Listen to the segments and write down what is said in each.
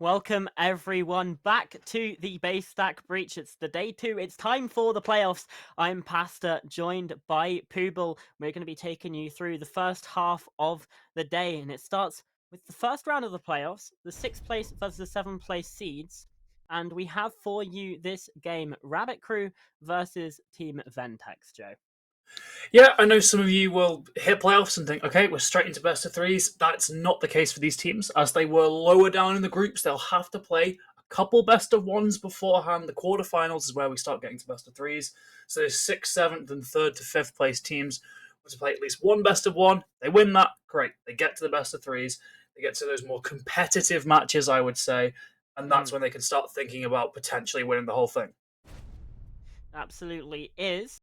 Welcome everyone back to the BaseStack Breach. It's the day 2. It's time for the playoffs. I'm Pasta, joined by Pooble. We're going to be taking you through the first half of the day, and it starts with the first round of the playoffs, the 6th place versus the 7th place seeds. And we have for you this game, Rabbit Crew versus Team Ventex, Joe. Yeah, I know some of you will hit playoffs and think, okay, we're straight into best of threes. That's not the case for these teams. As they were lower down in the groups, they'll have to play a couple best of ones beforehand. The quarterfinals is where we start getting to best of threes. So there's 6th, 7th, and 3rd to 5th place teams to play at least one best of one. They win that, great. They get to the best of threes. They get to those more competitive matches, I would say. And that's when they can start thinking about potentially winning the whole thing. Absolutely is.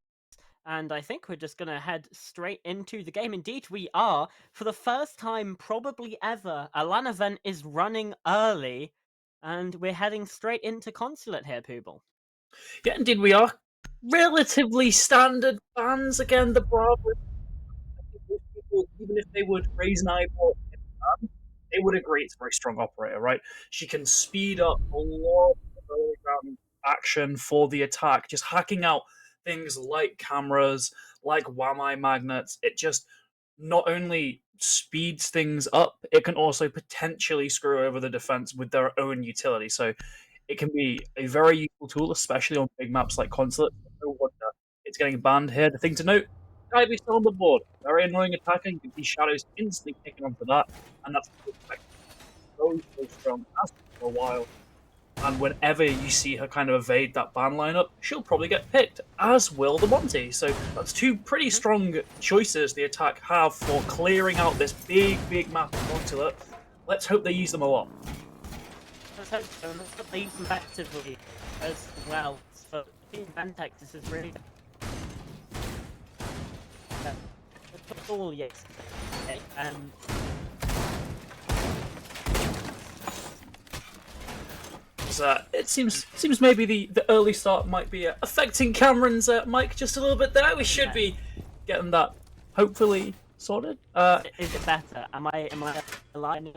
And I think we're just going to head straight into the game. Indeed, we are. For the first time, probably ever, a LAN event is running early, and we're heading straight into Consulate here, Pooble. Yeah, indeed, we are. Relatively standard bans again. The Bravo, people, even if they would raise an eyebrow, they would agree it's a very strong operator, right? She can speed up a lot of early round action for the attack, just hacking out things like cameras, like WAMI magnets. It just not only speeds things up, it can also potentially screw over the defense with their own utility. So it can be a very useful tool, especially on big maps like Consulate. No wonder it's getting banned here. The thing to note, Ivy's still on the board. Very annoying attacking. These shadows instantly kicking onto that, and that's so strong. Has been for a while. And whenever you see her kind of evade that ban lineup, she'll probably get picked, as will the Monty. So that's two pretty strong choices the attack have for clearing out this big map of Consulate. Let's hope they use them a lot. Let's hope so, and let's hope they use them effectively as well. For Team Ventex, this is really... all yes. Okay, It seems maybe the early start might be affecting Cameron's mic just a little bit there. We should be getting that hopefully sorted. Is it better? Am I alive?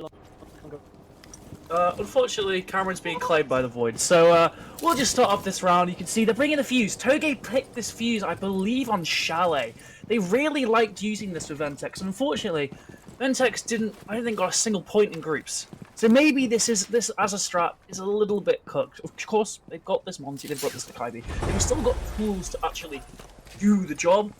Unfortunately, Cameron's being claimed by the Void, so we'll just start off this round. You can see they're bringing the fuse. Toge picked this fuse, I believe, on Chalet. They really liked using this with Ventex, and unfortunately, Ventex I don't think, got a single point in groups. So maybe this as a strat is a little bit cooked. Of course, they've got this Monty, they've got this Takaibi. They've still got tools to actually do the job.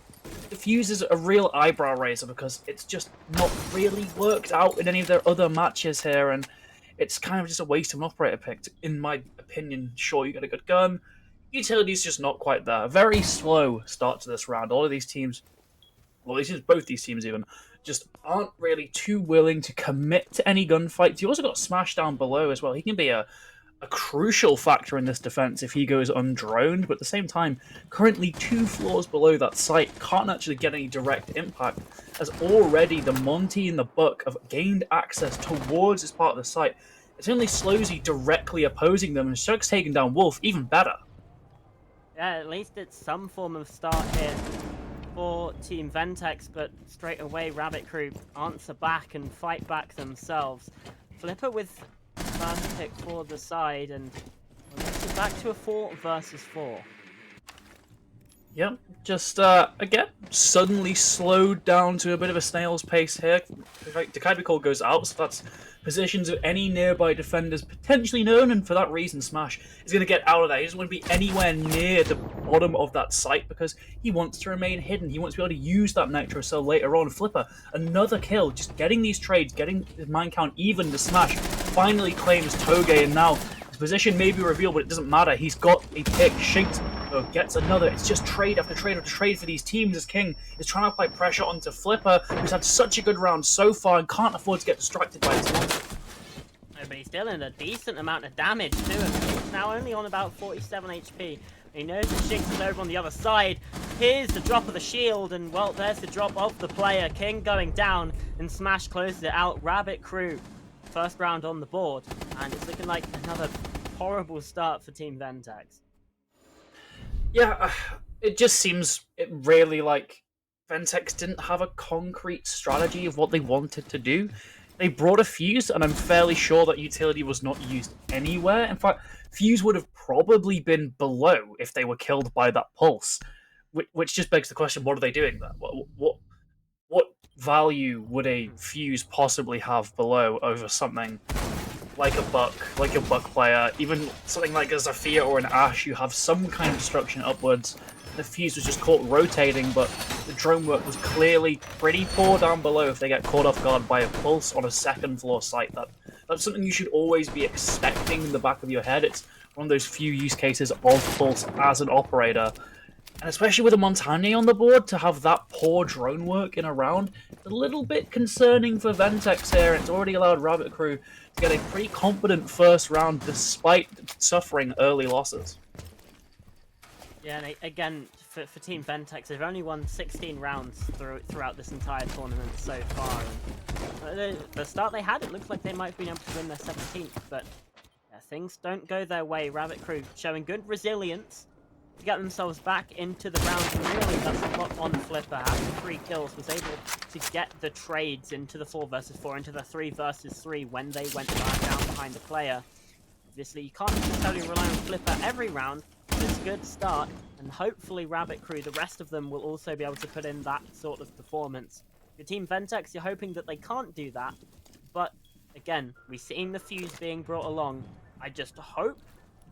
The fuse is a real eyebrow raiser because it's just not really worked out in any of their other matches here, and it's kind of just a waste of an operator pick, in my opinion. Sure, you got a good gun. Utility's just not quite there. Very slow start to this round. All of these teams, both these teams even, just aren't really too willing to commit to any gunfights. You also got Smash down below as well. He can be a crucial factor in this defense if he goes undroned, but at the same time, currently 2 floors below that site, can't actually get any direct impact, as already the Monty and the Buck have gained access towards this part of the site. It's only Slowsy directly opposing them, and Shug's taking down Wolf, even better. Yeah, at least it's some form of start here for Team Ventex, but straight away Rabbit Crew answer back and fight back themselves. Flipper with first pick for the side, and we're back to a 4 versus 4. Yep, just again, suddenly slowed down to a bit of a snail's pace here. Takaibi Call goes out, so that's positions of any nearby defenders potentially known, and for that reason, Smash is going to get out of there. He doesn't want to be anywhere near the bottom of that site because he wants to remain hidden. He wants to be able to use that Nitro Cell later on. Flipper, another kill, just getting these trades, getting his mind count even to Smash. Finally claims Toge, and now his position may be revealed, but it doesn't matter. He's got a pick. Shinked gets another. It's just trade after trade after trade for these teams as King is trying to apply pressure onto Flipper, who's had such a good round so far and can't afford to get distracted by this monster. But he's still in a decent amount of damage too, and he's now only on about 47 HP. He knows that Shinx is over on the other side. Here's the drop of the shield, and well, there's the drop of the player. King going down, and Smash closes it out. Rabbit Crew, first round on the board, and it's looking like another horrible start for Team Ventex. Yeah, it just seems really like Ventex didn't have a concrete strategy of what they wanted to do. They brought a fuse, and I'm fairly sure that utility was not used anywhere. In fact, fuse would have probably been below if they were killed by that pulse, which just begs the question: what are they doing there? What value would a fuse possibly have below over something like a buck, like your buck player, even something like a Zafir or an Ash? You have some kind of destruction upwards. The fuse was just caught rotating, but the drone work was clearly pretty poor down below if they get caught off guard by a pulse on a second floor site. That's something you should always be expecting in the back of your head. It's one of those few use cases of pulse as an operator. And especially with a Montagne on the board, to have that poor drone work in a round, it's a little bit concerning for Ventex here. It's already allowed Rabbit Crew to get a pretty competent first round despite suffering early losses. Yeah, and again, for Team Ventex, they've only won 16 rounds throughout this entire tournament so far. And the start they had, it looks like they might have been able to win their 17th, but yeah, things don't go their way. Rabbit Crew showing good resilience to get themselves back into the round. And really, that's a lot on Flipper. After 3 kills, was able to get the trades into the 4 versus 4, into the 3 versus 3 when they went down behind the player. Obviously, you can't necessarily rely on Flipper every round. It's a good start, and hopefully Rabbit Crew, the rest of them, will also be able to put in that sort of performance. Your Team Ventex, you're hoping that they can't do that, but again, we've seen the fuse being brought along. I just hope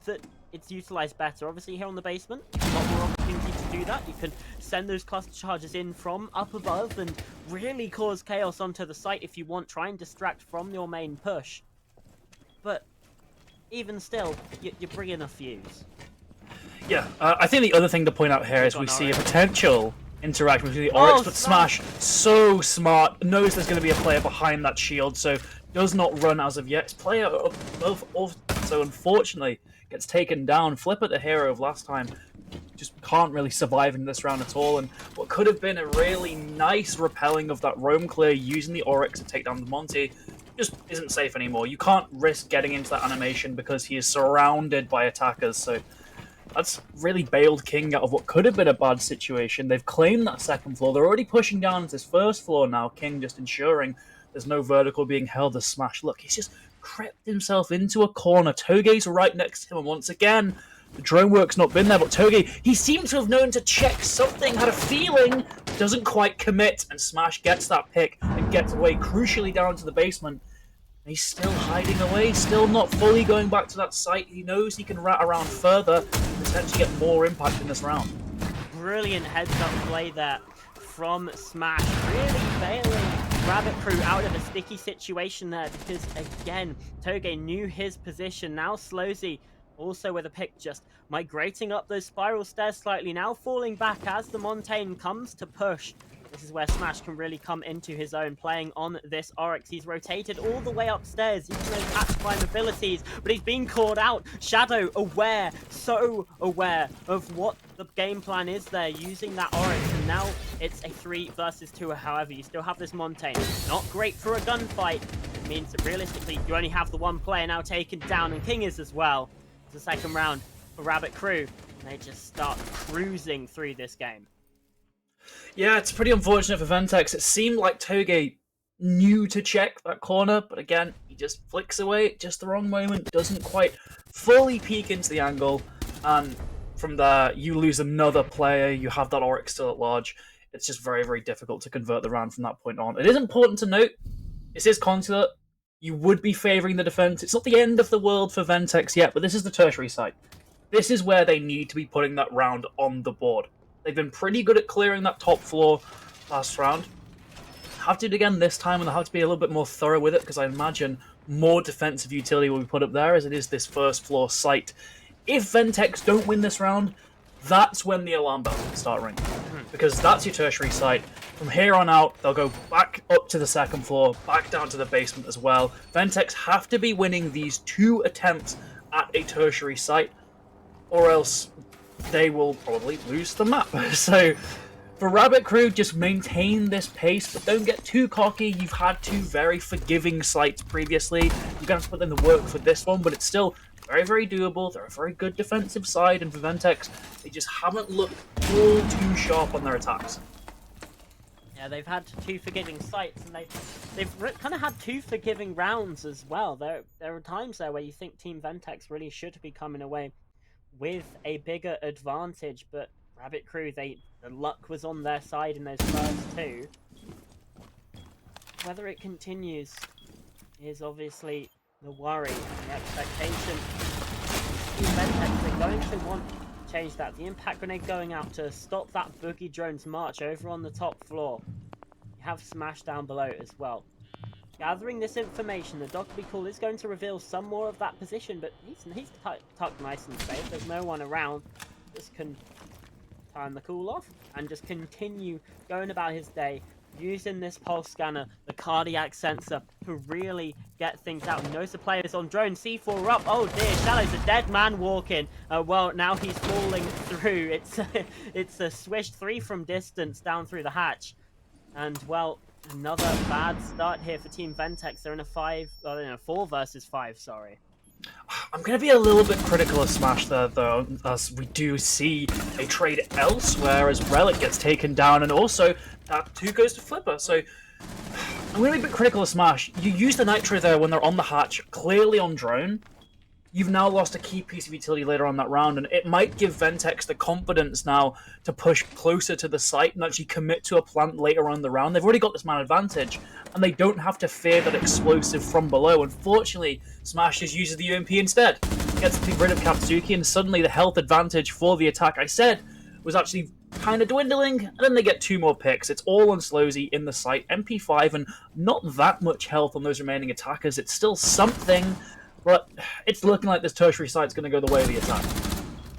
that it's utilized better. Obviously, here on the basement, a lot more opportunity to do that. You can send those cluster charges in from up above and really cause chaos onto the site if you want. Try and distract from your main push. But even still, you're bringing a fuse. Yeah, I think the other thing to point out here is we see a potential interaction between the Oryx, but Smash, so smart, knows there's going to be a player behind that shield, so does not run as of yet. It's player above, so unfortunately gets taken down. Flipper, the hero of last time, just can't really survive in this round at all, and what could have been a really nice repelling of that roam clear using the Oryx to take down the Monty just isn't safe anymore. You can't risk getting into that animation because he is surrounded by attackers, so that's really bailed King out of what could have been a bad situation. They've claimed that second floor. They're already pushing down into this first floor now. King just ensuring there's no vertical being held as Smash. Look, he's just crept himself into a corner. Toge's right next to him, and once again, the drone work's not been there, but Toge, he seems to have known to check something, had a feeling, doesn't quite commit, and Smash gets that pick and gets away crucially down to the basement. He's still hiding away, still not fully going back to that site. He knows he can rat around further and potentially get more impact in this round. Brilliant heads-up play there from Smash, really bailing Rabbit Crew out of a sticky situation there, because again, Toge knew his position. Now Slowzy also with a pick, just migrating up those spiral stairs slightly, now falling back as the Montaigne comes to push. This is where Smash can really come into his own, playing on this Oryx. He's rotated all the way upstairs, using those catch climb abilities, but he's been called out. Shadow aware, so aware of what the game plan is there, using that Oryx, and now it's a 3 versus 2. However, you still have this Montaigne. Not great for a gunfight. It means that realistically, you only have the one player now taken down, and King is as well. It's the second round for Rabbit Crew, and they just start cruising through this game. Yeah, it's pretty unfortunate for Ventex. It seemed like Toge knew to check that corner, but again, he just flicks away at just the wrong moment, doesn't quite fully peek into the angle, and from there, you lose another player, you have that Oryx still at large. It's just very, very difficult to convert the round from that point on. It is important to note, this is Consulate. You would be favouring the defense. It's not the end of the world for Ventex yet, but this is the tertiary site. This is where they need to be putting that round on the board. They've been pretty good at clearing that top floor last round. Have to do it again this time, and they'll have to be a little bit more thorough with it, because I imagine more defensive utility will be put up there, as it is this first floor site. If Ventex don't win this round, that's when the alarm bells will start ringing, because that's your tertiary site. From here on out, they'll go back up to the second floor, back down to the basement as well. Ventex have to be winning these 2 attempts at a tertiary site, or else they will probably lose the map. So for Rabbit Crew, just maintain this pace, but don't get too cocky. You've had 2 very forgiving sites previously. You're going to have to put in the work for this one, but it's still very, very doable. They're a very good defensive side, and for Ventex, they just haven't looked all too sharp on their attacks. Yeah, they've had two forgiving sights, and they've kind of had two forgiving rounds as well. There are times there where you think Team Ventex really should be coming away with a bigger advantage, but Rabbit Crew, the luck was on their side in those first two. Whether it continues is obviously the worry and the expectation. Team Ventex, they're going to want to change that. The impact grenade going out to stop that boogie drone's march over on the top floor. You have Smash down below as well. Gathering this information, the Dockerby Call is going to reveal some more of that position, but he's tucked nice and safe. There's no one around. Just can turn the call off and just continue going about his day, using this pulse scanner, the cardiac sensor, to really get things out. He knows the players on drone. C4 up. Oh dear, Shallow's a dead man walking. Well, now he's falling through. It's a swish 3 from distance down through the hatch. And, well, another bad start here for Team Ventex. They're in a 4 versus 5, sorry. I'm going to be a little bit critical of Smash there, though, as we do see a trade elsewhere as Relic gets taken down, and also that 2 goes to Flipper. So I'm going to be a bit critical of Smash. You use the Nitro there when they're on the hatch, clearly on drone. You've now lost a key piece of utility later on that round, and it might give Ventex the confidence now to push closer to the site and actually commit to a plant later on in the round. They've already got this man advantage, and they don't have to fear that explosive from below. Unfortunately, Smash just uses the UMP instead. Gets rid of Katsuki, and suddenly the health advantage for the attack I said was actually kind of dwindling, and then they get 2 more picks. It's all on Slowzy in the site, MP5, and not that much health on those remaining attackers. It's still something, but it's looking like this tertiary site's going to go the way of the attack.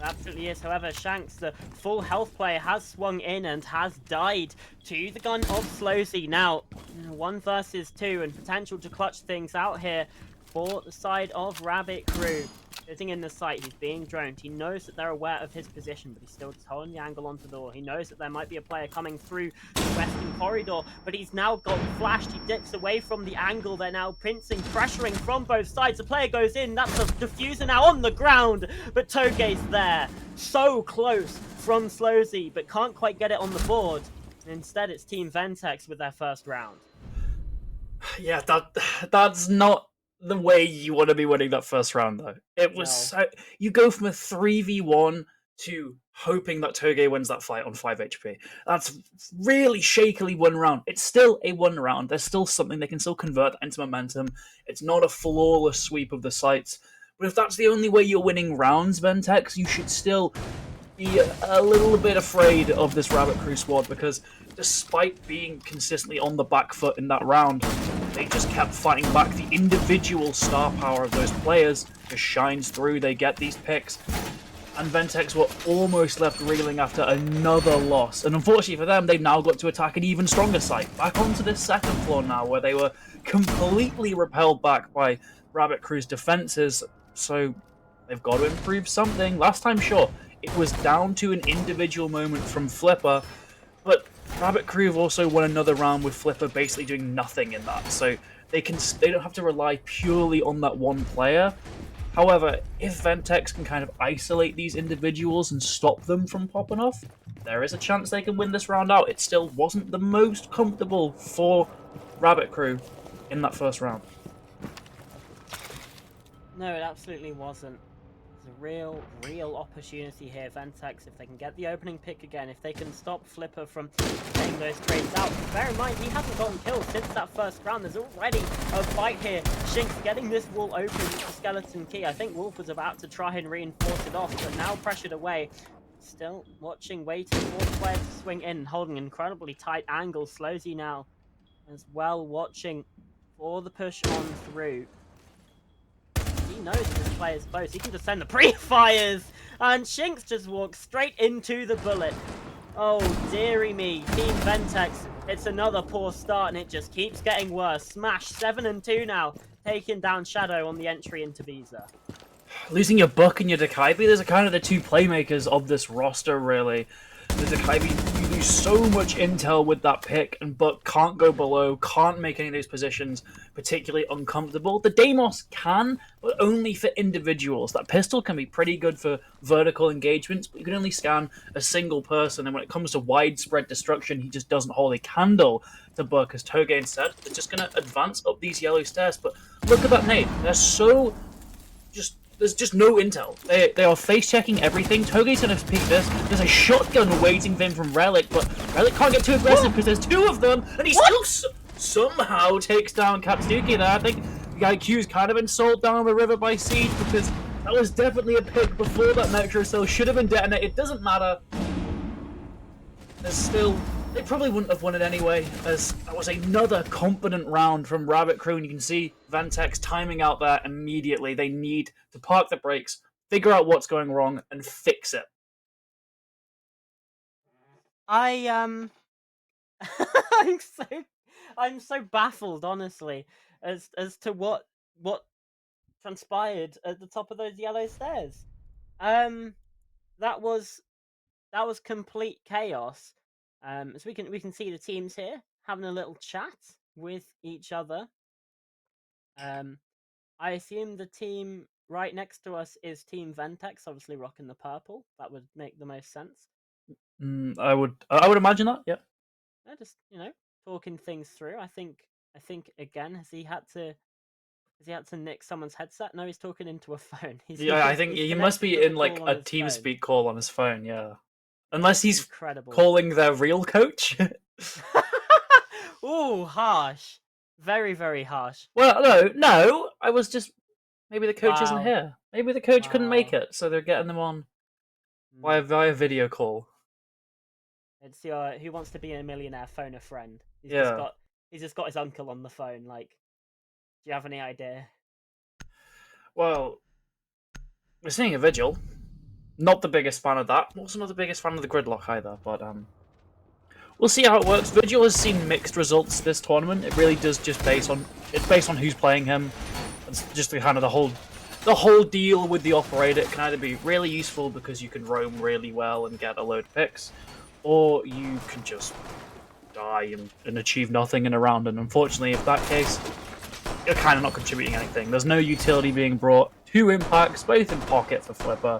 Absolutely is. However, Shanks, the full health player, has swung in and has died to the gun of Slowzy. Now, 1 versus 2 and potential to clutch things out here for the side of Rabbit Crew. Sitting in the site, he's being droned. He knows that they're aware of his position, but he's still just holding the angle onto the door. He knows that there might be a player coming through the western corridor, but he's now got flashed. He dips away from the angle. They're now pincing, pressuring from both sides. The player goes in. That's a diffuser now on the ground, but Togei's there. So close from Slowzy, but can't quite get it on the board. Instead, it's Team Ventex with their first round. Yeah, that's not the way you want to be winning that first round, though. It was you go from a 3v1 to hoping that Togei wins that fight on 5 HP. That's really shakily 1 round. It's still a 1 round. There's still something they can still convert into momentum. It's not a flawless sweep of the sites. But if that's the only way you're winning rounds, Ventex, you should still be a little bit afraid of this Rabbit Crew squad, because despite being consistently on the back foot in that round, they just kept fighting back. The individual star power of those players just shines through. They get these picks. And Ventex were almost left reeling after another loss. And unfortunately for them, they've now got to attack an even stronger site. Back onto this 2nd floor now, where they were completely repelled back by Rabbit Crew's defenses. So they've got to improve something. Last time, sure, it was down to an individual moment from Flipper. But Rabbit Crew have also won another round with Flipper basically doing nothing in that, so they don't have to rely purely on that one player. However, if Ventex can kind of isolate these individuals and stop them from popping off, there is a chance they can win this round out. It still wasn't the most comfortable for Rabbit Crew in that first round. No, it absolutely wasn't. There's a real opportunity here. Ventex, if they can get the opening pick again, if they can stop Flipper from getting those trades out. Bear in mind, he hasn't gotten killed since that first round. There's already a fight here. Shinx getting this wall open with the skeleton key. I think Wolf was about to try and reinforce it off, but now pressured away. Still watching, waiting for the player to swing in, holding an incredibly tight angle. Slowzy now as well, watching for the push on through. He knows this player's close. He can just send the pre-fires, and Shinx just walks straight into the bullet. Oh, dearie me. Team Ventex, it's another poor start, and it just keeps getting worse. Smash 7-2 now, taking down Shadow on the entry into Visa. Losing your Buck and your Dakaibi, those are kind of the 2 playmakers of this roster, really. The Dakaibi you so much intel with that pick, but can't go below, can't make any of those positions particularly uncomfortable. The Deimos can, but only for individuals. That pistol can be pretty good for vertical engagements, but you can only scan a single person, and when it comes to widespread destruction, he just doesn't hold a candle to Burka's Toge instead. They're just going to advance up these yellow stairs, but look at that nade. They're so there's just no intel. They are face checking everything. Toge's gonna peek this. There's a shotgun waiting for him from Relic, but Relic can't get too aggressive because there's two of them, and he still somehow takes down Katsuki there. I think the IQ's kind of been sold down the river by Siege because that was definitely a pick before that Nitro Cell should have been detonated. It doesn't matter. There's still. They probably wouldn't have won it anyway, as that was another confident round from Rabbit Crew, and you can see Ventex timing out there immediately. They need to park the brakes, figure out what's going wrong, and fix it. I'm I'm so baffled, honestly, as to what transpired at the top of those yellow stairs. That was complete chaos. So we can see the teams here having a little chat with each other. I assume the team right next to us is Team Ventex, obviously rocking the purple. That would make the most sense. I would imagine that. Yeah. They're just talking things through. I think again has he had to nick someone's headset? No, he's talking into a phone. I think he must be in like a TeamSpeak call on his phone. Yeah, unless he's incredible calling their real coach. Ooh, harsh. Very, very harsh. Well, no. I was just maybe the coach isn't here. Maybe the coach couldn't make it, so they're getting them on via video call. It's your Who Wants to Be a Millionaire phone a friend. He's just got his uncle on the phone. Like, do you have any idea? Well, we're seeing a Vigil. Not the biggest fan of that. Also not the biggest fan of the gridlock either, but we'll see how it works. Vigil has seen mixed results this tournament. It really does just based on who's playing him. It's just the kind of the whole deal with the operator. It can either be really useful because you can roam really well and get a load of picks, or you can just die and achieve nothing in a round. And unfortunately, if that case, you're kind of not contributing anything. There's no utility being brought. 2 impacts, both in pocket for Flipper.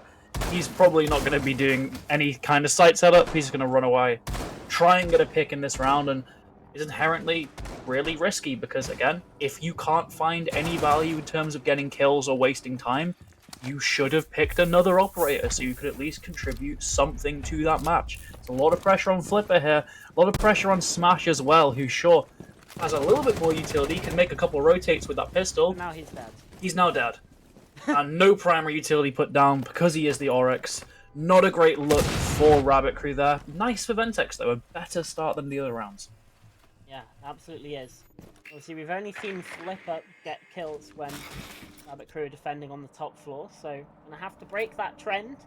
He's probably not going to be doing any kind of site setup. He's going to run away, try and get a pick in this round, and is inherently really risky because, again, if you can't find any value in terms of getting kills or wasting time, you should have picked another operator so you could at least contribute something to that match. It's a lot of pressure on Flipper here, a lot of pressure on Smash as well, who sure has a little bit more utility, can make a couple rotates with that pistol. Now he's dead. He's now dead. And no primary utility put down because he is the Oryx. Not a great look for Rabbit Crew there. Nice for Ventex though, a better start than the other rounds. Yeah, absolutely is. Obviously, we've only seen Flipper get kills when Rabbit Crew are defending on the top floor, so gonna have to break that trend.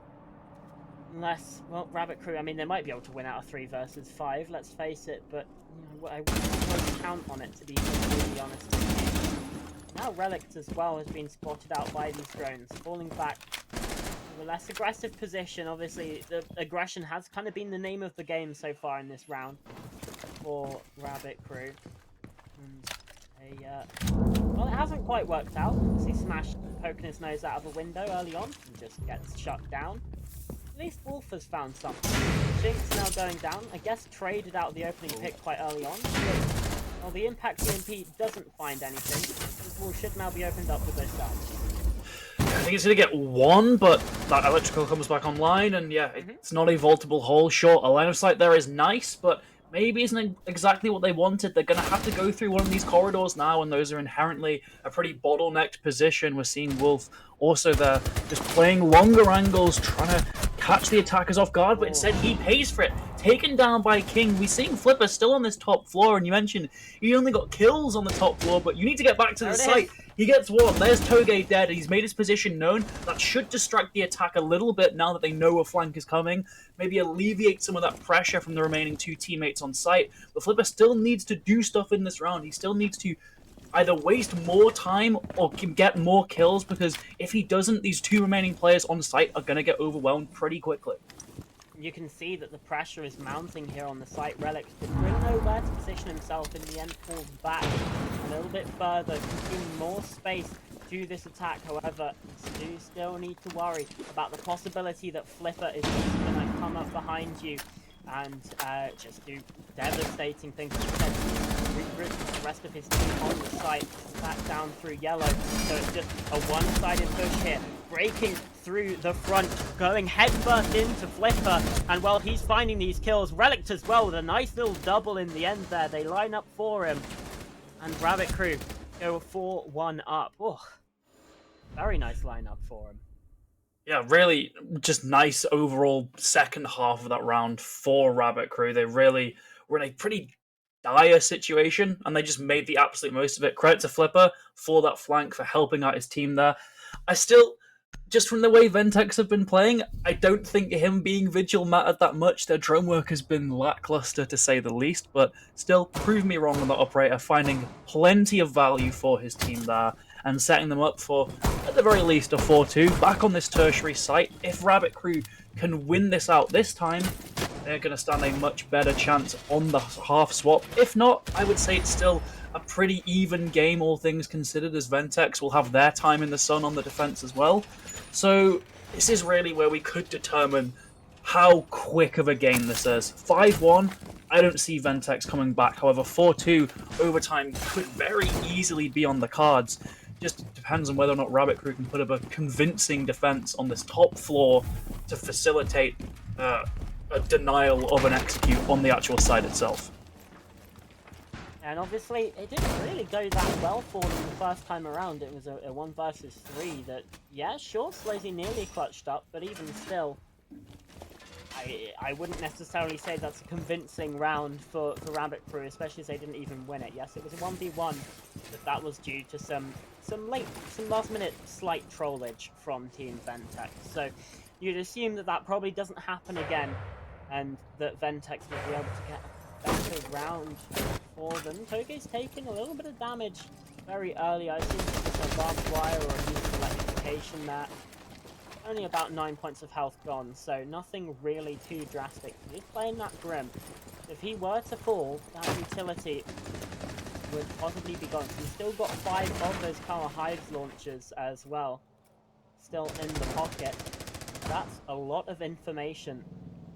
Unless, well, Rabbit Crew, I mean, they might be able to win out of 3 versus 5, let's face it, but I won't count on it, to be completely honest. Now Relic as well has been spotted out by these drones, falling back to a less aggressive position. Obviously, the aggression has kind of been the name of the game so far in this round for Rabbit Crew. And well, it hasn't quite worked out. See Smash poking his nose out of a window early on and just gets shut down. At least Wolf has found something. Jinx now going down. I guess traded out the opening pick quite early on. But, well, the Impact EMP doesn't find anything. Wolf should now be opened up with those darts. I think it's going to get 1, but that electrical comes back online, and yeah, it's not a vaultable hole. Sure, a line of sight there is nice, but maybe isn't exactly what they wanted. They're going to have to go through one of these corridors now, and those are inherently a pretty bottlenecked position. We're seeing Wolf also there, just playing longer angles, trying to catch the attackers off guard, but instead he pays for it. Taken down by King. We're seeing Flipper still on this top floor, and you mentioned he only got kills on the top floor, but you need to get back to the site. He gets 1. There's Toge dead. He's made his position known. That should distract the attack a little bit now that they know a flank is coming. Maybe alleviate some of that pressure from the remaining 2 teammates on site. But Flipper still needs to do stuff in this round. He still needs to either waste more time or can get more kills, because if he doesn't, these 2 remaining players on site are going to get overwhelmed pretty quickly. you can see that the pressure is mounting here on the site. Relic's been really nowhere to position himself. In the end, falls back a little bit further, consuming more space to this attack. However, you do still need to worry about the possibility that Flipper is just going to come up behind you and just do devastating things. Regroup the rest of his team on the site, back down through yellow. So it's just a one-sided push here, breaking through the front, going headfirst into Flipper, and well, he's finding these kills. Relic as well with a nice little double in the end there. They line up for him, and Rabbit Crew go 4-1 up. Oh, very nice lineup for him. Yeah, really just nice overall second half of that round for Rabbit Crew. They really were in a pretty dire situation, and they just made the absolute most of it. Credit to Flipper for that flank, for helping out his team there. I still, just from the way Ventex have been playing, I don't think him being Vigil mattered that much. Their drone work has been lackluster, to say the least, but still, prove me wrong on that operator, finding plenty of value for his team there, and setting them up for, at the very least, a 4-2 back on this tertiary site. If Rabbit Crew can win this out this time, they're going to stand a much better chance on the half swap. If not, I would say it's still a pretty even game, all things considered, as Ventex will have their time in the sun on the defense as well. So this is really where we could determine how quick of a game this is. 5-1, I don't see Ventex coming back. However, 4-2 overtime could very easily be on the cards. Just depends on whether or not Rabbit Crew can put up a convincing defense on this top floor to facilitate a denial of an execute on the actual site itself. And obviously, it didn't really go that well for them the first time around. It was a 1 versus 3 that, yeah, sure, Slozzy nearly clutched up, but even still, I wouldn't necessarily say that's a convincing round for Rabbit Crew, especially as they didn't even win it. Yes, it was a 1v1, but that was due to some last-minute slight trollage from Team Ventex. So you'd assume that that probably doesn't happen again, and that Ventex will be able to get a better round for them. Toge's taking a little bit of damage very early. I assume it's just a barbed wire or a use of electrification there. Only about 9 points of health gone, so nothing really too drastic. He's playing that Grim. If he were to fall, that utility would possibly be gone. He's still got 5 of those Power Hives launchers as well, still in the pocket. That's a lot of information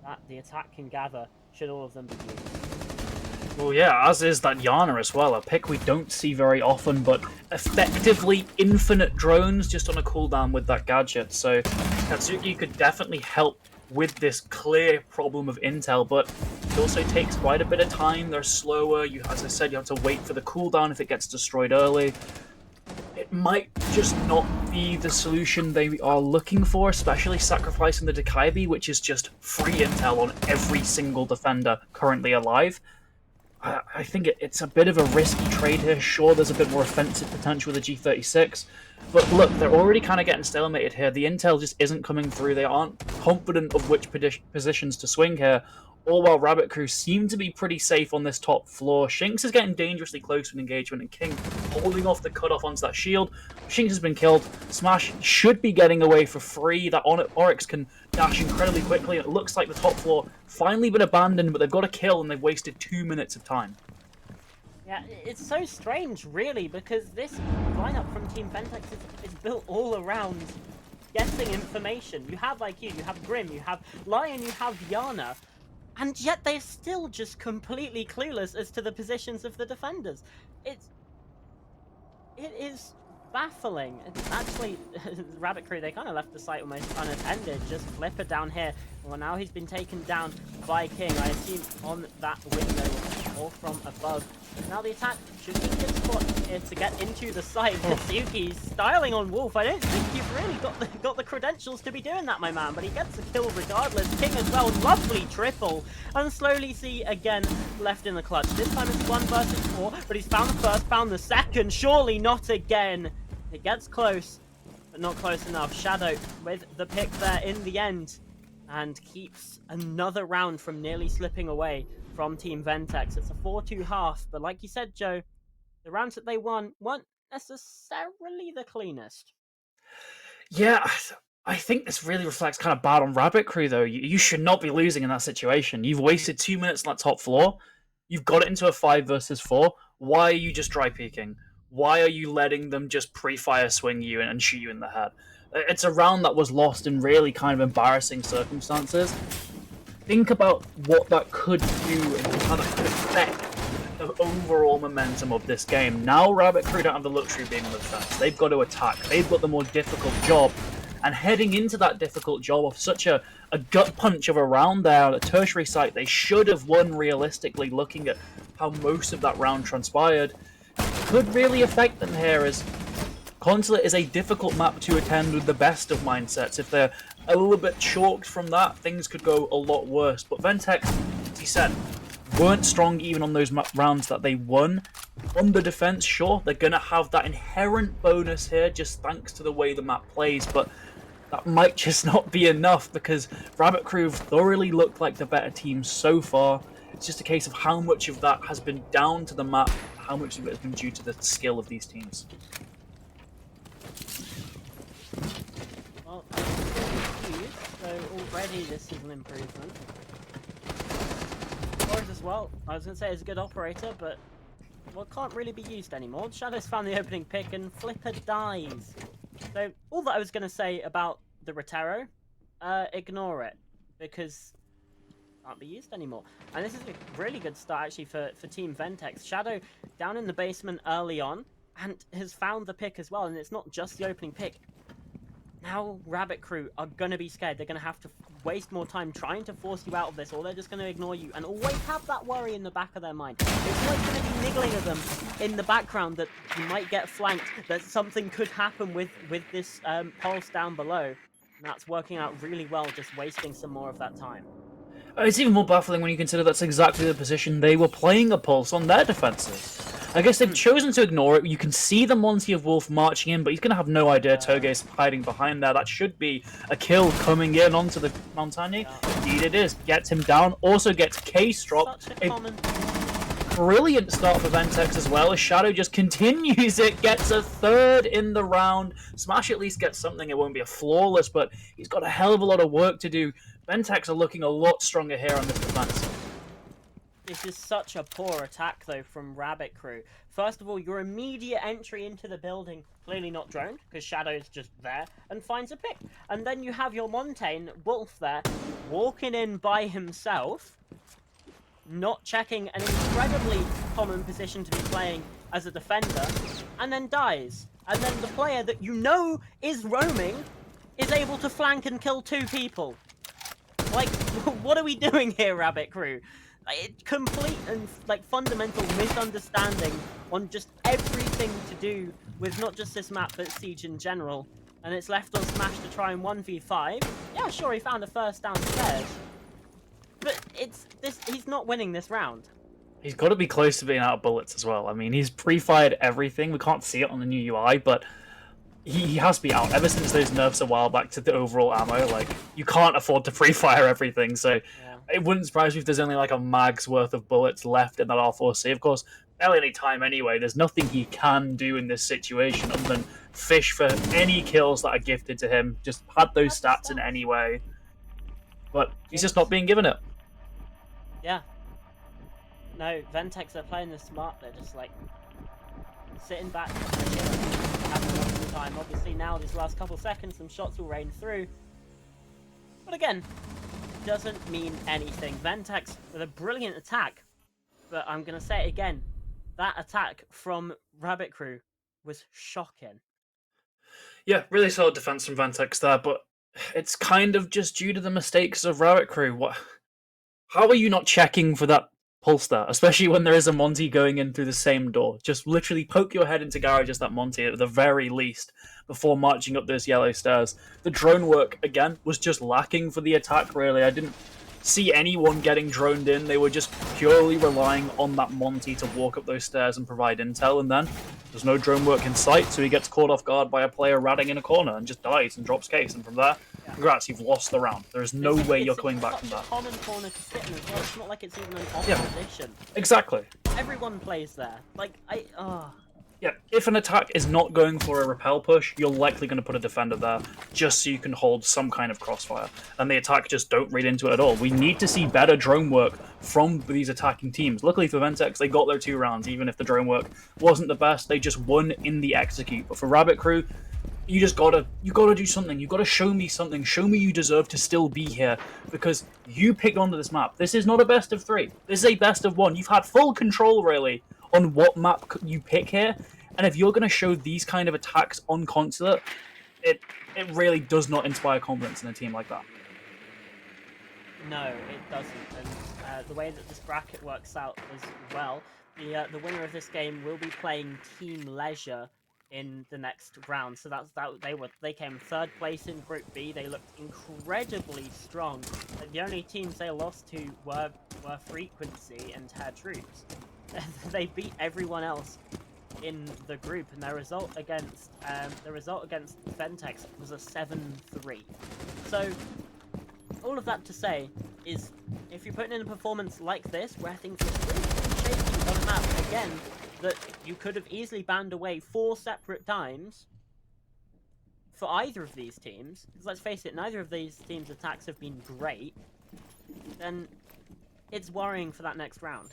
that the attack can gather, should all of them be used. Well, yeah, as is that Yana as well, a pick we don't see very often, but effectively infinite drones just on a cooldown with that gadget. So Katsuki could definitely help with this clear problem of intel, but it also takes quite a bit of time. They're slower. As I said, you have to wait for the cooldown if it gets destroyed early. It might just not be the solution they are looking for, especially sacrificing the Dekaibi, which is just free intel on every single defender currently alive. I think it's a bit of a risky trade here. Sure, there's a bit more offensive potential with the G36, but look, they're already kind of getting stalemated here. The intel just isn't coming through. They aren't confident of which positions to swing here. All while Rabbit Crew seem to be pretty safe on this top floor. Shinx is getting dangerously close to an engagement, and King holding off the cutoff onto that shield. Shinx has been killed. Smash should be getting away for free. That Oryx can dash incredibly quickly. It looks like the top floor finally been abandoned, but they've got a kill, and they've wasted 2 minutes of time. Yeah, it's so strange, really, because this lineup from Team Ventex is built all around getting information. You have IQ, you have Grim, you have Lion, you have Yana, and yet they're still just completely clueless as to the positions of the defenders. It is baffling. It's actually, Rabbit Crew, they kind of left the site almost unattended. Just Flipper down here. Well, now he's been taken down by King, I assume, on that window or from above. Now the attack should be a good spot here to get into the site. Katsuki's styling on Wolf. I don't think you've really got the credentials to be doing that, my man, but he gets a kill regardless. King as well, lovely triple. And slowly see again left in the clutch. This time it's 1 versus 4, but he's found the first, found the second. Surely not again. It gets close, but not close enough. Shadow with the pick there in the end, and keeps another round from nearly slipping away from Team Ventex. It's a 4-2 half, but like you said, Joe, the rounds that they won weren't necessarily the cleanest. Yeah, I think this really reflects kind of bad on Rabbit Crew, though. You should not be losing in that situation. You've wasted 2 minutes on that top floor. You've got it into a 5 versus 4. Why are you just dry peeking? Why are you letting them just pre-fire swing you and shoot you in the head? It's a round that was lost in really kind of embarrassing circumstances. Think about what that could do and how that could affect the overall momentum of this game. Now Rabbit Crew don't have the luxury of being on the defense. They've got to attack. They've got the more difficult job. And heading into that difficult job of such a gut punch of a round there at a tertiary site, they should have won realistically, looking at how most of that round transpired. Could really affect them here, as Consulate is a difficult map to attend with the best of mindsets. If they're a little bit chalked from that, things could go a lot worse. But Ventex, as he said, weren't strong even on those rounds that they won. On the defense, sure, they're going to have that inherent bonus here just thanks to the way the map plays, but that might just not be enough because Rabbit Crew have thoroughly looked like the better team so far. It's just a case of how much of that has been down to the map, how much of it has been due to the skill of these teams. Well, so already this is an improvement. Boris as well, I was going to say is a good operator, but well, can't really be used anymore. Shadow's found the opening pick and Flipper dies. So all that I was going to say about the Rotero, ignore it, because it can't be used anymore. And this is a really good start actually for Team Ventex. Shadow down in the basement early on and has found the pick as well, and it's not just the opening pick. Now Rabbit Crew are going to be scared. They're going to have to waste more time trying to force you out of this, or they're just going to ignore you and always have that worry in the back of their mind. It's always going to be niggling at them in the background that you might get flanked, that something could happen with this pulse down below. And that's working out really well, just wasting some more of that time. It's even more baffling when you consider that's exactly the position they were playing a pulse on their defenses. I guess they've chosen to ignore it. You can see the Monty of Wolf marching in, but he's going to have no idea Toge's hiding behind there. That should be a kill coming in onto the Montagne. Yeah. Indeed it is. Gets him down. Also gets Case drop. Such a common... Brilliant start for Ventex as well, as Shadow just continues it, gets a third in the round. Smash at least gets something, it won't be a flawless, but he's got a hell of a lot of work to do. Ventex are looking a lot stronger here on this defense. This is such a poor attack, though, from Rabbit Crew. First of all, your immediate entry into the building, clearly not droned, because Shadow's just there, and finds a pick. And then you have your Montaigne, Wolf there, walking in by himself, not checking an incredibly common position to be playing as a defender, and then dies. And then the player that you know is roaming is able to flank and kill 2 people. Like, what are we doing here, Rabbit Crew? Complete and fundamental misunderstanding on just everything to do with not just this map but Siege in general. And it's left on Smash to try and 1v5. Yeah, sure, he found a first downstairs, but he's not winning this round. He's got to be close to being out of bullets as well. I mean, he's pre-fired everything. We can't see it on the new UI, but he has to be out. Ever since those nerfs a while back to the overall ammo, like, you can't afford to pre-fire everything, so yeah. It wouldn't surprise me if there's only like a mag's worth of bullets left in that R4C. Of course, barely any time anyway. There's nothing he can do in this situation other than fish for any kills that are gifted to him. Just had those stats in any way. But he's just not being given it. Yeah. No, Ventex are playing this smart. They're just like sitting back, having lots of time. Obviously now, these last couple seconds, some shots will rain through. But again, doesn't mean anything. Ventex with a brilliant attack, but I'm going to say it again. That attack from Rabbit Crew was shocking. Yeah, really solid defense from Ventex there, but it's kind of just due to the mistakes of Rabbit Crew. How are you not checking for that pulse there, especially when there is a Monty going in through the same door? Just literally poke your head into garage as that Monty at the very least before marching up those yellow stairs. The drone work, again, was just lacking for the attack, really. I didn't see anyone getting droned in. They were just purely relying on that Monty to walk up those stairs and provide intel, and then there's no drone work in sight, so he gets caught off guard by a player ratting in a corner and just dies and drops Case, and from there, congrats, you've lost the round. There is no way you're coming back from that. It's a common corner to sit in as well. It's not like it's even an opposition. Exactly. Everyone plays there. Like, Yeah, if an attack is not going for a repel push, you're likely going to put a defender there just so you can hold some kind of crossfire. And the attack just don't read into it at all. We need to see better drone work from these attacking teams. Luckily for Ventex, they got their 2 rounds, even if the drone work wasn't the best. They just won in the execute. But for Rabbit Crew, you gotta do something. You gotta show me something. Show me you deserve to still be here because you picked onto this map. This is not a best of 3. This is a best of 1. You've had full control really on what map you pick here, and if you're gonna show these kind of attacks on Consulate, it really does not inspire confidence in a team like that. No, it doesn't. And the way that this bracket works out as well, the winner of this game will be playing Team Leisure in the next round. So they came third place in Group B. They looked incredibly strong. The only teams they lost to were Frequency and Hair Troops. They beat everyone else in the group, and their result against Ventex was a 7-3. So all of that to say is, if you're putting in a performance like this, where things look really shaky on a map, again, that you could have easily banned away 4 separate times for either of these teams, because let's face it, neither of these teams' attacks have been great, then it's worrying for that next round.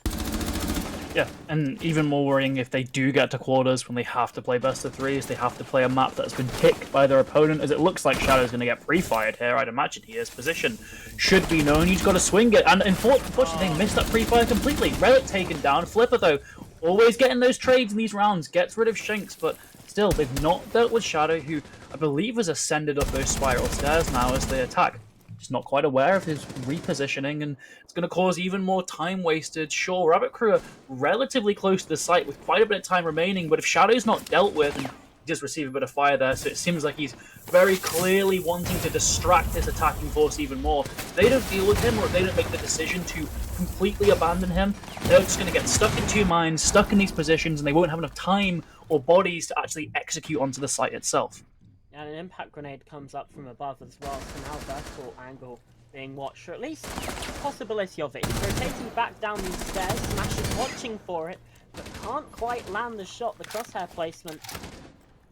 Yeah, and even more worrying if they do get to quarters when they have to play best of 3s, they have to play a map that's been picked by their opponent, as it looks like Shadow's going to get pre-fired here. I'd imagine his position should be known. He's got to swing it, and unfortunately they missed that pre-fire completely. Relic taken down. Flipper, though, always getting those trades in these rounds, gets rid of Shinx, but still, they've not dealt with Shadow, who I believe has ascended up those spiral stairs now as they attack. Just not quite aware of his repositioning, and it's going to cause even more time wasted. Sure, Rabbit Crew are relatively close to the site with quite a bit of time remaining, but if Shadow's not dealt with, and he does receive a bit of fire there, so it seems like he's very clearly wanting to distract this attacking force even more. If they don't deal with him, or if they don't make the decision to completely abandon him, they're just going to get stuck in 2 mines, stuck in these positions, and they won't have enough time or bodies to actually execute onto the site itself. And an impact grenade comes up from above as well, so now vertical angle being watched, or at least possibility of it. He's rotating back down these stairs, Smash is watching for it, but can't quite land the shot. The crosshair placement,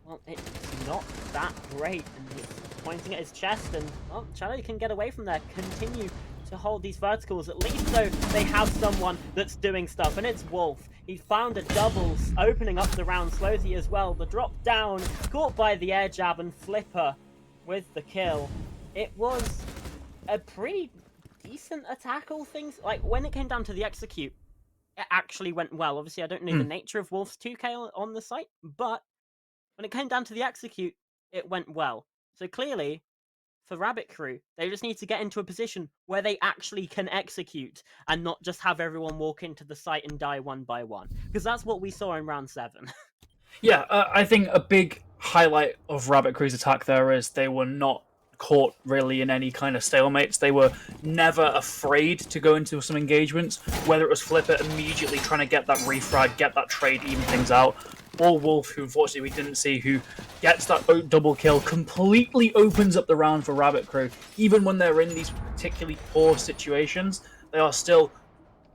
well, it's not that great, and he's pointing at his chest, and, well, Shadow can get away from there, continue to hold these verticals. At least, though, they have someone that's doing stuff, and it's Wolf. He found a double, opening up the round slowly as well. The drop down, caught by the air jab, and Flipper with the kill. It was a pretty decent attack, all things. Like, when it came down to the execute, it actually went well. Obviously, I don't know the nature of Wolf's 2K on the site, but when it came down to the execute, it went well. So clearly, for Rabbit Crew, they just need to get into a position where they actually can execute and not just have everyone walk into the site and die one by one. Because that's what we saw in round 7. Yeah, I think a big highlight of Rabbit Crew's attack there is they were not caught really in any kind of stalemates. They were never afraid to go into some engagements, whether it was Flipper immediately trying to get that refrag, get that trade, even things out, or Wolf, who unfortunately we didn't see, who gets that double kill, completely opens up the round for Rabbit Crew. Even when they're in these particularly poor situations, they are still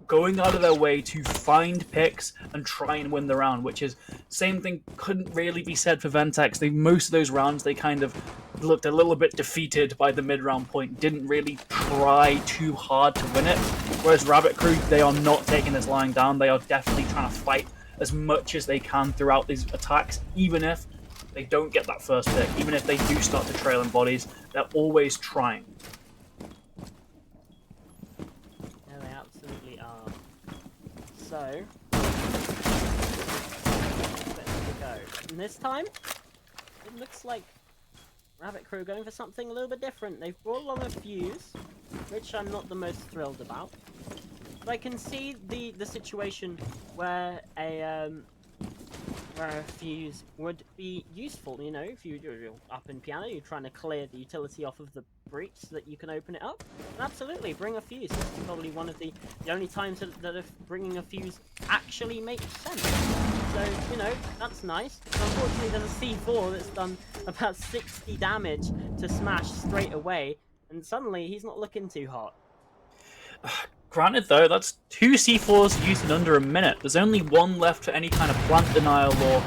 going out of their way to find picks and try and win the round, which is same thing couldn't really be said for Ventex. Most of those rounds they kind of looked a little bit defeated by the mid-round point, didn't really try too hard to win it. Whereas Rabbit Crew, they are not taking this lying down. They are definitely trying to fight as much as they can throughout these attacks, even if they don't get that first pick, even if they do start to trail in bodies, they're always trying. So, let's go. And this time, it looks like Rabbit Crew are going for something a little bit different. They've brought along a fuse, which I'm not the most thrilled about. But I can see the situation where a fuse would be useful. You know, if you're up in piano, you're trying to clear the utility off of the breach so that you can open it up. And absolutely, bring a fuse. This is probably one of the only times that bringing a fuse actually makes sense. So, you know, that's nice. Unfortunately, there's a C4 that's done about 60 damage to Smash straight away, and suddenly he's not looking too hot. Granted, though, that's 2 C4s used in under a minute. There's only 1 left for any kind of plant denial or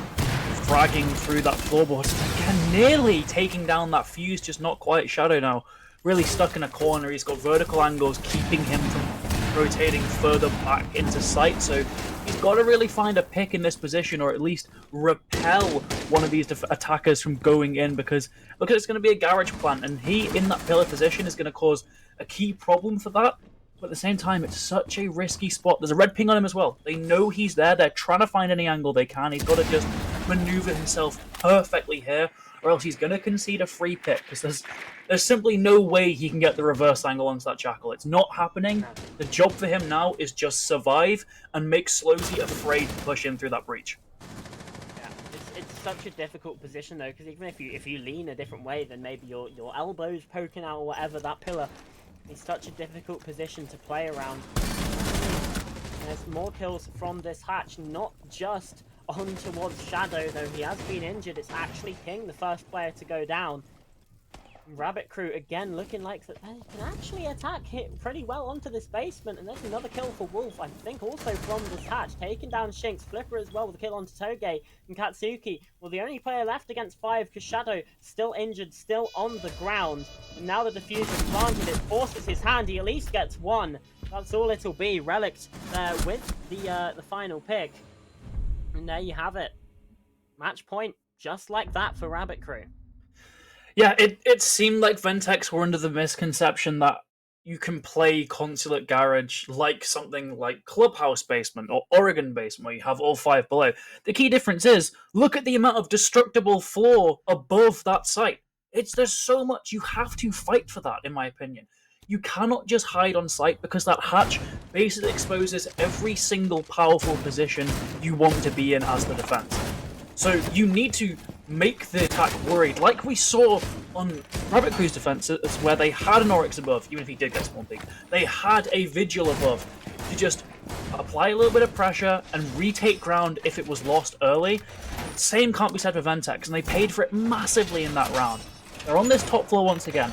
fragging through that floorboard. Again, nearly taking down that fuse, just not quite. Shadow now really stuck in a corner. He's got vertical angles keeping him from rotating further back into sight, so he's got to really find a pick in this position, or at least repel one of these attackers from going in, because look, it's going to be a garage plant, and he in that pillar position is going to cause a key problem for that. But at the same time, it's such a risky spot. There's a red ping on him as well. They know he's there. They're trying to find any angle they can. He's got to just maneuver himself perfectly here, or else he's going to concede a free pick, because there's simply no way he can get the reverse angle onto that Jackal. It's not happening. The job for him now is just survive and make Slozy afraid to push in through that breach. Yeah, it's such a difficult position though, because even if you lean a different way, then maybe your elbows poking out or whatever, that pillar is such a difficult position to play around. And there's more kills from this hatch, not just on towards Shadow, though he has been injured. It's actually King, the first player to go down. Rabbit Crew again looking like that they can actually attack hit pretty well onto this basement, and there's another kill for Wolf, I think also from this hatch, taking down Shinx. Flipper as well with a kill onto Toge, and Katsuki, well, the only player left against 5, because Shadow still injured, still on the ground, and now the diffuser is planted, it forces his hand, he at least gets one. That's all it'll be. Relict there with the final pick, and there you have it. Match point just like that for Rabbit Crew. Yeah, it seemed like Ventex were under the misconception that you can play Consulate Garage like something like Clubhouse Basement or Oregon Basement, where you have all 5 below. The key difference is, look at the amount of destructible floor above that site. There's so much, you have to fight for that, in my opinion. You cannot just hide on site, because that hatch basically exposes every single powerful position you want to be in as the defense. So you need to make the attack worried, like we saw on Rabbit Crew's defenses, where they had an Oryx above, even if he did get spawn peek. They had a Vigil above to just apply a little bit of pressure and retake ground if it was lost early. Same can't be said for Ventex, and they paid for it massively in that round. They're on this top floor once again.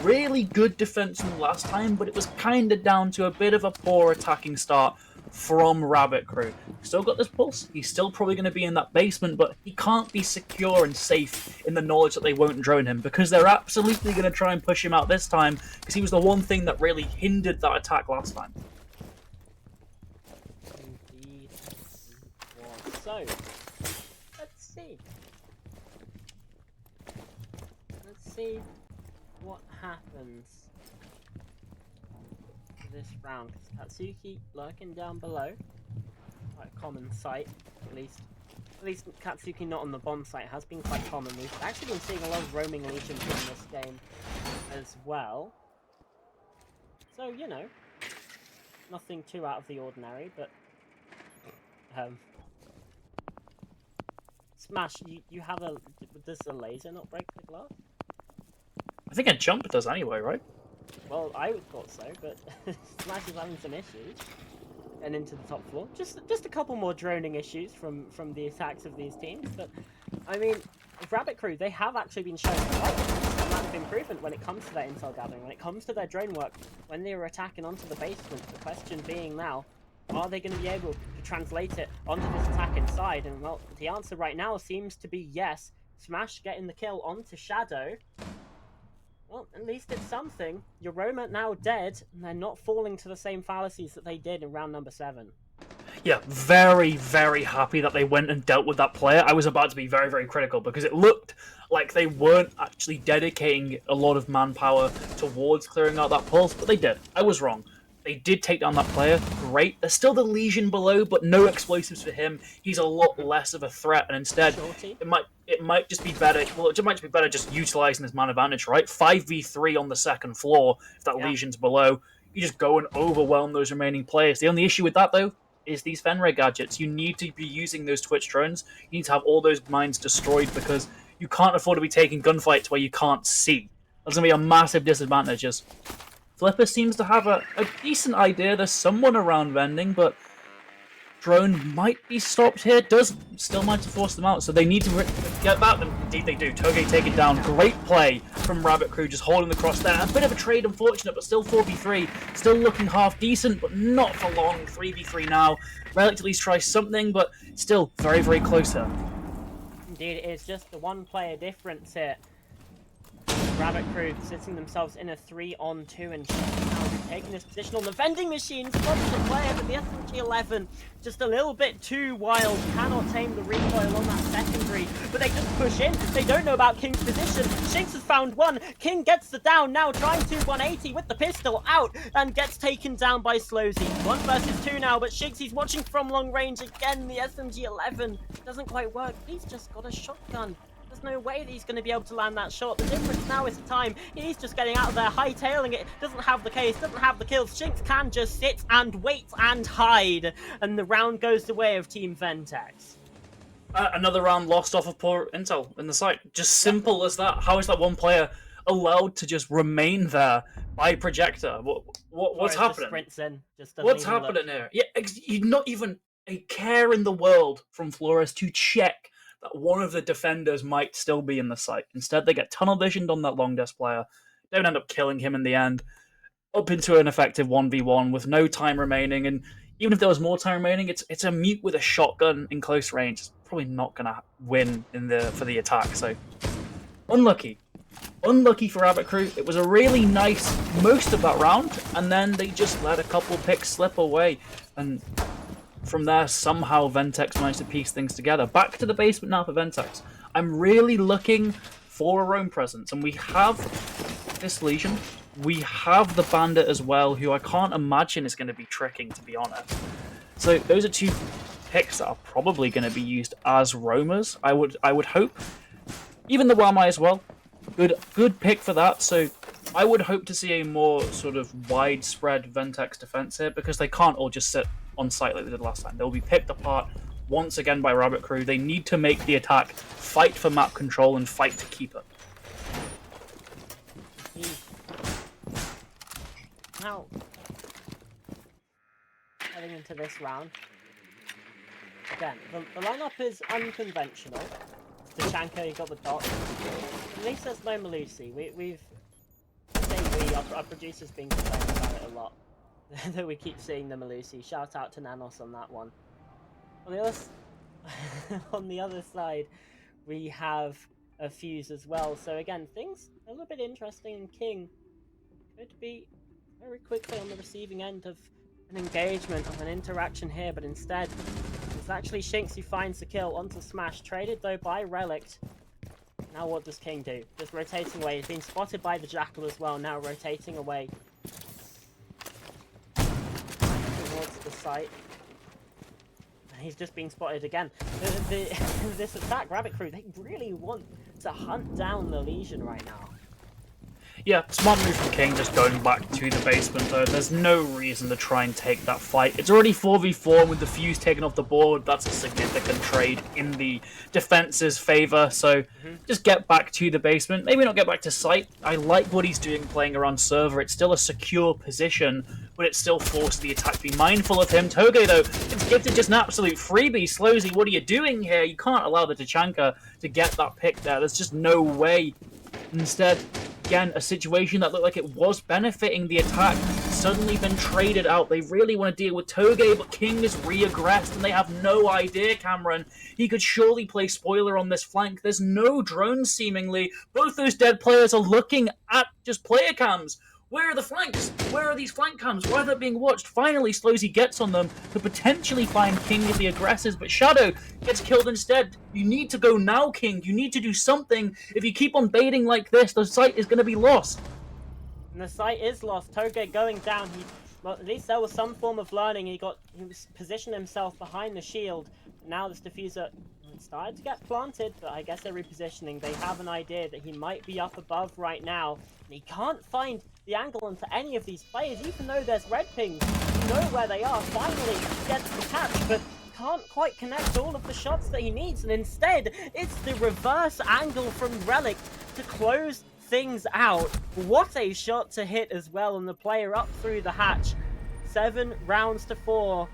Really good defense from last time, but it was kind of down to a bit of a poor attacking start from Rabbit Crew. Still got this pulse. He's still probably going to be in that basement, but he can't be secure and safe in the knowledge that they won't drone him, because they're absolutely going to try and push him out this time, because he was the one thing that really hindered that attack last time. Indeed it was. So, let's see. Let's see what happens this round. Katsuki lurking down below, quite a common sight, at least Katsuki not on the bomb site has been quite common. We've actually been seeing a lot of roaming legions in this game as well, so you know, nothing too out of the ordinary. But Smash, you have a, does the laser not break the glove? I think a jump does anyway, right? Well, I thought so, but Smash is having some issues. And into the top floor. Just a couple more droning issues from the attacks of these teams. But, I mean, Rabbit Crew, they have actually been showing quite a amount of improvement when it comes to their intel gathering, when it comes to their drone work, when they were attacking onto the basement. The question being now, are they going to be able to translate it onto this attack inside? And, well, the answer right now seems to be yes. Smash getting the kill onto Shadow. Well, at least it's something. Your Roma now dead, and they're not falling to the same fallacies that they did in round number 7. Yeah, very, very happy that they went and dealt with that player. I was about to be very, very critical, because it looked like they weren't actually dedicating a lot of manpower towards clearing out that pulse, but they did. I was wrong. They did take down that player. Great. There's still the Legion below, but no explosives for him. He's a lot less of a threat, and instead, it might just be better. Well, it might just be better just utilizing this man advantage, right? 5v3 on the second floor. If that Legion's below, you just go and overwhelm those remaining players. The only issue with that, though, is these Fenrir gadgets. You need to be using those Twitch drones. You need to have all those mines destroyed, because you can't afford to be taking gunfights where you can't see. That's going to be a massive disadvantage. Flipper seems to have a decent idea. There's someone around vending, but drone might be stopped here. Does still manage to force them out, so they need to get that. And indeed they do. Toge taken down. Great play from Rabbit Crew, just holding the cross there. A bit of a trade, unfortunate, but still 4v3. Still looking half decent, but not for long. 3v3 now. Relic at least try something, but still very, very close here. Indeed, it is just the one player difference here. Rabbit Crew sitting themselves in a 3-on-2 and now taking this position on the vending machine. Spots the player, but the SMG-11 just a little bit too wild. Cannot tame the recoil on that secondary, but they just push in. They don't know about King's position. Shinx has found one. King gets the down now, trying to 180 with the pistol out and gets taken down by Slowzy. 1 versus 2 now, but Shinx, he's watching from long range again. The SMG-11 doesn't quite work. He's just got a shotgun. There's no way that he's going to be able to land that shot. The difference now is time. He's just getting out of there, hightailing it. Doesn't have the case, doesn't have the kills. Shinx can just sit and wait and hide. And the round goes the way of Team Ventex. Another round lost off of poor intel in the site. Just simple as that. How is that one player allowed to just remain there by projector? What's happening? Sprints in, What's happening here? Yeah, you're not even a care in the world from Flores to check that one of the defenders might still be in the site. Instead, they get tunnel visioned on that long desk player. Don't end up killing him in the end. Up into an effective 1v1 with no time remaining. And even if there was more time remaining, it's a mute with a shotgun in close range. It's probably not going to win for the attack. So, unlucky. Unlucky for Rabbit Crew. It was a really nice most of that round. And then they just let a couple picks slip away. And from there, somehow Ventex managed to piece things together. Back to the basement now for Ventex. I'm really looking for a roam presence, and we have this Legion. We have the Bandit as well, who I can't imagine is going to be tricking, to be honest. So those are 2 picks that are probably going to be used as roamers. I would hope. Even the Wamai as well. Good pick for that. So I would hope to see a more sort of widespread Ventex defense here, because they can't all just sit on site like they did last time. They'll be picked apart once again by Rabbit Crew. They need to make the attack, fight for map control, and fight to keep it. Now, heading into this round, again, the lineup is unconventional. Tachanka, you got the dot. At least there's no Melusi. Our producer's been complaining about it a lot. That we keep seeing the Melusi. Shout out to Nanos on that one. On the other side, we have a Fuse as well. So again, things a little bit interesting. And King could be very quickly on the receiving end of an engagement, of an interaction here, but instead it's actually Shinx who finds the kill onto Smash, traded though by Relict. Now what does King do? Just rotating away. He's been spotted by the Jackal as well, now rotating away towards the site. And he's just being spotted again. This attack, Rabbit Crew, they really want to hunt down the Legion right now. Yeah, smart move from King, just going back to the basement though. There's no reason to try and take that fight. It's already 4v4 with the Fuse taken off the board. That's a significant trade in the defense's favour. So just get back to the basement. Maybe not get back to site. I like what he's doing playing around server. It's still a secure position, but it still forced the attack to be mindful of him. Toge though, it's gifted just an absolute freebie. Slowzy, what are you doing here? You can't allow the Tachanka to get that pick there. There's just no way. Instead, again, a situation that looked like it was benefiting the attack, suddenly been traded out. They really want to deal with Toge, but King is re-aggressed, and they have no idea, Cameron. He could surely play spoiler on this flank. There's no drones, seemingly. Both those dead players are looking at just player cams. Where are the flanks? Where are these flank cams? Why are they being watched? Finally, Slowzy gets on them to potentially find King with the aggressors, but Shadow gets killed instead. You need to go now, King. You need to do something. If you keep on baiting like this, the site is going to be lost. And the site is lost. Toge going down. Well, at least there was some form of learning. He was positioned himself behind the shield. Now this diffuser started to get planted, but I guess they're repositioning. They have an idea that he might be up above right now. And he can't find the angle onto any of these players, even though there's red pings. You know where they are. Finally gets the catch, but can't quite connect all of the shots that he needs. And instead, it's the reverse angle from Relic to close things out. What a shot to hit as well, and the player up through the hatch. 7 rounds to 4.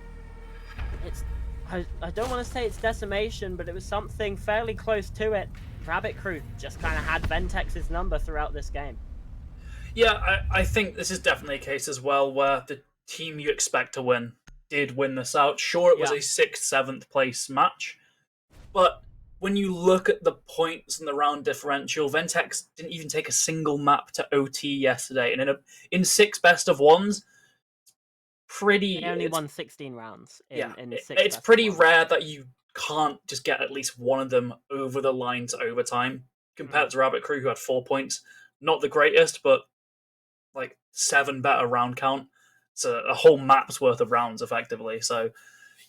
I don't want to say it's decimation, but it was something fairly close to it. Rabbit Crew just kind of had Ventex's number throughout this game. Yeah, I think this is definitely a case as well where the team you expect to win did win this out. Sure, it was a 6th, 7th place match, but when you look at the points and the round differential, Ventex didn't even take a single map to OT yesterday, and in six best of ones, They pretty only it's won 16 rounds yeah, in six it's best of pretty ones. rare that you can't just get at least one of them over the line to overtime. Mm. Compared to Rabbit Crew, who had 4 points, not the greatest, but like seven better round count. It's a whole map's worth of rounds effectively. So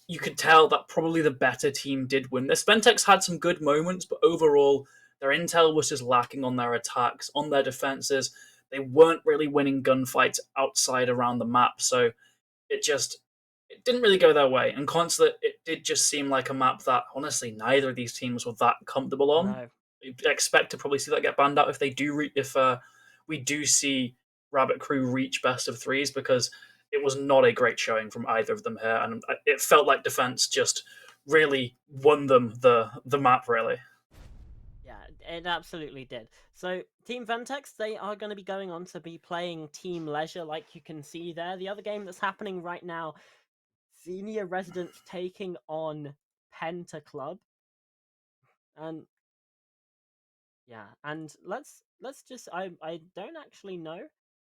you could tell that probably the better team did win this. Ventex had some good moments, but overall, their intel was just lacking on their attacks, on their defenses. They weren't really winning gunfights outside around the map, so it didn't really go their way. And Consulate, it did just seem like a map that honestly neither of these teams were that comfortable on. No. I expect to probably see that get banned out if they do if we do see Rabbit Crew reach best of threes, because it was not a great showing from either of them here, and it felt like defense just really won them the map really. Yeah, it absolutely did. So, Team Ventex, they are going to be going on to be playing Team Leisure, like you can see there. The other game that's happening right now, Senior Residents taking on Penta Club. And yeah, and let's just I don't actually know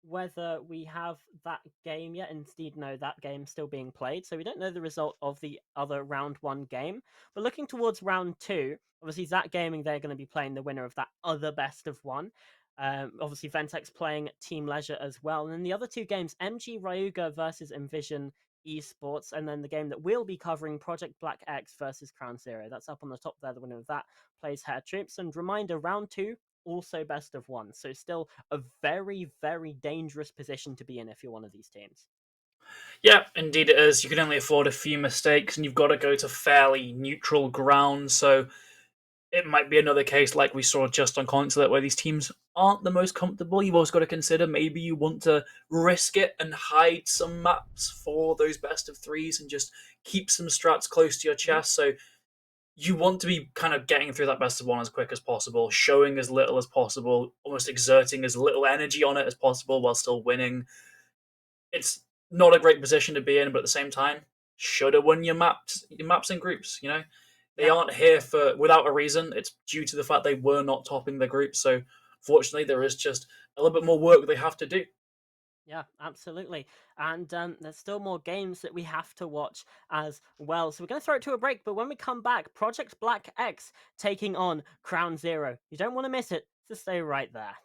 whether we have that game yet. Indeed, no, that game's still being played, so we don't know the result of the other round one game. But looking towards round two, obviously Zat Gaming, they're going to be playing the winner of that other best of one. Obviously Ventex playing Team Leisure as well. And then the other two games, MG Ryuga versus Envision Esports, and then the game that we'll be covering, Project Black X versus Crown Zero. That's up on the top there. The winner of that plays Hair Troops. And reminder, round two, also best of one. So still a very, very dangerous position to be in if you're one of these teams. Yeah, indeed it is. You can only afford a few mistakes, and you've got to go to fairly neutral ground. So it might be another case like we saw just on Consulate where these teams aren't the most comfortable. You've also got to consider maybe you want to risk it and hide some maps for those best of threes and just keep some strats close to your Mhm. chest. So you want to be kind of getting through that best of one as quick as possible, showing as little as possible, almost exerting as little energy on it as possible while still winning. It's not a great position to be in, but at the same time, should have won your maps in groups. They Yeah, aren't here for without a reason. It's due to the fact they were not topping the group. So fortunately, there is just a little bit more work they have to do. yeah, absolutely. And there's still more games that we have to watch as well. So we're going to throw it to a break. But when we come back, Project Black X taking on Crown Zero. You don't want to miss it. So stay right there.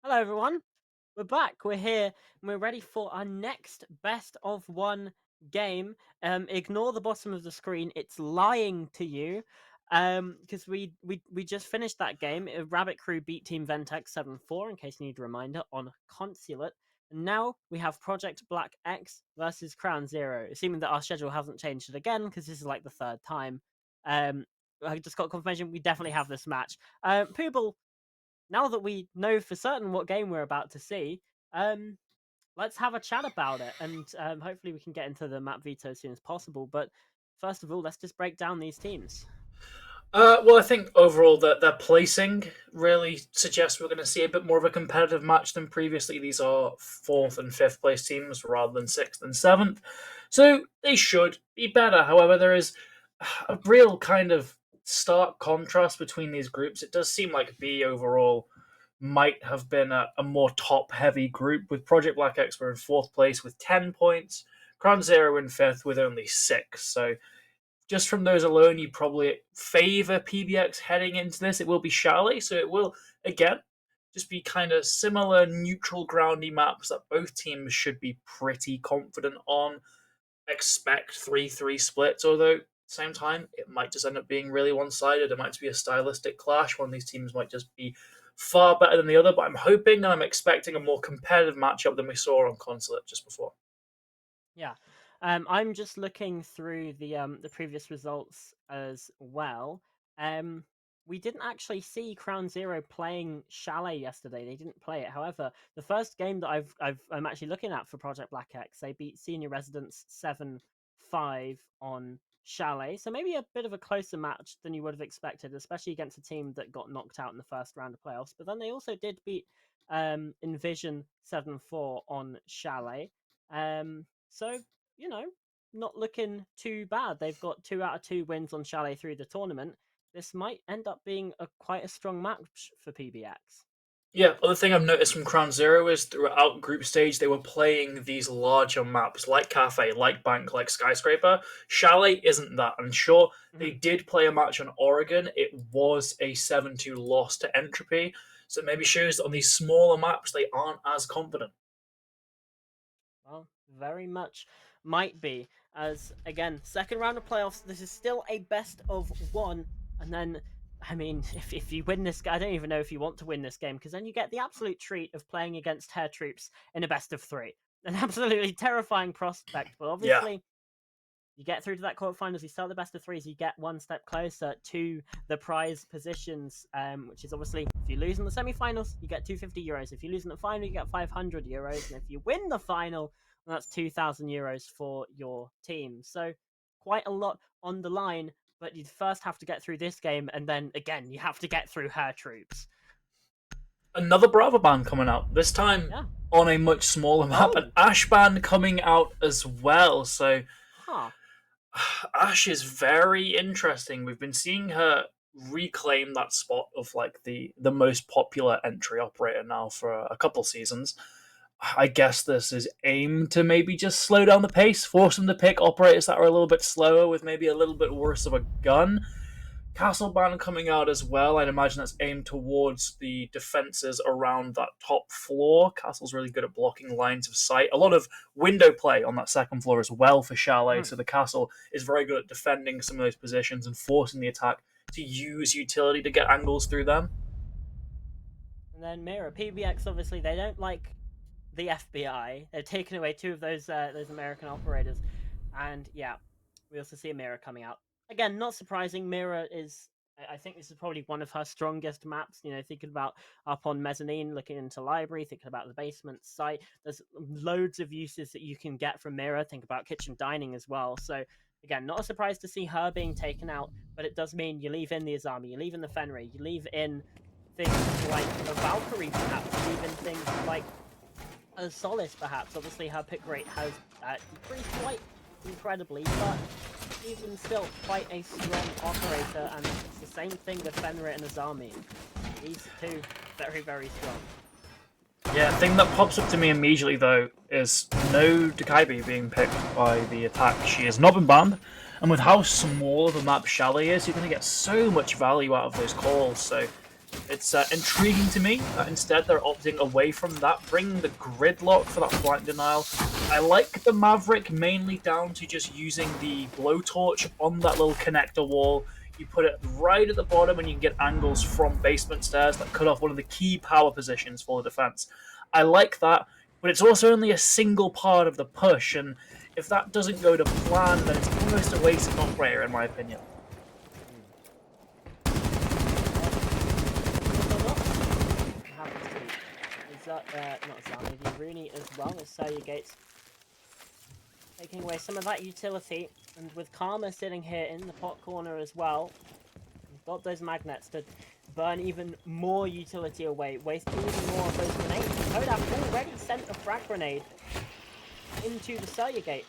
Hello, everyone. We're back. We're here, and we're ready for our next best of one game. Ignore the bottom of the screen; it's lying to you. Because we just finished that game. Rabbit Crew beat Team Ventex 7-4. In case you need a reminder, on Consulate. And now we have Project Black X versus Crown Zero. Assuming that our schedule hasn't changed it again, because this is like the third time. Um, I just got confirmation we definitely have this match. Pooble, now that we know for certain what game we're about to see, um, let's have a chat about it, and hopefully we can get into the map veto as soon as possible. But first of all, let's just break down these teams. Well, I think overall that their placing really suggests we're going to see a bit more of a competitive match than previously. These are fourth and fifth place teams rather than sixth and seventh, so they should be better. However, there is a real kind of stark contrast between these groups. It does seem like B overall might have been a more top-heavy group, with Project Black X were in fourth place with 10 points, Crown Zero in fifth with only 6. So just from those alone, you probably favor PBX heading into this. It will be Chalet, so it will, again, just be kind of similar neutral groundy maps that both teams should be pretty confident on. Expect 3-3 splits, although at the same time, it might just end up being really one-sided. It might just be a stylistic clash. One of these teams might just be far better than the other, but I'm hoping and I'm expecting a more competitive matchup than we saw on Consulate just before. Yeah. I'm just looking through the previous results as well. Um, we didn't actually see Crown Zero playing Chalet yesterday. They didn't play it. However, the first game that I'm actually looking at for Project Black X, they beat Senior Residents 7-5 on Chalet. So maybe a bit of a closer match than you would have expected, especially against a team that got knocked out in the first round of playoffs. But then they also did beat Envision 7-4 on Chalet. So, you know, not looking too bad. They've got 2 out of 2 wins on Chalet through the tournament. This might end up being quite a strong match for PBX. Yeah, other thing I've noticed from Crown Zero is throughout group stage they were playing these larger maps like Cafe, like Bank, like Skyscraper. Chalet isn't that. And sure, they Mhm. did play a match on Oregon. It was a 7-2 loss to Entropy. So it maybe shows that on these smaller maps they aren't as confident. Well, very much might be. As again, second round of playoffs, this is still a best of one. And then, I mean, if you win this, I don't even know if you want to win this game, because then you get the absolute treat of playing against Hair Troops in a best of 3. An absolutely terrifying prospect, but Yeah. obviously you get through to that quarterfinals, you start the best of 3s, you get one step closer to the prize positions, which is obviously if you lose in the semi-finals, you get 250 euros. If you lose in the final, you get 500 euros, and if you win the final, that's 2,000 euros for your team. So quite a lot on the line, but you first have to get through this game, and then again, you have to get through Her Troops. Another Bravo band coming out, this time Yeah. on a much smaller map. An Oh. Ash band coming out as well. So Huh. Ash is very interesting. We've been seeing her reclaim that spot of like the most popular entry operator now for a couple seasons. I guess this is aimed to maybe just slow down the pace, force them to pick operators that are a little bit slower with maybe a little bit worse of a gun. Castle Ban coming out as well. I'd imagine that's aimed towards the defenses around that top floor. Castle's really good at blocking lines of sight. A lot of window play on that second floor as well for Chalet. Mm. So the Castle is very good at defending some of those positions and forcing the attack to use utility to get angles through them. And then Mira, PBX, obviously, they don't like the FBI. They've taken away 2 of those American operators, and yeah, we also see a Mira coming out again. Not surprising. Mira is, I think, this is probably one of her strongest maps. You know, thinking about up on mezzanine, looking into library, thinking about the basement site. There's loads of uses that you can get from Mira. Think about kitchen dining as well. So again, not a surprise to see her being taken out, but it does mean you leave in the Azami, you leave in the Fenrir, you leave in things like a Valkyrie, perhaps, you leave in things like a Solace, perhaps. Obviously, her pick rate has decreased quite incredibly, but even still, quite a strong operator, and it's the same thing with Fenrir and Azami. These 2, very, very strong. Yeah, thing that pops up to me immediately though is no Dakaibi being picked by the attack. She has not been banned, and with how small of a map Chalet is, you're going to get so much value out of those calls. So It's intriguing to me that instead they're opting away from that, bringing the gridlock for that flank denial. I like the Maverick mainly down to just using the blowtorch on that little connector wall. You put it right at the bottom and you can get angles from basement stairs that cut off one of the key power positions for the defense. I like that, but it's also only a single part of the push, and if that doesn't go to plan, then it's almost a waste of operator in my opinion. Not Zalmidi, Rooney as well as Sawyer Gates taking away some of that utility, and with Karma sitting here in the pot corner as well, we've got those magnets to burn even more utility away, wasting even more of those grenades. Kodaf already sent a frag grenade into the Sawyer Gate.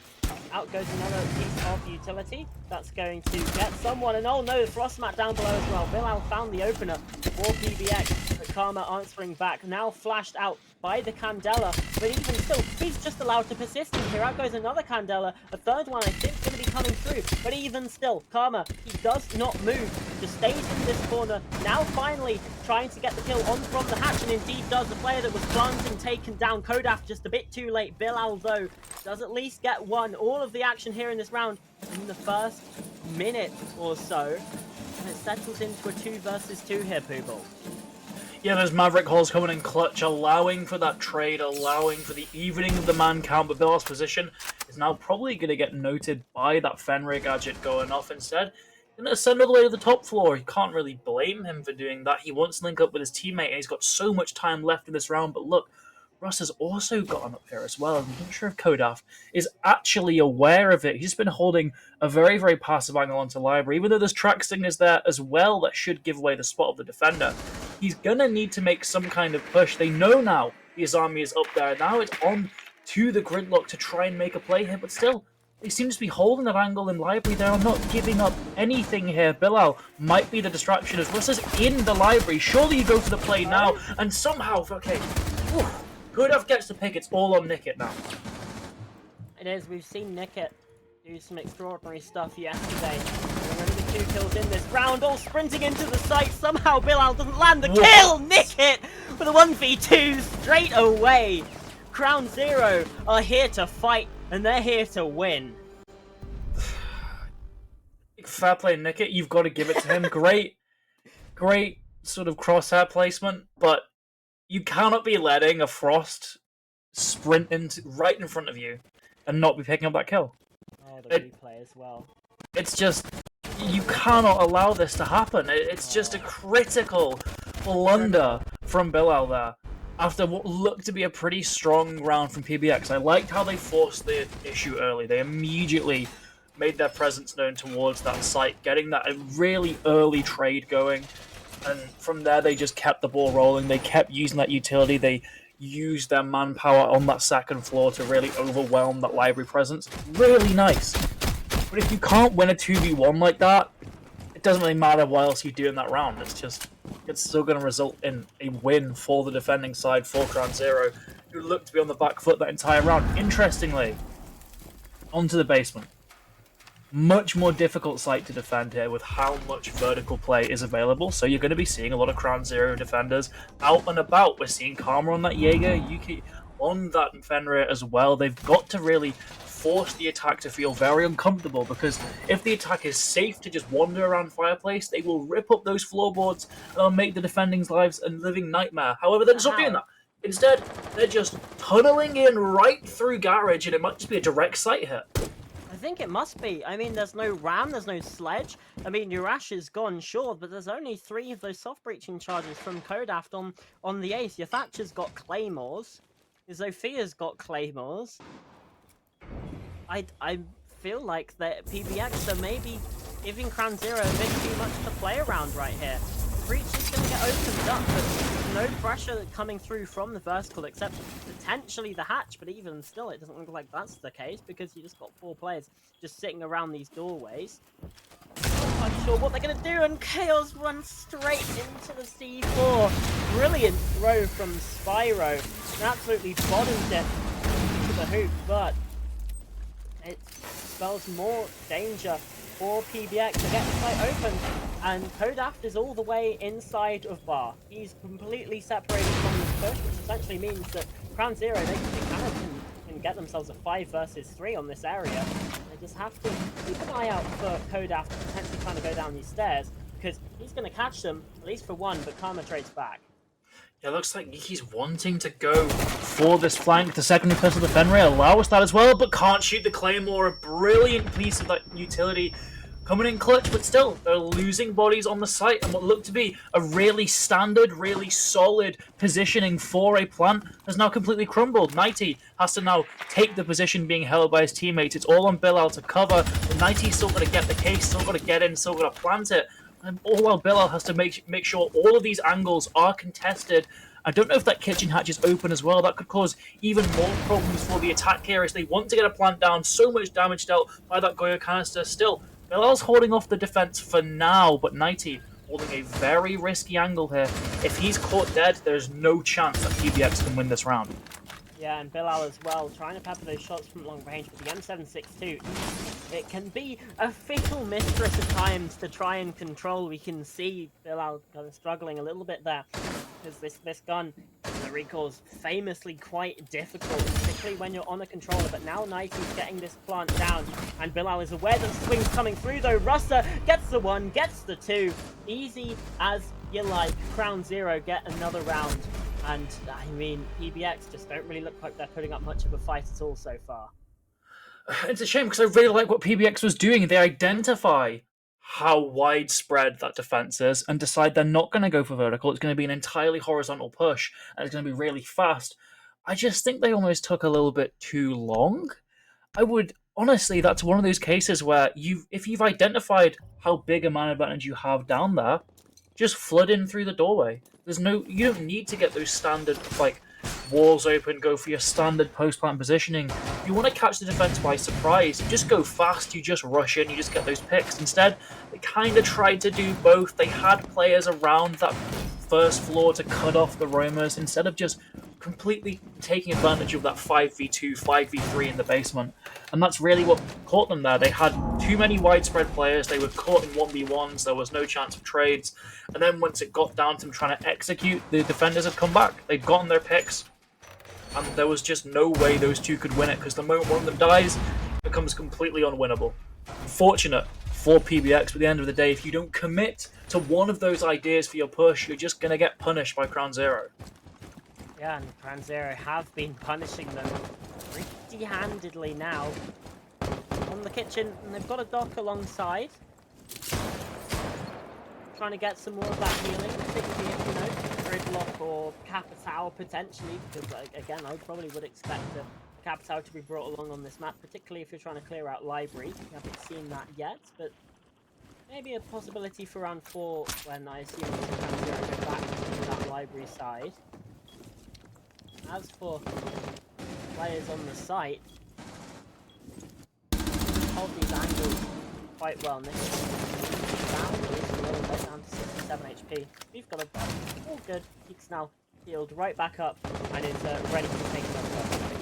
Out goes another piece of utility. That's going to get someone, and oh no, the Frost Mat down below as well. Bilal found the opener for PBX, but Karma answering back. Now flashed out by the Candela, but even still, he's just allowed to persist in here. Out goes another Candela. A third one, I think, is going to be coming through. But even still, Karma, he does not move. Just stays in this corner. Now finally trying to get the kill on from the hatch, and indeed does. The player that was planting taken down. Kodaf just a bit too late. Bilal, though, does at least get one. All of the action here in this round in the first minute or so. And it settles into a 2 versus 2 here, Pooble. Yeah, those Maverick holes coming in clutch, allowing for that trade, allowing for the evening of the man count, but Bilal's position is now probably going to get noted by that Fenrir gadget going off instead. Going to ascend all the way to the top floor. You can't really blame him for doing that. He wants to link up with his teammate, and he's got so much time left in this round, but look, Russ has also gotten up here as well. I'm not sure if Kodaf is actually aware of it. He's been holding a very, very passive angle onto Library. Even though there's track stingers there as well that should give away the spot of the defender, he's going to need to make some kind of push. They know now his army is up there. Now it's on to the gridlock to try and make a play here, but still, they seem to be holding that angle in Library. They are not giving up anything here. Bilal might be the distraction as Russ is in the Library. Surely you go for the play now, and somehow, okay, whew, Kodaf gets the pick. It's all on Nickit now. It is. We've seen Nickit do some extraordinary stuff yesterday. We're going to be 2 kills in this round, all sprinting into the site. Somehow Bilal doesn't land the kill. Nickit with a 1v2 straight away. Crown Zero are here to fight, and they're here to win. Fair play, Nickit. You've got to give it to him. Great sort of crosshair placement, but you cannot be letting a Frost sprint right in front of you and not be picking up that kill. Oh, the replay as well. It's just, you cannot allow this to happen. It's just a critical blunder from Bilal there. After what looked to be a pretty strong round from PBX, I liked how they forced the issue early. They immediately made their presence known towards that site, getting that really early trade going. And from there, they just kept the ball rolling. They kept using that utility. They used their manpower on that second floor to really overwhelm that Library presence. Really nice. But if you can't win a 2v1 like that, it doesn't really matter what else you do in that round. It's still going to result in a win for the defending side, for Crown Zero, who looked to be on the back foot that entire round. Interestingly, onto the basement. Much more difficult site to defend here with how much vertical play is available. So you're going to be seeing a lot of Crown Zero defenders out and about. We're seeing Karma on that Jaeger, Yuki on that Fenrir as well. They've got to really force the attack to feel very uncomfortable, because if the attack is safe to just wander around Fireplace, they will rip up those floorboards and they'll make the defending's lives a living nightmare. However, they're just not doing that. Instead, they're just tunneling in right through Garage, and it might just be a direct sight hit. I think it must be. I mean, there's no ram, there's no sledge. I mean, Urash is gone, sure, but there's only 3 of those soft breaching charges from Kodaft on the ace. Your Thatcher's got claymores. Your Zophia's got claymores. I feel like that PBX are maybe giving Crown Zero a bit too much to play around right here. The breach is going to get opened up, but no pressure coming through from the vertical except potentially the hatch, but even still it doesn't look like that's the case, because you just got 4 players just sitting around these doorways. I'm unsure what they're going to do, and Chaos runs straight into the C4. Brilliant throw from Spyro. Absolutely bottoms it to the hoop, but it spells more danger for PBX to get the site open, and Kodaft is all the way inside of Bar. He's completely separated from this push, which essentially means that Crown Zero, they kind of can get themselves a 5 versus 3 on this area. They just have to keep an eye out for Kodaft potentially trying to go down these stairs, because he's going to catch them, at least for one, but Karma trades back. Yeah, it looks like he's wanting to go for this flank. The second person of the Fenrir allows that as well, but can't shoot the Claymore. A brilliant piece of that utility coming in clutch, but still, they're losing bodies on the site, and what looked to be a really standard, really solid positioning for a plant has now completely crumbled. Nighty has to now take the position being held by his teammates. It's all on Bilal to cover, but Nighty's still got to get the case, still got to get in, still got to plant it. And all while Bilal has to make sure all of these angles are contested. I don't know if that kitchen hatch is open as well. That could cause even more problems for the attack here as they want to get a plant down. So much damage dealt by that Goyo canister. Still, Bilal's holding off the defense for now, but Nighty holding a very risky angle here. If he's caught dead, there's no chance that PBX can win this round. Yeah, and Bilal as well, trying to pepper those shots from long range, but the M762, it can be a fickle mistress at times to try and control. We can see Bilal kind of struggling a little bit there, because this gun, the recoil's famously quite difficult, particularly when you're on a controller, but now Nighty's getting this plant down, and Bilal is aware that swing's coming through though. Russa gets the 1, gets the 2, easy as you like. Crown Zero get another round. And, I mean, PBX just don't really look like they're putting up much of a fight at all so far. It's a shame because I really like what PBX was doing. They identify how widespread that defense is and decide they're not going to go for vertical. It's going to be an entirely horizontal push, and it's going to be really fast. I just think they almost took a little bit too long. Honestly, that's one of those cases where if you've identified how big a man advantage you have down there, just flood in through the doorway. You don't need to get those standard walls open, go for your standard post plant positioning. If you want to catch the defense by surprise, you just go fast, you just rush in, you just get those picks. Instead, they kind of tried to do both. They had players around that first floor to cut off the roamers instead of just completely taking advantage of that 5v2, 5v3 in the basement. And that's really what caught them there. They had too many widespread players, they were caught in 1v1s, there was no chance of trades. And then once it got down to them trying to execute, the defenders had come back. They'd gotten their picks, and there was just no way those two could win it, because the moment one of them dies, it becomes completely unwinnable. Fortunate for PBX, but at the end of the day, if you don't commit to one of those ideas for your push, you're just going to get punished by Crown Zero. Yeah, and Crown Zero have been punishing them pretty handedly now. On the kitchen, and they've got a dock alongside. Trying to get some more of that healing, particularly if, Gridlock or Capitao potentially, because again, I probably would expect a Capitao to be brought along on this map, particularly if you're trying to clear out library. We haven't seen that yet, but maybe a possibility for round 4 when I assume Crown Zero go back to that library side. As for players on the site, hold these angles quite well. Nick down, a little bit down to 67 HP. We've got a all good. He's now healed right back up and is ready to take another.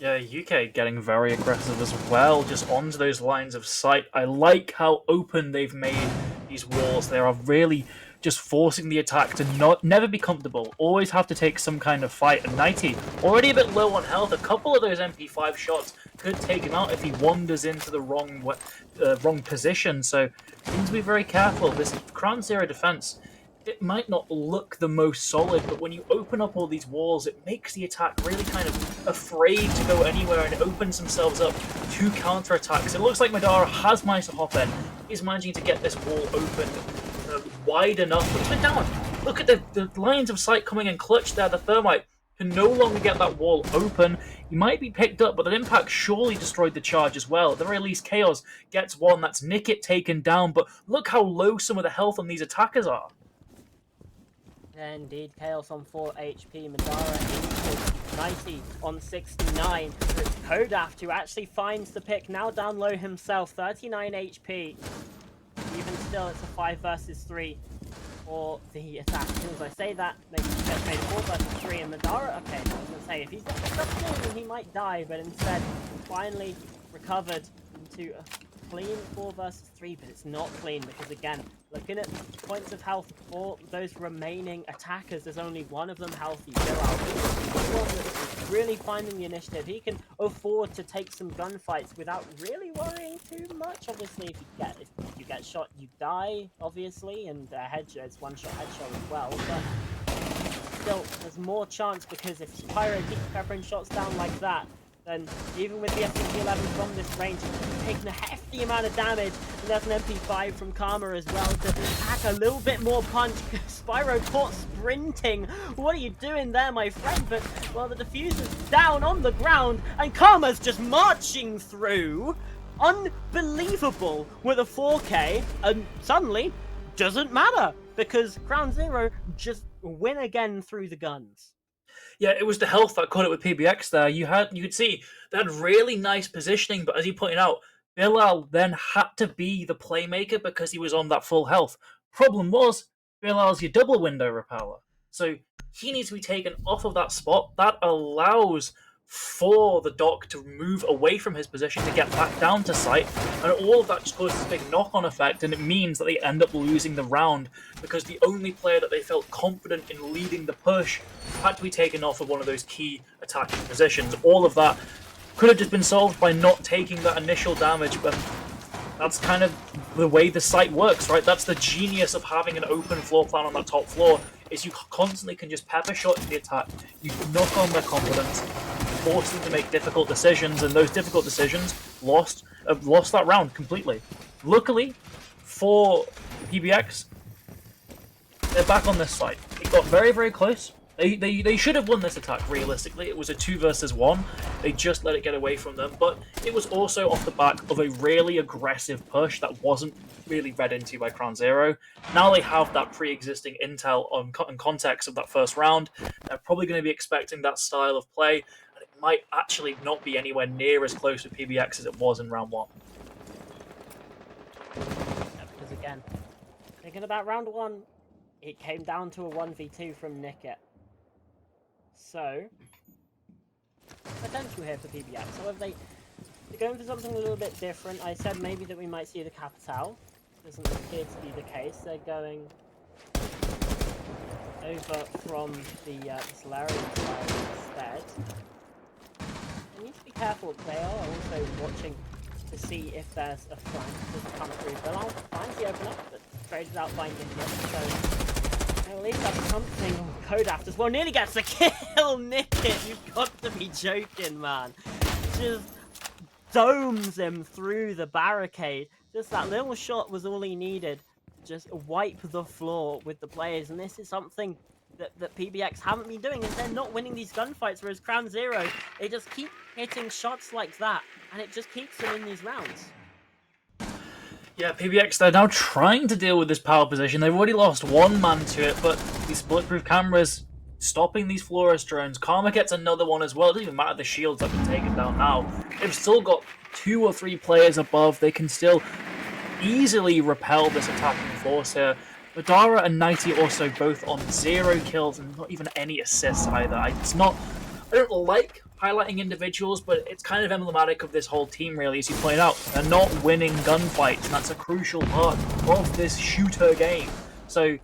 Yeah, UK getting very aggressive as well, just onto those lines of sight. I like how open they've made these walls. They are really just forcing the attack to never be comfortable, always have to take some kind of fight. And Nighty, already a bit low on health, a couple of those MP5 shots could take him out if he wanders into the wrong position, so you need to be very careful. This Crown Zero defense, it might not look the most solid, but when you open up all these walls, it makes the attack really kind of afraid to go anywhere, and it opens themselves up to counter-attacks. It looks like Madara has managed to hop in. He's managing to get this wall open wide enough, but it's been down. Look at the lines of sight coming in clutch there. The Thermite can no longer get that wall open. He might be picked up, but that impact surely destroyed the charge as well. At the very least, Chaos gets one. That's Nickit taken down, but look how low some of the health on these attackers are. Yeah, indeed, Chaos on 4 HP, Madara 90 on 69. It's Kodaft who actually finds the pick, now down low himself, 39 HP. Even still, it's a 5 versus 3 for the attack. As soon as I say that, they just made 4 versus 3, and Madara, okay, I was going to say, if he's got stuff doing, he might die, but instead, finally recovered into clean 4 versus 3, but it's not clean because, again, looking at points of health for those remaining attackers, there's only one of them healthy. Bilal, he's the one that's really finding the initiative. He can afford to take some gunfights without really worrying too much. Obviously, if you get shot, you die, obviously, and headshot, it's one-shot headshot as well, but still, there's more chance because if Pyro keeps peppering shots down like that, then even with the SMG-11 from this range, he's taking a hefty amount of damage, and there's an MP5 from Karma as well to pack a little bit more punch. Spyro caught sprinting. What are you doing there, my friend? But, well, the diffuser's down on the ground, and Karma's just marching through. Unbelievable with a 4K, and suddenly, doesn't matter, because Ground Zero just win again through the guns. Yeah, it was the health that caught it with PBX there. You could see they had really nice positioning, but as you pointed out, Bilal then had to be the playmaker because he was on that full health. Problem was, Bilal's your double window repeller. So he needs to be taken off of that spot. That allows for the dock to move away from his position to get back down to sight, and all of that just causes a big knock-on effect, and it means that they end up losing the round because the only player that they felt confident in leading the push had to be taken off of one of those key attacking positions. All of that could have just been solved by not taking that initial damage, but that's kind of the way the site works, right? That's the genius of having an open floor plan on that top floor, is you constantly can just pepper shot to the attack, you knock on their confidence, force them to make difficult decisions, and those difficult decisions lost that round completely. Luckily for PBX, they're back on this site. It got very, very close. They should have won this attack, realistically. It was a 2 versus 1. They just let it get away from them. But it was also off the back of a really aggressive push that wasn't really read into by Crown Zero. Now they have that pre-existing intel and context of that first round. They're probably going to be expecting that style of play. And it might actually not be anywhere near as close with PBX as it was in round 1. Yeah, because again, thinking about round 1, it came down to a 1v2 from Nickit. So, potential here for PBX. However, they're going for something a little bit different. I said maybe that we might see the Capitale. Doesn't appear to be the case. They're going over from the Solarian side instead. They need to be careful. They are also watching to see if there's a flank that's come through. Bilal finds the opener, but traded out by Nickit. So at least that's something on Kodaft as well. Nearly gets the kill, Nickit. You've got to be joking, man. Just domes him through the barricade. Just that little shot was all he needed to just wipe the floor with the players. And this is something that PBX haven't been doing, is they're not winning these gunfights, whereas Crown Zero, they just keep hitting shots like that, and it just keeps them in these rounds. Yeah, PBX, they're now trying to deal with this power position. They've already lost one man to it, but these bulletproof cameras stopping these Flores drones. Karma gets another one as well. It doesn't even matter the shields have been taken down now. They've still got 2 or 3 players above. They can still easily repel this attacking force here. Madara and Nighty also both on 0 kills and not even any assists either. I don't like highlighting individuals, but it's kind of emblematic of this whole team, really, as you point out. They're not winning gunfights, and that's a crucial part of this shooter game. So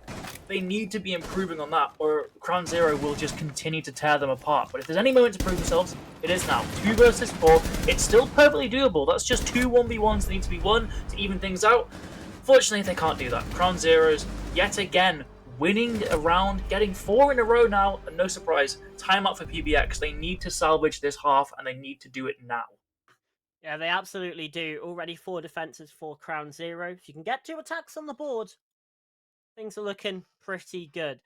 they need to be improving on that, or Crown Zero will just continue to tear them apart. But if there's any moment to prove themselves, it is now. 2 versus 4. It's still perfectly doable. That's just 2 1v1s that need to be won to even things out. Fortunately, they can't do that. Crown Zeroes, yet again, winning a round, getting 4 in a row now, and no surprise, timeout for PBX. They need to salvage this half, and they need to do it now. Yeah, they absolutely do. Already 4 defenses for Crown Zero. If you can get 2 attacks on the board, things are looking pretty good.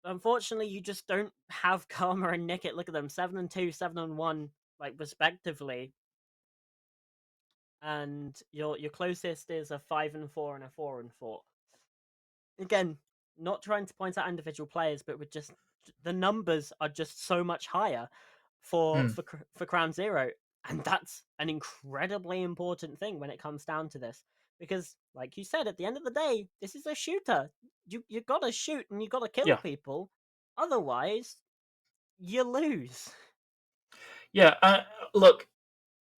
Unfortunately, you just don't have Karma and Nickit. Look at them, 7 and 2, 7 and 1, like respectively. And your closest is a 5 and 4 and a 4 and 4. Again, not trying to point out individual players, but with just the numbers are just so much higher for Crown Zero, and that's an incredibly important thing when it comes down to this. Because, like you said, at the end of the day, this is a shooter. You gotta shoot and you gotta kill Yeah. people, otherwise you lose. Yeah, look,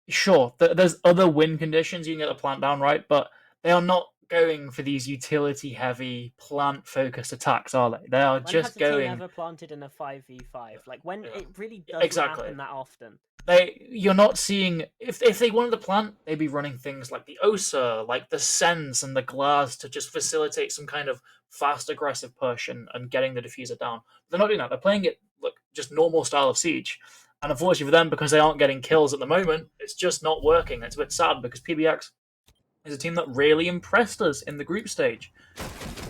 Sure, there's other win conditions you can get the plant down, right? But they are not going for these utility-heavy, plant-focused attacks, are they? They are When has just a team going ever planted in a 5v5? Like, when yeah, it really yeah, doesn't exactly. happen that often. You're not seeing if they wanted to plant, they'd be running things like the OSA, like the Sense and the Glass to just facilitate some kind of fast aggressive push and getting the diffuser down. They're not doing that. They're playing it like just normal style of siege. And unfortunately for them, because they aren't getting kills at the moment, it's just not working. It's a bit sad because PBX is a team that really impressed us in the group stage.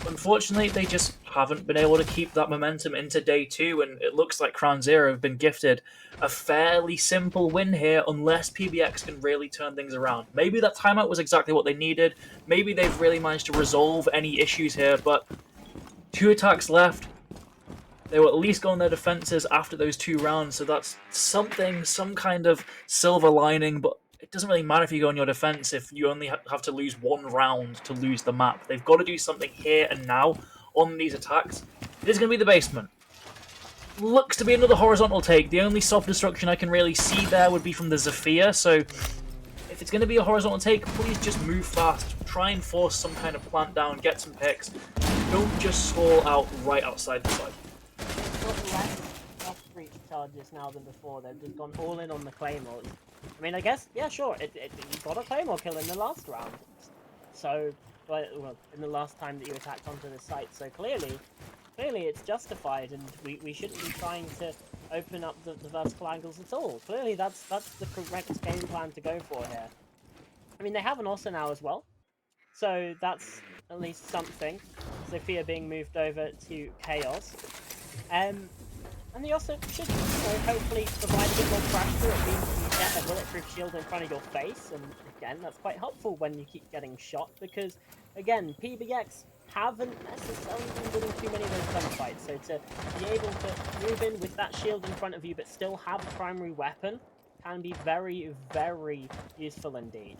Unfortunately, they just haven't been able to keep that momentum into day two, and it looks like Crown Zero have been gifted a fairly simple win here unless PBX can really turn things around. Maybe that timeout was exactly what they needed. Maybe they've really managed to resolve any issues here, but two attacks left. They will at least go on their defenses after those 2 rounds, so that's something, some kind of silver lining, but it doesn't really matter if you go on your defense if you only have to lose 1 round to lose the map. They've got to do something here and now on these attacks. It is going to be the basement. Looks to be another horizontal take. The only soft destruction I can really see there would be from the Zephyr, so if it's going to be a horizontal take, please just move fast. Try and force some kind of plant down, get some picks. Don't just stall out right outside the site. Got less breach charges now than before. They've just gone all in on the claymores. I mean, I guess, yeah, sure, you got a claymore kill in the last round. So, well, in the last time that you attacked onto the site. So clearly it's justified, and we shouldn't be trying to open up the vertical angles at all. Clearly that's the correct game plan to go for here. I mean, they have an Ossa now as well, so that's at least something. Sophia being moved over to Chaos. And they also should, hopefully provide a bit more pressure. It means you get a bulletproof shield in front of your face, and again, that's quite helpful when you keep getting shot, because, again, PBX haven't necessarily been winning too many of those gunfights, so to be able to move in with that shield in front of you but still have a primary weapon can be very, very useful indeed.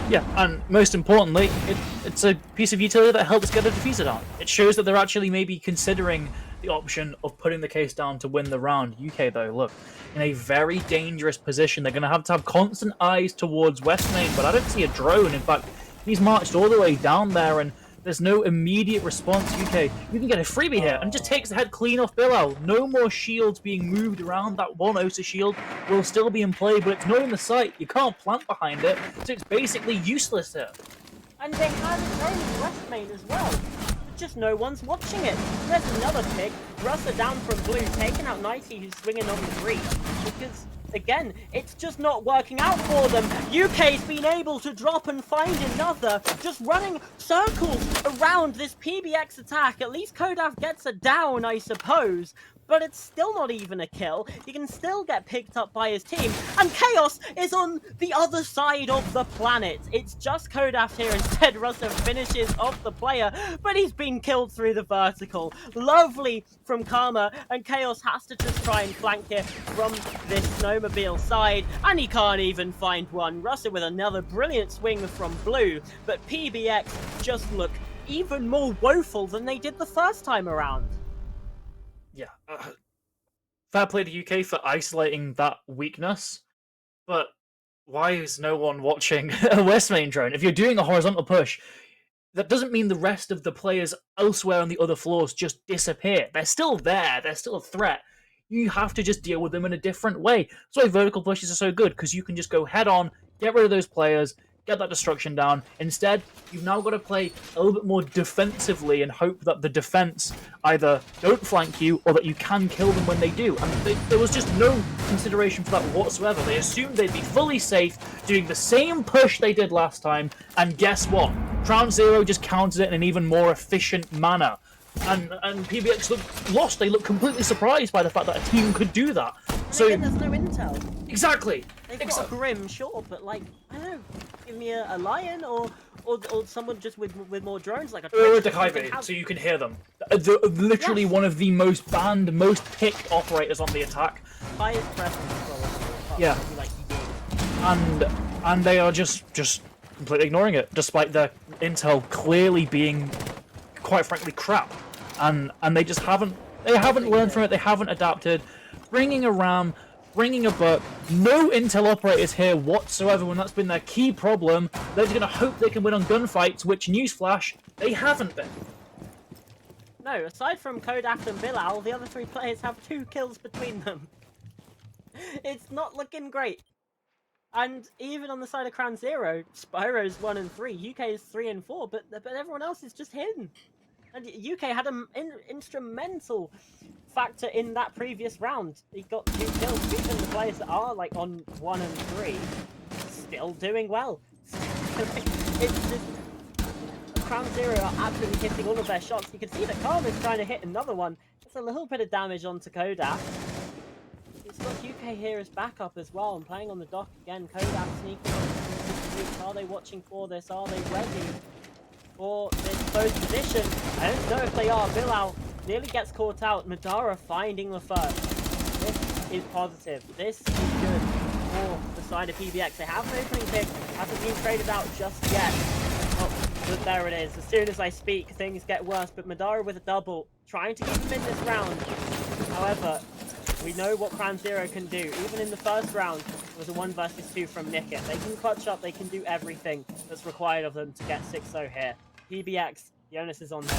Yeah, and most importantly, it's a piece of utility that helps get a diffuser down. It shows that they're actually maybe considering the option of putting the case down to win the round. UK, though, look, in a very dangerous position. They're going to have constant eyes towards West Main, but I don't see a drone. In fact, he's marched all the way down there, and there's no immediate response. UK, you can get a freebie here, and just takes the head clean off Bilal. No more shields being moved around. That one OSA shield will still be in play, but it's not in the sight. You can't plant behind it, so it's basically useless here. And they had a drone in West Main as well. Just no one's watching it. There's another pick. Russa down from blue, taking out Nighty, who's swinging on the breach. Because, again, it's just not working out for them. UK's been able to drop and find another, just running circles around this PBX attack. At least Kodaf gets a down, I suppose. But it's still not even a kill. He can still get picked up by his team. And Chaos is on the other side of the planet. It's just Kodaf here. Instead, Russa finishes off the player, but he's been killed through the vertical. Lovely from Karma, and Chaos has to just try and flank here from this snowmobile side, and he can't even find one. Russa with another brilliant swing from blue, but PBX just look even more woeful than they did the first time around. Yeah, fair play to UK for isolating that weakness, but why is no one watching a West Main drone? If you're doing a horizontal push, that doesn't mean the rest of the players elsewhere on the other floors just disappear. They're still there. They're still a threat. You have to just deal with them in a different way. That's why vertical pushes are so good, because you can just go head on, get rid of those players, get that destruction down. Instead, you've now got to play a little bit more defensively and hope that the defense either don't flank you or that you can kill them when they do. And there was just no consideration for that whatsoever. They assumed they'd be fully safe, doing the same push they did last time, and guess what? Crown Zero just countered it in an even more efficient manner. And PBX looked lost. They looked completely surprised by the fact that a team could do that. So again, there's no intel. Exactly. They've got a Grim, sure, but like, I don't know, give me a Lion or someone just with more drones, like a or a Dekaive, so you can hear them. Literally one of the most banned, most picked operators on the attack. Highest presence, probably. Yeah. Like and they are just completely ignoring it, despite their intel clearly being, quite frankly, crap. And they just haven't learned from it. They haven't adapted. Bringing a Ram bringing a buck. No intel operators here whatsoever when that's been their key problem. They're just going to hope they can win on gunfights, which, newsflash, they haven't been. No, aside from Kodak and Bilal, the other 3 players have 2 kills between them. It's not looking great. And even on the side of Crown Zero, Spyro's 1 and 3, UK is 3 and 4, but everyone else is just hidden. And UK had an instrumental factor in that previous round. He got 2 kills. Even the players that are like on 1 and 3, still doing well. It's just Crown Zero are absolutely hitting all of their shots. You can see that Karma's trying to hit another one. It's a little bit of damage onto Kodak. It's got UK here as backup as well, and playing on the dock again. Kodak sneaking up. Are they watching for this? Are they ready for this close position? I don't know if they are. Bilal nearly gets caught out. Madara finding the first. This is positive. This is good for the side of PBX. They have an opening pick. Hasn't been traded out just yet. Oh, but there it is. As soon as I speak, things get worse. But Madara with a double, trying to keep him in this round. However, we know what Crown Zero can do. Even in the first round, it was a 1 versus 2 from Nickit. They can clutch up, they can do everything that's required of them to get 6-0 here. PBX, the onus is on them.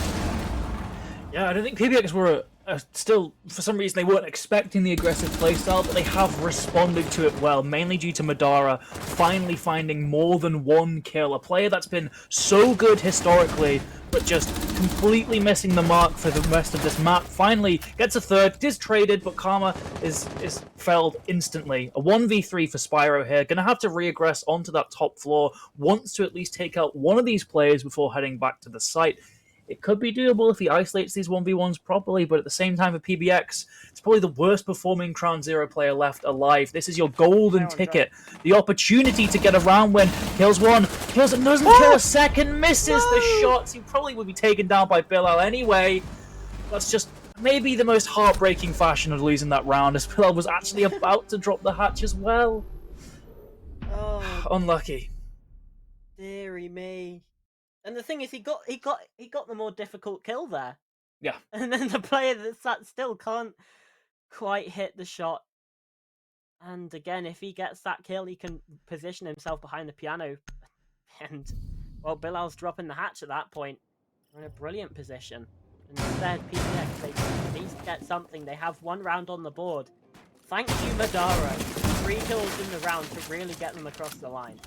Yeah, I don't think PBX were still, for some reason, they weren't expecting the aggressive playstyle, but they have responded to it well, mainly due to Madara finally finding more than 1 kill. A player that's been so good historically, but just completely missing the mark for the rest of this map. Finally gets a third, it is traded, but Karma is felled instantly. A 1v3 for Spyro here, gonna have to re-aggress onto that top floor, wants to at least take out one of these players before heading back to the site. It could be doable if he isolates these 1v1s properly, but at the same time for PBX, it's probably the worst performing Crown Zero player left alive. This is your golden ticket. The opportunity to get around when kills 1, kills and doesn't kill a second, misses the shots. He probably would be taken down by Bilal anyway. That's just maybe the most heartbreaking fashion of losing that round, as Bilal was actually about to drop the hatch as well. Oh, unlucky. Dearie me. And the thing is, he got the more difficult kill there. Yeah. And then the player that sat still can't quite hit the shot. And again, if he gets that kill, he can position himself behind the piano. And, well, Bilal's dropping the hatch at that point. They're in a brilliant position. And instead, PBX, they can at least get something. They have 1 round on the board. Thank you, Madara. 3 kills in the round to really get them across the line.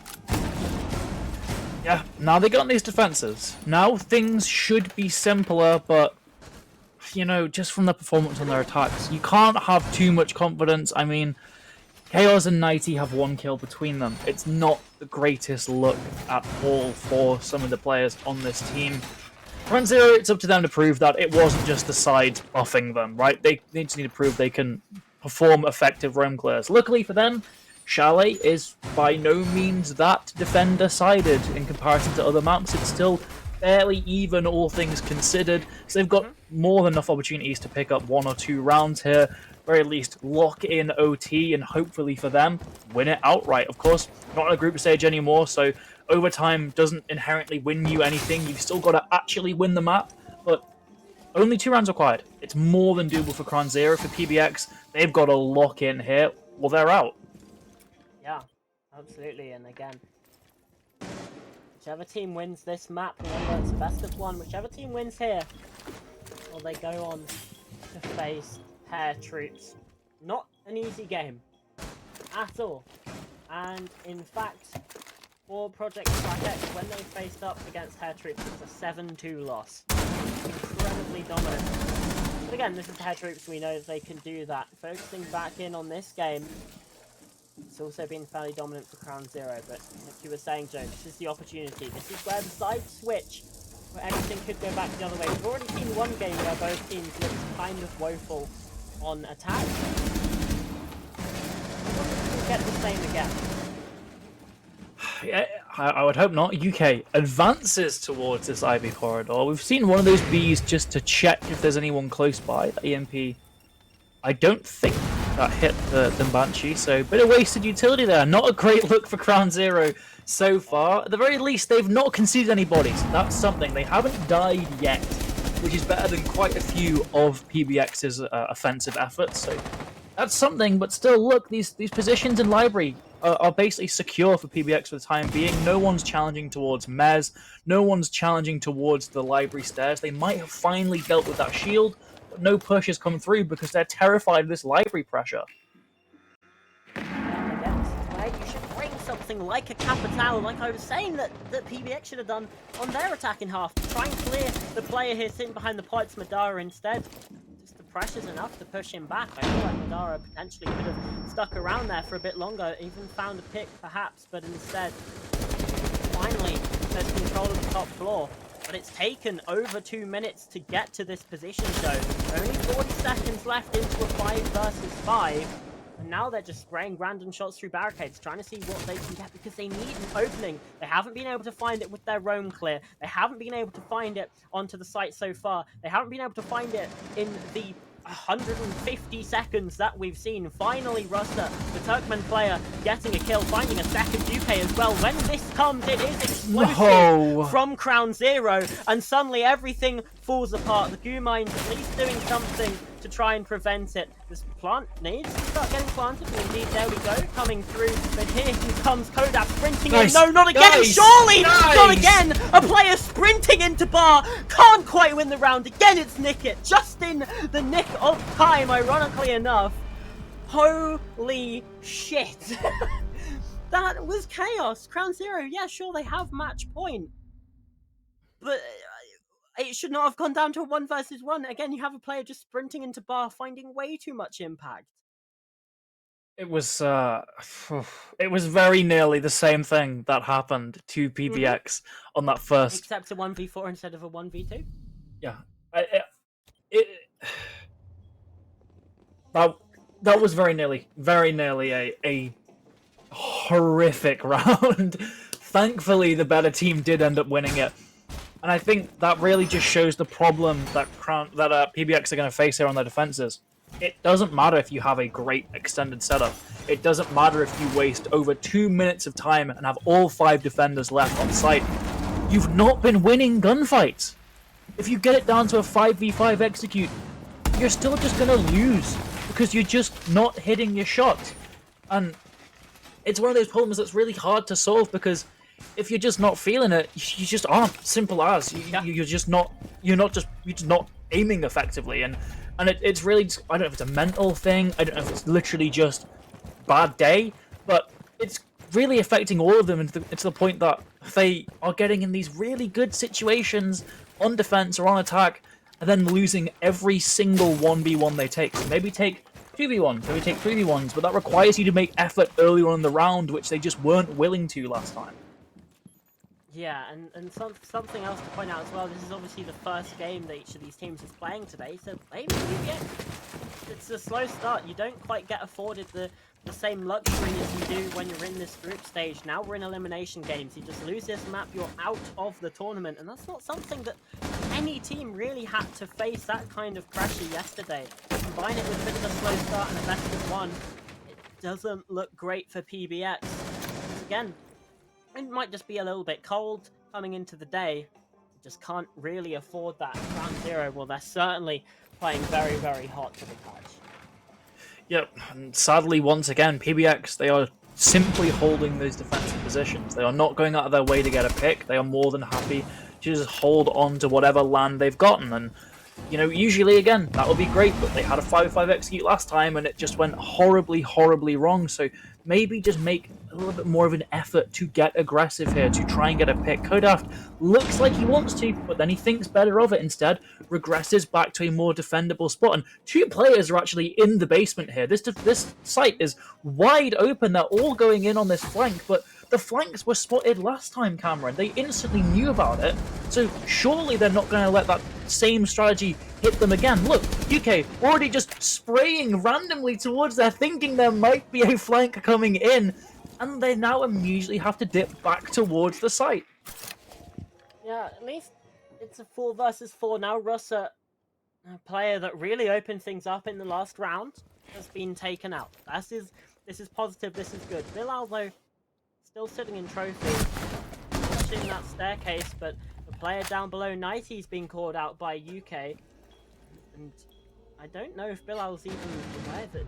Yeah, now they got these defenses. Now things should be simpler, but, you know, just from the performance on their attacks, you can't have too much confidence. I mean, Chaos and Nighty have 1 kill between them. It's not the greatest look at all for some of the players on this team. Crown Zero, it's up to them to prove that it wasn't just the sides buffing them, right? They just need to prove they can perform effective roam clears. Luckily for them, Chalet is by no means that defender-sided in comparison to other maps. It's still fairly even, all things considered. So they've got more than enough opportunities to pick up 1 or 2 rounds here. Very least lock in OT and hopefully for them, win it outright. Of course, not on a group stage anymore, so overtime doesn't inherently win you anything. You've still got to actually win the map, but only 2 rounds required. It's more than doable for Crown Zero. For PBX, they've got to lock in here, or they're out. Yeah, absolutely. And again, whichever team wins this map, remember it's best of 1. Whichever team wins here, well, they go on to face Hair Troops. Not an easy game at all. And in fact, for Project Black X, when they faced up against Hair Troops, it was a 7-2 loss. Incredibly dominant. But again, this is Hair Troops. We know that they can do that. Focusing back in on this game, it's also been fairly dominant for Crown Zero, but like you were saying, Joe, this is the opportunity. This is where the side switch, where everything could go back the other way. We've already seen one game where both teams looked kind of woeful on attack. We'll get the same again. Yeah, I would hope not. UK advances towards this Ivy corridor. We've seen one of those bees just to check if there's anyone close by. The EMP, I don't think that hit the Banshee, so a bit of wasted utility there. Not a great look for Crown Zero so far. At the very least, they've not conceded any bodies. That's something. They haven't died yet, which is better than quite a few of PBX's offensive efforts. So That's something, but still, look, these positions in library are basically secure for PBX for the time being. No one's challenging towards Mez. No one's challenging towards the library stairs. They might have finally dealt with that shield, but no push has come through because they're terrified of this library pressure. And again, this is where you should bring something like a Capital, like I was saying that PBX should have done on their attacking half. Try and clear the player here sitting behind the pipes, Madara, instead. Pressure's enough to push him back. I feel like Madara potentially could have stuck around there for a bit longer, even found a pick perhaps, but instead, finally, has control of the top floor. But it's taken over 2 minutes to get to this position zone. Only 40 seconds left into a 5 versus 5. And now they're just spraying random shots through barricades, trying to see what they can get because they need an opening. They haven't been able to find it with their roam clear. They haven't been able to find it onto the site so far. They haven't been able to find it in the 150 seconds that we've seen. Finally, Rusta, the Turkmen player, getting a kill, finding a second UK as well. When this comes, it is explosive from Crown Zero, and suddenly everything falls apart. The goo mine's at least doing something to try and prevent it. This plant needs to start getting planted, and indeed, there we go, coming through. But here comes Kodak sprinting in. No, not again, surely! Not again! A player sprinting into bar, can't quite win the round. Again, it's Nickit, just in the nick of time, ironically enough. Holy shit. That was chaos. Crown Zero, yeah, sure, they have match point. But it should not have gone down to a 1 versus 1. Again, you have a player just sprinting into bar, finding way too much impact. It was very nearly the same thing that happened to PBX on that first. Except a 1v4 instead of a 1v2. Yeah, that was very nearly a horrific round. Thankfully, the better team did end up winning it. And I think that really just shows the problem that PBX are going to face here on their defenses. It doesn't matter if you have a great extended setup. It doesn't matter if you waste over 2 minutes of time and have all 5 defenders left on site. You've not been winning gunfights. If you get it down to a 5v5 execute, you're still just going to lose because you're just not hitting your shot. And it's one of those problems that's really hard to solve because if you're just not feeling it, you just aren't. Simple as you're just not aiming effectively, and it's really just, I don't know if it's a mental thing. I don't know if it's literally just bad day, but it's really affecting all of them to the point that they are getting in these really good situations on defense or on attack, and then losing every single 1v1 they take. So maybe take 2v1s, maybe take 3v1s, but that requires you to make effort earlier on in the round, which they just weren't willing to last time. Yeah, and something else to point out as well, this is obviously the first game that each of these teams is playing today, so maybe it's a slow start. You don't quite get afforded the same luxury as you do when you're in this group stage. Now we're in elimination games. You just lose this map, you're out of the tournament, and that's not something that any team really had to face, that kind of pressure yesterday. Combine it with a bit of a slow start and a best of 1, it doesn't look great for PBX. Again, it might just be a little bit cold coming into the day. You just can't really afford that. Ground Zero, well, they're certainly playing very, very hot to the touch. Yep, and sadly, once again, PBX, they are simply holding those defensive positions. They are not going out of their way to get a pick. They are more than happy to just hold on to whatever land they've gotten. And, you know, usually, again, that would be great, but they had a 5-5 execute last time, and it just went horribly, horribly wrong. So maybe just make a little bit more of an effort to get aggressive here, to try and get a pick. Kodaft looks like he wants to, but then he thinks better of it instead, regresses back to a more defendable spot, and 2 players are actually in the basement here. This site is wide open, they're all going in on this flank, but the flanks were spotted last time, Cameron. They instantly knew about it, so surely they're not going to let that same strategy hit them again. Look, UK already just spraying randomly towards there, thinking there might be a flank coming in, and they now immediately have to dip back towards the site. Yeah, at least it's a 4 versus 4 now. Russa, a player that really opened things up in the last round, has been taken out. This is positive, this is good. Bilal, though, still sitting in trophy, watching that staircase, but the player down below, 90's being called out by UK, and I don't know if Bilal's even aware that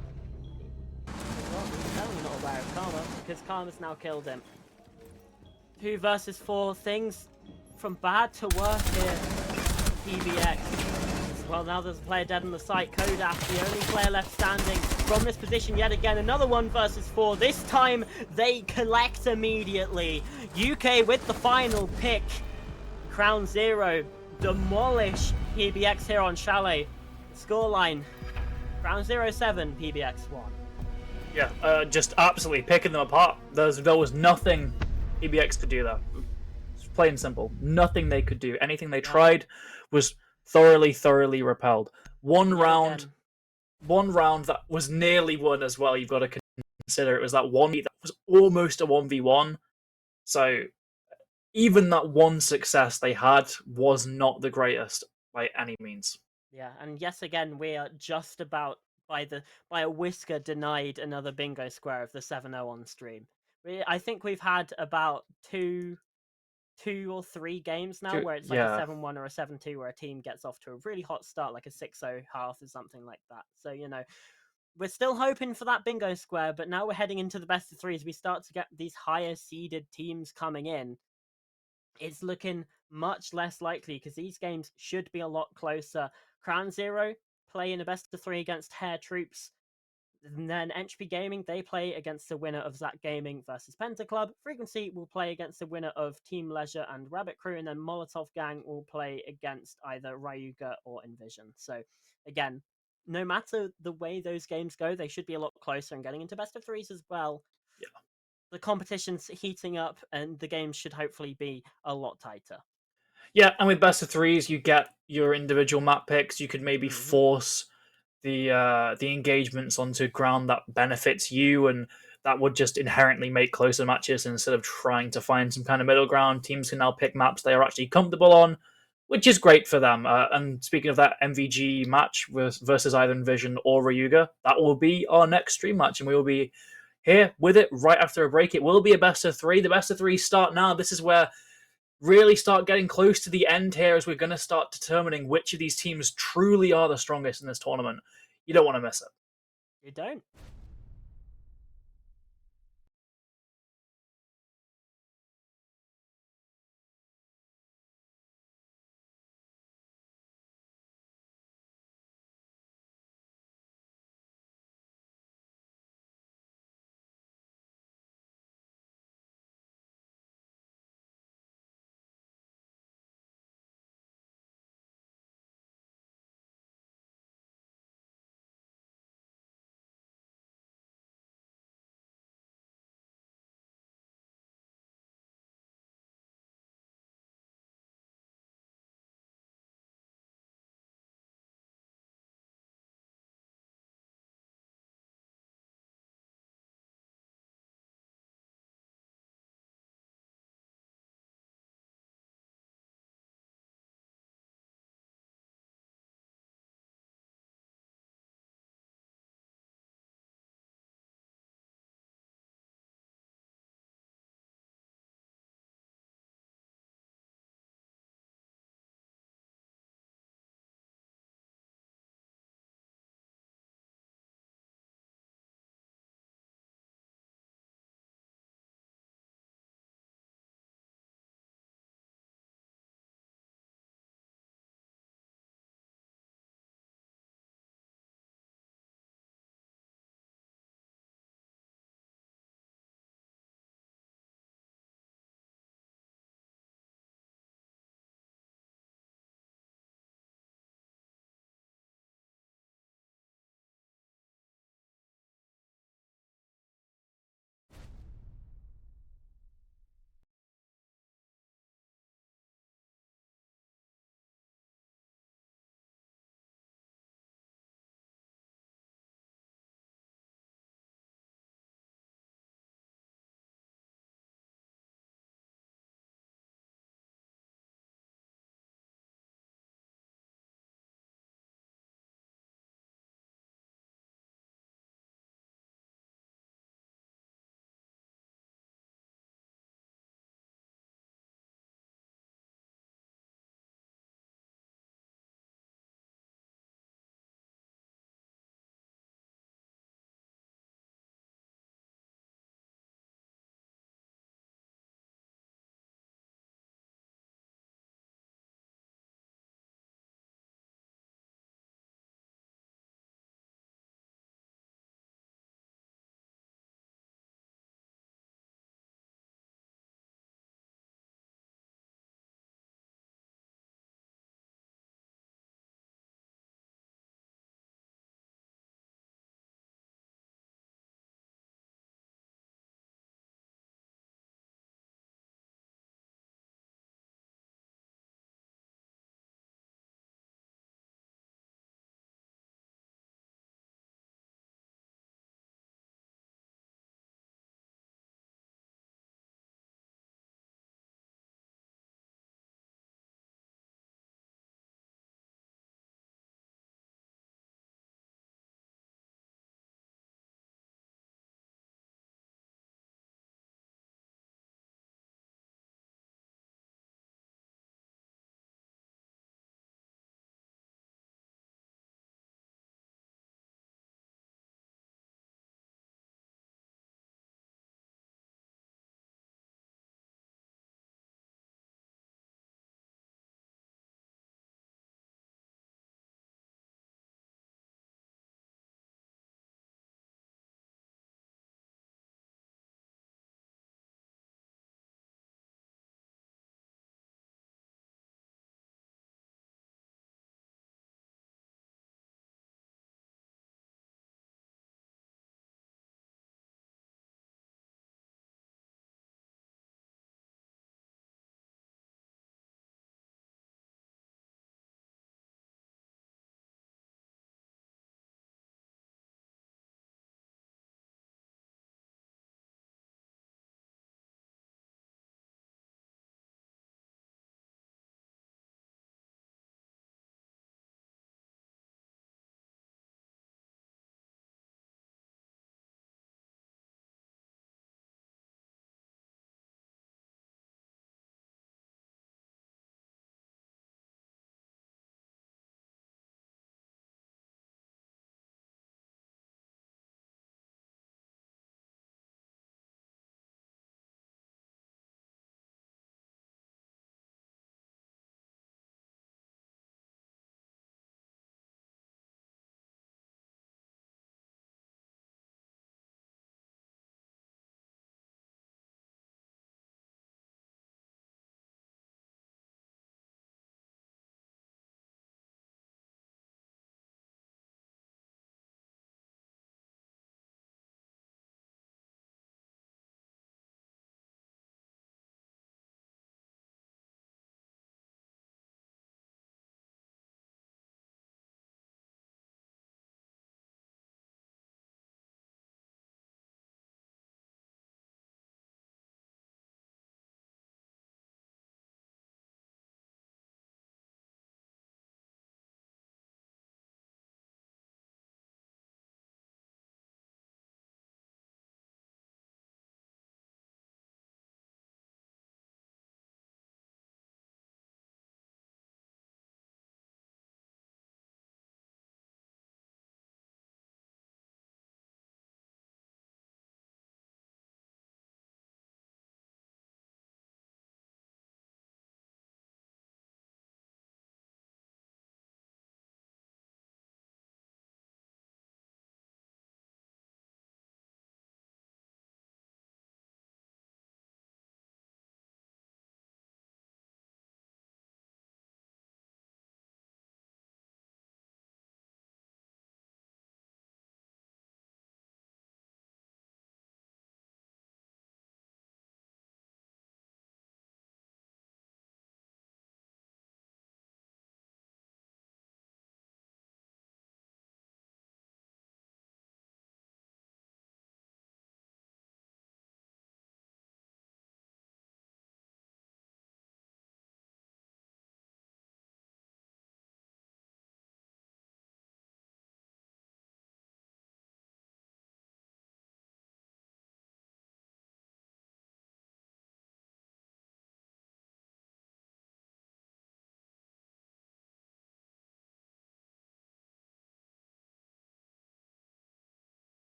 aware of Karma, because Karma's now killed him. 2 versus 4, things from bad to worse here. PBX. Well, now there's a player dead on the site. Kodaf, the only player left standing from this position yet again. Another 1 versus 4. This time, they collect immediately. UK with the final pick. Crown Zero demolish PBX here on Chalet. Scoreline, Crown Zero 7, PBX 1. Yeah, just absolutely picking them apart. There was nothing EBX could do there. It's plain and simple. Nothing they could do. Anything they tried was thoroughly repelled. One round that was nearly won as well. You've got to consider it was that one that was almost a 1v1. So even that one success they had was not the greatest by any means. Yeah, and yes, again, we are just about by a whisker denied another bingo square of the 7-0 on stream. I think we've had about two or three games now where it's like a 7-1 or a 7-2 where a team gets off to a really hot start, like a 6-0 half or something like that. So, we're still hoping for that bingo square, but now we're heading into the best of 3 as we start to get these higher seeded teams coming in. It's looking much less likely because these games should be a lot closer. Crown Zero play in a best of 3 against Hair Troops. And then Entropy Gaming, they play against the winner of Zach Gaming versus Penta Club. Frequency will play against the winner of Team Leisure and Rabbit Crew. And then Molotov Gang will play against either Ryuga or Envision. So, again, no matter the way those games go, they should be a lot closer and getting into best of 3s as well. Yeah. The competition's heating up and the games should hopefully be a lot tighter. Yeah, and with best of 3s, you get your individual map picks. You could maybe force the engagements onto ground that benefits you, and that would just inherently make closer matches instead of trying to find some kind of middle ground. Teams can now pick maps they are actually comfortable on, which is great for them. And speaking of that MVG match versus either Envision or Ryuga, that will be our next stream match, and we will be here with it right after a break. It will be a best of 3. The best of 3 start now. This is where really start getting close to the end here as we're going to start determining which of these teams truly are the strongest in this tournament. You don't want to miss it. You don't.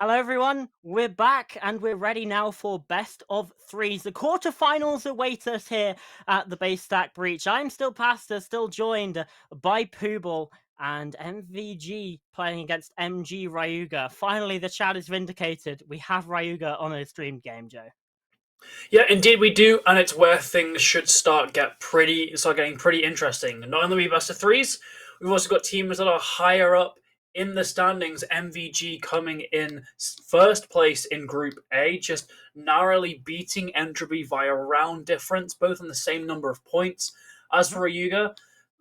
Hello, everyone. We're back and we're ready now for best of threes. The quarterfinals await us here at the BaseStack Breach. I'm still Pastor, still joined by Poobal and MVG playing against MG Ryuga. Finally, the chat is vindicated. We have Ryuga on a stream game, Joe. Yeah, indeed we do, and it's where things should start getting pretty interesting. Not only are we best of threes, we've also got teams that are higher up in the standings. MVG coming in first place in Group A, just narrowly beating Entropy via round difference, both on the same number of points. As Mhm. for Ryuga,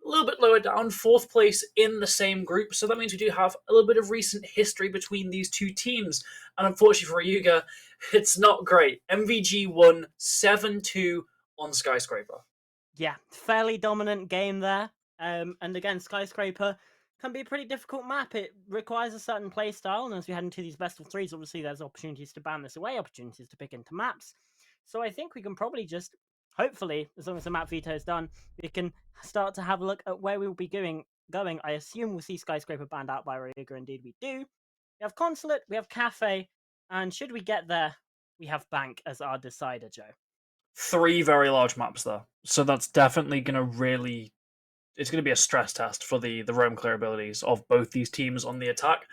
a little bit lower down, fourth place in the same group. So that means we do have a little bit of recent history between these two teams. And unfortunately for Ryuga, it's not great. MVG won 7-2 on Skyscraper. Yeah, fairly dominant game there. And again, Skyscraper can be a pretty difficult map. It requires a certain play style, and as we head into these best of threes, obviously there's opportunities to ban this away, opportunities to pick into maps. So I think we can probably just, hopefully, as long as the map veto is done, we can start to have a look at where we will be going. I assume we'll see Skyscraper banned out by Ryuga. Indeed, we do. We have Consulate, we have Cafe, and should we get there, we have Bank as our decider, Joe. Three very large maps there. So that's definitely going to really. It's going to be a stress test for the roam clear abilities of both these teams on the attack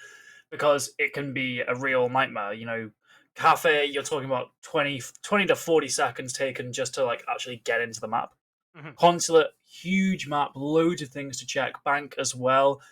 because it can be a real nightmare. Cafe, you're talking about 20 to 40 seconds taken just to actually get into the map. Mhm. Consulate, huge map, loads of things to check. Bank as well.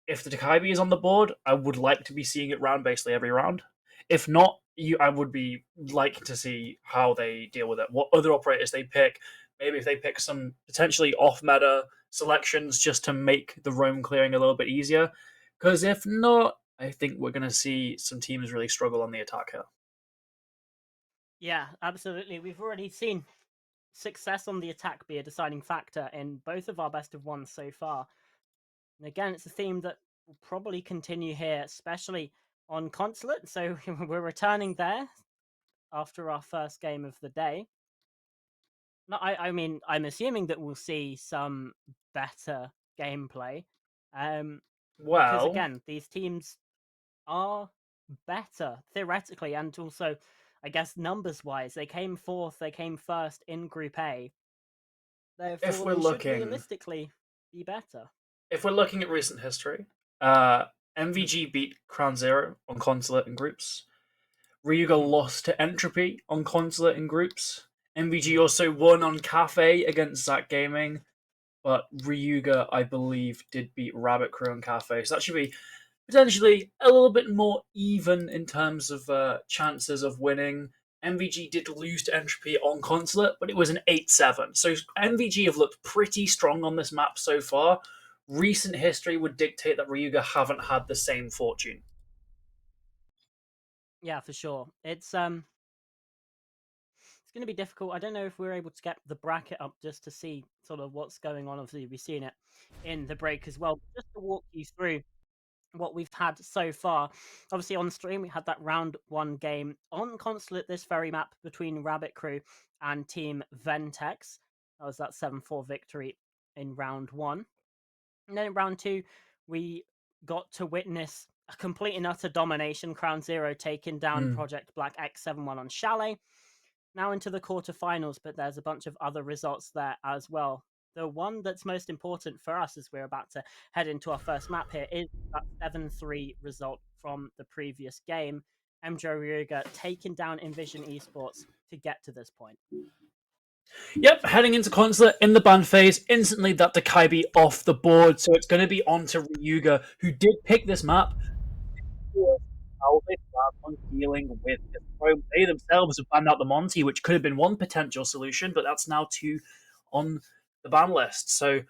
If the Takaibi is on the board, I would like to be seeing it round basically every round. If not, I would be liking to see how they deal with it. What other operators they pick. Maybe if they pick some potentially off meta selections just to make the roam clearing a little bit easier. Because if not, I think we're going to see some teams really struggle on the attack here. Yeah, absolutely. We've already seen success on the attack be a deciding factor in both of our best of ones so far. And again, it's a theme that will probably continue here, especially on Consulate. So we're returning there after our first game of the day. No, I mean, I'm assuming that we'll see some better gameplay. Because Well, again, these teams are better theoretically, and also, I guess, numbers wise. They came fourth, they came first in Group A. if Therefore, we're they should looking realistically be better. if we're looking at recent history, uh, Mhm, MVG beat Crown Zero on Consulate in groups. Ryuga mhm, lost to Entropy on Consulate in groups. MVG mhm. also won on Cafe against Zack Gaming, but Ryuga, I believe, did beat Rabbit Crew on Cafe. So that should be potentially a little bit more even in terms of chances of winning. MVG did lose to Entropy on Consulate, but it was an 8-7. So MVG have looked pretty strong on this map so far. Recent history would dictate that Ryuga haven't had the same fortune. Yeah, for sure. It's going to be difficult. I don't know if we're able to get the bracket up just to see sort of what's going on. Obviously, we've seen it in the break as well. But just to walk you through what we've had so far. Obviously, on stream, we had that round one game on Consulate, this very map between Rabbit Crew and Team Ventex. That was that 7-4 victory in round one. And then in round two, we got to witness a complete and utter domination. Crown Zero taking down Mm. Project Black X7-1 on Chalet. Now into the quarterfinals, but there's a bunch of other results there as well. The one that's most important for us as we're about to head into our first map here is that 7-3 result from the previous game. MJ Ryuga taking down Envision Esports to get to this point. Yep, heading into Consulate in the ban phase, instantly that Dakaibi off the board, so it's going to be on to Ryuga, who did pick this map. How they plan on dealing with this problem. They themselves have banned out the Monty, which could have been one potential solution, but that's now two on the ban list. So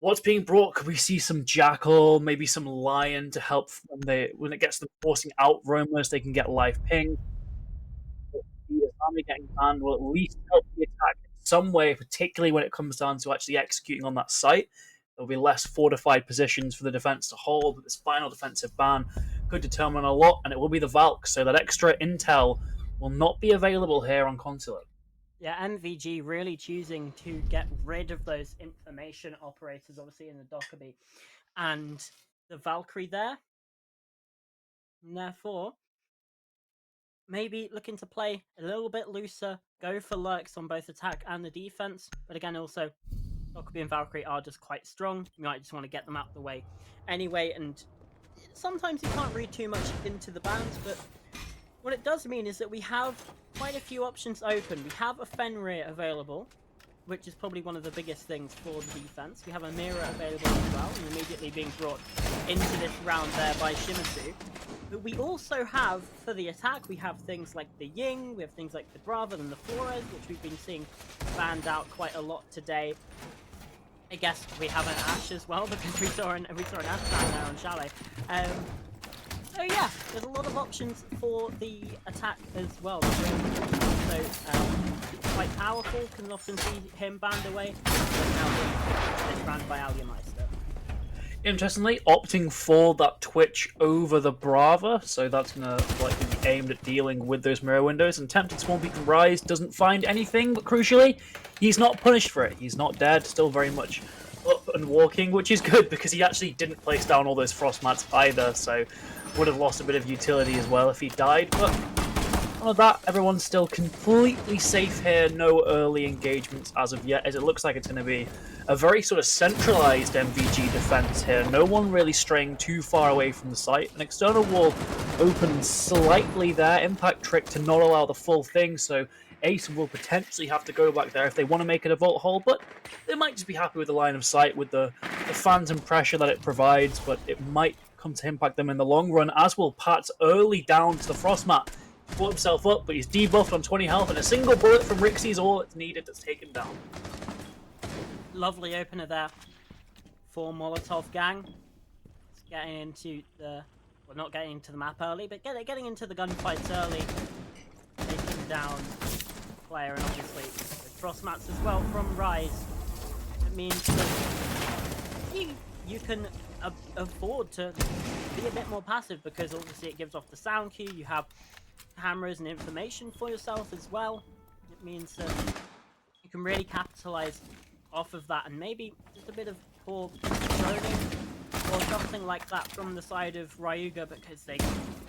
what's being brought? Could we see some Jackal, maybe some Lion to help when it gets them forcing out roamers, they can get live ping. The army getting banned will at least help the attack in some way, particularly when it comes down to actually executing on that site. There'll be less fortified positions for the defense to hold, but this final defensive ban could determine a lot, and it will be the Valk, so that extra intel will not be available here on Consulate. Yeah, MVG really choosing to get rid of those information operators, obviously in the Dockerby, and the Valkyrie there. And therefore, maybe looking to play a little bit looser, go for lurks on both attack and the defense. But again, also, Dokkaebi and Valkyrie are just quite strong. You might just want to get them out the way anyway. And sometimes you can't read too much into the bans, but what it does mean is that we have quite a few options open. We have a Fenrir available, which is probably one of the biggest things for the defense. We have a Mira available as well, and immediately being brought into this round there by Shimizu. But we also have, for the attack, we have things like the Ying, we have things like the Brava and the Flores, which we've been seeing banned out quite a lot today. I guess we have an Ashe as well, because we saw an Ashe down there on Chalet. So yeah, there's a lot of options for the attack as well. So quite powerful, can often see him banned away, but now it's banned by Aliameister. Interestingly, opting for that Twitch over the Brava, so that's going to likely be aimed at dealing with those mirror windows. And Tempted Swarm Beacon Rise doesn't find anything, but crucially, he's not punished for it. He's not dead, still very much up and walking, which is good because he actually didn't place down all those frost mats either, so would have lost a bit of utility as well if he died. But none of that, everyone's still completely safe here. No early engagements as of yet, as it looks like it's going to be a very sort of centralized MVG defense here. No one really straying too far away from the site. An external wall opens slightly there. Impact trick to not allow the full thing, so Ace will potentially have to go back there if they want to make it a vault hole, but they might just be happy with the line of sight, with the phantom pressure that it provides, but it might come to impact them in the long run, as will Pat's early down to the frost mat. Brought himself up, but he's debuffed on 20 health, and a single bullet from Rixie is all that's needed to take him down. Lovely opener there for Molotov Gang. It's getting into the, well, not getting into the map early, but getting into the gunfights early, taking down player, and obviously the frost mats as well from Rise. It means that you can afford to be a bit more passive, because obviously it gives off the sound cue. You have cameras and information for yourself as well. It means that you can really capitalize off of that, and maybe just a bit of poor droning or something like that from the side of Ryuga, because they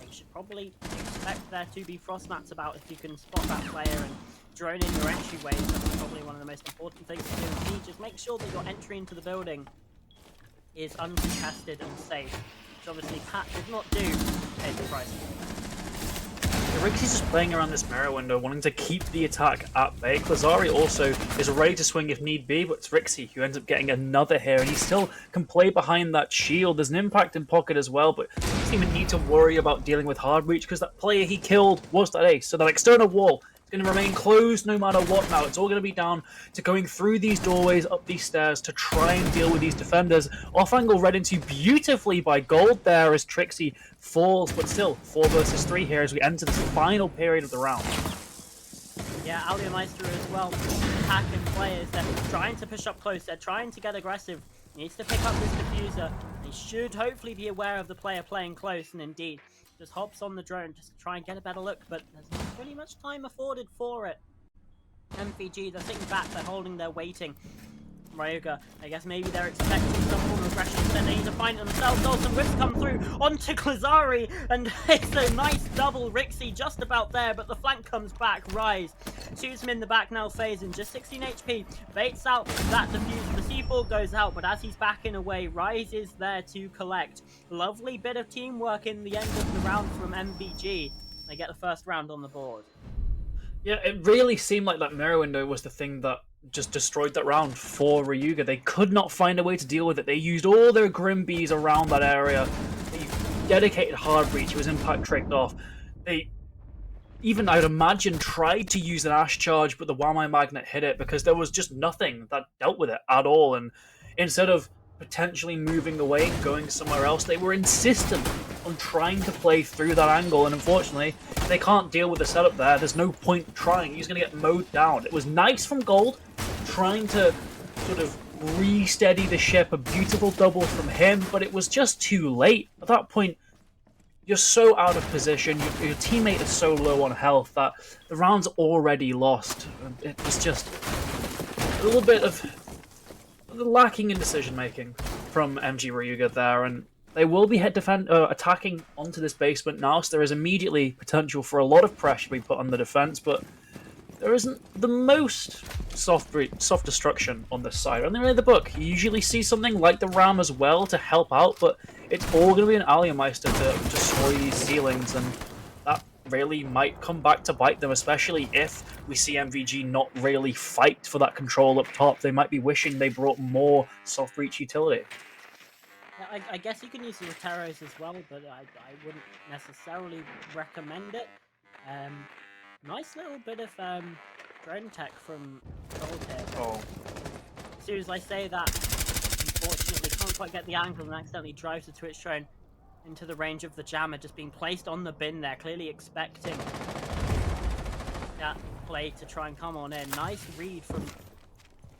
should probably expect there to be frost mats about if you can spot that player and drone in your entryways. That's probably one of the most important things to do indeed. Just make sure that your entry into the building is uncontested and safe, which obviously Pat did not do at the price. Rixie's just playing around this mirror window, wanting to keep the attack at bay. Klazari also is ready to swing if need be, but it's Rixie who ends up getting another here, and he still can play behind that shield. There's an impact in pocket as well, but he doesn't even need to worry about dealing with hard breach, because that player he killed was that ace. So that external wall is going to remain closed no matter what now. It's all going to be down to going through these doorways, up these stairs, to try and deal with these defenders. Off angle read into beautifully by Gold there as Trixie falls, but still 4 versus 3 here as we enter this final period of the round. Yeah, Aliameister as well, attacking players. They're trying to push up close, they're trying to get aggressive. He needs to pick up this diffuser. He should hopefully be aware of the player playing close, and indeed just hops on the drone just to try and get a better look, but there's not really much time afforded for it. MVG, they're sitting back, they're holding, they're waiting. Ryuga, I guess maybe they're expecting some form of aggression, then they need to find it themselves. Oh, some whips come through onto Klazari, and it's a nice double Rixie just about there, but the flank comes back. Rise shoots him in the back now, phasing, just 16 HP, baits out that diffuser. The C4 goes out, but as he's backing away, Rise is there to collect. Lovely bit of teamwork in the end of the round from MVG. They get the first round on the board. Yeah, it really seemed like that mirror window was the thing that just destroyed that round for Ryuga. They could not find a way to deal with it. They used all their Grim Bees around that area. They dedicated hard breach. It was impact tricked off. They even, I'd imagine, tried to use an Ash charge, but the Wamai Magnet hit it because there was just nothing that dealt with it at all. And instead of potentially moving away and going somewhere else, they were insistent on trying to play through that angle, and unfortunately they can't deal with the setup there. There's no point trying. He's going to get mowed down. It was nice from Gold, trying to sort of re-steady the ship, a beautiful double from him, but it was just too late. At that point, you're so out of position, your teammate is so low on health that the round's already lost. It was just a little bit of lacking in decision making from MG Ryuga there, and They will be attacking onto this basement now, so there is immediately potential for a lot of pressure to be put on the defense, but there isn't the most soft destruction on this side. On the end of the book, you usually see something like the Ram as well to help out, but it's all going to be an Alliemeister to destroy these ceilings, and that really might come back to bite them, especially if we see MVG not really fight for that control up top. They might be wishing they brought more soft breach utility. Yeah, I guess you can use the Roteros as well, but I wouldn't necessarily recommend it. Um, nice little bit of drone tech from Gold here. Oh. As soon as I say that, unfortunately can't quite get the angle and accidentally drives the Twitch drone into the range of the jammer, just being placed on the bin there, clearly expecting that play to try and come on in. Nice read from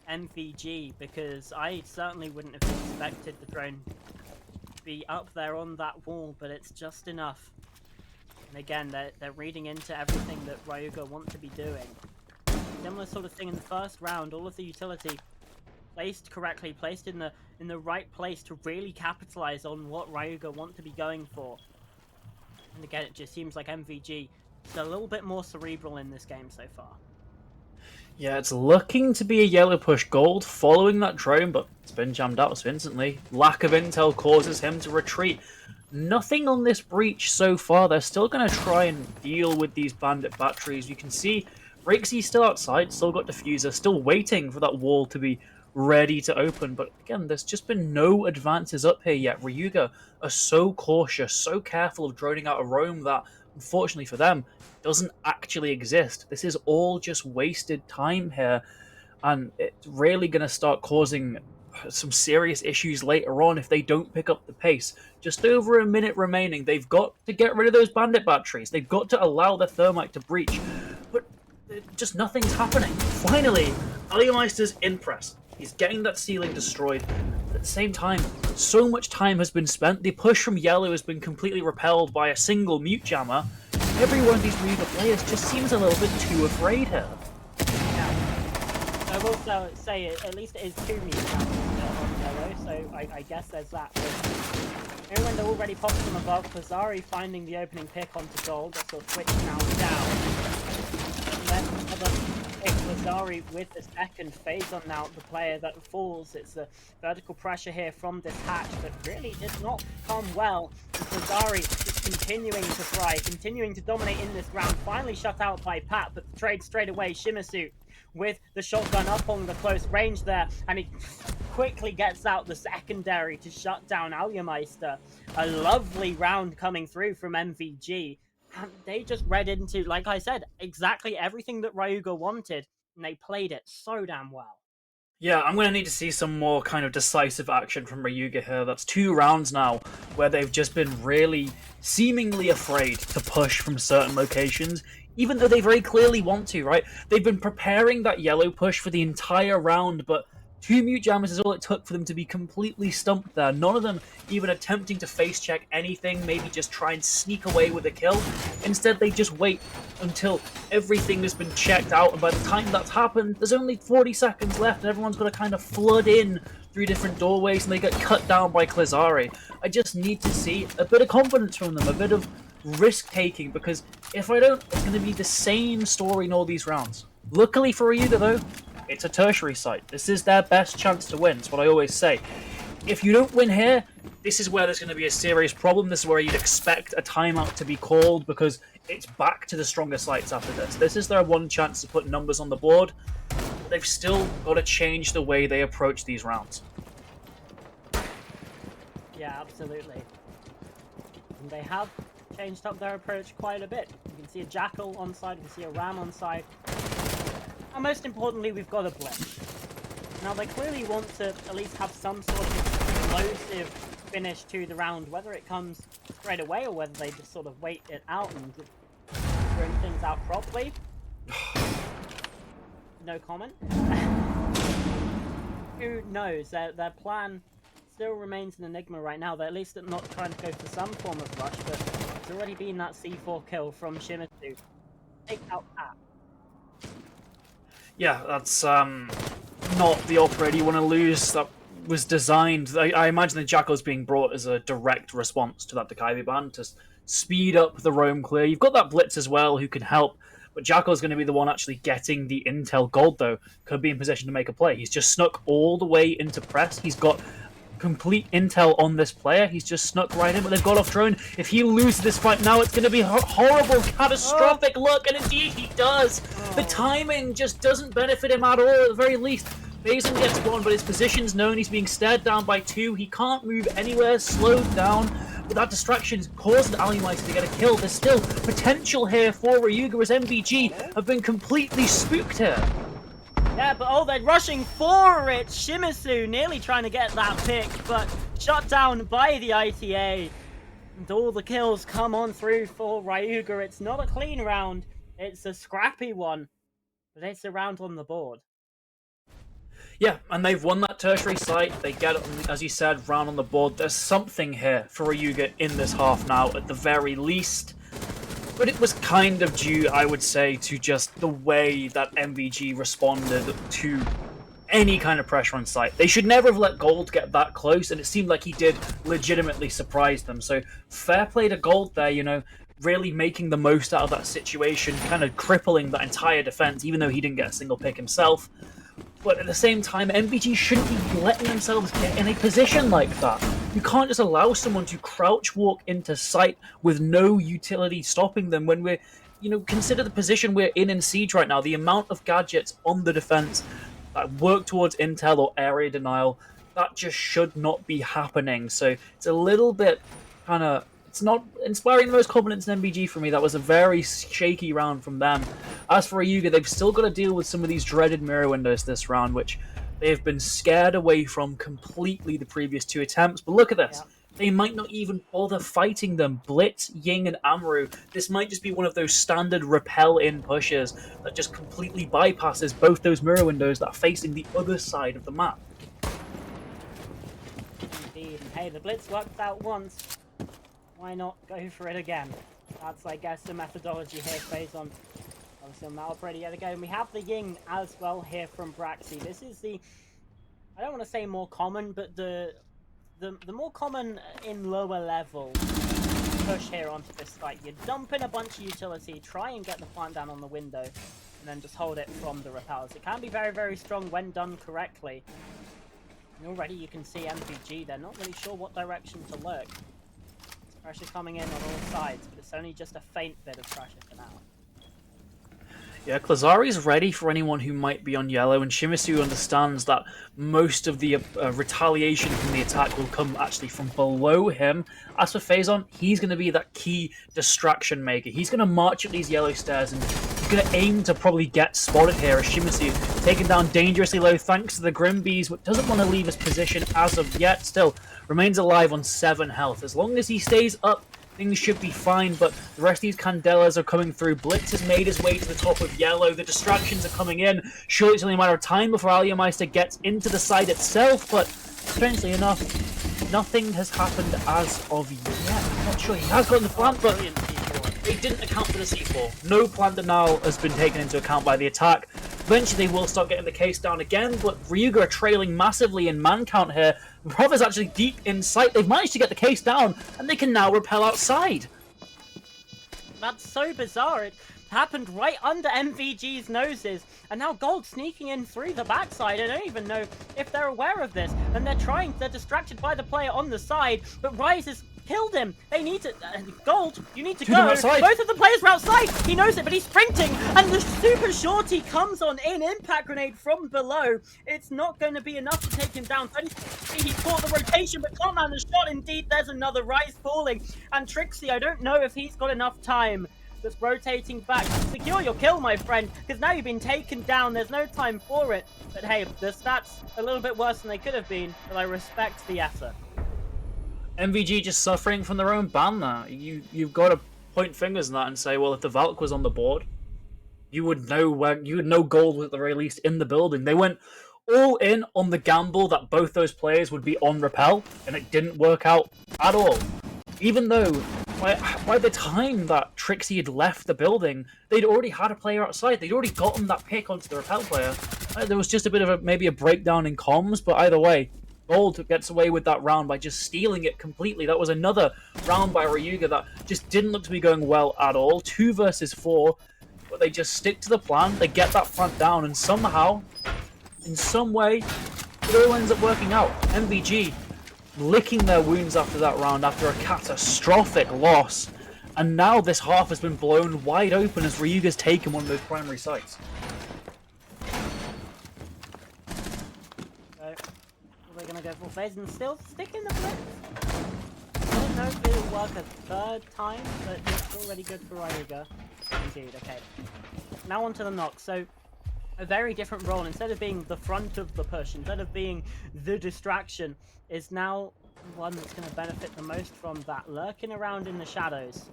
MVG, because I certainly wouldn't have expected the drone to be up there on that wall, but it's just enough. And again, they're reading into everything that Ryuga want to be doing. Similar sort of thing in the first round, all of the utility placed correctly, placed in the right place to really capitalize on what Ryuga want to be going for. And again, it just seems like MVG is a little bit more cerebral in this game so far. Yeah, it's looking to be a yellow push gold following that drone, but it's been jammed out so instantly. Lack of intel causes him to retreat. Nothing on this breach so far. They're still going to try and deal with these bandit batteries. You can see Rixie's still outside, still got diffuser, still waiting for that wall to be ready to open. But again, there's just been no advances up here yet. Ryuga are so cautious, so careful of droning out a roam that, unfortunately for them, doesn't actually exist. This is all just wasted time here, and it's really going to start causing some serious issues later on if they don't pick up the pace. Just over a minute remaining. They've got to get rid of those bandit batteries. They've got to allow the thermite to breach, but just nothing's happening. Finally, Alliemeister's in press. He's getting that ceiling destroyed. At the same time, so much time has been spent. The push from yellow has been completely repelled by a single mute jammer. Every one of these Reaver players just seems a little bit too afraid here. Yeah. I will also say at least it is 2 mute jammers on yellow, so I guess there's that. But when they're already popped from above, Lazari finding the opening pick onto gold, that's sort of Twitch now down. And then another pick, Lazari with the second phase on now, the player that falls. It's a vertical pressure here from this hatch, but really did not come well. Lazari just continuing to fry, continuing to dominate in this round, finally shut out by Pat, but the trade straight away, Shimizu with the shotgun up on the close range there, and he quickly gets out the secondary to shut down Alliemeister. A lovely round coming through from MVG, and they just read into, like I said, exactly everything that Ryuga wanted, and they played it so damn well. Yeah, I'm going to need to see some more kind of decisive action from Ryuga here. That's 2 rounds now where they've just been really seemingly afraid to push from certain locations, even though they very clearly want to, right? They've been preparing that yellow push for the entire round, but 2 mute jammers is all it took for them to be completely stumped there. None of them even attempting to face check anything, maybe just try and sneak away with a kill. Instead, they just wait until everything has been checked out, and by the time that's happened, there's only 40 seconds left, and everyone's got to kind of flood in through different doorways, and they get cut down by Klazari. I just need to see a bit of confidence from them, a bit of risk-taking, because if I don't, it's going to be the same story in all these rounds. Luckily for Ryuga, though, it's a tertiary site. This is their best chance to win. It's what I always say. If you don't win here, this is where there's going to be a serious problem. This is where you'd expect a timeout to be called, because it's back to the stronger sites after this. This is their one chance to put numbers on the board. But they've still got to change the way they approach these rounds. Yeah, absolutely. And they have changed up their approach quite a bit. You can see a Jackal on side, you can see a Ram on side. And most importantly, we've got a Blitz. Now, they clearly want to at least have some sort of explosive finish to the round, whether it comes straight away or whether they just sort of wait it out and bring things out properly. No comment. Who knows? Their plan still remains an enigma right now. They're at least not trying to go for some form of rush, but it's already been that C4 kill from Shimizu. Take out Pat. Yeah, that's not the operator you want to lose. That was designed. I imagine the Jackal's being brought as a direct response to that Dakaibi ban to speed up the roam clear. You've got that Blitz as well who can help, but Jackal's going to be the one actually getting the intel gold, though. Could be in position to make a play. He's just snuck all the way into press. He's got complete intel on this player. He's just snuck right in, but they've got off drone. If he loses this fight now, it's going to be horrible, catastrophic luck, and indeed he does. The timing just doesn't benefit him at all, at the very least. Basin gets one, but his position's known. He's being stared down by two. He can't move anywhere, slowed down. But that distraction caused Alumite to get a kill. There's still potential here for Ryuga as MVG have been completely spooked here. Yeah, but they're rushing for it. Shimizu nearly trying to get that pick, but shut down by the ITA. And all the kills come on through for Ryuga. It's not a clean round. It's a scrappy one, but it's a round on the board. Yeah, and they've won that tertiary site. They get, as you said, round on the board. There's something here for Ryuga in this half now, at the very least. But it was kind of due, I would say, to just the way that MVG responded to any kind of pressure on site. They should never have let Gold get that close, and it seemed like he did legitimately surprise them. So fair play to Gold there, you know, really making the most out of that situation, kind of crippling that entire defense, even though he didn't get a single pick himself. But at the same time, MVG shouldn't be letting themselves get in a position like that. You can't just allow someone to crouch walk into sight with no utility stopping them when we're, you know, consider the position we're in Siege right now, the amount of gadgets on the defense that work towards intel or area denial, that just should not be happening. So it's a little bit kind of, it's not inspiring the most confidence in MVG for me. That was a very shaky round from them. As for Ryuga, they've still got to deal with some of these dreaded mirror windows this round, which they've been scared away from completely the previous two attempts. But look at this. Yeah. They might not even bother fighting them. Blitz, Ying, and Amaru. This might just be one of those standard repel-in pushes that just completely bypasses both those mirror windows that are facing the other side of the map. Indeed. Hey, the Blitz worked out once. Why not go for it again? That's, I guess, the methodology here based on obviously on Malbrady yet again. We have the Ying as well here from Braxy. This is the, I don't want to say more common, but the more common in lower level push here onto this site. You dump in a bunch of utility, try and get the plant down on the window, and then just hold it from the repels. It can be very, very strong when done correctly. And already you can see MVG, they're not really sure what direction to look. Pressure coming in on all sides, but it's only just a faint bit of pressure for now. Yeah, Klazari's ready for anyone who might be on yellow, and Shimizu understands that most of the retaliation from the attack will come actually from below him. As for Phazon, he's going to be that key distraction maker. He's going to march up these yellow stairs, and he's going to aim to probably get spotted here as Shimizu taken down dangerously low thanks to the Grimbees, but doesn't want to leave his position as of yet. Still remains alive on 7 health. As long as he stays up, things should be fine, but the rest of these Candelas are coming through. Blitz has made his way to the top of yellow. The distractions are coming in. Surely it's only a matter of time before Aliameister gets into the side itself, but strangely enough, nothing has happened as of yet. I'm not sure. He has gotten the plant, but they didn't account for the C4. No plant denial has been taken into account by the attack. Eventually they will start getting the case down again, but Ryuga are trailing massively in man count here. Prov is actually deep in sight. They've managed to get the case down, and they can now repel outside. That's so bizarre. It happened right under MVG's noses, and now Gold sneaking in through the backside. I don't even know if they're aware of this, and they're distracted by the player on the side, but Rise has killed him. They need to, Gold, you need to go. Both of the players are outside. He knows it, but he's sprinting, and the super shorty comes on in. Impact grenade from below. It's not going to be enough to take him down. He caught the rotation, but can't land the shot. Indeed, there's another Rise falling, and Trixie, I don't know if he's got enough time. Just rotating back. Secure your kill, my friend, because now you've been taken down. There's no time for it. But hey, the stats a little bit worse than they could have been, but I respect the effort. MVG just suffering from their own ban there. You've got to point fingers on that and say, well, if the Valk was on the board, you would know Gold was at the very least in the building. They went all in on the gamble that both those players would be on repel, and it didn't work out at all. Even though by the time that Trixie had left the building, they'd already had a player outside. They'd already gotten that pick onto the repel player. There was just a bit of maybe a breakdown in comms, but either way, Gold gets away with that round by just stealing it completely. That was another round by Ryuga that just didn't look to be going well at all. 2 versus 4, but they just stick to the plan. They get that plant down, and somehow, in some way, it all ends up working out. MVG licking their wounds after that round after a catastrophic loss. And now this half has been blown wide open as Ryuga's taken one of those primary sites. So, we're going to go for phase and still stick in the blitz. I don't know if it'll work a third time, but it's already good for Ryuga. Indeed, okay. Now onto the knock. So, a very different role. Instead of being the front of the push, instead of being the distraction, is now one that's going to benefit the most from that, lurking around in the shadows.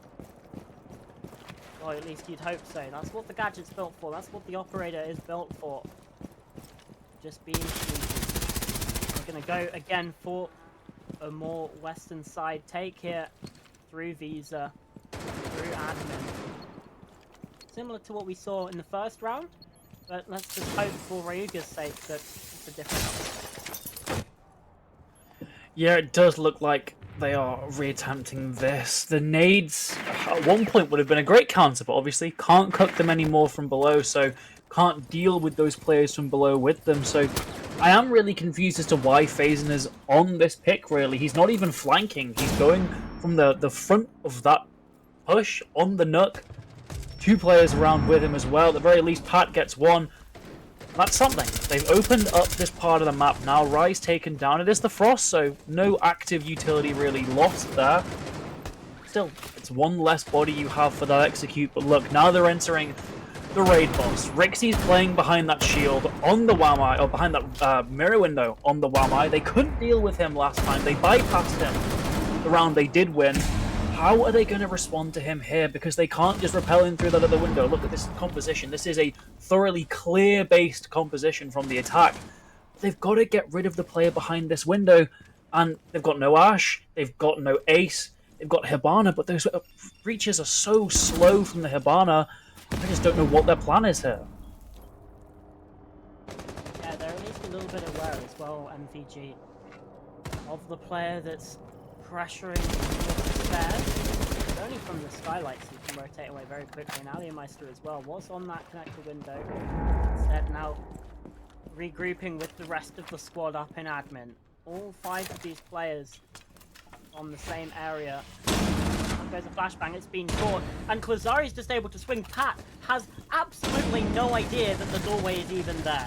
Or at least you'd hope so. That's what the gadget's built for. That's what the operator is built for. Just being sneaky. We're going to go again for a more western side take here through Visa, through admin. Similar to what we saw in the first round, but let's just hope for Ryuga's sake that it's a different. Yeah, it does look like they are reattempting this. The nades at one point would have been a great counter, but obviously can't cook them anymore from below, so can't deal with those players from below with them. So I am really confused as to why Fazen is on this pick, really. He's not even flanking. He's going from the front of that push on the Nook. 2 players around with him as well. At the very least, Pat gets 1. That's something. They've opened up this part of the map now. Rise taken down. It is the Frost, so no active utility really lost there. Still, it's 1 less body you have for that execute, but look, now they're entering the raid boss. Rixie's playing behind that shield on the Wamai, or behind that mirror window on the Wamai. They couldn't deal with him last time. They bypassed him the round they did win. How are they going to respond to him here? Because they can't just repel in through that other window. Look at this composition. This is a thoroughly clear-based composition from the attack. They've got to get rid of the player behind this window. And they've got no Ash. They've got no Ace. They've got Hibana. But those breaches are so slow from the Hibana. I just don't know what their plan is here. Yeah, they're at least a little bit aware as well, MVG, of the player that's pressuring the stairs. Only from the skylights you can rotate away very quickly, and Alienmeister as well was on that connector window. Instead now regrouping with the rest of the squad up in admin. All 5 of these players on the same area. There's a flashbang, it's been caught, and Klazari's just able to swing. Pat has absolutely no idea that the doorway is even there.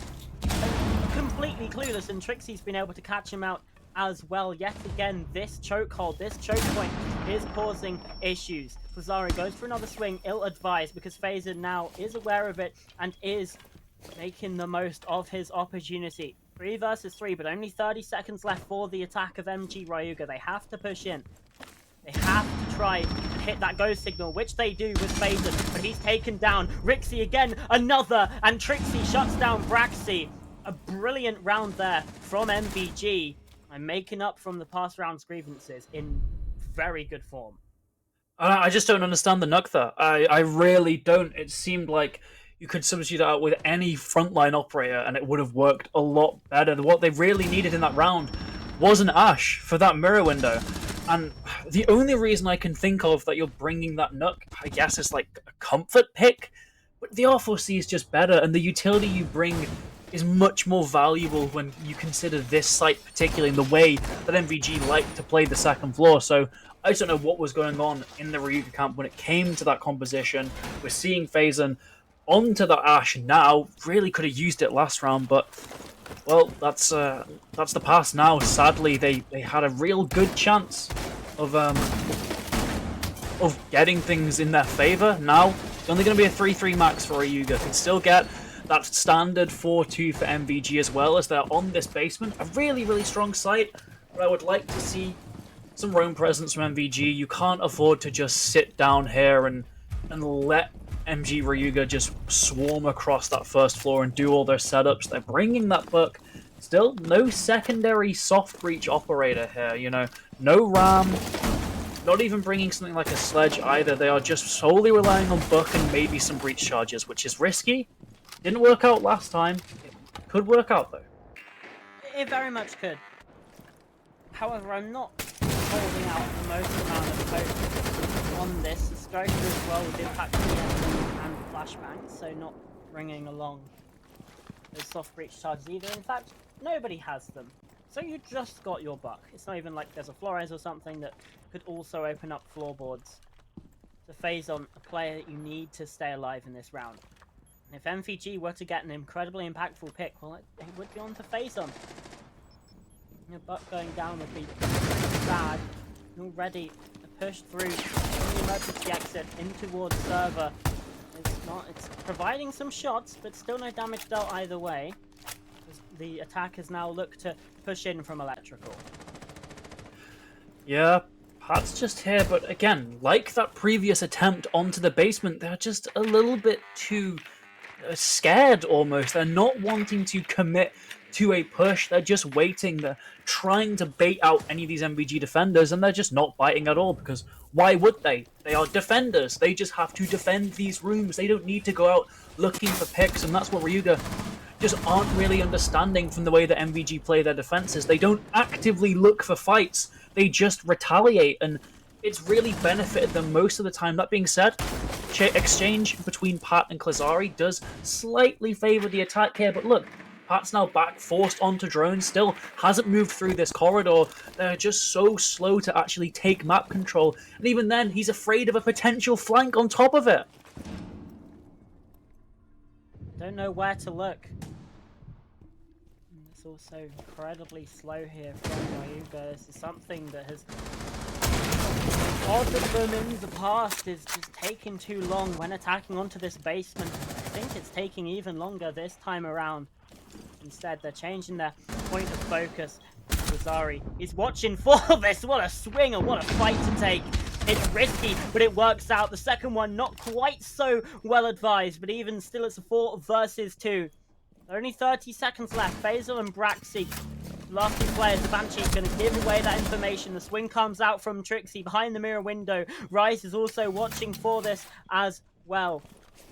Completely clueless, and Trixie's been able to catch him out as well. Yet again, this chokehold, this choke point is causing issues. Klazari goes for another swing, ill-advised, because Phaser now is aware of it and is making the most of his opportunity. 3 versus 3, but only 30 seconds left for the attack of MG Ryuga. They have to push in. They have to try and hit that go signal, which they do with Phaser, but he's taken down. Rixie again, another, and Trixie shuts down Braxy. A brilliant round there from MVG. I'm making up from the past round's grievances in very good form. I just don't understand the Nook there. I really don't. It seemed like you could substitute that out with any frontline operator and it would have worked a lot better. What they really needed in that round was an Ash for that mirror window. And the only reason I can think of that you're bringing that Nook, I guess, is like a comfort pick. But the R4C is just better, and the utility you bring is much more valuable when you consider this site, particularly in the way that MVG liked to play the second floor. So I just don't know what was going on in the Ryuga camp when it came to that composition. We're seeing Fazen onto the Ash now. Really could have used it last round, but well, that's the past now. Sadly, they had a real good chance of getting things in their favor. Now it's only going to be a 3-3 max for Ryuga. Can still get that standard 4-2 for MVG as well, as they're on this basement. A really, really strong site, but I would like to see some roam presence from MVG. You can't afford to just sit down here and let MG Ryuga just swarm across that first floor and do all their setups. They're bringing that book. Still, no secondary soft breach operator here, you know. No ram. Not even bringing something like a sledge either. They are just solely relying on book and maybe some breach charges, which is risky. Didn't work out last time. It could work out, though. It very much could. However, I'm not holding out the most amount of hope on this. The striker as well with impact ES and flashbang, so not bringing along those soft breach charges either. In fact, nobody has them. So you just got your buck. It's not even like there's a Flores or something that could also open up floorboards to phase on a player that you need to stay alive in this round. And if MVG were to get an incredibly impactful pick, well, it would be on to phase on. Your buck going down would be bad. Already pushed through the emergency exit in towards server. It's providing some shots, but still no damage dealt either way. The attackers now look to push in from electrical. Yeah, Pat's just here, but again, like that previous attempt onto the basement, they're just a little bit too scared almost. They're not wanting to commit to a push. They're just waiting. They're trying to bait out any of these MVG defenders, and they're just not biting at all, because why would they? They are defenders. They just have to defend these rooms. They don't need to go out looking for picks, and that's what Ryuga just aren't really understanding from the way that MVG play their defenses. They don't actively look for fights. They just retaliate, and it's really benefited them most of the time. That being said, exchange between Pat and Klazari does slightly favor the attack here, but look, Pat's now back, forced onto drone, still hasn't moved through this corridor. They're just so slow to actually take map control, and even then, he's afraid of a potential flank on top of it. Don't know where to look. It's also incredibly slow here from Ryuga. This is something that has bothered them in the past, is just taking too long when attacking onto this basement. I think it's taking even longer this time around. Instead, they're changing their point of focus. Lazari is watching for this. What a swinger, what a fight to take. It's risky, but it works out. The second one not quite so well advised, but even still it's a 4 versus 2. Only 30 seconds left. Faisal and Braxi, last two players. The Banshee's going to give away that information. The swing comes out from Trixie behind the mirror window. Rise is also watching for this as well.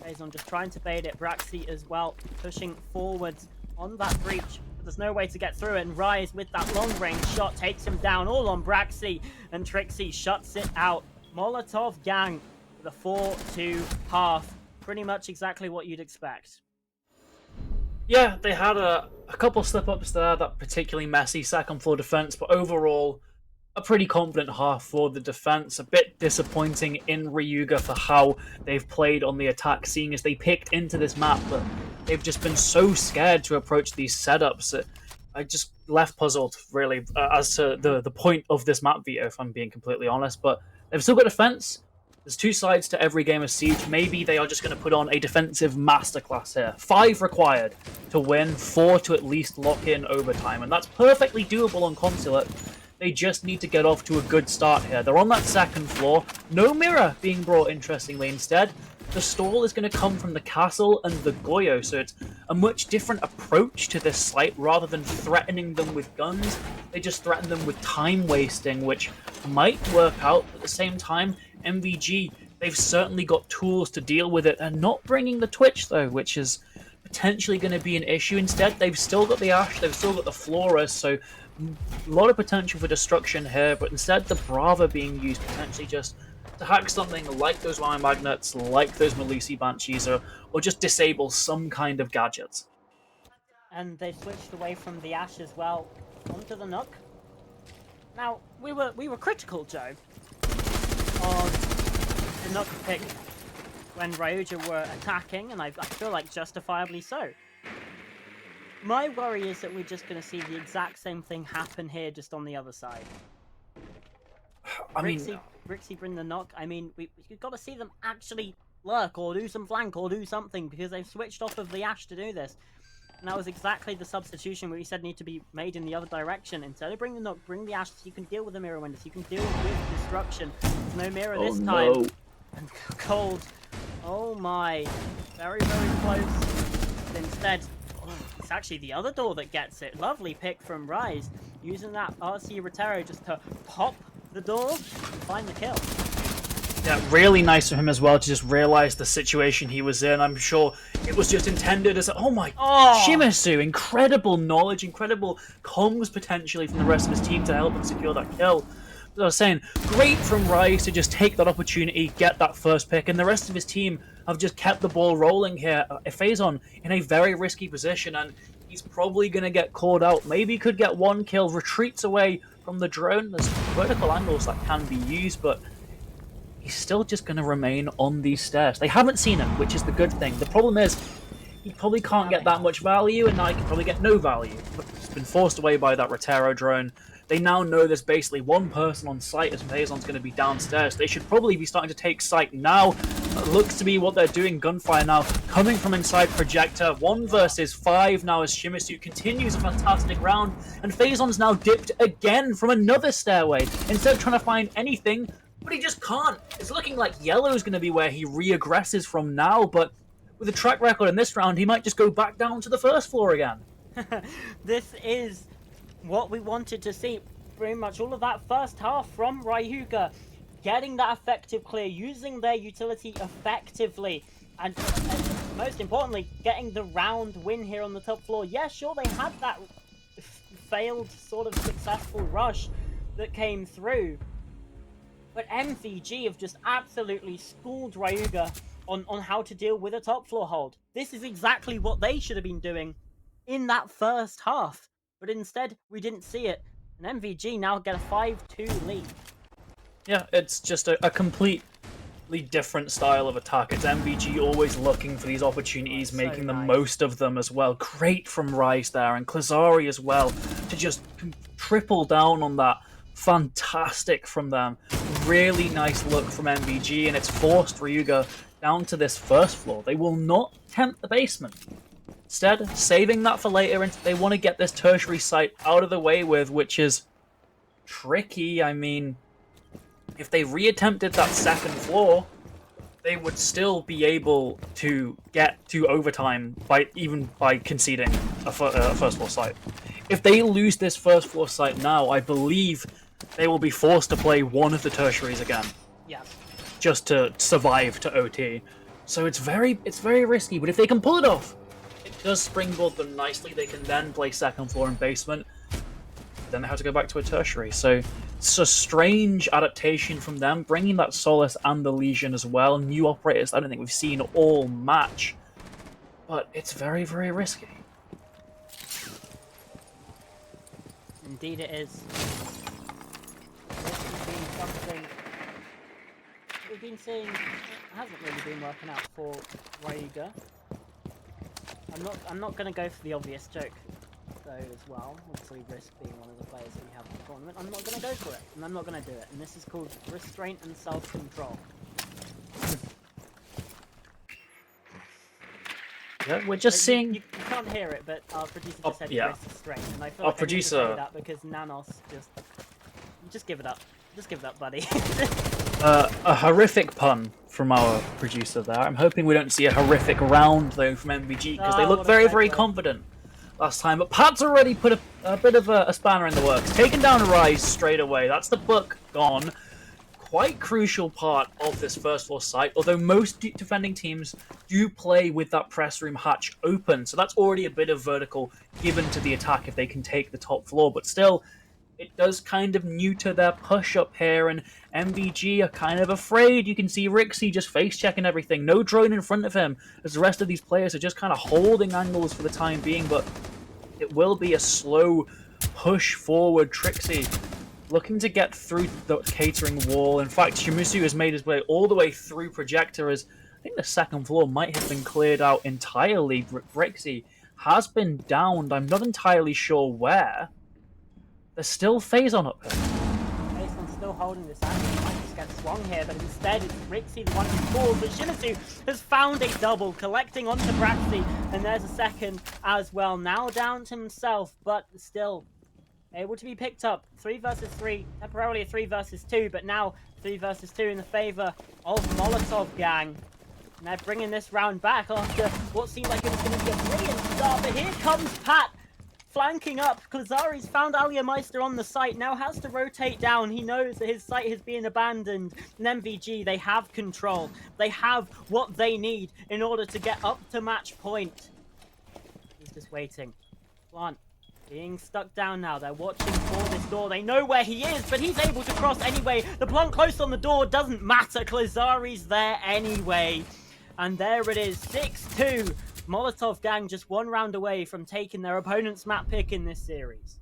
Faisal just trying to bait it. Braxi as well, pushing forwards on that breach. But there's no way to get through it, and Rise with that long range shot takes him down, all on Braxi, and Trixie shuts it out. Molotov gang with a 4-2 half. Pretty much exactly what you'd expect. Yeah, they had a couple slip-ups there, that particularly messy second floor defense, but overall, a pretty confident half for the defense. A bit disappointing in Ryuga for how they've played on the attack, seeing as they picked into this map, but they've just been so scared to approach these setups that I just left puzzled, really, as to the point of this map veto, if I'm being completely honest. But they've still got defense. There's two sides to every game of Siege. Maybe they are just going to put on a defensive masterclass here. 5 required to win, 4 to at least lock in overtime. And that's perfectly doable on Consulate. They just need to get off to a good start here. They're on that second floor. No mirror being brought, interestingly. Instead, the stall is going to come from the castle and the Goyo, so it's a much different approach to this site. Rather than threatening them with guns, they just threaten them with time wasting, which might work out. At the same time, MVG, they've certainly got tools to deal with it. They're not bringing the Twitch, though, which is potentially going to be an issue. Instead, they've still got the Ash, they've still got the Flora, so a lot of potential for destruction here, but instead the Brava being used potentially just to hack something like those wire magnets, like those Melusi Banshees, or just disable some kind of gadgets. And they've switched away from the Ash as well onto the Nook. Now, we were critical, Joe, of the Nook pick when Ryuga were attacking, and I feel like justifiably so. My worry is that we're just going to see the exact same thing happen here, just on the other side. Rixie bring the Nook. I mean, we've got to see them actually lurk or do some flank or do something, because they've switched off of the Ash to do this. And that was exactly the substitution we said need to be made in the other direction. Instead of bring the Nook, bring the Ash so you can deal with the mirror windows, you can deal with destruction. There's no mirror this time. No. And cold. Oh my. Very, very close. But instead, it's actually the other door that gets it. Lovely pick from Rise, using that RC Rotero just to pop the door and find the kill. Yeah, really nice of him as well to just realize the situation he was in. I'm sure it was just intended as, oh my, Oh, Shimizu, incredible knowledge, incredible comms potentially from the rest of his team to help him secure that kill. As I was saying, great from Rice to just take that opportunity, get that first pick, and the rest of his team have just kept the ball rolling here. Phazon in a very risky position, and he's probably going to get called out. Maybe he could get one kill, retreats away from the drone. There's vertical angles that can be used, but he's still just going to remain on these stairs. They haven't seen him, which is the good thing. The problem is, he probably can't get that much value, and now he can probably get no value. He's been forced away by that Rotero drone. They now know there's basically one person on site as Phazon's going to be downstairs. They should probably be starting to take site now. It looks to be what they're doing. Gunfire now coming from inside Projector. 1 versus 5 now as Shimizu continues a fantastic round. And Phazon's now dipped again from another stairway. Instead of trying to find anything, but he just can't. It's looking like yellow's going to be where he re-aggresses from now, but with a track record in this round, he might just go back down to the first floor again. This is what we wanted to see. Pretty much all of that first half from Ryuga, getting that effective clear, using their utility effectively, and most importantly, getting the round win here on the top floor. Yeah, sure, they had that failed sort of successful rush that came through, but MVG have just absolutely schooled Ryuga on how to deal with a top floor hold. This is exactly what they should have been doing in that first half. But instead, we didn't see it. And MVG now get a 5-2 lead. Yeah, it's just a completely different style of attack. It's MVG always looking for these opportunities, making the most of them as well. Great from Rice there, and Klazari as well, to just triple down on that. Fantastic from them. Really nice look from MVG, and it's forced Ryuga down to this first floor. They will not tempt the basement. Instead, saving that for later, and they want to get this tertiary site out of the way with, which is tricky. I mean, if they reattempted that second floor, they would still be able to get to overtime even by conceding a first floor site. If they lose this first floor site now, I believe they will be forced to play one of the tertiaries again. Yeah. Just to survive to OT. So it's very risky, but if they can pull it off, it does springboard them nicely. They can then play second floor and basement. Then they have to go back to a tertiary. So it's a strange adaptation from them, bringing that Solace and the Legion as well. New operators I don't think we've seen all match. But it's very, very risky. Indeed it is. This has been something we've been seeing. It hasn't really been working out for Ryuga. I'm not going to go for the obvious joke though as well. Obviously Risk being one of the players that we have in the tournament. I'm not going to go for it, and I'm not going to do it. And this is called restraint and self-control. Yeah, we're just seeing. You can't hear it, but our producer just said restraint, and I feel Our like producer. I need to say that because Nanos just give it up. Just give it up, buddy. A horrific pun from our producer there. I'm hoping we don't see a horrific round, though, from MVG, because they look very, very confident last time. But Pat's already put a bit of a spanner in the works. Taken down a Rise straight away. That's the book gone. Quite crucial part of this first floor site, although most defending teams do play with that press room hatch open. So that's already a bit of vertical given to the attack if they can take the top floor. But still, it does kind of neuter their push up here, and MVG are kind of afraid. You can see Rixie just face checking everything. No drone in front of him, as the rest of these players are just kind of holding angles for the time being, but it will be a slow push forward. Trixie looking to get through the catering wall. In fact, Shimizu has made his way all the way through Projector, as I think the second floor might have been cleared out entirely. Rixie has been downed. I'm not entirely sure where. There's still Phazon up here. Phazon's still holding this angle. He might just get swung here, but instead it's Rixie the one who falls. But Shimizu has found a double, collecting onto Braxy, and there's a second as well. Now down to himself, but still able to be picked up. 3 versus 3, temporarily a 3 versus 2, but now 3 versus 2 in the favor of Molotov Gang. And they're bringing this round back after what seemed like it was going to be a brilliant start, but here comes Pat flanking up. Klazari's found Aliameister on the site, now has to rotate down. He knows that his site has been abandoned. And MVG, they have control. They have what they need in order to get up to match point. He's just waiting. Plant being stuck down now. They're watching for this door. They know where he is, but he's able to cross anyway. The plant close on the door doesn't matter. Klazari's there anyway. And there it is, 6-2. Molotov Gang just one round away from taking their opponent's map pick in this series.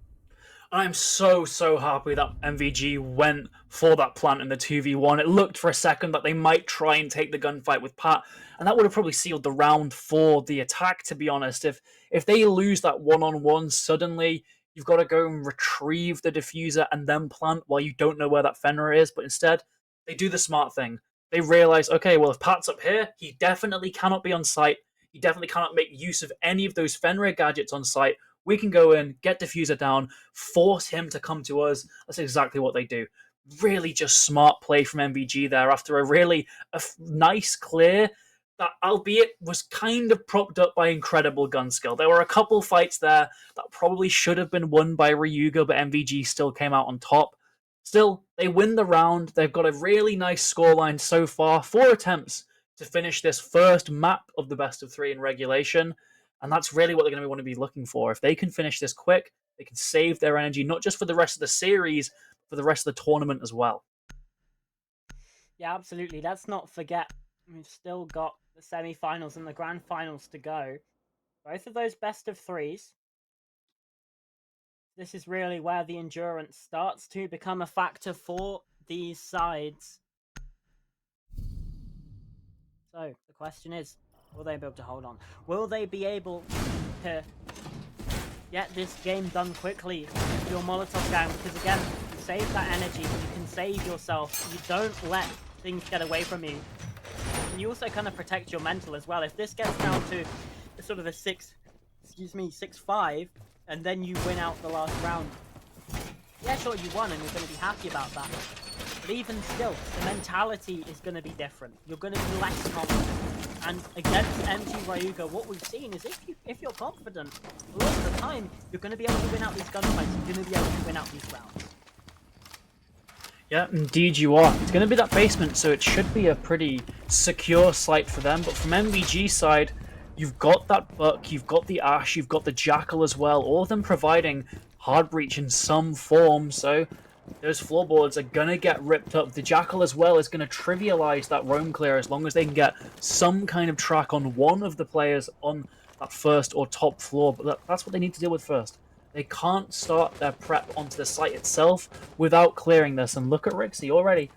I'm so happy that MVG went for that plant in the 2v1. It looked for a second that they might try and take the gunfight with Pat, and that would have probably sealed the round for the attack, to be honest. If they lose that one-on-one suddenly, you've got to go and retrieve the diffuser and then plant while you don't know where that Fenrir is, but instead, they do the smart thing. They realize, okay, well, if Pat's up here, he definitely cannot be on site. He definitely cannot make use of any of those Fenrir gadgets on site. We can go in, get diffuser down, force him to come to us. That's exactly what they do. Really just smart play from MVG there after a nice clear that, albeit, was kind of propped up by incredible gun skill. There were a couple fights there that probably should have been won by Ryuga, but MVG still came out on top. Still, they win the round. They've got a really nice scoreline so far. 4 attempts to finish this first map of the best of 3 in regulation. And that's really what they're going to want to be looking for. If they can finish this quick, they can save their energy, not just for the rest of the series, but for the rest of the tournament as well. Yeah, absolutely. Let's not forget, we've still got the semi-finals and the grand finals to go. Both of those best of 3s. This is really where the endurance starts to become a factor for these sides. So, the question is, will they be able to hold on? Will they be able to get this game done quickly with your Molotov Gang? Because again, you save that energy, you can save yourself, you don't let things get away from you. And you also kind of protect your mental as well. If this gets down to sort of a 6-5, and then you win out the last round, yeah, sure, you won and you're going to be happy about that. But even still, the mentality is going to be different. You're going to be less confident. And against MG Ryuga, what we've seen is if you're confident, a lot of the time, you're going to be able to win out these gunfights. You're going to be able to win out these rounds. Yeah, indeed you are. It's going to be that basement, so it should be a pretty secure site for them. But from MVG's side, you've got that Buck, you've got the Ash, you've got the Jackal as well, all of them providing hard breach in some form, so those floorboards are going to get ripped up. The Jackal as well is going to trivialize that roam clear as long as they can get some kind of track on one of the players on that first or top floor, but that's what they need to deal with first. They can't start their prep onto the site itself without clearing this, and look at Rixie already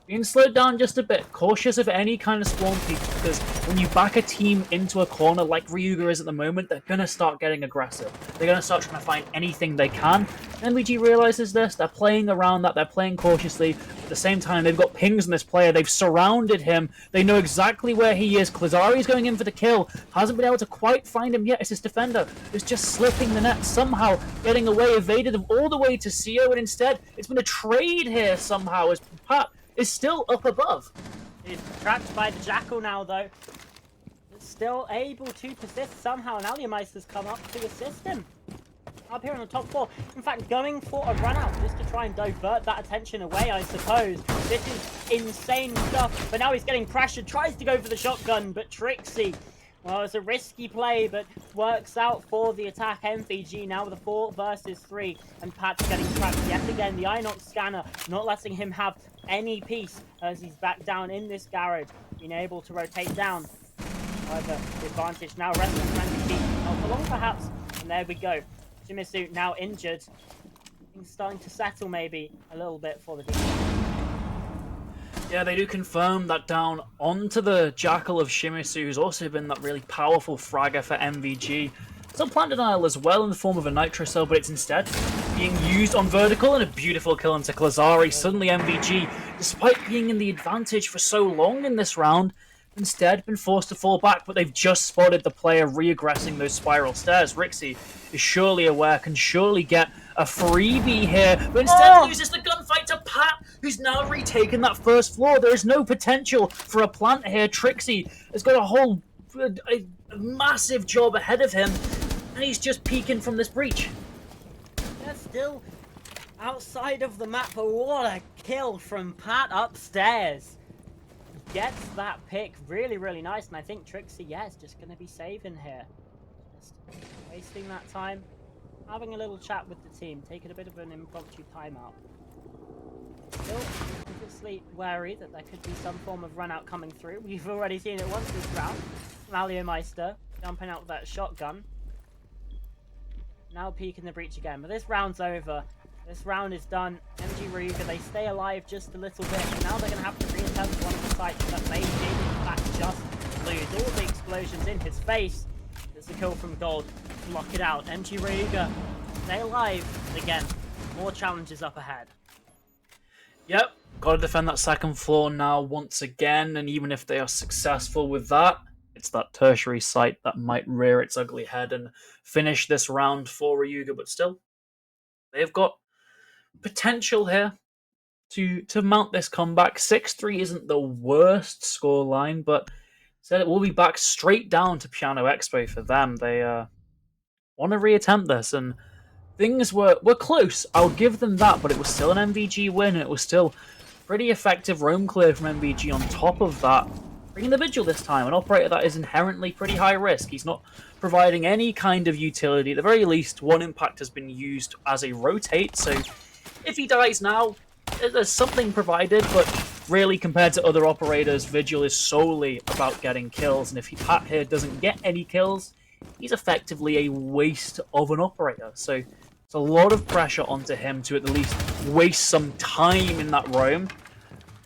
being slowed down just a bit, cautious of any kind of spawn peek, because when you back a team into a corner like Ryuga is at the moment, they're going to start getting aggressive. They're going to start trying to find anything they can. MVG realizes this, they're playing around that, they're playing cautiously. At the same time, they've got pings on this player, they've surrounded him, they know exactly where he is. Klazari's going in for the kill, hasn't been able to quite find him yet. It's his defender who's just slipping the net, somehow getting away, evaded him all the way to CO, and instead, it's been a trade here somehow as Pat is still up above. He's tracked by the Jackal now, though. It's still able to persist somehow, and Aliameister's come up to assist him. Up here on the top floor. In fact, going for a run out just to try and divert that attention away, I suppose. This is insane stuff. But now he's getting pressured, tries to go for the shotgun, but Trixie, well, it's a risky play, but works out for the attack. MVG now with a 4 versus 3, and Pat's getting trapped yet again. The Inox scanner not letting him have any peace as he's back down in this garage, being able to rotate down. However, the advantage now rests on MVG. Not for long, perhaps. And there we go. Shimizu now injured. Things starting to settle maybe a little bit for the defense. Yeah, they do confirm that down onto the Jackal of Shimizu, who's also been that really powerful fragger for MVG. Some plant denial as well in the form of a nitro cell, but it's instead being used on vertical, and a beautiful kill into Klazari. Suddenly MVG, despite being in the advantage for so long in this round, instead been forced to fall back, but they've just spotted the player reaggressing those spiral stairs. Rixie is surely aware, can surely get a freebie here, but instead loses the gunfight to Pat, who's now retaken that first floor. There is no potential for a plant here. Trixie has got a massive job ahead of him, and he's just peeking from this breach. they're still outside of the map, but what a kill from Pat upstairs. Gets that pick really, really nice, and I think Trixie, yeah, is just going to be saving here. Just wasting that time, having a little chat with the team, taking a bit of an impromptu timeout. Still obviously wary that there could be some form of run out coming through. We've already seen it once this round. Meister jumping out with that shotgun. Now peeking the breach again, but this round's over. This round is done. MG Ryuga, they stay alive just a little bit. Now they're going to have to reattempt one of the sites that they did, in fact, just lose. All the explosions in his face. There's a kill from Gold. Lock it out. MG Ryuga, stay alive. And again, more challenges up ahead. Yep, got to defend that second floor now once again, and even if they are successful with that, it's that tertiary site that might rear its ugly head and finish this round for Ryuga, but still, they've got potential here to mount this comeback. 6-3 isn't the worst scoreline, but said it will be back straight down to Piano Expo for them. They want to reattempt this, and things were close. I'll give them that, but it was still an MVG win, and it was still pretty effective roam clear from MVG on top of that. Bringing the Vigil this time, an operator that is inherently pretty high risk. He's not providing any kind of utility. At the very least, one impact has been used as a rotate, so if he dies now, there's something provided, but really compared to other operators, Vigil is solely about getting kills, and if Pat here doesn't get any kills, he's effectively a waste of an operator. So it's a lot of pressure onto him to at least waste some time in that roam.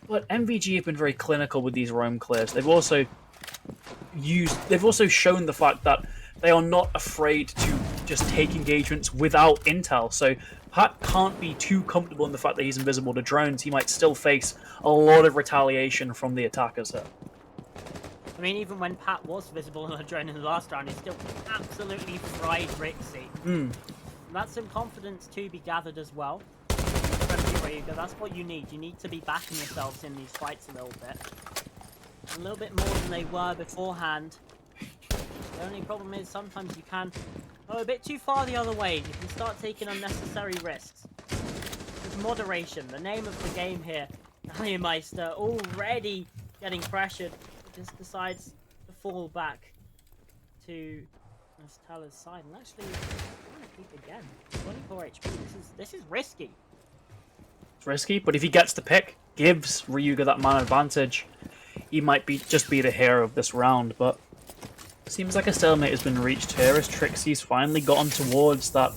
But MVG have been very clinical with these roam clears. They've also shown the fact that they are not afraid to just take engagements without intel. So Pat can't be too comfortable in the fact that he's invisible to drones. He might still face a lot of retaliation from the attackers here. I mean, even when Pat was visible on a drone in the last round, he still absolutely fried Rixie. That's some confidence to be gathered as well. That's what you need. You need to be backing yourselves in these fights a little bit more than they were beforehand. The only problem is sometimes you can go a bit too far the other way. You can start taking unnecessary risks. With moderation, the name of the game here. Meister already getting pressured, just decides to fall back to Stella's side, and actually trying to keep again. 24 HP. This is risky. It's risky, but if he gets the pick, gives Ryuga that man advantage, he might just be the hero of this round. But seems like a stalemate has been reached here as Trixie's finally gotten towards that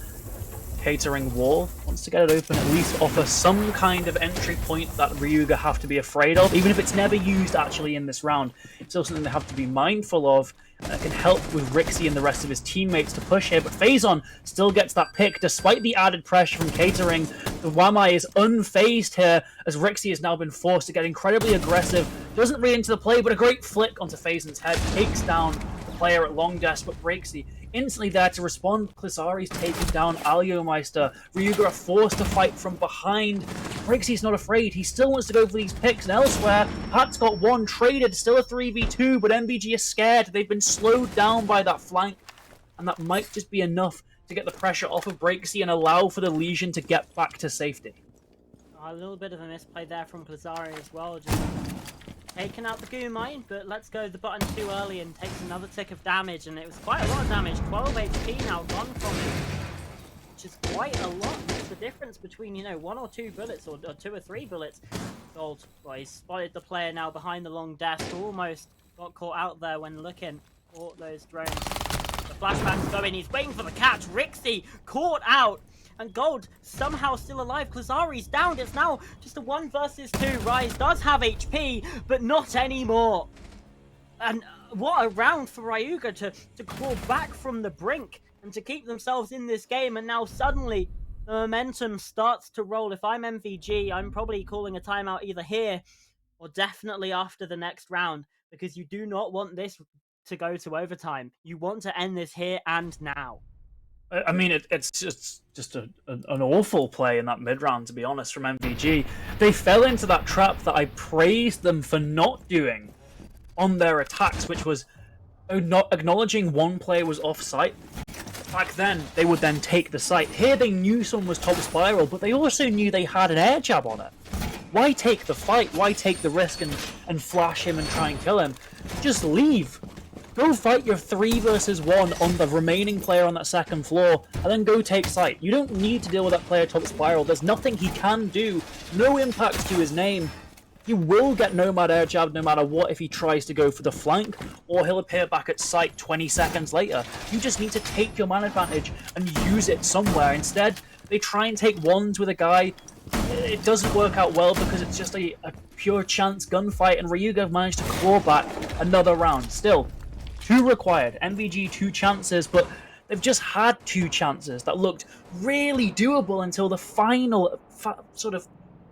catering wall. Wants to get it open, at least offer some kind of entry point that Ryuga have to be afraid of, even if it's never used actually in this round. It's still something they have to be mindful of, and it can help with Rixie and the rest of his teammates to push here. But Phazon still gets that pick despite the added pressure from catering. The Wamai is unfazed here as Rixie has now been forced to get incredibly aggressive. Doesn't read into the play, but a great flick onto Phazon's head takes down the player at long desk, but Rixie instantly there to respond. Klizari's taking down Meister. Ryuga are forced to fight from behind. Rixie's not afraid. He still wants to go for these picks, and elsewhere, Pat's got one traded. Still a 3v2, but MVG is scared. They've been slowed down by that flank, and that might just be enough to get the pressure off of Rixie and allow for the Legion to get back to safety. A little bit of a misplay there from Klizari as well. Just taking out the goo mine, but let's go the button too early and takes another tick of damage, and it was quite a lot of damage. 12 HP now gone from him, which is quite a lot. It's the difference between, you know, 1 or 2 bullets or 2 or 3 bullets. Gold, well, he's spotted the player now behind the long desk, almost got caught out there when looking for those drones. The flashbang's going, he's waiting for the catch. Rixie caught out, and Gold somehow still alive. Klizari's down. It's now just a 1 versus 2. Rise does have HP, but not anymore. And what a round for Ryuga to claw back from the brink and to keep themselves in this game. And now suddenly the momentum starts to roll. If I'm MVG, I'm probably calling a timeout either here or definitely after the next round, because you do not want this to go to overtime. You want to end this here and now. I mean, it's just an awful play in that mid-round, to be honest, from MVG. They fell into that trap that I praised them for not doing on their attacks, which was not acknowledging one player was off-site back then, they would then take the site. Here, they knew someone was top spiral, but they also knew they had an air jab on it. Why take the fight? Why take the risk and flash him and try and kill him? Just leave. Go fight your 3 versus 1 on the remaining player on that second floor, and then go take site. You don't need to deal with that player top spiral. There's nothing he can do. No impact to his name. He will get Nomad air jab no matter what if he tries to go for the flank, or he'll appear back at site 20 seconds later. You just need to take your man advantage and use it somewhere. Instead, they try and take ones with a guy. It doesn't work out well because it's just a pure chance gunfight, and Ryuga managed to claw back another round. Still, 2 required. MVG 2 chances, but they've just had 2 chances that looked really doable until the final sort of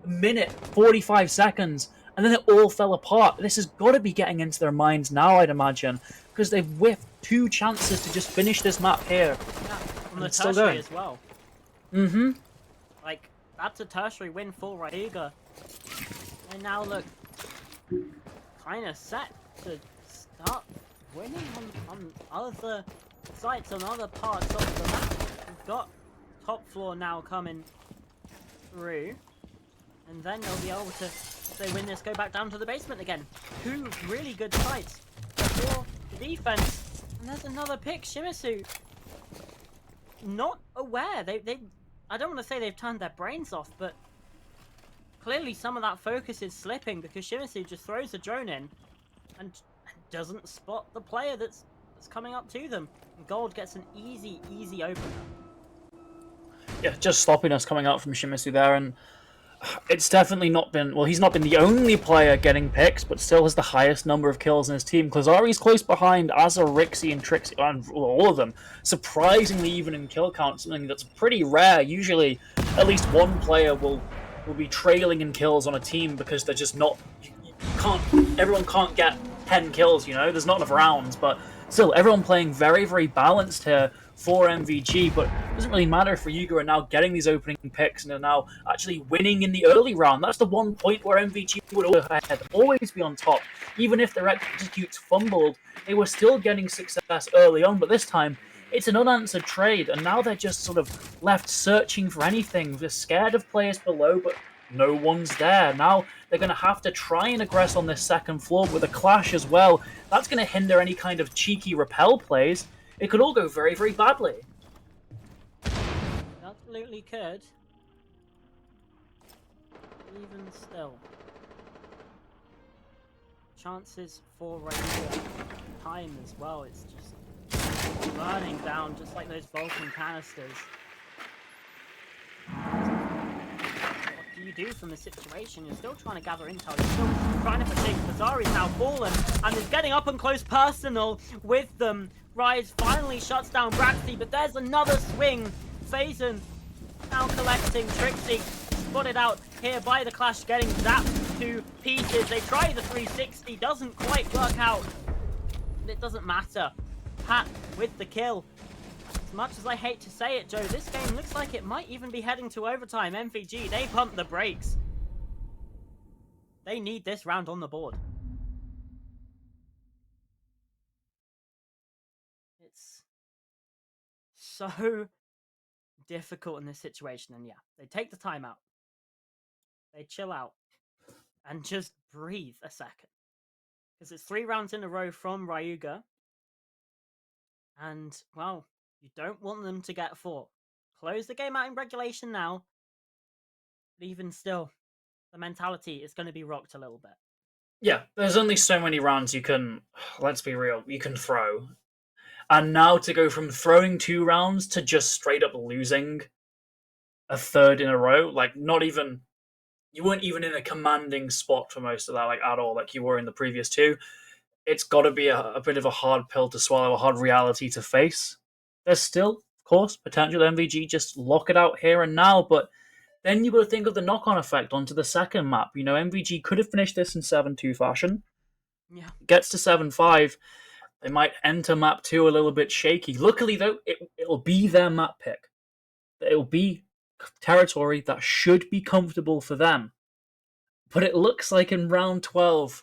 minute, 45 seconds, and then it all fell apart. This has got to be getting into their minds now, I'd imagine, because they've whiffed 2 chances to just finish this map here. Yeah, on the tertiary as well. Mm-hmm. Like, that's a tertiary win for Ryuga. They now look kind of set to start winning on other sites, on other parts of the map. We've got top floor now coming through, and then they'll be able to, if they win this, go back down to the basement again. 2 really good sites for the defense, and there's another pick. Shimizu not aware. They I don't want to say they've turned their brains off, but clearly some of that focus is slipping because Shimizu just throws a drone in and doesn't spot the player that's coming up to them. And Gold gets an easy opener. Yeah, just sloppiness coming out from Shimizu there, and it's definitely not been... Well, he's not been the only player getting picks, but still has the highest number of kills in his team. Klazari's close behind, as are Rixie and Trixie, and all of them. Surprisingly, even in kill count, something that's pretty rare. Usually, at least one player will be trailing in kills on a team because they're just not... Everyone can't get 10 kills, you know? There's not enough rounds, but still, everyone playing very, very balanced here for MVG, but it doesn't really matter if Ryuga are now getting these opening picks and are now actually winning in the early round. That's the one point where MVG would always be on top. Even if their executes fumbled, they were still getting success early on, but this time, it's an unanswered trade, and now they're just sort of left searching for anything. They're scared of players below, but no one's there. Now they're going to have to try and aggress on this second floor with a clash as well. That's going to hinder any kind of cheeky repel plays. It could all go very, very badly. Absolutely could. Even still. Chances for Ryuga. Time as well, it's just burning down just like those Vulcan canisters. What do you do from the situation? You're still trying to gather intel, you're still trying to predict. Kazari's now fallen and is getting up and close personal with them. Rise finally shuts down Braxy, but there's another swing. Faison now collecting. Trixie spotted out here by the clash, getting zapped to pieces. They try the 360, doesn't quite work out. But it doesn't matter. Pat with the kill. As much as I hate to say it, Joe, this game looks like it might even be heading to overtime. MVG, they pump the brakes. They need this round on the board. It's so difficult in this situation, and yeah, they take the time out. They chill out and just breathe a second. Because it's 3 rounds in a row from Ryuga. And, well, you don't want them to get 4. Close the game out in regulation now. But even still, the mentality is going to be rocked a little bit. Yeah, there's only so many rounds you can, let's be real, you can throw. And now to go from throwing 2 rounds to just straight up losing a third in a row, like not even, you weren't even in a commanding spot for most of that, like at all, like you were in the previous 2. It's got to be a bit of a hard pill to swallow, a hard reality to face. There's still, of course, potential MVG just lock it out here and now, but then you got to think of the knock-on effect onto the second map. You know, MVG could have finished this in 7-2 fashion. Yeah. Gets to 7-5. They might enter map 2 a little bit shaky. Luckily, though, it'll be their map pick. It'll be territory that should be comfortable for them. But it looks like in round 12,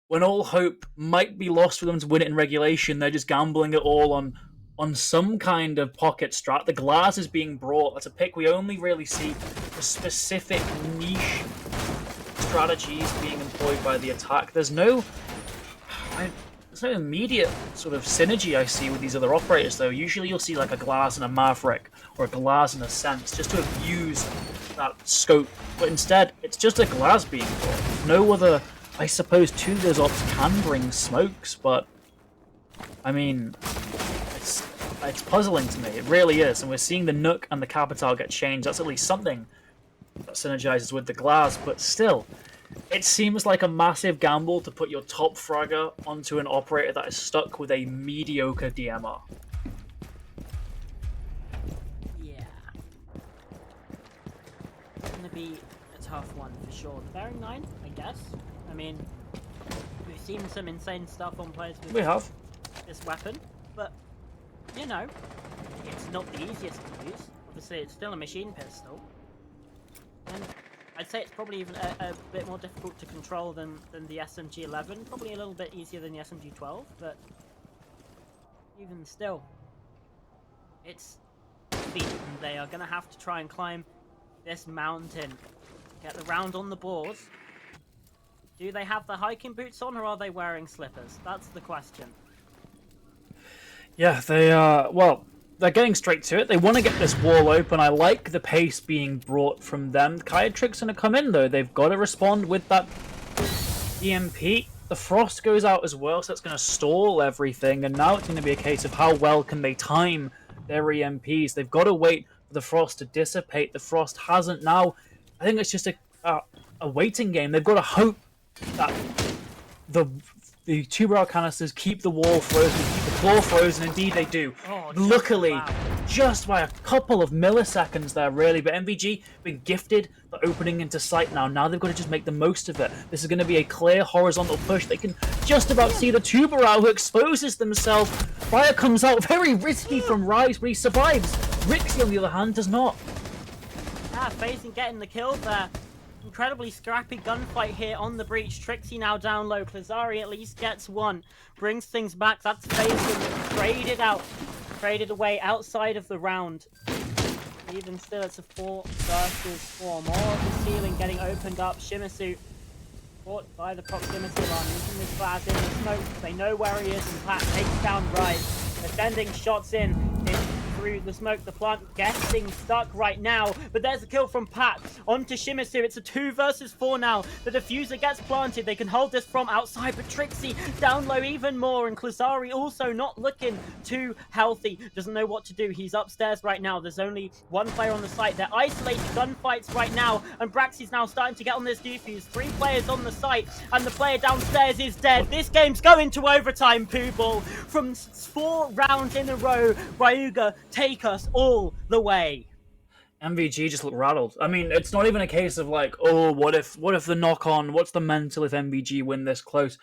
when all hope might be lost for them to win it in regulation, they're just gambling it all on on some kind of pocket strat. The glass is being brought. That's a pick we only really see for specific niche strategies being employed by the attack. There's no immediate sort of synergy I see with these other operators, though. Usually you'll see like a glass and a Maverick, or a glass and a Sense, just to abuse that scope. But instead, it's just a glass being brought. No other, I suppose, two of those ops can bring smokes, but I mean, it's puzzling to me. It really is. And we're seeing the Nook and the Capital get changed. That's at least something that synergizes with the glass, but still, it seems like a massive gamble to put your top fragger onto an operator that is stuck with a mediocre DMR. Yeah. It's going to be a tough one for sure. The Bearing 9, I guess. I mean, we've seen some insane stuff on players with this weapon, but, you know, it's not the easiest to use. Obviously, it's still a machine pistol. And I'd say it's probably even a bit more difficult to control than the SMG-11. Probably a little bit easier than the SMG-12, but even still, it's feat, and they are going to have to try and climb this mountain. Get the round on the board. Do they have the hiking boots on, or are they wearing slippers? That's the question. Yeah, they are. Well, they're getting straight to it. They want to get this wall open. I like the pace being brought from them. Kyatrik's going to come in, though. They've got to respond with that EMP. The Frost goes out as well, so that's going to stall everything. And now it's going to be a case of how well can they time their EMPs. They've got to wait for the Frost to dissipate. The Frost hasn't now. I think it's just a waiting game. They've got to hope that the two-barrel canisters keep the wall frozen, keep the floor frozen. Indeed, they do. Oh, Luckily, wow. just by a couple of milliseconds there, really. But MVG been gifted the opening into sight now. Now they've got to just make the most of it. This is going to be a clear horizontal push. They can just about see the two-barrel who exposes themselves. Fire comes out very risky from Rise, but he survives. Rixie, on the other hand, does not. Ah, Phasing getting the kill there. Incredibly scrappy gunfight here on the breach. Trixie now down low. Klazari at least gets one. Brings things back. That's Phasing traded out. Traded away outside of the round. Even still, it's a 4 versus 4. More of the ceiling getting opened up. Shimizu caught by the proximity alarm. Using this glass in the smoke. They know where he is, and Pat takes down Rise. They're sending shots in through the smoke. The plant getting stuck right now, but there's a kill from Pat onto Shimizu. It's a 2 versus 4 now. The diffuser gets planted. They can hold this from outside, but Trixie down low even more, and Klazari also not looking too healthy. Doesn't know what to do. He's upstairs right now. There's only one player on the site. They're isolated gunfights right now, and Braxy's now starting to get on this defuse. 3 players on the site, and the player downstairs is dead. This game's going to overtime, Pooball. From 4 rounds in a row, Ryuga take us all the way. MVG just looked rattled. I mean, it's not even a case of like, oh, what if the knock on? What's the mental if MVG win this close?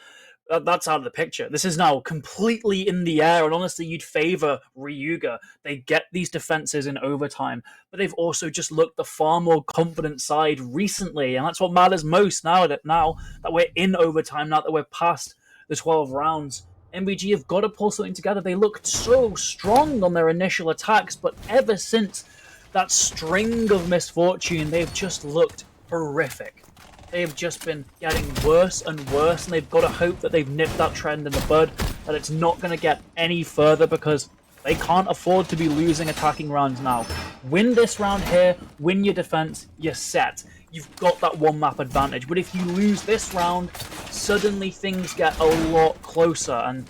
That's out of the picture. This is now completely in the air, and honestly, you'd favor Ryuga. They get these defenses in overtime, but they've also just looked the far more confident side recently, and that's what matters most now that we're in overtime, now that we're past the 12 rounds. MVG have got to pull something together. They looked so strong on their initial attacks, but ever since that string of misfortune, they've just looked horrific. They've just been getting worse and worse, and they've got to hope that they've nipped that trend in the bud, that it's not going to get any further, because they can't afford to be losing attacking rounds now. Win this round here, win your defense, you're set. You've got that one map advantage. But if you lose this round, suddenly things get a lot closer, and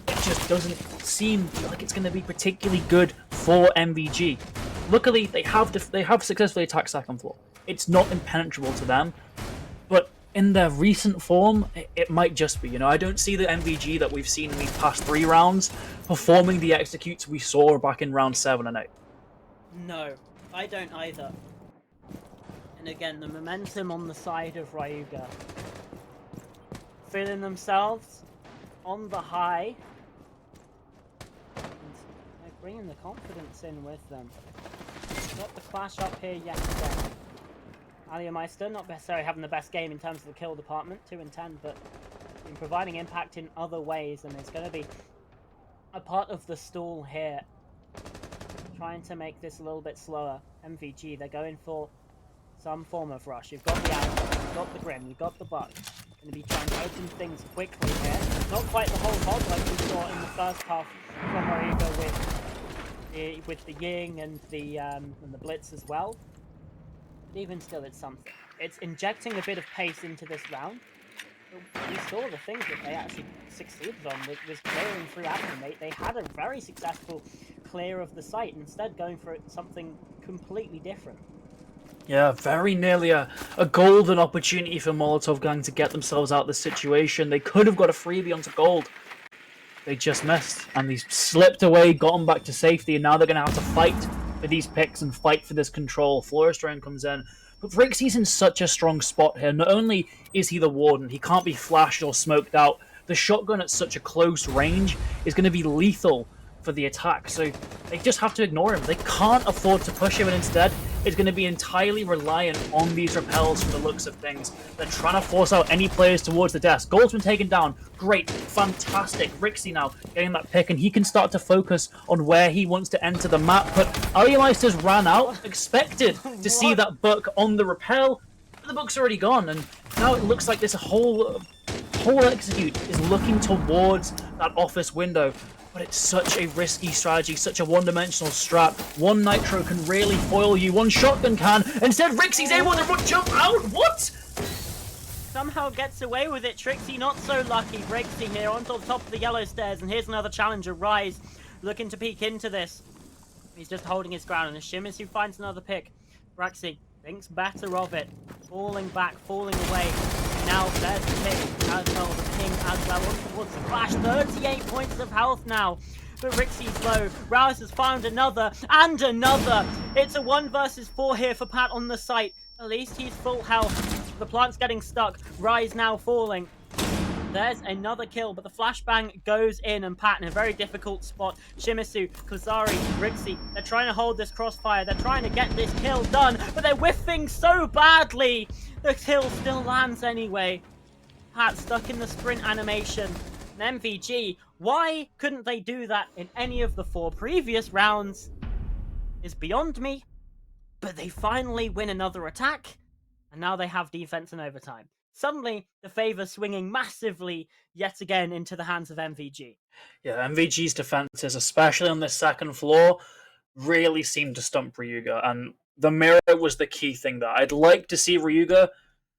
it just doesn't seem like it's going to be particularly good for MVG. Luckily, they have successfully attacked second floor. It's not impenetrable to them, but in their recent form, it might just be. I don't see the MVG that we've seen in these past 3 rounds performing the executes we saw back in round 7 and 8. No, I don't either. And again, the momentum on the side of Ryuga. Feeling themselves on the high. And they're bringing the confidence in with them. Got the clash up here yet again. Aliameister, not necessarily having the best game in terms of the kill department, 2 and 10, but providing impact in other ways, and it's going to be a part of the stall here trying to make this a little bit slower. MVG, they're going for some form of rush. You've got the Angle, you've got the Grim, you've got the Buck. Going to be trying to open things quickly here. Not quite the whole hog like we saw in the first half from where you go with the Ying and the Blitz as well. But even still, it's something. It's injecting a bit of pace into this round. We saw the things that they actually succeeded on was clearing through admin. They had a very successful clear of the site, instead going for something completely different. Yeah, very nearly a golden opportunity for Molotov Gang to get themselves out of this situation. They could have got a freebie onto gold. They just missed, and they slipped away, got them back to safety, and now they're going to have to fight for these picks and fight for this control. Flores drone comes in. But Rixie's in such a strong spot here. Not only is he the Warden, he can't be flashed or smoked out. The shotgun at such a close range is going to be lethal for the attack. So they just have to ignore him. They can't afford to push him, and instead it's going to be entirely reliant on these repels from the looks of things. They're trying to force out any players towards the desk. Gold's been taken down. Great. Fantastic. Rixie now getting that pick, and he can start to focus on where he wants to enter the map. But Alimeisters ran out, expected to see that Buck on the repel. But the Buck's already gone, and now it looks like this whole execute is looking towards that office window. But it's such a risky strategy, such a one-dimensional strat. One Nitro can really foil you, one shotgun can. Instead, Rixie's able to jump out. What? Somehow gets away with it. Trixie not so lucky. Rixie here onto the top of the yellow stairs, and here's another challenger, Rise, looking to peek into this. He's just holding his ground, and as Shimizu finds another pick, Rixie thinks better of it. Falling back, falling away. Now there's the pick as well, the ping as well, on towards the flash. 38 points of health now, but Rixie's low. Rouse has found another, and another. It's a 1 versus 4 here for Pat on the site. At least he's full health. The plant's getting stuck. Rise now falling. There's another kill, but the flashbang goes in, and Pat in a very difficult spot. Shimizu, Kozari, Rixie, they're trying to hold this crossfire. They're trying to get this kill done, but they're whiffing so badly. The kill still lands anyway. Pat stuck in the sprint animation. And MVG, why couldn't they do that in any of the 4 previous rounds is beyond me. But they finally win another attack, and now they have defense in overtime. Suddenly, the favor swinging massively yet again into the hands of MVG. Yeah, MVG's defenses, especially on the second floor, really seemed to stump Ryuga, and the mirror was the key thing there. I'd like to see Ryuga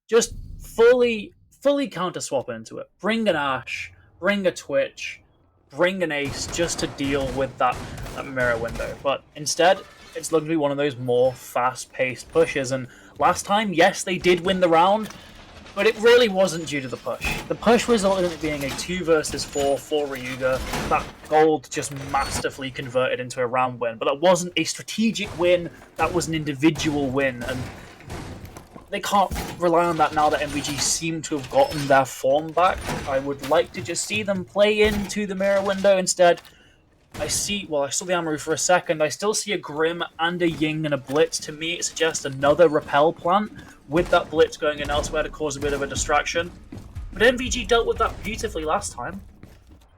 just fully counter swap into it. Bring an Ash, bring a Twitch, bring an Ace just to deal with that mirror window. But instead, it's looking to be one of those more fast-paced pushes. And last time, yes, they did win the round, but it really wasn't due to the push. The push resulted in it being a 2 versus 4 for Ryuga. That gold just masterfully converted into a round win. But that wasn't a strategic win, that was an individual win. And they can't rely on that now that MVG seem to have gotten their form back. I would like to just see them play into the mirror window. Instead, I saw the Amaru for a second. I still see a Grim and a Ying and a Blitz. To me, it suggests another repel plant with that Blitz going in elsewhere to cause a bit of a distraction. But MVG dealt with that beautifully last time,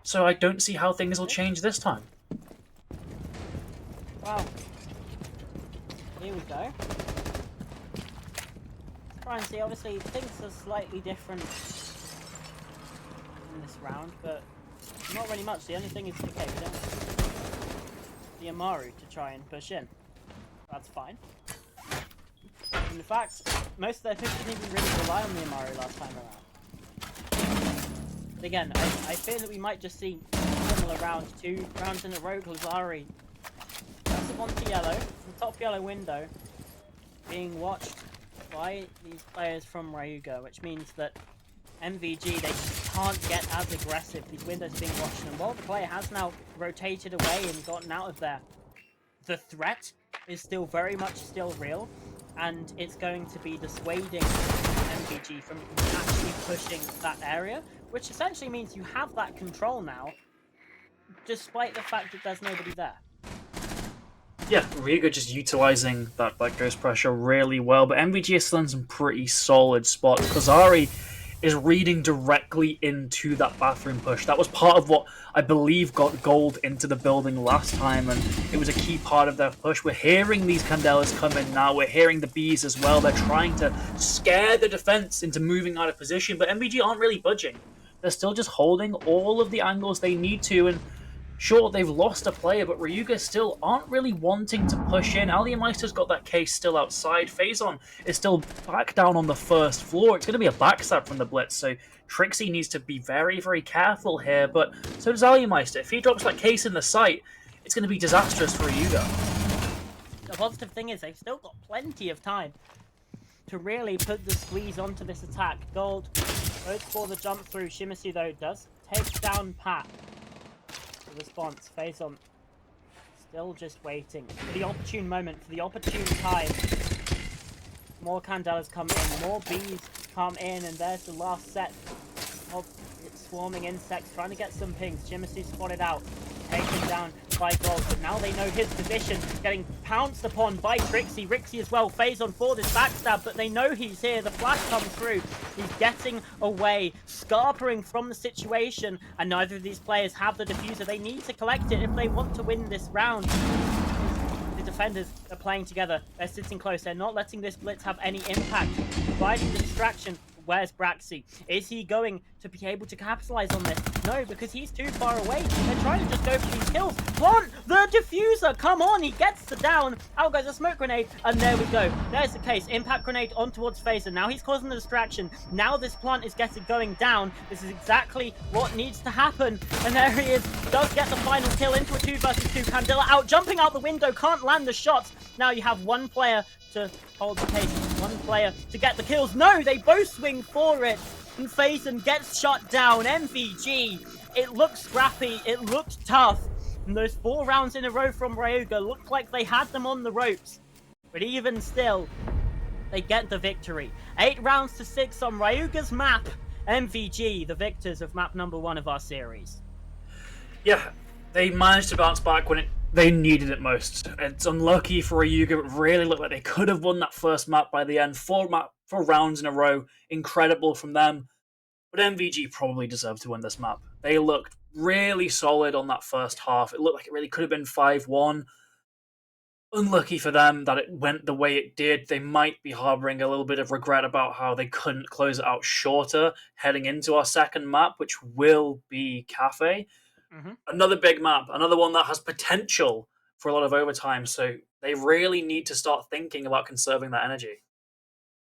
so I don't see how things will change this time. Wow. Here we go. Try and see, obviously things are slightly different in this round, but not really much. The only thing is, okay, we don't have the Amaru to try and push in. That's fine. In fact, most of their picks didn't even really rely on the Amaru last time around. But again, I fear that we might just see similar round 2 rounds in a row. Kozari that's onto yellow, the top yellow window, being watched by these players from Ryuga, which means that MVG, they just can't get as aggressive. These windows are being watched, and while the player has now rotated away and gotten out of there, the threat is still very much still real, and it's going to be dissuading MVG from actually pushing that area, which essentially means you have that control now, despite the fact that there's nobody there. Yeah, Ryuga just utilizing that ghost pressure really well, but MVG is still in some pretty solid spots. Kozari is reading directly into that bathroom push. That was part of what I believe got gold into the building last time, and it was a key part of their push. We're hearing these Candelas come in now. We're hearing the bees as well. They're trying to scare the defense into moving out of position, but MVG aren't really budging. They're still just holding all of the angles they need to, and sure, they've lost a player, but Ryuga still aren't really wanting to push in. Alienmeister's got that case still outside. Phazon is still back down on the first floor. It's going to be a backstab from the Blitz, so Trixie needs to be very, very careful here, but so does Alienmeister. If he drops that case in the site, it's going to be disastrous for Ryuga. The positive thing is they've still got plenty of time to really put the squeeze onto this attack. Gold goes for the jump through. Shimizu, though, does take down Pat. The response, Phazon still just waiting for the opportune moment, for the opportune time. More Candelas come in, more bees come in, and there's the last set of swarming insects trying to get some pings. Shimizu spotted out, taken down by Gold, but now they know his position, getting pounced upon by Trixie. Rixie as well, Phazon for this backstab, but they know he's here. The flash comes through. He's getting away, scarpering from the situation, and neither of these players have the diffuser. They need to collect it if they want to win this round. The defenders are playing together. They're sitting close. They're not letting this blitz have any impact. Providing the distraction. Where's Braxy? Is he going to be able to capitalize on this? No, because he's too far away. They're trying to just go for these kills. Plant the diffuser! Come on, he gets the down. Out goes a smoke grenade, and there we go. There's the case. Impact grenade on towards Phazon. Now he's causing the distraction. Now this plant is going down. This is exactly what needs to happen. And there he is. Does get the final kill into a 2 versus 2. Candela out, jumping out the window, can't land the shots. Now you have one player to hold the pace, one player to get the kills. No, they both swing for it, and Phazon gets shut down. MVG, it looked scrappy, it looked tough, and those 4 rounds in a row from Ryuga looked like they had them on the ropes, but even still, they get the victory. 8 rounds to 6 on Ryuga's map. MVG, the victors of map number 1 of our series. Yeah, they managed to bounce back when they needed it most. It's unlucky for Ryuga. It really looked like they could have won that first map by the end. 4 rounds in a row. Incredible from them. But MVG probably deserved to win this map. They looked really solid on that first half. It looked like it really could have been 5-1. Unlucky for them that it went the way it did. They might be harboring a little bit of regret about how they couldn't close it out shorter heading into our second map, which will be Cafe. Another big map, another one that has potential for a lot of overtime. So they really need to start thinking about conserving that energy.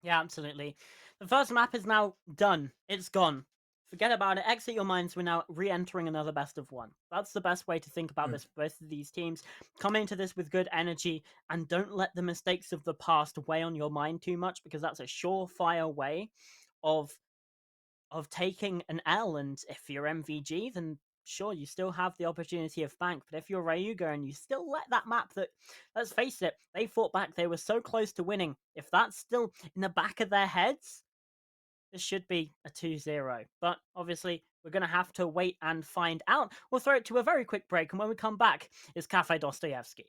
Yeah, absolutely. The first map is now done. It's gone. Forget about it. Exit your minds. We're now re-entering another best of 1. That's the best way to think about this for both of these teams. Come into this with good energy and don't let the mistakes of the past weigh on your mind too much, because that's a surefire way of taking an L. And if you're MVG, then sure, you still have the opportunity of bank. But if you're Ryuga and you still let that map that, let's face it, they fought back, they were so close to winning. If that's still in the back of their heads, this should be a 2-0. But obviously, we're going to have to wait and find out. We'll throw it to a very quick break, and when we come back, is Cafe Dostoevsky.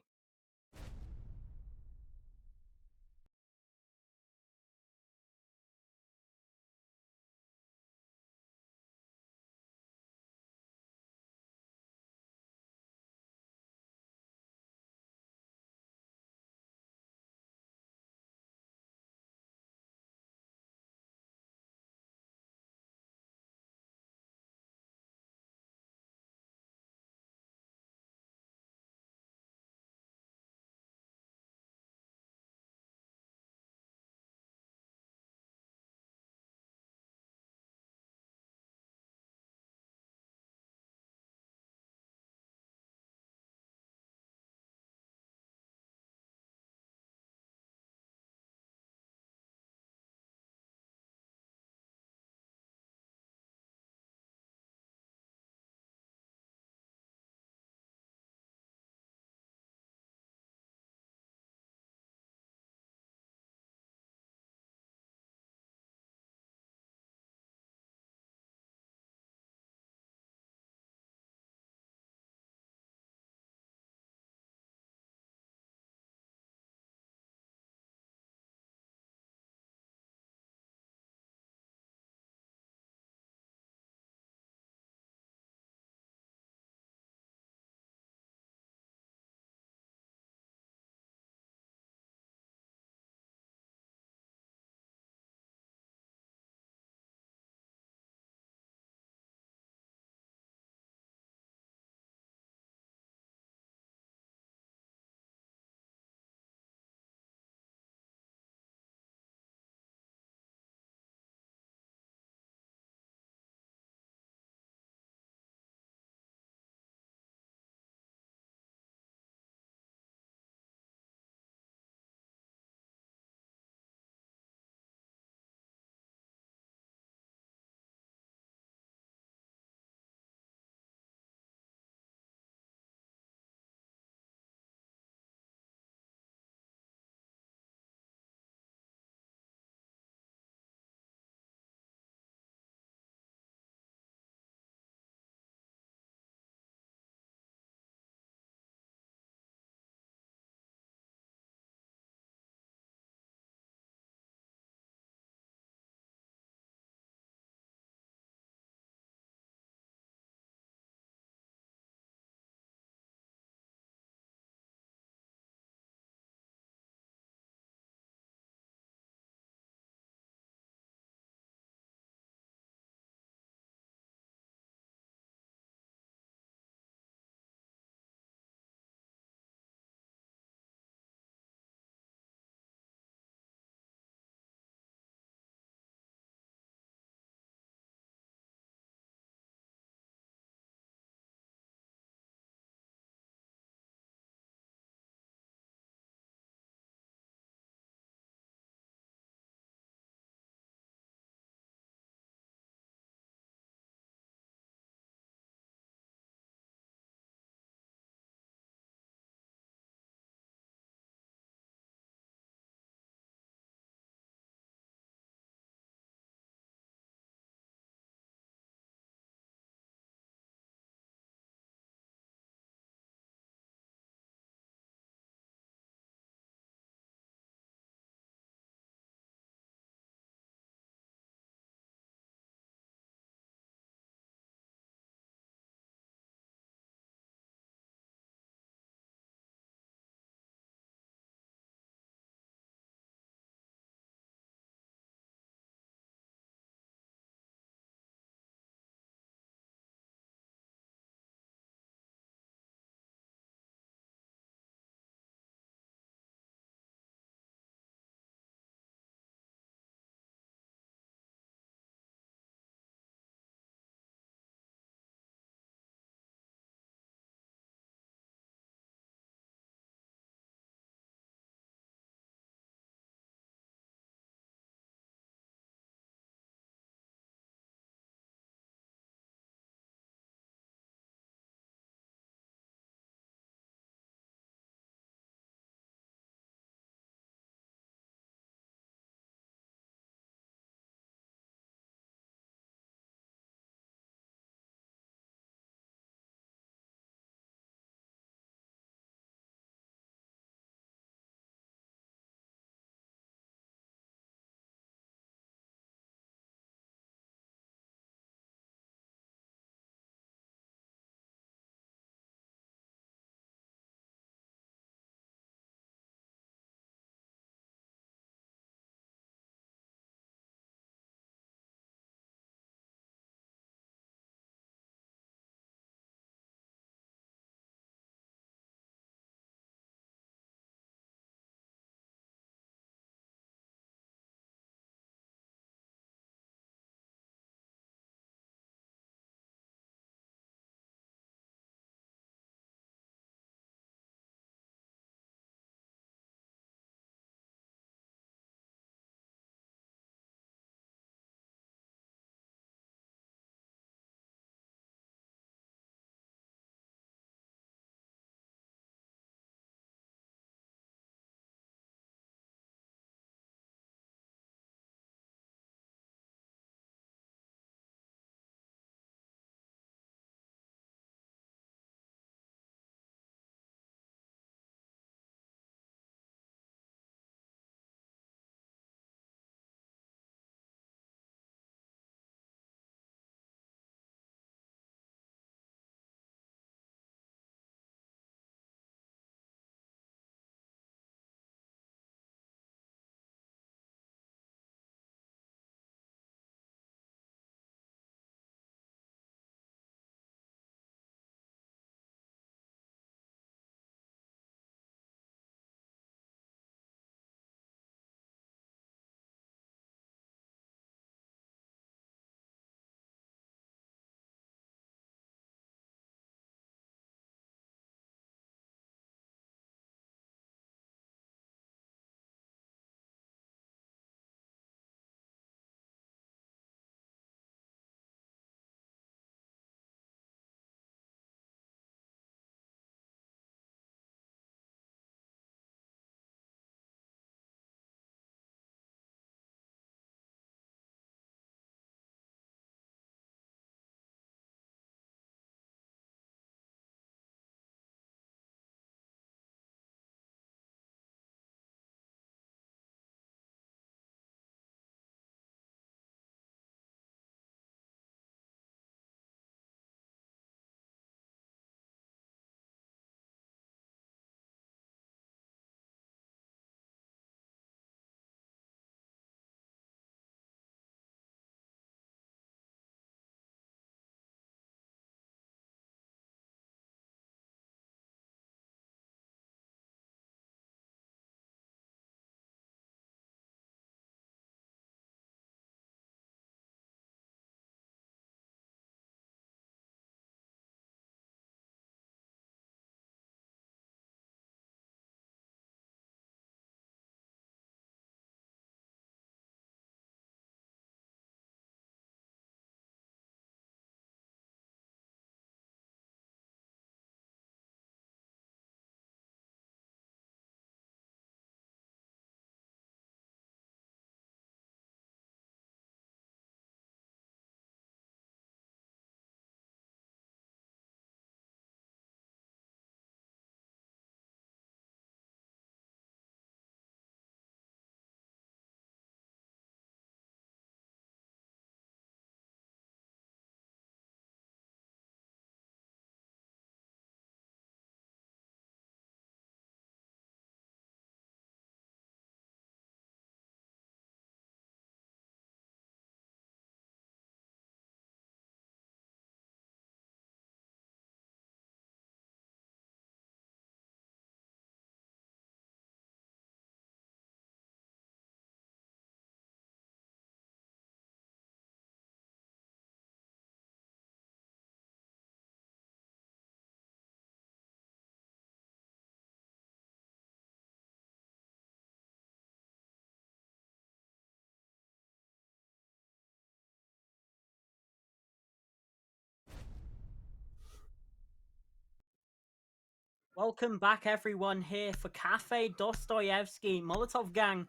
Welcome back, everyone, here for Cafe Dostoyevsky. Molotov Gang,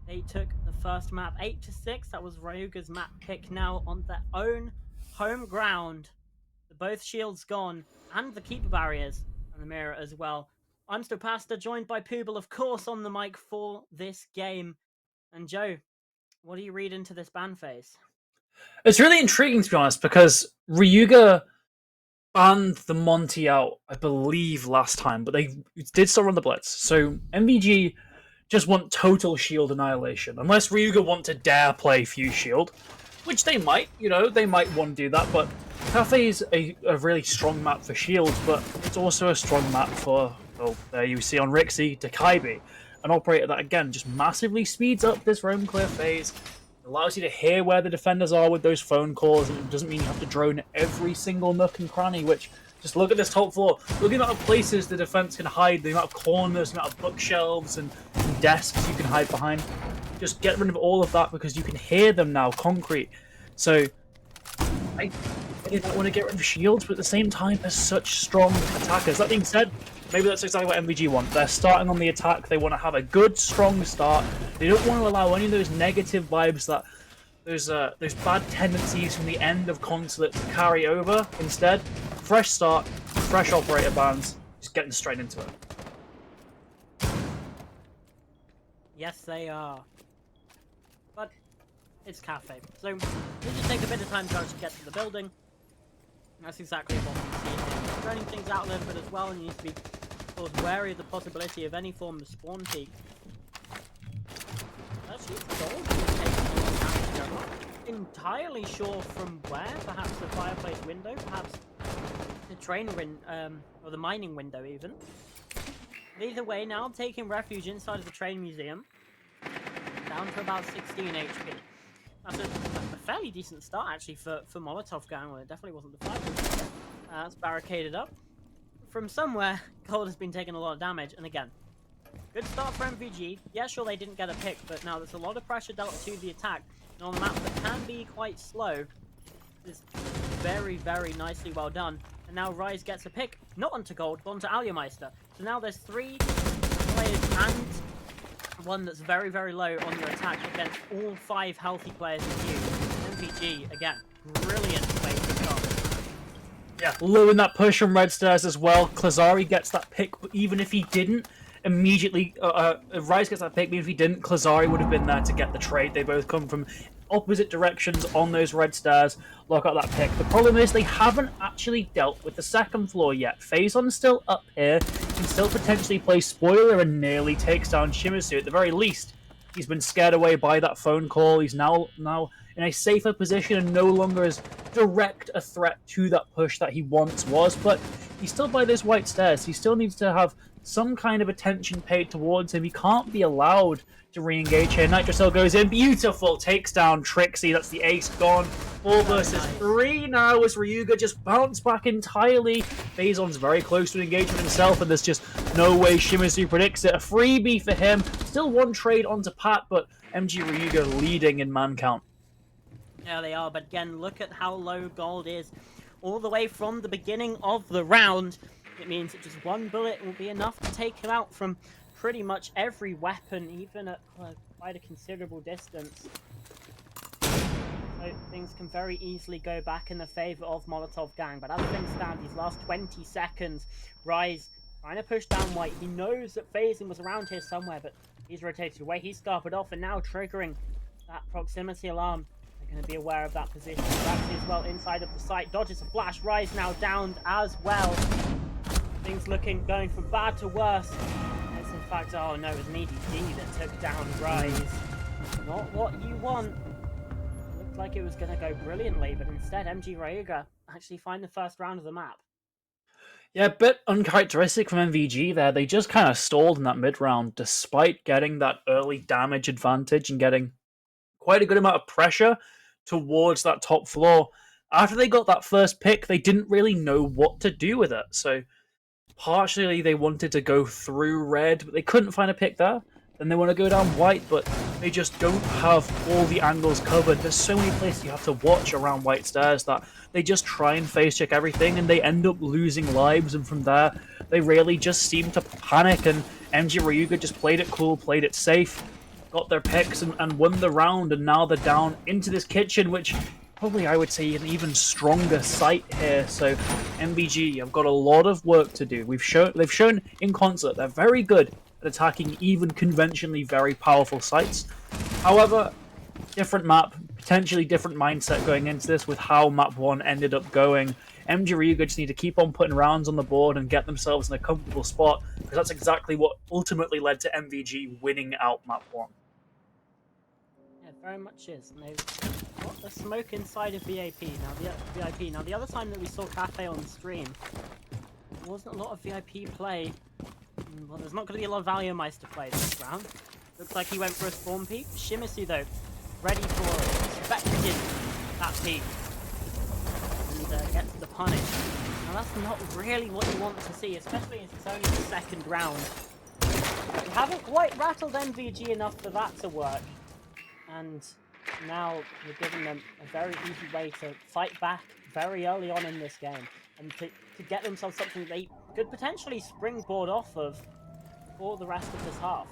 they took the first map 8-6. That was Ryuga's map pick now on their own home ground. Both shields gone, and the keeper barriers, and the mirror as well. I'm Stopasta, joined by Pooble, of course, on the mic for this game. And Joe, what do you read into this ban phase? It's really intriguing, to be honest, because Ryuga banned the Monty out, I believe, last time, but they did still run the Blitz. So MVG just want total shield annihilation, unless Ryuga want to dare play Fuse Shield, which they might, they might want to do that, but Cafe is a really strong map for shields, but it's also a strong map for, there you see on Rixie, Dakaibi, an operator that, again, just massively speeds up this roam clear phase, allows you to hear where the defenders are with those phone calls, and it doesn't mean you have to drone every single nook and cranny, which, just look at this top floor. Look at the amount of places the defense can hide, the amount of corners, the amount of bookshelves and desks you can hide behind. Just get rid of all of that because you can hear them now, concrete. So, I don't want to get rid of shields, but at the same time, they're such strong attackers. That being said, maybe that's exactly what MVG want. They're starting on the attack. They want to have a good, strong start. They don't want to allow any of those negative vibes, that those bad tendencies from the end of Consulate to carry over. Instead, fresh start, fresh operator bans, just getting straight into it. Yes, they are. But it's Cafe. So we just take a bit of time to actually get to the building. That's exactly what we see here. Running things out a little bit as well, and you need to be, of course, wary of the possibility of any form of spawn peak. Actually, it's gold taking I'm not entirely sure from where. Perhaps the fireplace window, perhaps the train or the mining window even. Either way, now taking refuge inside of the train museum, down to about 16 HP. That's a fairly decent start, actually, for Molotov Gang. Well, it definitely wasn't the flag. It's barricaded up. From somewhere, Gold has been taking a lot of damage, and again, good start for MVG. Yeah, sure, they didn't get a pick, but now there's a lot of pressure dealt to the attack, and on a map that can be quite slow, is very, very nicely well done. And now Rise gets a pick, not onto Gold, but onto Aliameister. So now there's 3 players and one that's very, very low on your attack against all 5 healthy players in you. MVG, again, brilliant way to start. Yeah, low in that push from Red Stairs as well. Klazari gets that pick, but even if he didn't, immediately, Rise gets that pick, even if he didn't, Klazari would have been there to get the trade. They both come from opposite directions on those Red Stairs, lock out that pick. The problem is they haven't actually dealt with the second floor yet. Phazon's still up here, can still potentially play spoiler and nearly takes down Shimizu. At the very least, he's been scared away by that phone call. He's now in a safer position and no longer as direct a threat to that push that he once was, but he's still by those white stairs. He still needs to have some kind of attention paid towards him. He can't be allowed to re-engage here. Nitrocell goes in, beautiful, takes down Trixie. That's the ace gone. 4 versus 3 now as Ryuga just bounced back entirely. Phazon's very close to an engagement himself, and there's just no way Shimizu predicts it. A freebie for him. Still 1 trade onto Pat, but MG Ryuga leading in man count. Yeah, they are, but again, look at how low Gold is. All the way from the beginning of the round, it means that just 1 bullet will be enough to take him out from pretty much every weapon, even at quite a considerable distance. So things can very easily go back in the favor of Molotov Gang, but as things stand, these last 20 seconds, Rise trying to push down White. He knows that Phazon was around here somewhere, but he's rotated away. He's scarpered off, and now triggering that proximity alarm. They're going to be aware of that position. Actually, as well, inside of the site, dodges a flash. Rise now downed as well. Things going from bad to worse. It's in fact, oh no, it was an EDD that took down Rise. Not what you want. Looked like it was going to go brilliantly, but instead MG Ryuga actually find the first round of the map. Yeah, a bit uncharacteristic from MVG there. They just kind of stalled in that mid-round, despite getting that early damage advantage and getting quite a good amount of pressure towards that top floor. After they got that first pick, they didn't really know what to do with it. So partially they wanted to go through red, but they couldn't find a pick there. Then they want to go down white, but they just don't have all the angles covered. There's so many places you have to watch around white stairs that they just try and face check everything, and they end up losing lives. And from there, they really just seemed to panic, and MG Ryuga just played it cool, played it safe, got their picks, and won the round, and now they're down into this kitchen, which probably I would say an even stronger site here. So MVG have got a lot of work to do. They've shown in concert they're very good at attacking even conventionally very powerful sites. However, different map, potentially different mindset going into this with how map 1 ended up going. MG Ryuga just need to keep on putting rounds on the board and get themselves in a comfortable spot, because that's exactly what ultimately led to MVG winning out map 1. Yeah, very much is. And they've got the smoke inside of VIP. Now the other time that we saw Cafe on stream, there wasn't a lot of VIP play. Well, there's not going to be a lot of Valiomeister play this round. Looks like he went for a spawn peek. Shimizu though, ready for expected that peek. And gets the punish. Now that's not really what you want to see, especially as it's only the second round. We haven't quite rattled MVG enough for that to work. And now we're giving them a very easy way to fight back very early on in this game. And to get themselves something they could potentially springboard off of for the rest of this half.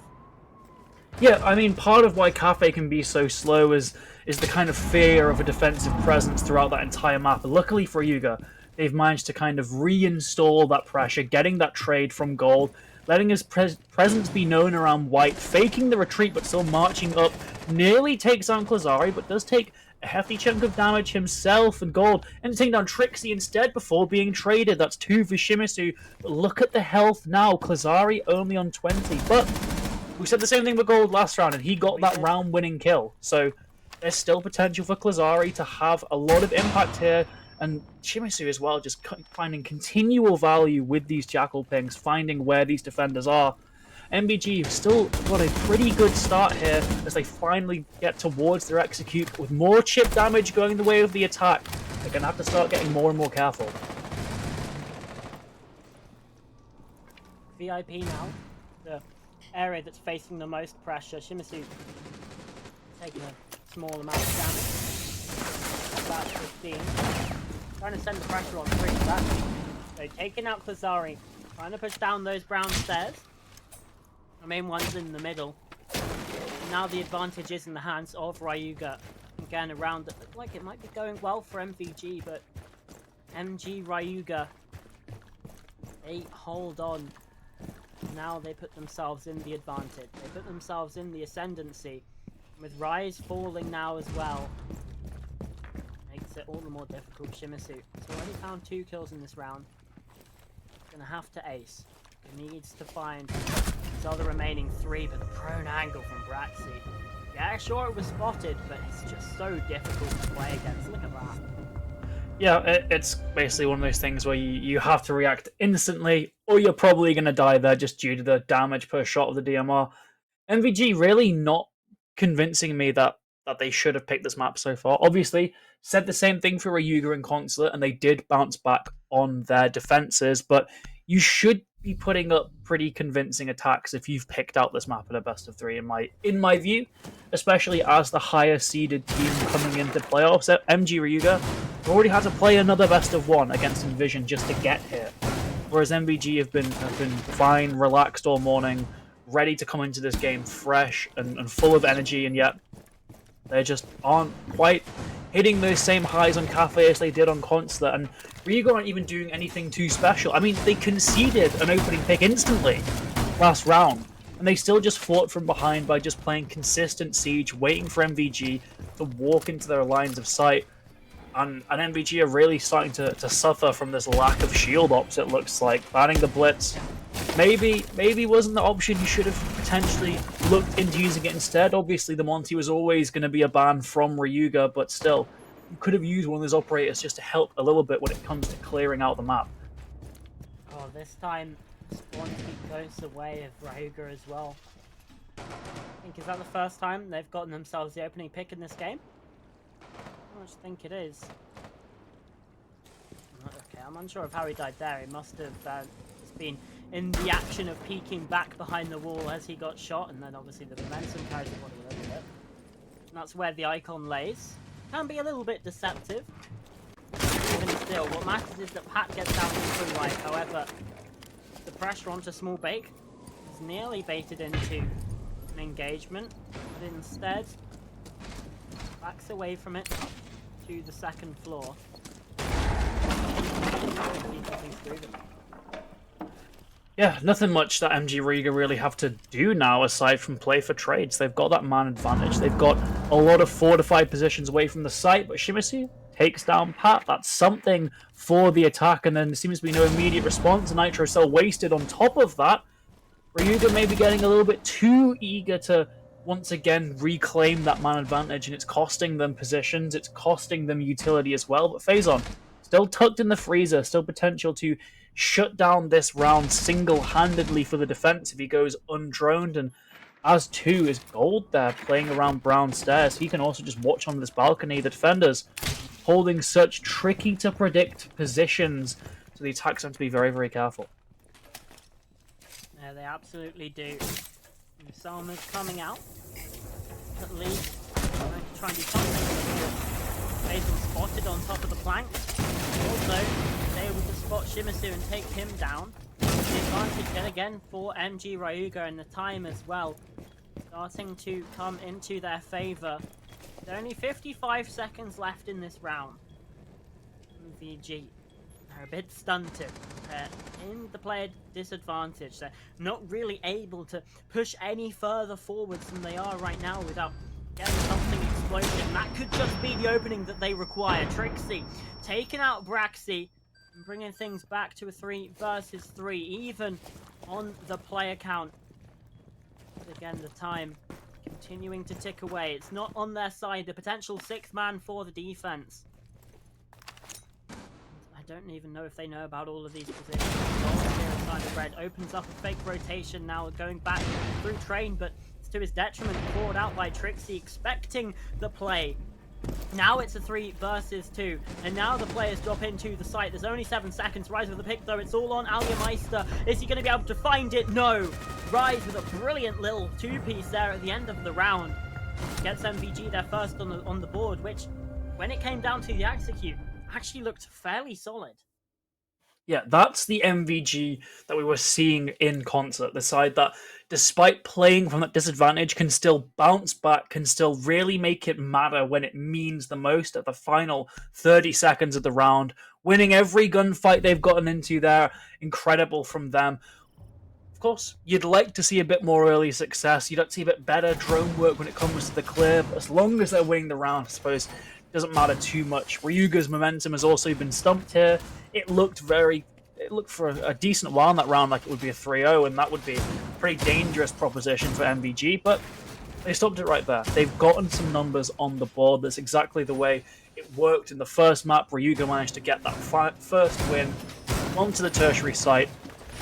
Yeah, I mean, part of why Cafe can be so slow is the kind of fear of a defensive presence throughout that entire map. And luckily for Yuga, they've managed to kind of reinstall that pressure, getting that trade from gold, letting his presence be known around white, faking the retreat but still marching up, nearly takes down Klazari, but does take a hefty chunk of damage himself, and gold ends up taking down Trixie instead before being traded. That's 2 for Shimizu. But look at the health now. Klazari only on 20, but we said the same thing with gold last round, and he got that round-winning kill. So there's still potential for Klazari to have a lot of impact here, and Shimizu as well, just finding continual value with these Jackal pings, finding where these defenders are. MBG have still got a pretty good start here as they finally get towards their execute. With more chip damage going the way of the attack, they're going to have to start getting more and more careful. VIP now, the area that's facing the most pressure. Shimizu taking a small amount of damage. About 15. Trying to send the pressure on through that. So taking out Klazari, trying to push down those brown stairs. The main one's in the middle. Now the advantage is in the hands of Ryuga. Again, around that looked like it might be going well for MVG, but MG Ryuga, they hold on. Now they put themselves in the advantage. They put themselves in the ascendancy. With Rise falling now as well, makes it all the more difficult. Shimizu has already found 2 kills in this round. Gonna have to ace. He needs to find his other remaining 3, but the prone angle from Braxi. Yeah, sure it was spotted, but it's just so difficult to play against. Look at that. Yeah, it's basically one of those things where you have to react instantly, or you're probably going to die there just due to the damage per shot of the DMR. MVG really not convincing me that they should have picked this map so far. Obviously, said the same thing for Ryuga and Consulate, and they did bounce back on their defenses, but you should be putting up pretty convincing attacks if you've picked out this map at a best of 3 in my view, especially as the higher seeded team coming into playoffs. MG Ryuga already had to play another best of 1 against Envision just to get here, whereas MVG have been fine, relaxed all morning, ready to come into this game fresh and full of energy, and yet they just aren't quite hitting those same highs on Cafe as they did on Consulate, and Ryuga aren't even doing anything too special. I mean, they conceded an opening pick instantly last round, and they still just fought from behind by just playing consistent siege, waiting for MVG to walk into their lines of sight. And MVG are really starting to suffer from this lack of shield ops, it looks like. Banning the Blitz maybe wasn't the option. You should have potentially looked into using it instead. Obviously, the Monty was always going to be a ban from Ryuga, but still, you could have used one of those operators just to help a little bit when it comes to clearing out the map. Oh, this time Spawn Peak goes the way of Ryuga as well. I think, is that the first time they've gotten themselves the opening pick in this game? I just think it is. Okay, I'm unsure of how he died there. He must have just been in the action of peeking back behind the wall as he got shot, and then obviously the momentum carries the body a little bit. And that's where the icon lays. Can be a little bit deceptive. Even still, what matters is that Pat gets down into life. However, the pressure onto Small Bake. He's nearly baited into an engagement, but instead backs away from it up to the second floor. Yeah, nothing much that MG Riga really have to do now aside from play for trades. They've got that man advantage. They've got a lot of fortified positions away from the site, but Shimizu takes down Pat. That's something for the attack, and then there seems to be no immediate response. Nitro Cell wasted on top of that. Ryuga may be getting a little bit too eager to once again reclaim that man advantage, and it's costing them positions, it's costing them utility as well. But Phazon, still tucked in the freezer, still potential to shut down this round single-handedly for the defense if he goes undroned, and as too is Gold there playing around Brown Stairs. He can also just watch on this balcony. The defenders holding such tricky to predict positions, so the attacks have to be very, very careful. Yeah, they absolutely do. Salma's coming out. At least trying to try and do something. Basil spotted on top of the plank. Also, they able to spot Shimizu and take him down. The advantage yet again for MG Ryuga, and the time as well starting to come into their favor. There are only 55 seconds left in this round. MVG are a bit stunted. They're in the player disadvantage. They're not really able to push any further forwards than they are right now without getting something exploding. And that could just be the opening that they require. Trixie taking out Braxy and bringing things back to a 3 versus 3, even on the player count. But again, the time continuing to tick away. It's not on their side. The potential 6th man for the defense. I don't even know if they know about all of these positions. Inside the red opens up a fake rotation now, going back through Train, but it's to his detriment, called out by Trixie, expecting the play. Now it's a 3 versus 2, and now the players drop into the site. There's only 7 seconds. Rise with the pick, though. It's all on Alia Meister. Is he going to be able to find it? No. Rise with a brilliant little 2-piece there at the end of the round. Gets MVG their first on the board, which, when it came down to the execute, actually looked fairly solid. Yeah, that's the MVG that we were seeing in concert. The side that, despite playing from that disadvantage, can still bounce back, can still really make it matter when it means the most at the final 30 seconds of the round. Winning every gunfight they've gotten into there. Incredible from them. Of course, you'd like to see a bit more early success. You'd like to see a bit better drone work when it comes to the clear. But as long as they're winning the round, I suppose doesn't matter too much. Ryuga's momentum has also been stumped here. It looked for a decent while in that round like it would be a 3-0, and that would be a pretty dangerous proposition for MVG, but they stopped it right there. They've gotten some numbers on the board. That's exactly the way it worked in the first map. Ryuga managed to get that first win onto the tertiary site,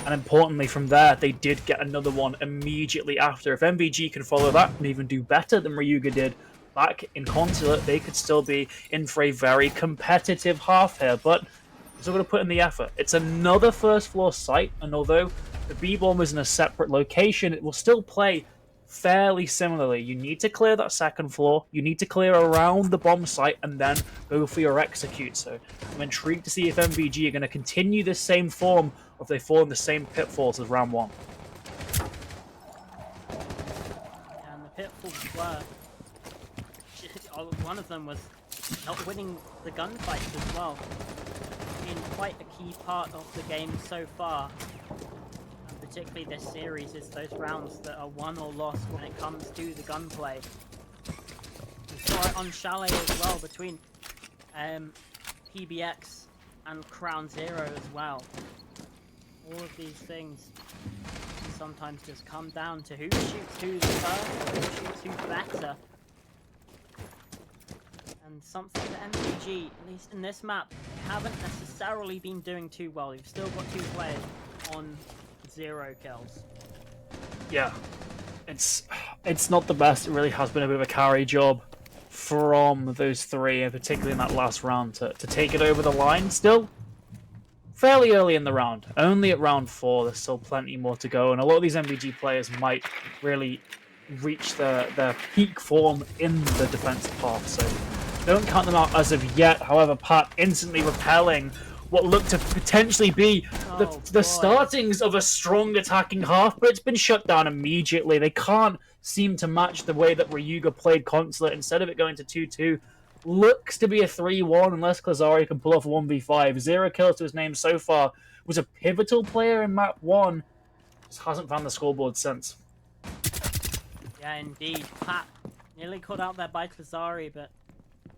and importantly from there, they did get another one immediately after. If MVG can follow that and even do better than Ryuga did back in Consulate, they could still be in for a very competitive half here, but they're still going to put in the effort. It's another first floor site, and although the B-bomb is in a separate location, it will still play fairly similarly. You need to clear that second floor, you need to clear around the bomb site, and then go for your execute. So I'm intrigued to see if MVG are going to continue this same form, or if they fall in the same pitfalls as round 1. And the pitfalls were... one of them was not winning the gunfights as well. Been quite a key part of the game so far. And particularly this series is those rounds that are won or lost when it comes to the gunplay. We saw it on Chalet as well between PBX and Crown Zero as well. All of these things can sometimes just come down to who shoots who the first, or who shoots who better. And something that MVG, at least in this map, haven't necessarily been doing too well. You've still got 2 players on 0 kills. Yeah, it's not the best. It really has been a bit of a carry job from those 3, and particularly in that last round, to take it over the line. Still fairly early in the round. Only at round 4, there's still plenty more to go, and a lot of these MVG players might really reach their peak form in the defensive half, so don't count them out as of yet. However, Pat instantly repelling what looked to potentially be the, Oh the boy. startings of a strong attacking half, but it's been shut down immediately. They can't seem to match the way that Ryuga played Consulate. Instead of it going to 2-2, looks to be a 3-1 unless Klazari can pull off a 1v5. 0 kills to his name so far. Was a pivotal player in map 1. Just hasn't found the scoreboard since. Yeah, indeed. Pat nearly caught out there by Klazari, but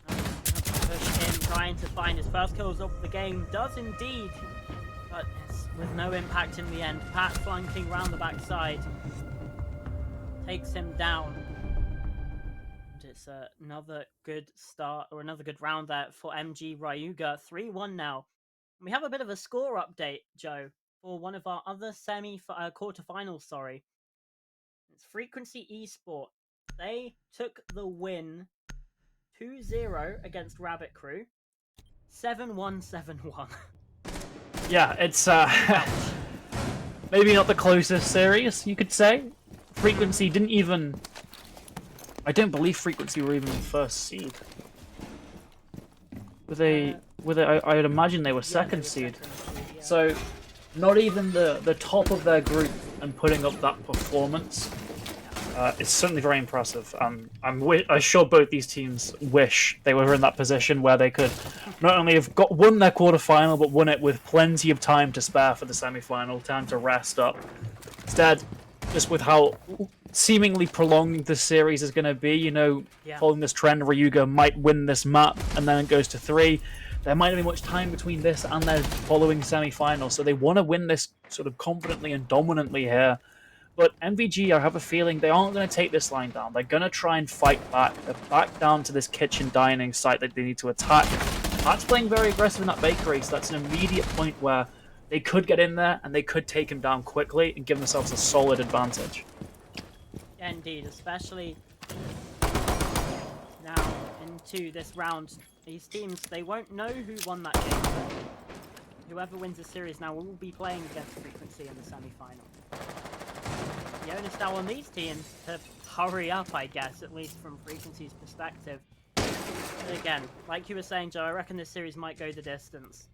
push in, trying to find his first kills of the game. Does indeed, but it's with no impact in the end. Pat flanking round the backside. Takes him down. And it's another good start, or another good round there for MG Ryuga. 3-1 now. We have a bit of a score update, Joe, for one of our other quarterfinals, sorry. It's Frequency Esport. They took the win 2-0 against Rabbit Crew. 7-1, 7-1. Yeah, it's maybe not the closest series, you could say. Frequency didn't even... I don't believe Frequency were even the first seed. I would imagine they were second seed. Yeah. So, not even the top of their group and putting up that performance. It's certainly very impressive. I'm sure both these teams wish they were in that position where they could not only have won their quarterfinal, but won it with plenty of time to spare for the semi-final, time to rest up. Instead, just with how seemingly prolonged this series is going to be, following this trend, Ryuga might win this map, and then it goes to 3. There might not be much time between this and their following semi-final, so they want to win this sort of confidently and dominantly here. But MVG, I have a feeling they aren't going to take this line down. They're going to try and fight back. They're back down to this kitchen dining site that they need to attack. Pat's playing very aggressive in that bakery, so that's an immediate point where they could get in there and they could take him down quickly and give themselves a solid advantage. Yeah, indeed, especially now into this round. These teams, they won't know who won that game. Whoever wins the series now will be playing against Frequency in the semi-final. The onus now on these teams to hurry up, I guess, at least from Frequency's perspective. But again, like you were saying, Joe, I reckon this series might go the distance.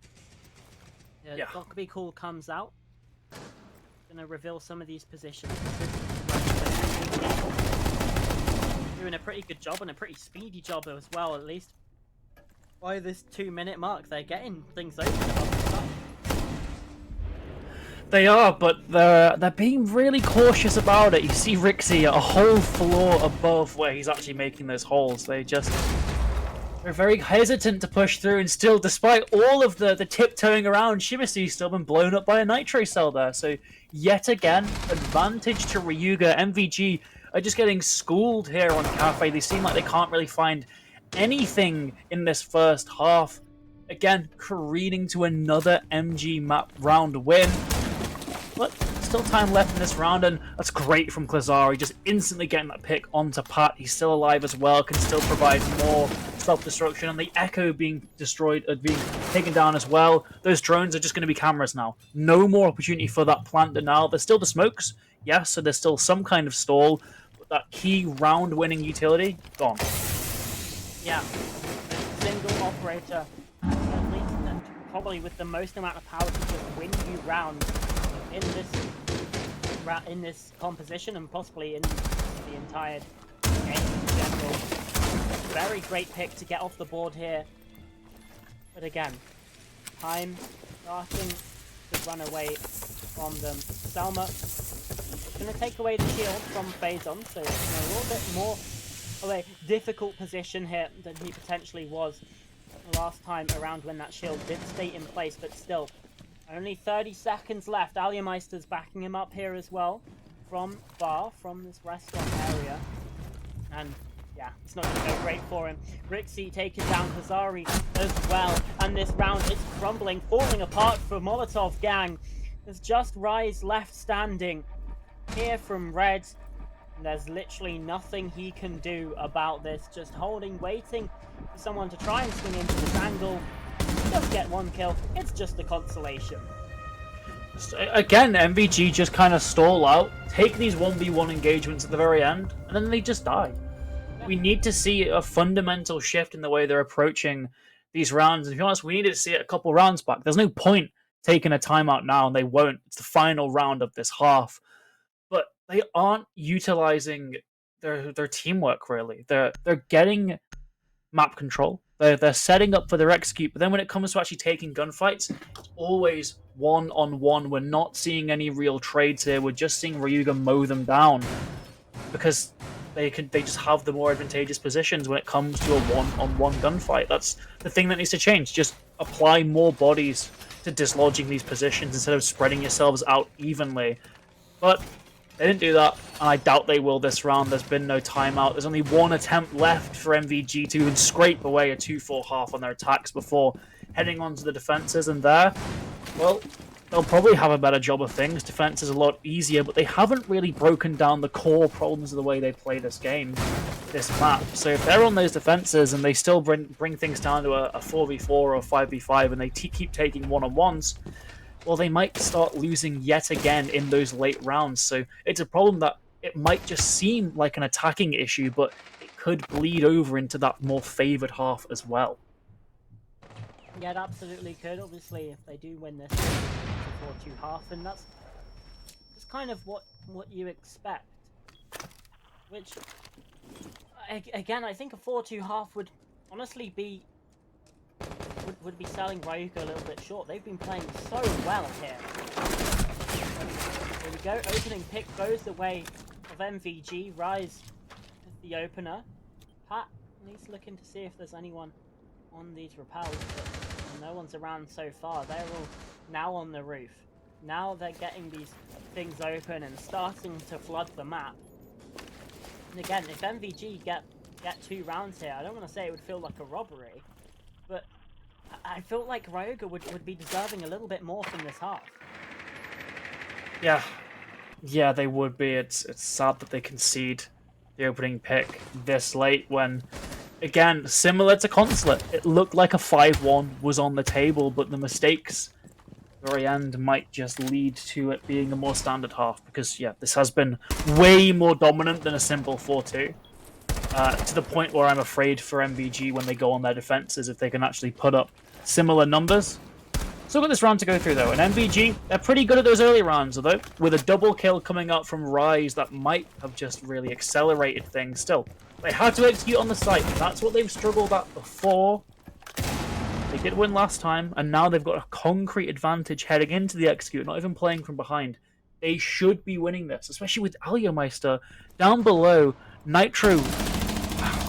Yeah. Dockerby Call comes out. Gonna reveal some of these positions. Doing a pretty good job and a pretty speedy job as well, at least. By this 2-minute mark, they're getting things open. They are, but they're being really cautious about it. You see Rixie a whole floor above where he's actually making those holes. They're very hesitant to push through, and still, despite all of the tiptoeing around, Shimisu's still been blown up by a nitro cell there. So, yet again, advantage to Ryuga. MVG are just getting schooled here on Cafe. They seem like they can't really find anything in this first half. Again, careening to another MG map round win. But still time left in this round, and that's great from Klazari, just instantly getting that pick onto Pat. He's still alive as well, can still provide more self-destruction, and the Echo being destroyed, being taken down as well. Those drones are just going to be cameras now. No more opportunity for that plant denial. There's still the smokes, yes, so there's still some kind of stall, but that key round-winning utility, gone. Yeah, single operator, at least, and probably with the most amount of power to just win you rounds in this composition, and possibly in the entire game in general. Very great pick to get off the board here. But again, time starting to run away from them. Selma going to take away the shield from Phazon, so it's a little bit more of a difficult position here than he potentially was last time around when that shield did stay in place, but still. Only 30 seconds left. Aliameister's backing him up here as well from Bar, from this restaurant area. And yeah, it's not going to go great for him. Rixie taking down Klazari as well. And this round is crumbling, falling apart for Molotov Gang. There's just Rise left standing here from Red. And there's literally nothing he can do about this. Just holding, waiting for someone to try and swing into this angle. Does get one kill. It's just a consolation. Again, MVG just kind of stall out, take these 1v1 engagements at the very end, and then they just die. Yeah. We need to see a fundamental shift in the way they're approaching these rounds. And to be honest, we needed to see it a couple rounds back. There's no point taking a timeout now, and they won't. It's the final round of this half. But they aren't utilizing their teamwork really. They're getting map control. They're setting up for their execute, but then when it comes to actually taking gunfights, it's always one on one. We're not seeing any real trades here. We're just seeing Ryuga mow them down because they just have the more advantageous positions when it comes to a one-on-one gunfight. That's the thing that needs to change. Just apply more bodies to dislodging these positions instead of spreading yourselves out evenly. But they didn't do that, and I doubt they will this round. There's been no timeout. There's only one attempt left for MVG to even scrape away a 2-4 half on their attacks before heading on to the defenses, and there, well, they'll probably have a better job of things. Defense is a lot easier, but they haven't really broken down the core problems of the way they play this game, this map. So if they're on those defenses and they still bring things down to a 4v4 or a 5v5 and they keep taking one-on-ones, well, they might start losing yet again in those late rounds. So it's a problem that it might just seem like an attacking issue, but it could bleed over into that more favoured half as well. Yeah, it absolutely could. Obviously, if they do win this, it's a 4-2 half, and that's kind of what you expect. Which, again, I think a 4-2 half would honestly be would be selling Ryuga a little bit short. They've been playing so well here. Here we go. Opening pick goes the way of MVG. Rise with the opener. Pat needs looking to see if there's anyone on these repels, but no one's around so far. They're all now on the roof. Now they're getting these things open and starting to flood the map. And again, if MVG get 2 rounds here, I don't want to say it would feel like a robbery, but I feel like Ryuga would be deserving a little bit more from this half. Yeah, they would be. It's sad that they concede the opening pick this late when, again, similar to Consulate, it looked like a 5-1 was on the table, but the mistakes at the very end might just lead to it being a more standard half because, yeah, this has been way more dominant than a simple 4-2. To the point where I'm afraid for MVG when they go on their defenses if they can actually put up similar numbers. Still got this round to go through though, and MVG, they're pretty good at those early rounds although, with a double kill coming out from Rise that might have just really accelerated things. Still, they had to execute on the site. That's what they've struggled at before. They did win last time, and now they've got a concrete advantage heading into the execute, not even playing from behind. They should be winning this, especially with Alyomeister down below. Nitro,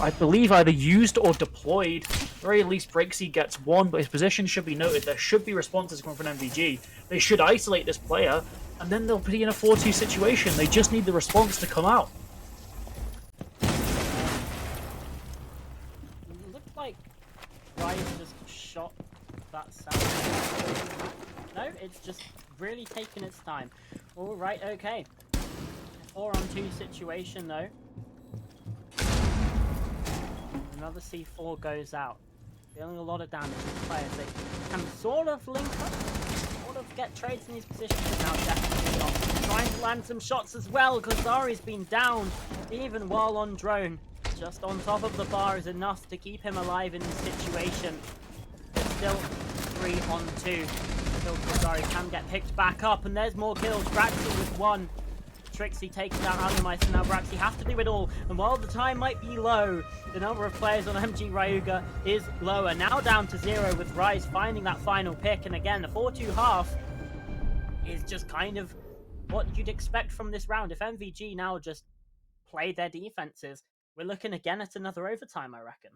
I believe, either used or deployed. At the very least, Breaksy gets one, but his position should be noted. There should be responses coming from MVG. They should isolate this player, and then they'll be in a 4-2 situation. They just need the response to come out. It looked like Rise just shot that sound. No, it's just really taking its time. Alright, okay. 4-on-2 situation though. Another C4 goes out. Dealing a lot of damage to the players. They can sort of link up, sort of get trades in these positions. Now definitely not. Trying to land some shots as well. Kazari's been down even while on drone. Just on top of the bar is enough to keep him alive in this situation. Still 3-on-2. Still Kazari can get picked back up, and there's more kills. Braxy with 1. Trixie takes down Alyomeister. Now Braxy has to do it all, and while the time might be low, the number of players on MG Ryuga is lower. Now down to 0 with Rise finding that final pick, and again, the 4-2 half is just kind of what you'd expect from this round. If MVG now just play their defenses, we're looking again at another overtime, I reckon.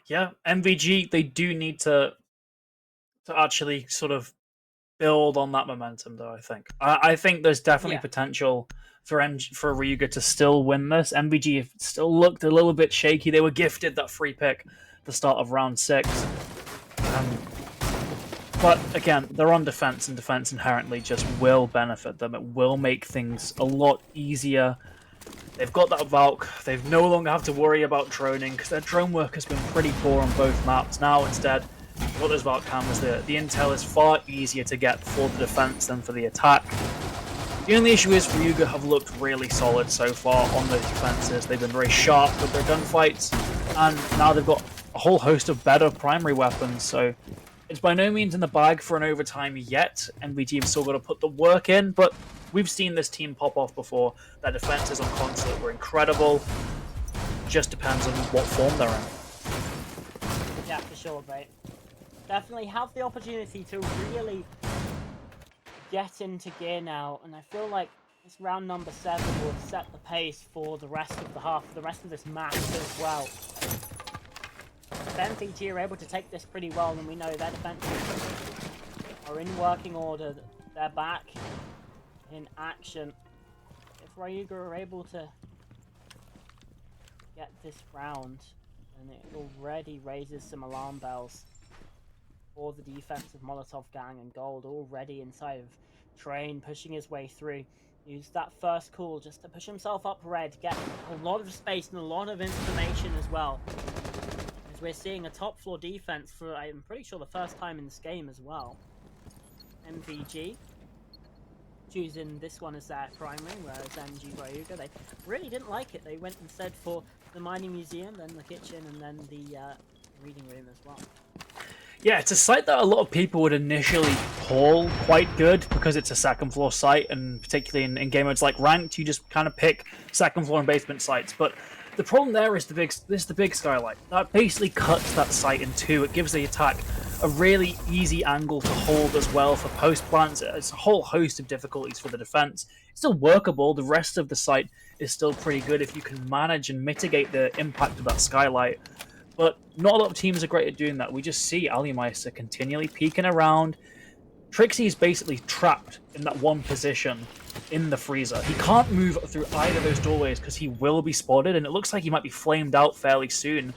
Yeah, MVG, they do need to actually sort of build on that momentum, though. I think there's definitely potential for Ryuga to still win this. MVG still looked a little bit shaky. They were gifted that free pick at the start of round 6, but again, they're on defense, and defense inherently just will benefit them. It will make things a lot easier. They've got that Valk. They no longer have to worry about droning because their drone work has been pretty poor on both maps. Now instead, they've got those Valk cameras. The intel is far easier to get for the defense than for the attack. The only issue is Ryuga have looked really solid so far on those defenses. They've been very sharp with their gunfights, and now they've got a whole host of better primary weapons, so it's by no means in the bag for an overtime yet. NBG have still got to put the work in, but we've seen this team pop off before. Their defenses on concert were incredible. Just depends on what form they're in. Yeah, for sure, mate. Definitely have the opportunity to really get into gear now, and I feel like this round number 7 will set the pace for the rest of the half, the rest of this match as well. NBG are able to take this pretty well, and we know their defenses are in working order. They're back in action. If Ryuga are able to get this round, and it already raises some alarm bells for the defense of Molotov Gang, and Gold already inside of Train, pushing his way through. Use that first call just to push himself up red, get a lot of space and a lot of information as well. As we're seeing a top floor defense for, I'm pretty sure, the first time in this game as well. MVG choosing this one as their primary, whereas MG Ryuga, they really didn't like it. They went instead for the mining museum, then the kitchen, and then the reading room as well. Yeah, it's a site that a lot of people would initially call quite good because it's a second floor site, and particularly in game modes like ranked, you just kind of pick second floor and basement sites. But the problem there is the big skylight. That basically cuts that site in two. It gives the attack a really easy angle to hold as well for post plants. It's a whole host of difficulties for the defense. It's still workable. The rest of the site is still pretty good if you can manage and mitigate the impact of that skylight. But not a lot of teams are great at doing that. We just see Aliameister continually peeking around. Trixie is basically trapped in that one position in the freezer. He can't move through either of those doorways because he will be spotted, and it looks like he might be flamed out fairly soon.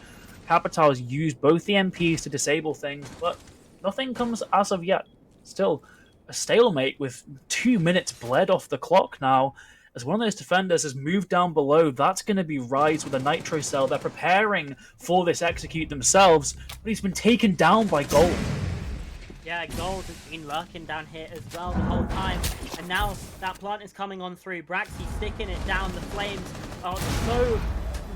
Capital has used both the MPs to disable things, but nothing comes as of yet. Still a stalemate with 2 minutes bled off the clock now. As one of those defenders has moved down below, that's going to be Rise with a Nitro Cell. They're preparing for this execute themselves, but he's been taken down by Gold. Yeah, Gold has been lurking down here as well the whole time, and now that plant is coming on through. Braxy sticking it down. The flames are so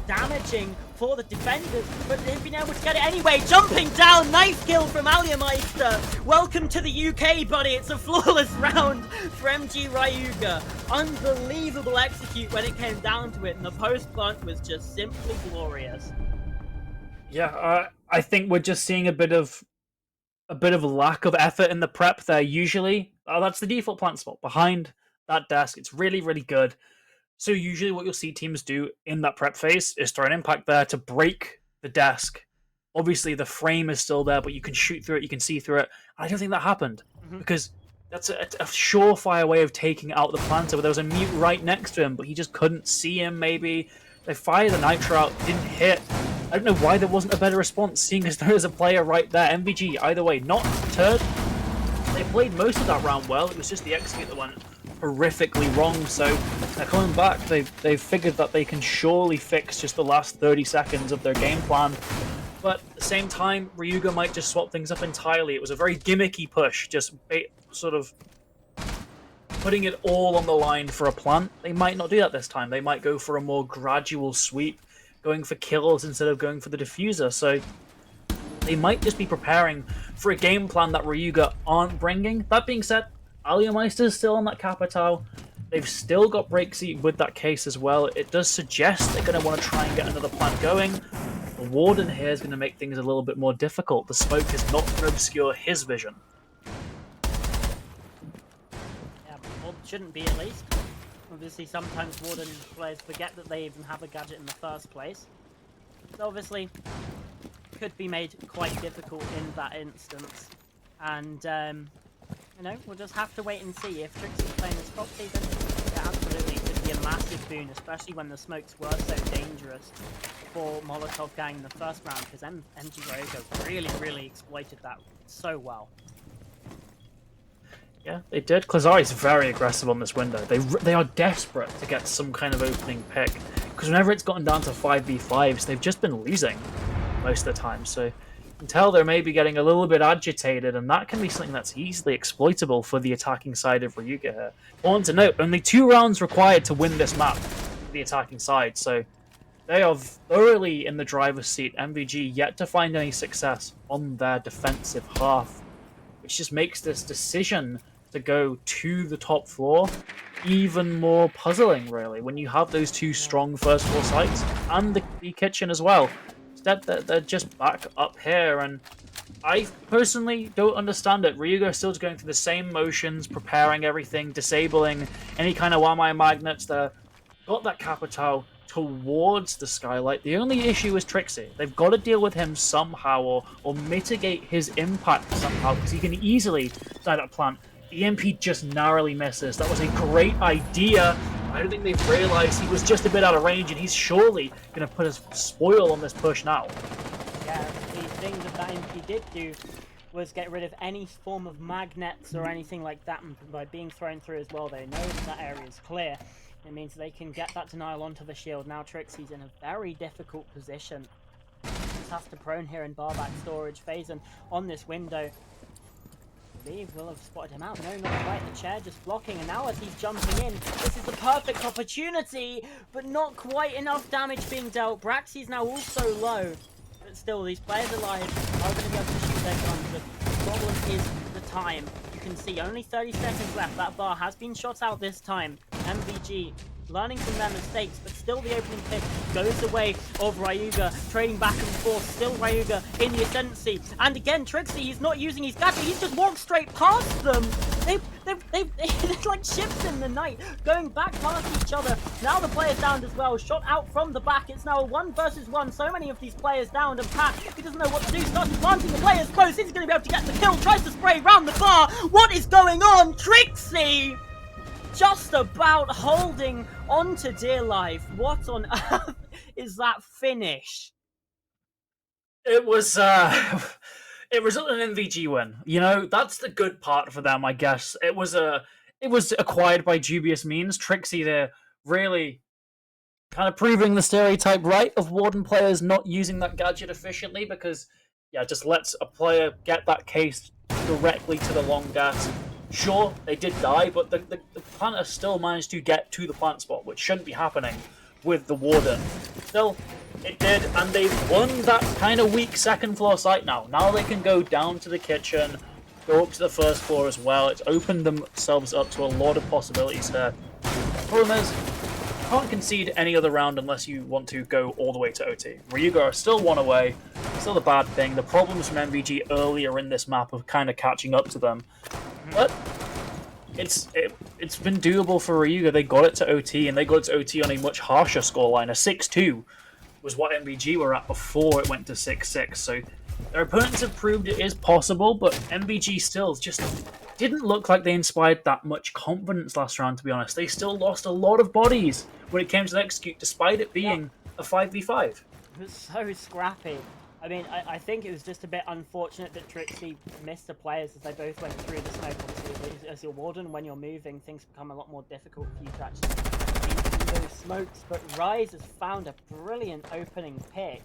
damaging for the defenders, but they've been able to get it anyway. Jumping down, nice kill from Aliameister. Welcome to the UK, buddy. It's a flawless round for MG Ryuga. Unbelievable execute when it came down to it, and the post plant was just simply glorious. Yeah, I think we're just seeing a bit of lack of effort in the prep there. Usually, that's the default plant spot behind that desk. It's really, really good. So usually what you'll see teams do in that prep phase is throw an impact there to break the desk. Obviously, the frame is still there, but you can shoot through it, you can see through it. I don't think that happened, because that's a surefire way of taking out the planter. There was a mute right next to him, but he just couldn't see him, maybe. They fired the Nitro out, didn't hit. I don't know why there wasn't a better response, seeing as there was a player right there. MVG, either way, not turd. They played most of that round well. It was just the execute that went horrifically wrong. So they're coming back. They've figured that they can surely fix just the last 30 seconds of their game plan. But at the same time, Ryuga might just swap things up entirely. It was a very gimmicky push, just sort of putting it all on the line for a plant. They might not do that this time. They might go for a more gradual sweep, going for kills instead of going for the diffuser. So they might just be preparing for a game plan that Ryuga aren't bringing. That being said, Aliameister is still on that Capital. They've still got Breaksy with that case as well. It does suggest they're going to want to try and get another plant going. The Warden here is going to make things a little bit more difficult. The smoke is not going to obscure his vision. Yeah, well, shouldn't be at least. Obviously, sometimes Warden players forget that they even have a gadget in the first place. So obviously, could be made quite difficult in that instance. And, you know, we'll just have to wait and see. If Trixie's playing this properly, then it absolutely could be a massive boon, especially when the smokes were so dangerous for Molotov Gang in the first round, because MG Ryuga really, really exploited that so well. Yeah, they did. Klazari's very aggressive on this window. They are desperate to get some kind of opening pick, because whenever it's gotten down to 5v5s, they've just been losing most of the time. So you can tell they're maybe getting a little bit agitated, and that can be something that's easily exploitable for the attacking side of Ryuga here. I want to note, only 2 rounds required to win this map for the attacking side, so They are thoroughly in the driver's seat. MVG yet to find any success on their defensive half, which just makes this decision to go to the top floor even more puzzling, really, when you have those two Yeah. strong first floor sites and the kitchen as well. Instead, they're just back up here, and I personally don't understand it. Ryuga is still going through the same motions, preparing everything, disabling any kind of Wamai magnets. They're got that Capitao towards the skylight. The only issue is Trixie. They've got to deal with him somehow, or mitigate his impact somehow, because he can easily die that plant. The MP just narrowly misses. That was a great idea. I don't think they've realized he was just a bit out of range, and he's surely going to put a spoil on this push now. Yeah, the thing that MP did do was get rid of any form of magnets or anything like that, and by being thrown through as well, they know that area is clear. It means they can get that denial onto the shield. Now Trixie's in a very difficult position. Just has to prone here in bar back storage phase, and on this window, I believe will have spotted him out. No, not quite. The chair just blocking, and now as he's jumping in, this is the perfect opportunity, but not quite enough damage being dealt. Braxy's now also low, but still, these players alive are going to be able to shoot their guns. The problem is the time. You can see only 30 seconds left. That bar has been shot out this time. MVG learning from their mistakes, but still the opening pick goes away of Ryuga, trading back and forth. Still Ryuga in the ascendancy, and again Trixie, he's not using his gadget, he's just walked straight past them. It's like ships in the night, going back past each other. Now the player's downed as well, shot out from the back. It's now a 1 versus 1. So many of these players downed, and Pat, he doesn't know what to do. Starts planting the players close. He's going to be able to get the kill. Tries to spray around the bar. What is going on? Trixie just about holding on to dear life. What on earth is that finish? It was it resulted in an MVG win. You know, that's the good part for them, I guess. It was acquired by dubious means. Trixie there really kind of proving the stereotype right of Warden players not using that gadget efficiently, because yeah, it just lets a player get that case directly to the long gas. Sure, they did die, but the planter still managed to get to the plant spot, which shouldn't be happening with the Warden. Still, it did, and they've won that kind of weak second floor site now. Now they can go down to the kitchen, go up to the first floor as well. It's opened themselves up to a lot of possibilities here. Problem is, you can't concede any other round unless you want to go all the way to OT. Ryuga are still one away, still the bad thing. The problems from MVG earlier in this map are kind of catching up to them. But it's been doable for Ryuga. They got it to OT, and they got it to OT on a much harsher scoreline. A 6-2 was what MVG were at before it went to 6-6. So their opponents have proved it is possible, but MVG still just didn't look like they inspired that much confidence last round, to be honest. They still lost a lot of bodies when it came to the execute, despite it being a 5v5. It was so scrappy. I mean, I think it was just a bit unfortunate that Trixie missed the players as they both went through the smoke. Obviously, as your Warden, when you're moving, things become a lot more difficult for you to actually see through those smokes. But Rise has found a brilliant opening pick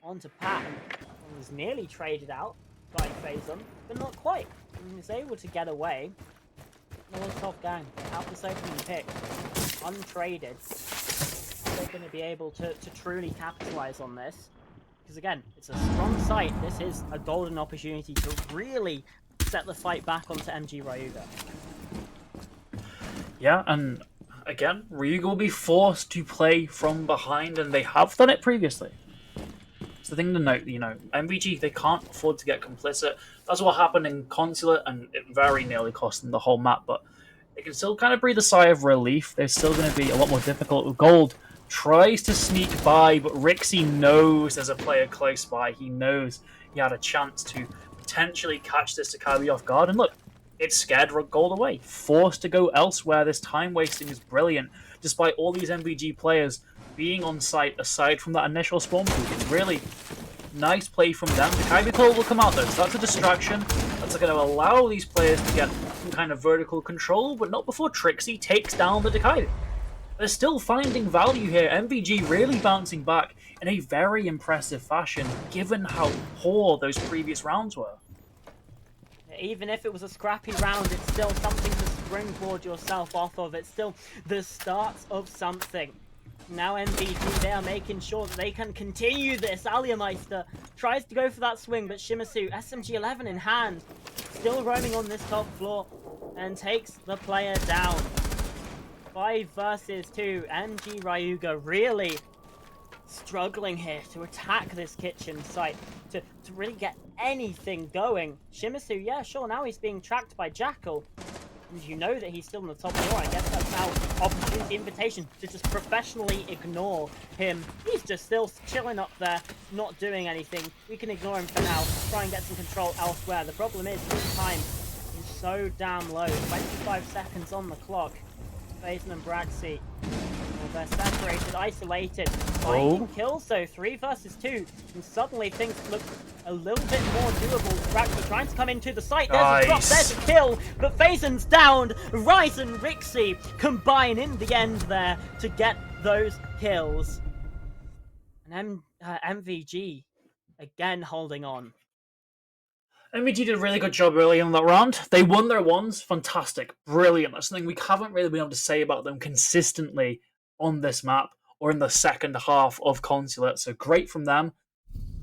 onto Pat, and was nearly traded out by Phasum, but not quite. And he was able to get away. Molotov gang, they have this opening pick, untraded. Are they going to be able to truly capitalize on this? Because again, it's a strong site. This is a golden opportunity to really set the fight back onto MG Ryuga. Yeah, and again, Ryuga will be forced to play from behind, and they have done it previously. It's the thing to note, you know, MVG, they can't afford to get complicit. That's what happened in Consulate, and it very nearly cost them the whole map, but they can still kind of breathe a sigh of relief. They're still going to be a lot more difficult with Gold. Tries to sneak by, but Rixie knows there's a player close by. He knows he had a chance to potentially catch this Takabi off guard. And look, it scared Gold away. Forced to go elsewhere. This time wasting is brilliant, despite all these MVG players being on site aside from that initial spawn pool. It's really nice play from them. Takabi Call will come out though, so that's a distraction. That's going to allow these players to get some kind of vertical control, but not before Trixie takes down the Takabi. They're still finding value here. MVG really bouncing back in a very impressive fashion, given how poor those previous rounds were. Even if it was a scrappy round, it's still something to springboard yourself off of. It's still the start of something. Now MVG, they are making sure that they can continue this. Aliameister tries to go for that swing, but Shimizu, SMG-11 in hand, still roaming on this top floor, and takes the player down. 5 versus 2. MG Ryuga really struggling here to attack this kitchen site, to really get anything going. Shimizu, yeah, sure, now he's being tracked by Jackal. And you know that he's still on the top floor. I guess that's now opportunity invitation to just professionally ignore him. He's just still chilling up there, not doing anything. We can ignore him for now, try and get some control elsewhere. The problem is, this time is so damn low. 25 seconds on the clock. Faison and Braxi, well, they're separated, isolated. Finding kills though, 3 versus 2. And suddenly things look a little bit more doable. Braxi trying to come into the site. There's a drop, there's a kill. But Faison's downed. Rise and Rixie combine in the end there to get those kills. And MVG again holding on. MVG did a really good job early in that round. They won their ones. Fantastic. Brilliant. That's something we haven't really been able to say about them consistently on this map or in the second half of Consulate. So great from them.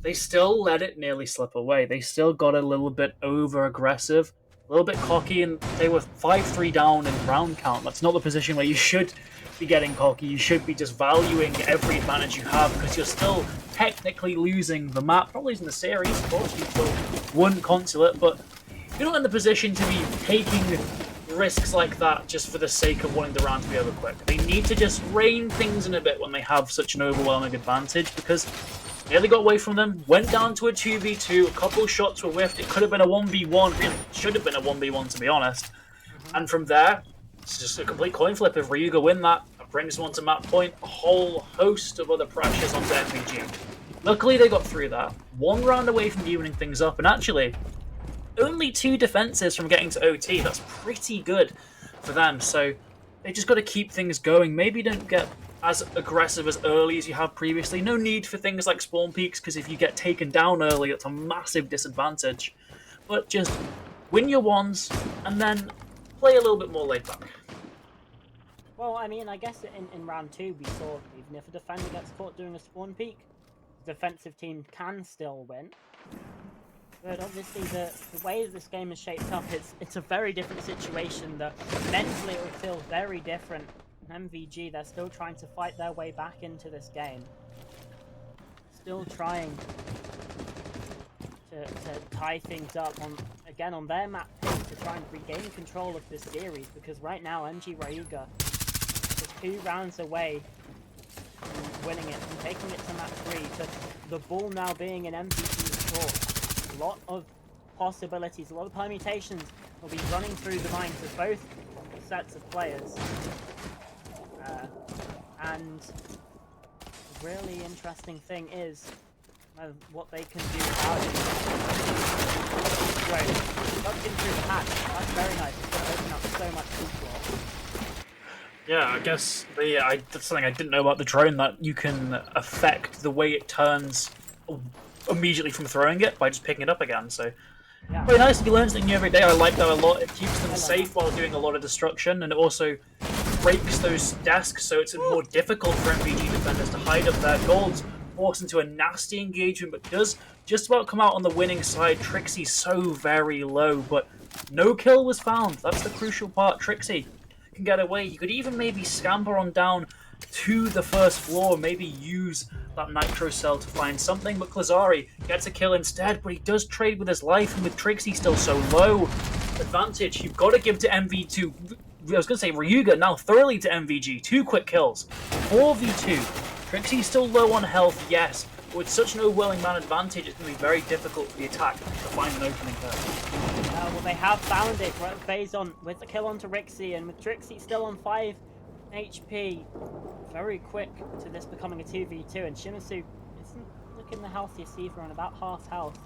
They still let it nearly slip away. They still got a little bit over-aggressive, a little bit cocky, and they were 5-3 down in round count. That's not the position where you should be getting cocky. You should be just valuing every advantage you have because you're still technically losing the map. Not losing the series, of course, you still won Consulate, but you're not in the position to be taking risks like that just for the sake of wanting the round to be over quick. They need to just rein things in a bit when they have such an overwhelming advantage because nearly got away from them, went down to a 2v2, a couple shots were whiffed, it could have been a 1v1, really should have been a 1v1 to be honest. And from there, it's just a complete coin flip. If Ryuga win that, it brings them onto map point, a whole host of other pressures onto MVG. Luckily they got through that, 1 round away from evening things up, and actually, only 2 defenses from getting to OT, that's pretty good for them, so they just got to keep things going. Maybe don't get as aggressive as early as you have previously. No need for things like spawn peaks, because if you get taken down early, it's a massive disadvantage. But just win your ones, and then play a little bit more laid back. Well, I mean, I guess in round 2 we saw even if a defender gets caught doing a spawn peak, the defensive team can still win. But obviously the way this game is shaped up, it's a very different situation that mentally it would feel very different. MVG, they're still trying to fight their way back into this game. Still trying to tie things up on their map pace to try and regain control of this series, because right now MG Ryuga is 2 rounds away from winning it and taking it to map 3, to the ball now being in MVG's court. A lot of possibilities, a lot of permutations will be running through the minds of both sets of players. And the really interesting thing is what they can do about it. Right, tucked in through the hatch. That's very nice. It's going to open up so much football. Yeah, I guess that's something I didn't know about the drone, that you can affect the way it turns immediately from throwing it by just picking it up again. So yeah, very nice. If you learn something new every day, I like that a lot. It keeps them safe while doing a lot of destruction, and it also breaks those desks, so it's more difficult for MVG defenders to hide up their golds, force into a nasty engagement, but does just about come out on the winning side. Trixie's so very low, but no kill was found. That's the crucial part. Trixie can get away. He could even maybe scamper on down to the first floor, maybe use that nitro cell to find something, but Klazari gets a kill instead, but he does trade with his life, and with Trixie still so low advantage, you've got to give to MV2. I was going to say Ryuga, now thoroughly to MVG. 2 quick kills. 4v2. Trixie's still low on health, yes, but with such an overwhelming man advantage, it's going to be very difficult for the attack to find an opening there. Well, they have found it. Faison with the kill onto Rixie, and with Trixie still on 5 HP. Very quick to this becoming a 2v2, and Shimizu isn't looking the healthiest either, on about half health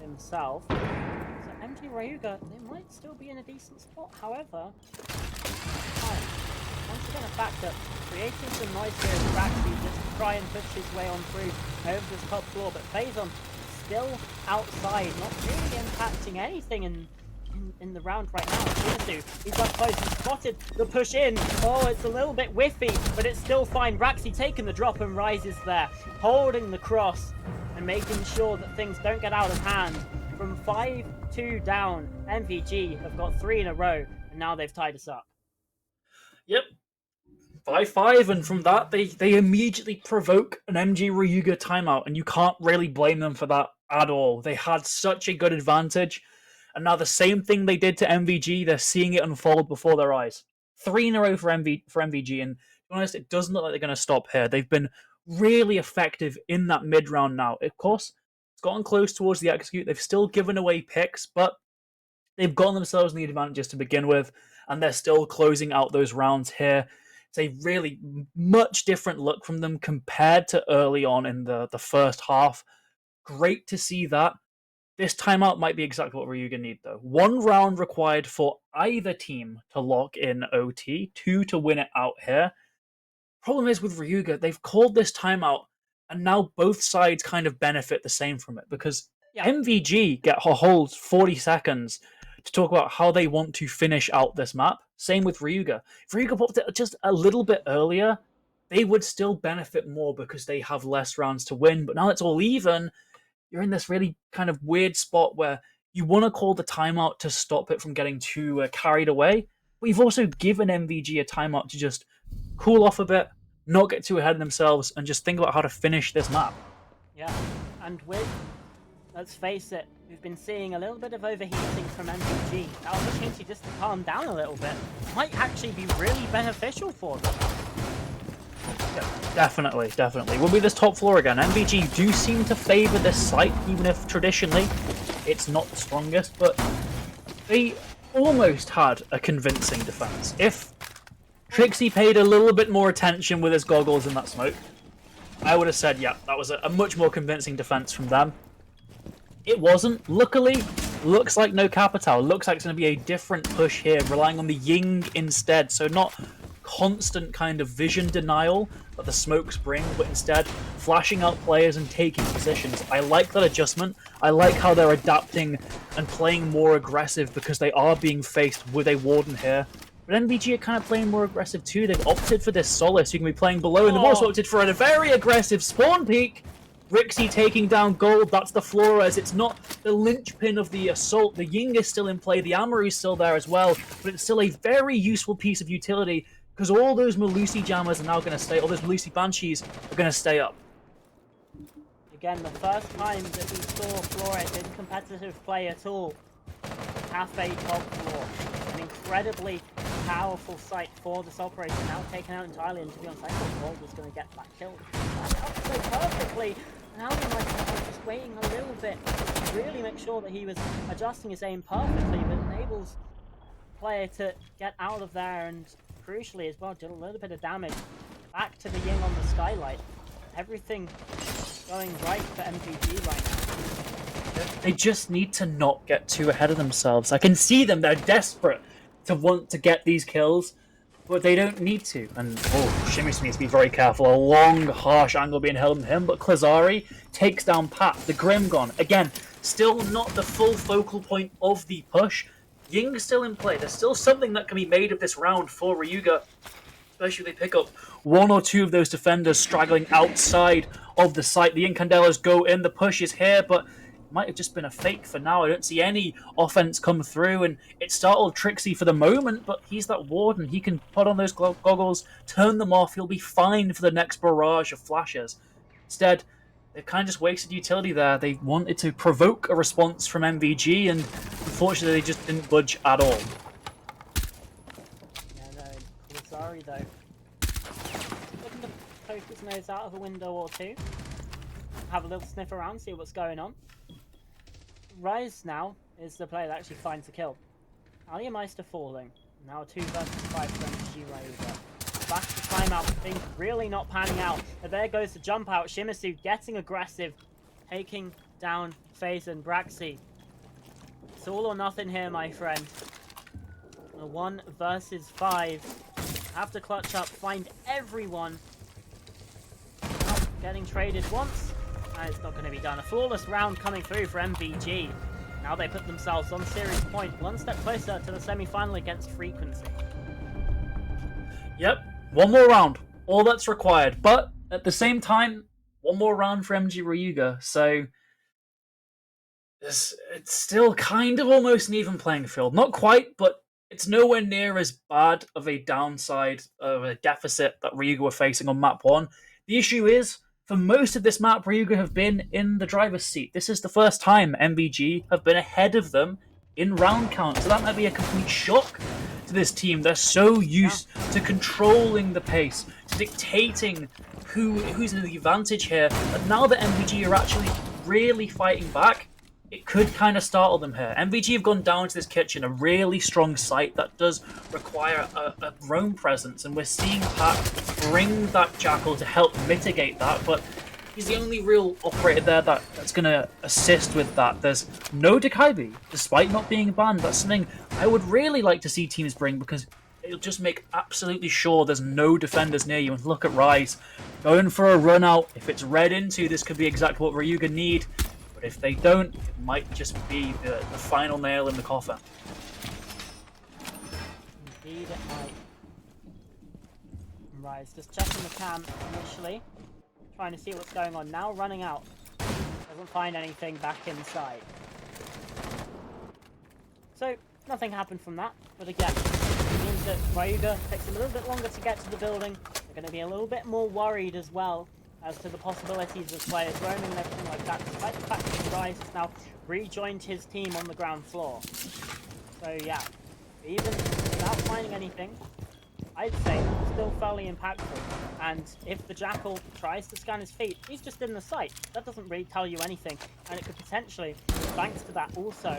himself. So MG Ryuga, they might still be in a decent spot, however, once again a fact that creating some noise here is actually just to try and push his way on through over this top floor, but Faison still outside, not really impacting anything, and in the round right now. Shimizu, he's up close, he's spotted the push in. Oh, it's a little bit whiffy, but it's still fine. Raxi taking the drop and rises there, holding the cross and making sure that things don't get out of hand. From 5-2 down, MVG have got 3 in a row, and now they've tied us up. Yep. 5-5, and from that, they immediately provoke an MG Ryuga timeout, and you can't really blame them for that at all. They had such a good advantage, and now the same thing they did to MVG, they're seeing it unfold before their eyes. 3 in a row for MVG, and to be honest, it doesn't look like they're going to stop here. They've been really effective in that mid-round now. Of course, it's gotten close towards the execute. They've still given away picks, but they've gotten themselves in the advantages to begin with, and they're still closing out those rounds here. It's a really much different look from them compared to early on in the first half. Great to see that. This timeout might be exactly what Ryuga need, though. 1 round required for either team to lock in OT, 2 to win it out here. Problem is with Ryuga, they've called this timeout, and now both sides kind of benefit the same from it, because MVG get a whole 40 seconds to talk about how they want to finish out this map. Same with Ryuga. If Ryuga popped it just a little bit earlier, they would still benefit more because they have less rounds to win. But now it's all even. You're in this really kind of weird spot where you want to call the timeout to stop it from getting too carried away. But you've also given MVG a timeout to just cool off a bit, not get too ahead of themselves, and just think about how to finish this map. Yeah, and with, let's face it, we've been seeing a little bit of overheating from MVG. That opportunity just to calm down a little bit might actually be really beneficial for them. Yeah, definitely. We'll be this top floor again. MVG do seem to favour this site, even if traditionally it's not the strongest, but they almost had a convincing defense. If Trixie paid a little bit more attention with his goggles in that smoke, I would have said, yeah, that was a much more convincing defense from them. It wasn't. Luckily, looks like no Capital. Looks like it's going to be a different push here, relying on the Ying instead. So not constant kind of vision denial that the smokes bring, but instead flashing out players and taking positions. I like that adjustment. I like how they're adapting and playing more aggressive because they are being faced with a Warden here. But MVG are kind of playing more aggressive too. They've opted for this Solace. You can be playing below, and they've also opted for a very aggressive spawn peek. Rixie taking down gold. That's the Flores. It's not the linchpin of the assault. The Ying is still in play. The Amaru is still there as well. But it's still a very useful piece of utility because all those Melusi Jammers are now going to stay. All those Melusi Banshees are going to stay up. Again, the first time that we saw Flores in competitive play at all. Cafe top floor. An incredibly powerful site for this operator, now taken out entirely, and to be honest, I thought Gold was going to get that kill. That up so perfectly. Now he might have just waiting a little bit to really make sure that he was adjusting his aim perfectly, but enables the player to get out of there and crucially as well did a little bit of damage back to the Ying on the skylight. Everything going right for MVG right now. They just need to not get too ahead of themselves. I can see them, they're desperate to want to get these kills, but they don't need to. And Shimizu needs to be very careful. A long, harsh angle being held on him, but Klazari takes down Pat. The Grimgon, again, still not the full focal point of the push. Ying's still in play. There's still something that can be made of this round for Ryuga, especially if they pick up 1 or 2 of those defenders straggling outside of the site. The Incandelas go in, the push is here, but might have just been a fake for now. I don't see any offense come through, and it startled Trixie for the moment, but he's that Warden. He can put on those goggles, turn them off. He'll be fine for the next barrage of flashes. Instead, they've kind of just wasted utility there. They wanted to provoke a response from MVG, and unfortunately, they just didn't budge at all. Yeah, no, Lazari though. Looking to poke his nose out of a window or two. Have a little sniff around, see what's going on. Rise now is the player that actually finds the kill. Aliameister falling. Now 2 versus 5 for MG Ryuga. Back to timeout, things really not panning out. But there goes the jump out. Shimizu getting aggressive, taking down FaZe and Braxi. It's all or nothing here, my friend. A 1 versus 5. Have to clutch up, find everyone. Not getting traded once. It's not going to be done. A flawless round coming through for MVG. Now they put themselves on series point, one step closer to the semi-final against Frequency. Yep, one more round. All that's required. But at the same time, one more round for MG Ryuga. So it's still kind of almost an even playing field. Not quite, but it's nowhere near as bad of a downside of a deficit that Ryuga were facing on map one. The issue is, for most of this map, Ryuga have been in the driver's seat. This is the first time MVG have been ahead of them in round count. So that might be a complete shock to this team. They're so Yeah. used to controlling the pace, to dictating who's in the advantage here. But now that MVG are actually really fighting back, it could kind of startle them here. MVG have gone down to this kitchen, a really strong site that does require a roam presence, and we're seeing Pat bring that Jackal to help mitigate that, but he's the only real operator there that's going to assist with that. There's no Dekaibi, despite not being banned. That's something I would really like to see teams bring, because it'll just make absolutely sure there's no defenders near you. And look at Rise, going for a run out. If it's read into, this could be exactly what Ryuga need. But if they don't, it might just be the final nail in the coffin. Indeed it might. Rise just checking the cam initially, trying to see what's going on. Now running out. Doesn't find anything back inside. So, nothing happened from that, but again, it means that Ryuga takes a little bit longer to get to the building. They're going to be a little bit more worried as well as to the possibilities of players roaming and everything like that, despite the fact that Rise has now rejoined his team on the ground floor. So yeah, even without finding anything, I'd say still fairly impactful. And if the Jackal tries to scan his feet, he's just in the site. That doesn't really tell you anything, and it could potentially, thanks to that also,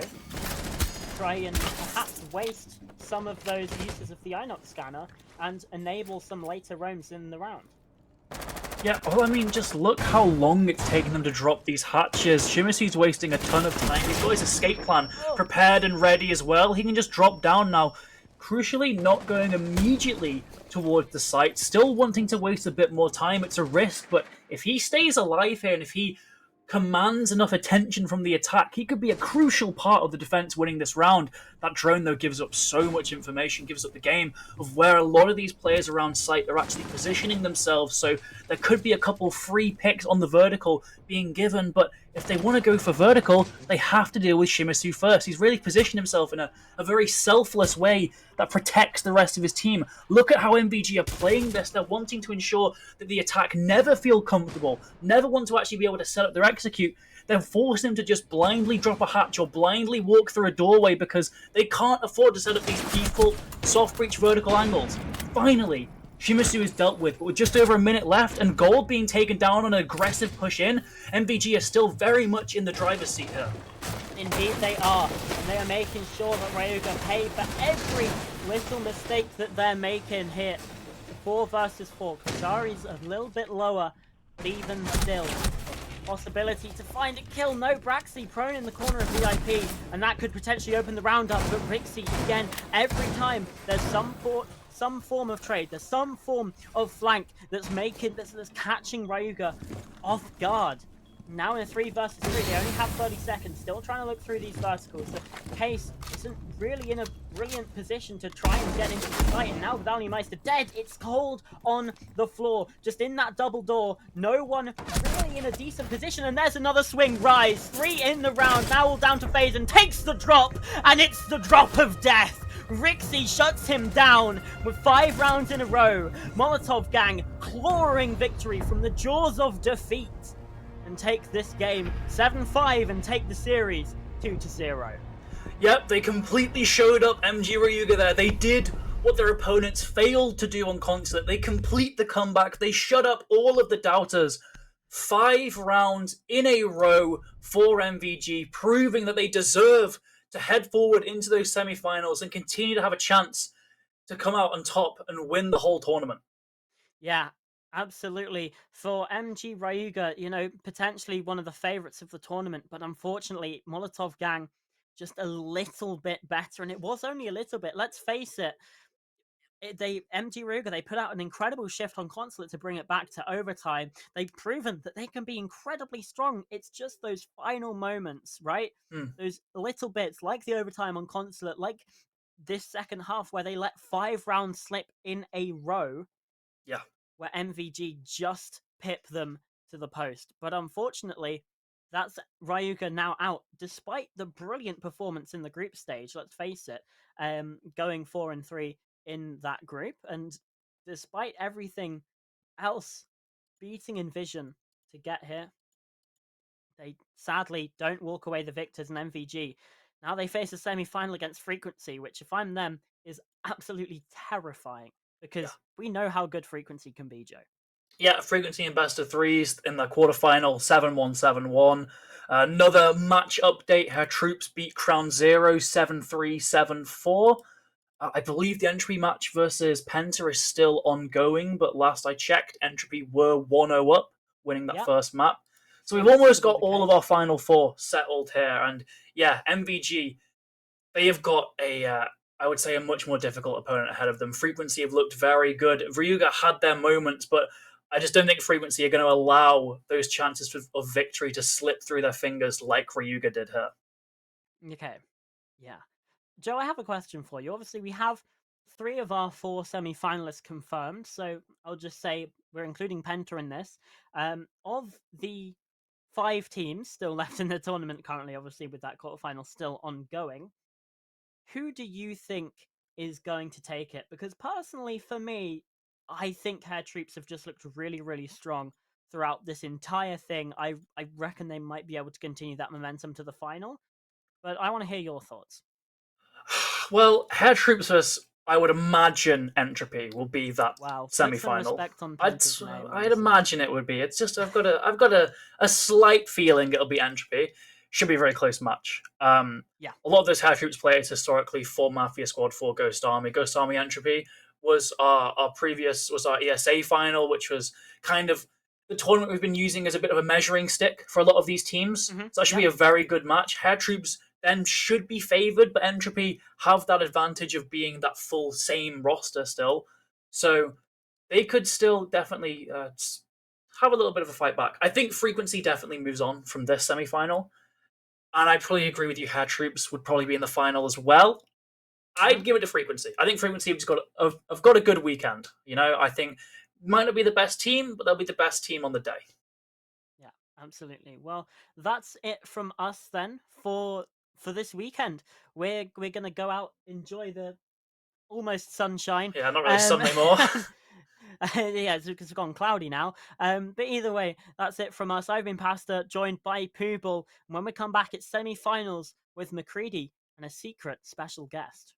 try and perhaps waste some of those uses of the Inox scanner and enable some later roams in the round. Yeah, well, I mean, just look how long it's taken them to drop these hatches. Shimisu's wasting a ton of time. He's got his escape plan prepared and ready as well. He can just drop down now. Crucially, not going immediately towards the site, still wanting to waste a bit more time. It's a risk, but if he stays alive here and if he commands enough attention from the attack, he could be a crucial part of the defense winning this round. That drone, though, gives up so much information, gives up the game of where a lot of these players around site are actually positioning themselves. So there could be a couple free picks on the vertical being given, but if they want to go for vertical, they have to deal with Shimizu first. He's really positioned himself in a very selfless way that protects the rest of his team. Look at how MVG are playing this. They're wanting to ensure that the attack never feel comfortable, never want to actually be able to set up their execute. They're forcing him to just blindly drop a hatch or blindly walk through a doorway because they can't afford to set up these default soft breach vertical angles. Finally, Shimizu is dealt with, but with just over a minute left and gold being taken down on an aggressive push in, MVG are still very much in the driver's seat here. Indeed they are, and they are making sure that Ryuga pay for every little mistake that they're making here. 4 versus 4. Kazari's a little bit lower, but even still, possibility to find a kill. No, Braxi prone in the corner of VIP, and that could potentially open the round up, but Rixie, again, every time there's some form of trade, there's some form of flank that's catching Ryuga off guard. Now in a 3 versus 3, they only have 30 seconds, still trying to look through these verticals. The Case isn't really in a brilliant position to try and get into the fight, and now Valley Meister dead. It's cold on the floor, just in that double door. No one really in a decent position, and there's another swing. Rise, 3 in the round, now all down to FaZe, and takes the drop, and it's the drop of death. Rixie shuts him down with 5 rounds in a row. Molotov Gang clawing victory from the jaws of defeat and take this game 7-5 and take the series 2-0. Yep, they completely showed up MG Ryuga there. They did what their opponents failed to do on Consulate. They complete the comeback. They shut up all of the doubters. 5 rounds in a row for MVG, proving that they deserve to head forward into those semi-finals and continue to have a chance to come out on top and win the whole tournament. Yeah, absolutely. For MG Ryuga, potentially one of the favorites of the tournament, but unfortunately, Molotov Gang just a little bit better, and it was only a little bit. Let's face it, they MG Ruger, they put out an incredible shift on Consulate to bring it back to overtime. They've proven that they can be incredibly strong. It's just those final moments, right? Hmm. Those little bits, like the overtime on Consulate, like this second half where they let 5 rounds slip in a row, Yeah. where MVG just pip them to the post. But unfortunately, that's Ryuga now out, despite the brilliant performance in the group stage. Let's face it, going 4-3 in that group, and despite everything else, beating Envision to get here, they sadly don't walk away the victors in MVG. Now they face a semi-final against Frequency, which, if I'm them, is absolutely terrifying Yeah. because we know how good Frequency can be, Joe. Yeah, Frequency in best of threes in the quarterfinal, 7-1, 7-1. Another match update. Her troops beat Crown Zero 7-3, 7-4. I believe the entry match versus Penta is still ongoing, but last I checked, Entropy were 1-0 up, winning that Yep, first map. So we've seems almost to be got the all of case. our final four settled here. And yeah, MVG, they have got I would say, a much more difficult opponent ahead of them. Frequency have looked very good. Ryuga had their moments, but I just don't think Frequency are going to allow those chances of victory to slip through their fingers like Ryuga did her. Okay, yeah. Joe, I have a question for you. Obviously, we have 3 of our 4 semi-finalists confirmed, so I'll just say we're including Penta in this. Of the 5 teams still left in the tournament currently, obviously with that quarterfinal still ongoing, who do you think is going to take it? Because personally, for me, I think Hair Troops have just looked really, really strong throughout this entire thing. I reckon they might be able to continue that momentum to the final, but I want to hear your thoughts. Well, Hair Troops versus, I would imagine, Entropy will be that Wow, put some semi-final. respect on I'd Penta's name, I'd honestly. imagine it would be. It's just I've got a slight feeling it'll be Entropy. Should be a very close match. Yeah. A lot of those Hair Troops players historically for Mafia Squad, for Ghost Army. Ghost Army Entropy was our ESA final, which was kind of the tournament we've been using as a bit of a measuring stick for a lot of these teams. So that should be Yep. a very good match. Hair Troops then should be favoured, but Entropy have that advantage of being that full same roster still. So they could still definitely have a little bit of a fight back. I think Frequency definitely moves on from this semi final. And I probably agree with you, Hair Troops would probably be in the final as well. hmm I'd give it to Frequency. I think Frequency have got a good weekend. You know, I think might not be the best team, but they'll be the best team on the day. Yeah, absolutely. Well, that's it from us then for this weekend. We're gonna go out, enjoy the almost sunshine. Yeah, not really sun anymore. Yeah, it's gone cloudy now. But either way, that's it from us. I've been Pastor, joined by Pooble. And when we come back, it's semi-finals with McCready and a secret special guest.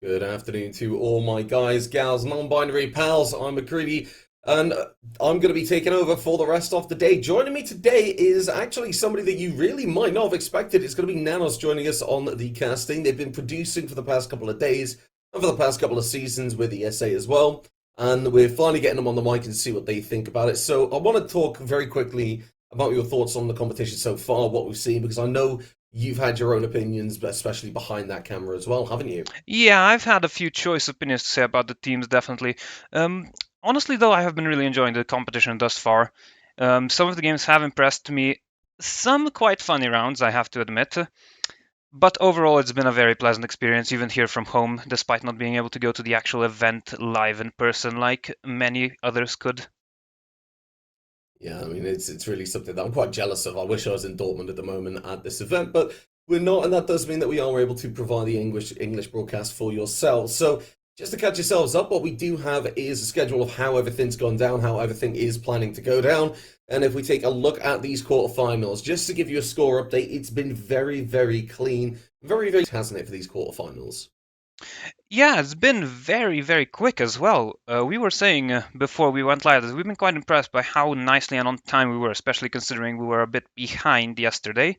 Good afternoon to all my guys, gals, non-binary pals. I'm McCready, and I'm going to be taking over for the rest of the day. Joining me today is actually somebody that you really might not have expected. It's going to be Nanos joining us on the casting. They've been producing for the past couple of days and for the past couple of seasons with ESA as well. And we're finally getting them on the mic and see what they think about it. So I want to talk very quickly about your thoughts on the competition so far, what we've seen, because I know you've had your own opinions, especially behind that camera as well, haven't you? Yeah, I've had a few choice opinions to say about the teams, definitely. Honestly, though, I have been really enjoying the competition thus far. Some of the games have impressed me. Some quite funny rounds, I have to admit. But overall, it's been a very pleasant experience, even here from home, despite not being able to go to the actual event live in person like many others could. Yeah, I mean it's really something that I'm quite jealous of. I wish I was in Dortmund at the moment at this event, but we're not, and that does mean that we are able to provide the English broadcast for yourselves. So just to catch yourselves up, what we do have is a schedule of how everything's gone down, how everything is planning to go down. And if we take a look at these quarterfinals, just to give you a score update, it's been very, very clean, very, very, hasn't it, for these quarterfinals? Yeah, it's been very, very quick as well. We were saying before we went live that we've been quite impressed by how nicely and on time we were, especially considering we were a bit behind yesterday.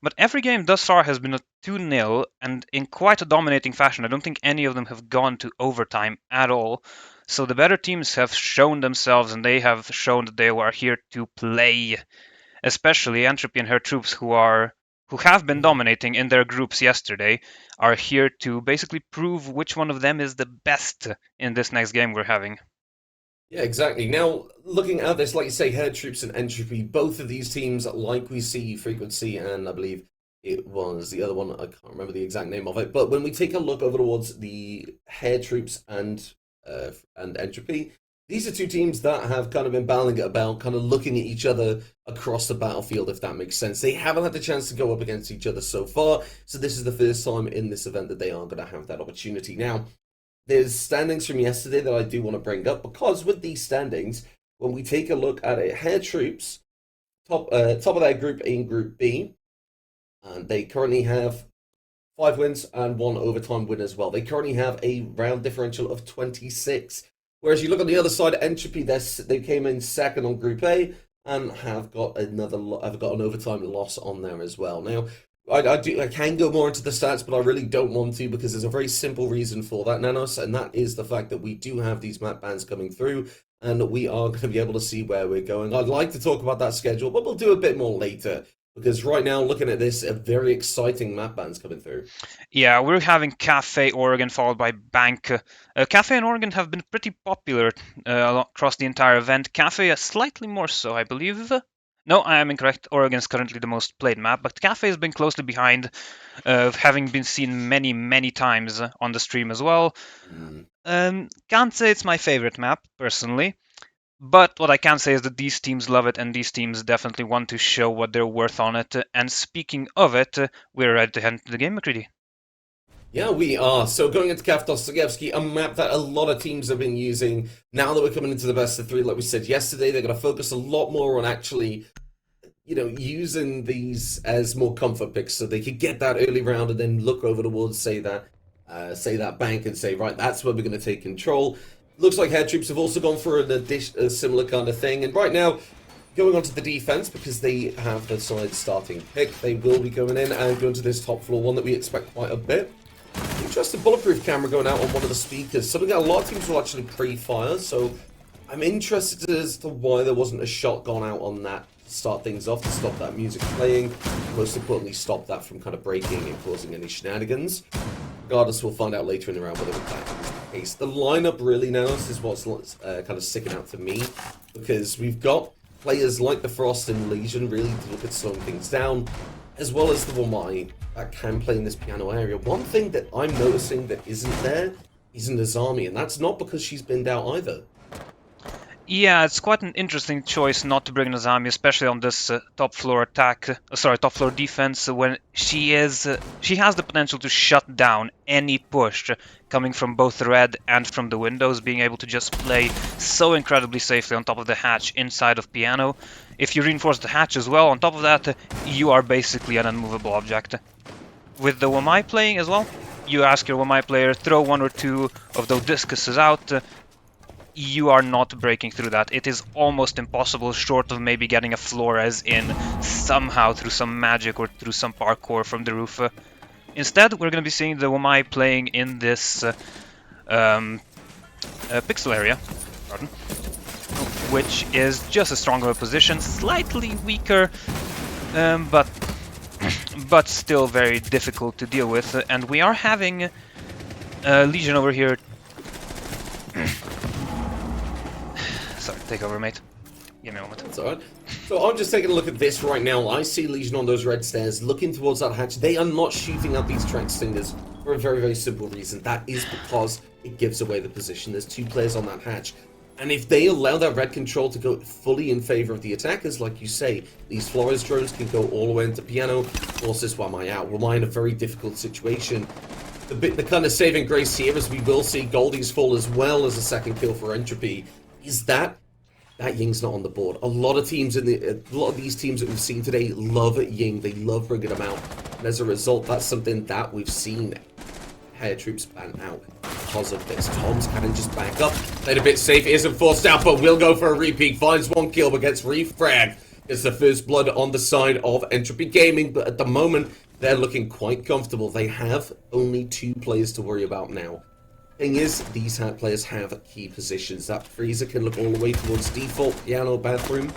But every game thus far has been a 2-0 and in quite a dominating fashion. I don't think any of them have gone to overtime at all. So the better teams have shown themselves and they have shown that they are here to play, especially Entropy and her troops who have been dominating in their groups yesterday, are here to basically prove which one of them is the best in this next game we're having. Yeah, exactly. Now, looking at this, like you say, Hair Troops and Entropy, both of these teams, like we see Frequency, and I believe it was the other one, I can't remember the exact name of it, but when we take a look over towards the Hair Troops and Entropy, these are two teams that have kind of been battling it about, kind of looking at each other across the battlefield, if that makes sense. They haven't had the chance to go up against each other so far, so this is the first time in this event that they are going to have that opportunity. Now, there's standings from yesterday that I do want to bring up, because with these standings, when we take a look at it, Hair Troops, top of their group in Group B, and they currently have 5 wins and 1 overtime win as well. They currently have a round differential of 26. Whereas you look on the other side, Entropy, they came in second on Group A and have got an overtime loss on there as well. Now, I can go more into the stats, but I really don't want to, because there's a very simple reason for that, Nanos, and that is the fact that we do have these map bans coming through, and we are going to be able to see where we're going. I'd like to talk about that schedule, but we'll do a bit more later, because right now, looking at this, a very exciting map bans coming through. Yeah, we're having Cafe Oregon followed by Bank. Cafe and Oregon have been pretty popular across the entire event. Cafe slightly more so, I believe. No, I am incorrect. Oregon is currently the most played map, but Cafe has been closely behind, having been seen many, many times on the stream as well. Can't say it's my favorite map, personally. But what I can say is that these teams love it, and these teams definitely want to show what they're worth on it. And speaking of it, we're ready to head into the game, McCready. Yeah, we are. So going into Kaf Dostoyevsky, a map that a lot of teams have been using. Now that we're coming into the best of 3, like we said yesterday, they're going to focus a lot more on actually, using these as more comfort picks, so they could get that early round and then look over towards, say that bank, and say, right, that's where we're going to take control. Looks like Hair Troops have also gone for a similar kind of thing, and right now, going on to the defense, because they have the side starting pick, they will be going in and going to this top floor one that we expect quite a bit. Interesting bulletproof camera going out on one of the speakers, something that a lot of teams will actually pre-fire, so I'm interested as to why there wasn't a shot gone out on that to start things off, to stop that music playing, most importantly stop that from kind of breaking and causing any shenanigans. Regardless, we'll find out later in the round whether that is the case. The lineup really now is what's kind of sticking out to me, because we've got players like the Frost and Legion really to look at slowing things down, as well as the Wamai that can play in this piano area. One thing that I'm noticing that isn't there is Nazami, and that's not because she's binned out either. Yeah, it's quite an interesting choice not to bring Nazami, especially on this top floor top floor defense, when she has the potential to shut down any push coming from both red and from the windows, being able to just play so incredibly safely on top of the hatch inside of piano. If you reinforce the hatch as well, on top of that, you are basically an unmovable object. With the Wamai playing as well, you ask your Wamai player, throw 1 or 2 of those discuses out, you are not breaking through that. It is almost impossible, short of maybe getting a Flores in somehow through some magic or through some parkour from the roof. Instead, we're going to be seeing the Wamai playing in this pixel area, pardon, which is just a stronger position, slightly weaker, but still very difficult to deal with. And we are having Legion over here. Sorry, take over, mate. Give me a moment. That's alright. So I'm just taking a look at this right now. I see Legion on those red stairs, looking towards that hatch. They are not shooting at these track stingers for a very, very simple reason. That is because it gives away the position. There's 2 players on that hatch. And if they allow that red control to go fully in favor of the attackers, like you say, these Flores drones can go all the way into Piano, force this Wamai out. Wamai in a very difficult situation. The kind of saving grace here is we will see Goldie's fall as well as a second kill for Entropy. Is that Ying's not on the board. A lot of these teams that we've seen today love Ying. They love bringing them out. And as a result, that's something that we've seen Hair Troops ban out because of this. Tom's cannon just back up. Played a bit safe. Isn't forced out, but will go for a repeat. Finds 1 kill, but gets refragged. It's the first blood on the side of Entropy Gaming, but at the moment, they're looking quite comfortable. They have only 2 players to worry about now. Thing is, these hat players have key positions. That Freezer can look all the way towards default Piano bathroom.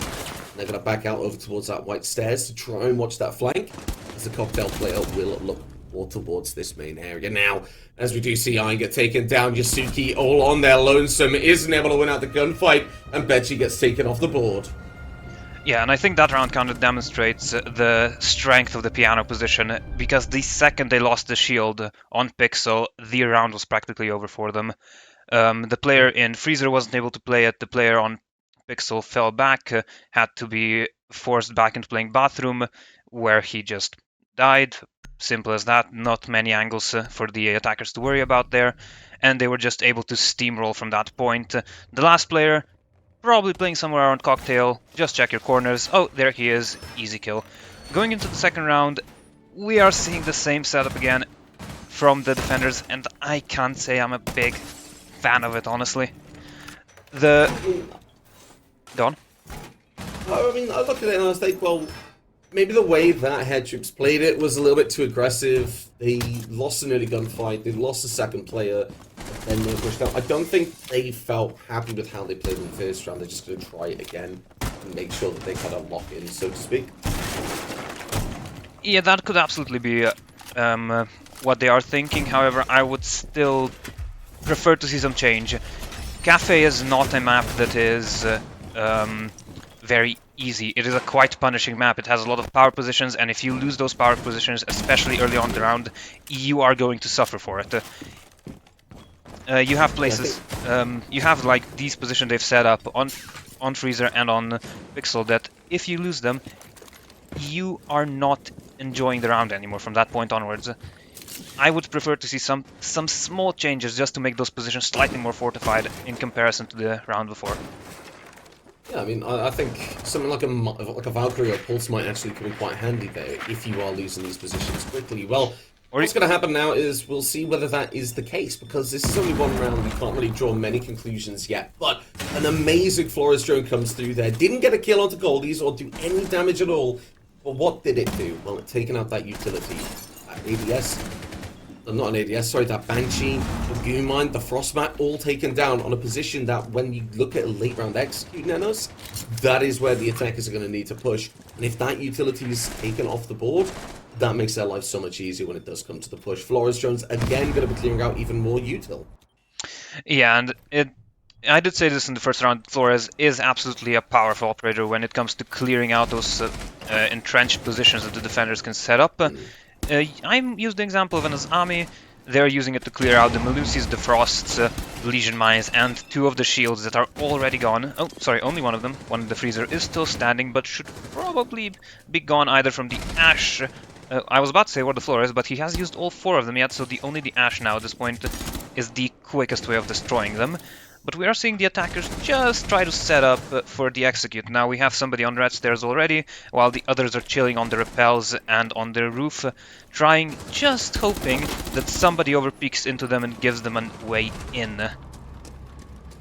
They're going to back out over towards that white stairs to try and watch that flank, as the cocktail player will look more towards this main area. Now, as we do see Iron get taken down, Yasuki all on their lonesome, isn't able to win out the gunfight, and Betchy gets taken off the board. Yeah, and I think that round kind of demonstrates the strength of the Piano position, because the second they lost the shield on Pixel, the round was practically over for them. The player in Freezer wasn't able to play it, the player on Pixel fell back, had to be forced back into playing Bathroom, where he just died. Simple as that, not many angles for the attackers to worry about there, and they were just able to steamroll from that point. The last player, probably playing somewhere around Cocktail, just check your corners. Oh, there he is, easy kill. Going into the second round, we are seeing the same setup again from the defenders, and I can't say I'm a big fan of it, honestly. Go on. I mean, I look at it and I was like, well, maybe the way that Hair Troops played it was a little bit too aggressive. They lost an early gunfight, they lost the second player, and they pushed out. I don't think they felt happy with how they played in the first round. They're just going to try it again and make sure that they kind of lock in, so to speak. Yeah, that could absolutely be what they are thinking. However, I would still prefer to see some change. Cafe is not a map that is very easy. It is a quite punishing map. It has a lot of power positions, and if you lose those power positions, especially early on in the round, you are going to suffer for it. You have places, you have like these positions they've set up on Freezer and on Pixel that if you lose them, you are not enjoying the round anymore from that point onwards. I would prefer to see some small changes just to make those positions slightly more fortified in comparison to the round before. Yeah, I mean, I think something like a Valkyrie or Pulse might actually come in quite handy there if you are losing these positions quickly. Well, what's going to happen now is we'll see whether that is the case, because this is only one round. We can't really draw many conclusions yet. But an amazing Flores drone comes through there. Didn't get a kill onto Goldies or do any damage at all. But what did it do? Well, it taken out that utility. ADS. Not an ADS, sorry, that Banshee, the Goon Mine, the Frostmat, all taken down on a position that when you look at a late round execute Nanos, that is where the attackers are going to need to push. And if that utility is taken off the board, that makes their life so much easier when it does come to the push. Flores drones, again, going to be clearing out even more util. Yeah, and I did say this in the first round, Flores is absolutely a powerful operator when it comes to clearing out those entrenched positions that the defenders can set up. I'm used the example of an Azami. They're using it to clear out the Melusis, the Frosts, Legion Mines, and 2 of the shields that are already gone. Oh, sorry, only one of them. One of the Freezer is still standing, but should probably be gone either from the Ash. I was about to say or the Flores, but he has used all 4 of them yet, so only the Ash now at this point is the quickest way of destroying them. but we are seeing the attackers just try to set up for the execute. Now we have somebody on red stairs already, while the others are chilling on the rappels and on the roof, trying, just hoping that somebody overpeaks into them and gives them a way in.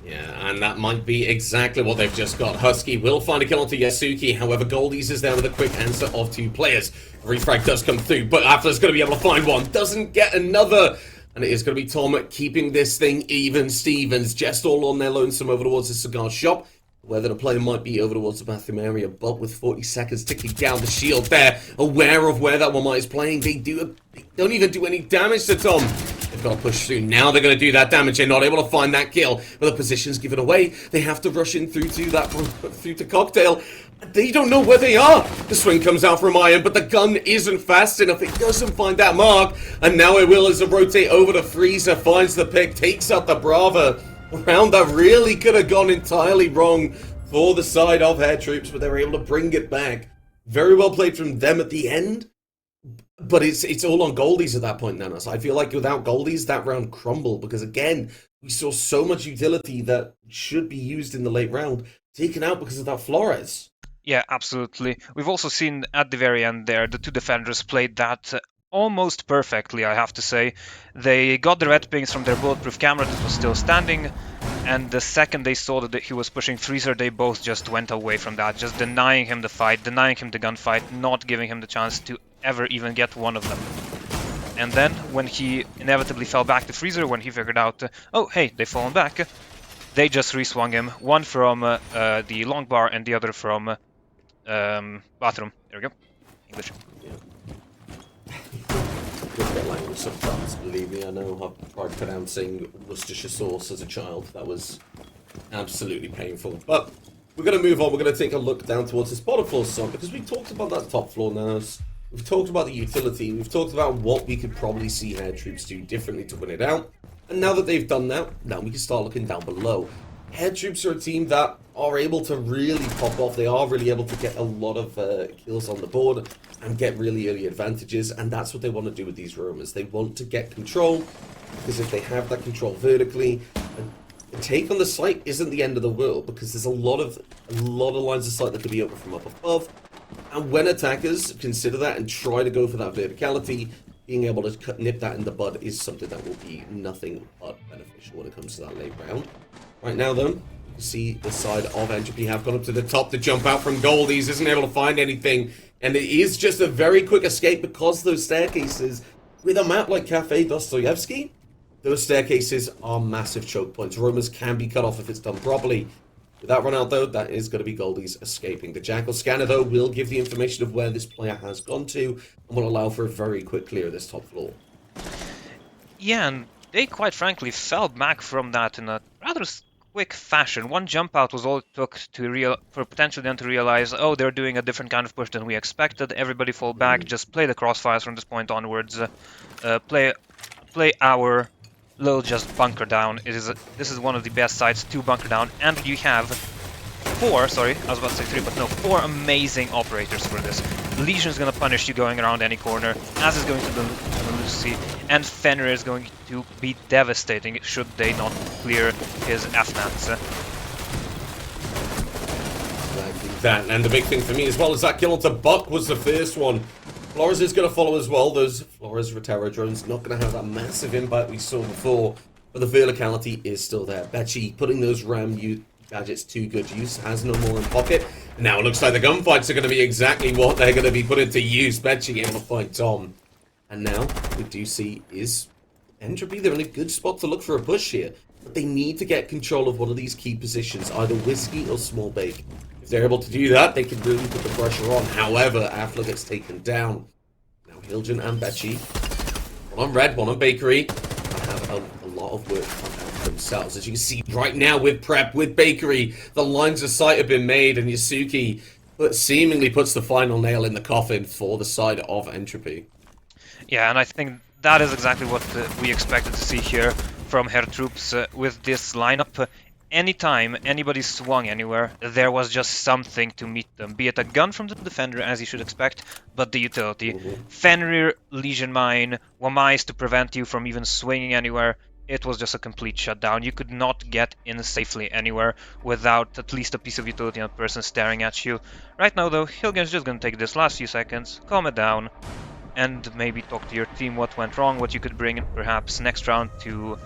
Yeah, and that might be exactly what they've just got. Husky will find a kill onto Yasuki, however Goldies is there with a quick answer of 2 players. Refrag does come through, but Atla's going to be able to find one, doesn't get another. And it is going to be Tom keeping this thing even Stevens, just all on their lonesome over towards the cigar shop. Whether the player might be over towards the bathroom area, but with 40 seconds ticking down the shield there, aware of where that one is playing, they don't even do any damage to Tom. They've got to push through. Now they're going to do that damage. They're not able to find that kill, but the position's given away. They have to rush in through to Cocktail. They don't know where they are. The swing comes out from Iron, but the gun isn't fast enough. It doesn't find that mark, and now it will as it rotate over to Freezer, finds the pick, takes out the Brava. A round that really could have gone entirely wrong for the side of Hair Troops, but they were able to bring it back. Very well played from them at the end, but it's all on Goldies at that point, Nanas. I feel like without Goldies, that round crumbled, because again, we saw so much utility that should be used in the late round, taken out because of that Flores. Yeah, absolutely. We've also seen at the very end there, the 2 defenders played that almost perfectly, I have to say. They got the red pings from their bulletproof camera that was still standing, and the second they saw that he was pushing Freezer, they both just went away from that, just denying him the fight, denying him the gunfight, not giving him the chance to ever even get one of them. And then, when he inevitably fell back to Freezer, when he figured out, oh hey, they've fallen back, they just re-swung him, one from the long bar and the other from bathroom. There we go. English. Difficult language sometimes, believe me. I know I've tried pronouncing Worcestershire sauce as a child. That was absolutely painful. But we're going to move on. We're going to take a look down towards this bottom floor song, because we've talked about that top floor now. We've talked about the utility. We've talked about what we could probably see Hair Troops do differently to win it out. And now that they've done that, now we can start looking down below. Hair Troops are a team that are able to really pop off. They are really able to get a lot of kills on the board and get really early advantages, and that's what they want to do with these roamers. They want to get control, because if they have that control vertically, a take on the site isn't the end of the world, because there's a lot of lines of sight that could be open from up above. And when attackers consider that and try to go for that verticality, being able to nip that in the bud is something that will be nothing but beneficial when it comes to that late round. Right now, though, you can see the side of Entropy have gone up to the top to jump out from Goldies, isn't able to find anything, and it is just a very quick escape because those staircases, with a map like Cafe Dostoevsky, those staircases are massive choke points. Roamers can be cut off if it's done properly. With that run out, though, that is going to be Goldies escaping. The Jackal scanner, though, will give the information of where this player has gone to and will allow for a very quick clear of this top floor. Yeah, and they quite frankly fell back from that in a rather quick fashion. One jump out was all it took for potentially them to realize, oh, they're doing a different kind of push than we expected. Everybody fall back, just play the crossfires from this point onwards. Play our little just bunker down. This is one of the best sites to bunker down, and you have four amazing operators for this. Legion is going to punish you going around any corner, as is going to the Lucy, and Fenrir is going to be devastating should they not clear his FNATs. Exactly that, and the big thing for me as well is that kill onto Buck was the first one. Flores is going to follow as well. Those Flores Rotero drones not going to have that massive impact we saw before, but the verticality is still there. Betchy putting those RAM gadgets to good use, has no more in pocket. Now it looks like the gunfights are going to be exactly what they're going to be put into use. Betchy able to fight Tom. And now we do see is Entropy. They're in a good spot to look for a push here, but they need to get control of one of these key positions, either Whiskey or Small Bake. If they're able to do that, they can really put the pressure on. However, Affler gets taken down. Now Hilgen and Betchy, one on Red, one on Bakery, have a lot of work for themselves. As you can see right now with Prep, with Bakery, the lines of sight have been made, and Yasuki seemingly puts the final nail in the coffin for the side of Entropy. Yeah, and I think that is exactly what we expected to see here from Hair Troops with this lineup. Anytime anybody swung anywhere, there was just something to meet them. Be it a gun from the defender, as you should expect, but the utility. Fenrir, Legion Mine, Wamais to prevent you from even swinging anywhere. it was just a complete shutdown. You could not get in safely anywhere without at least a piece of utility and a person staring at you. Right now though, Hilgen's just gonna take this last few seconds, calm it down, and maybe talk to your team what went wrong, what you could bring in perhaps next round to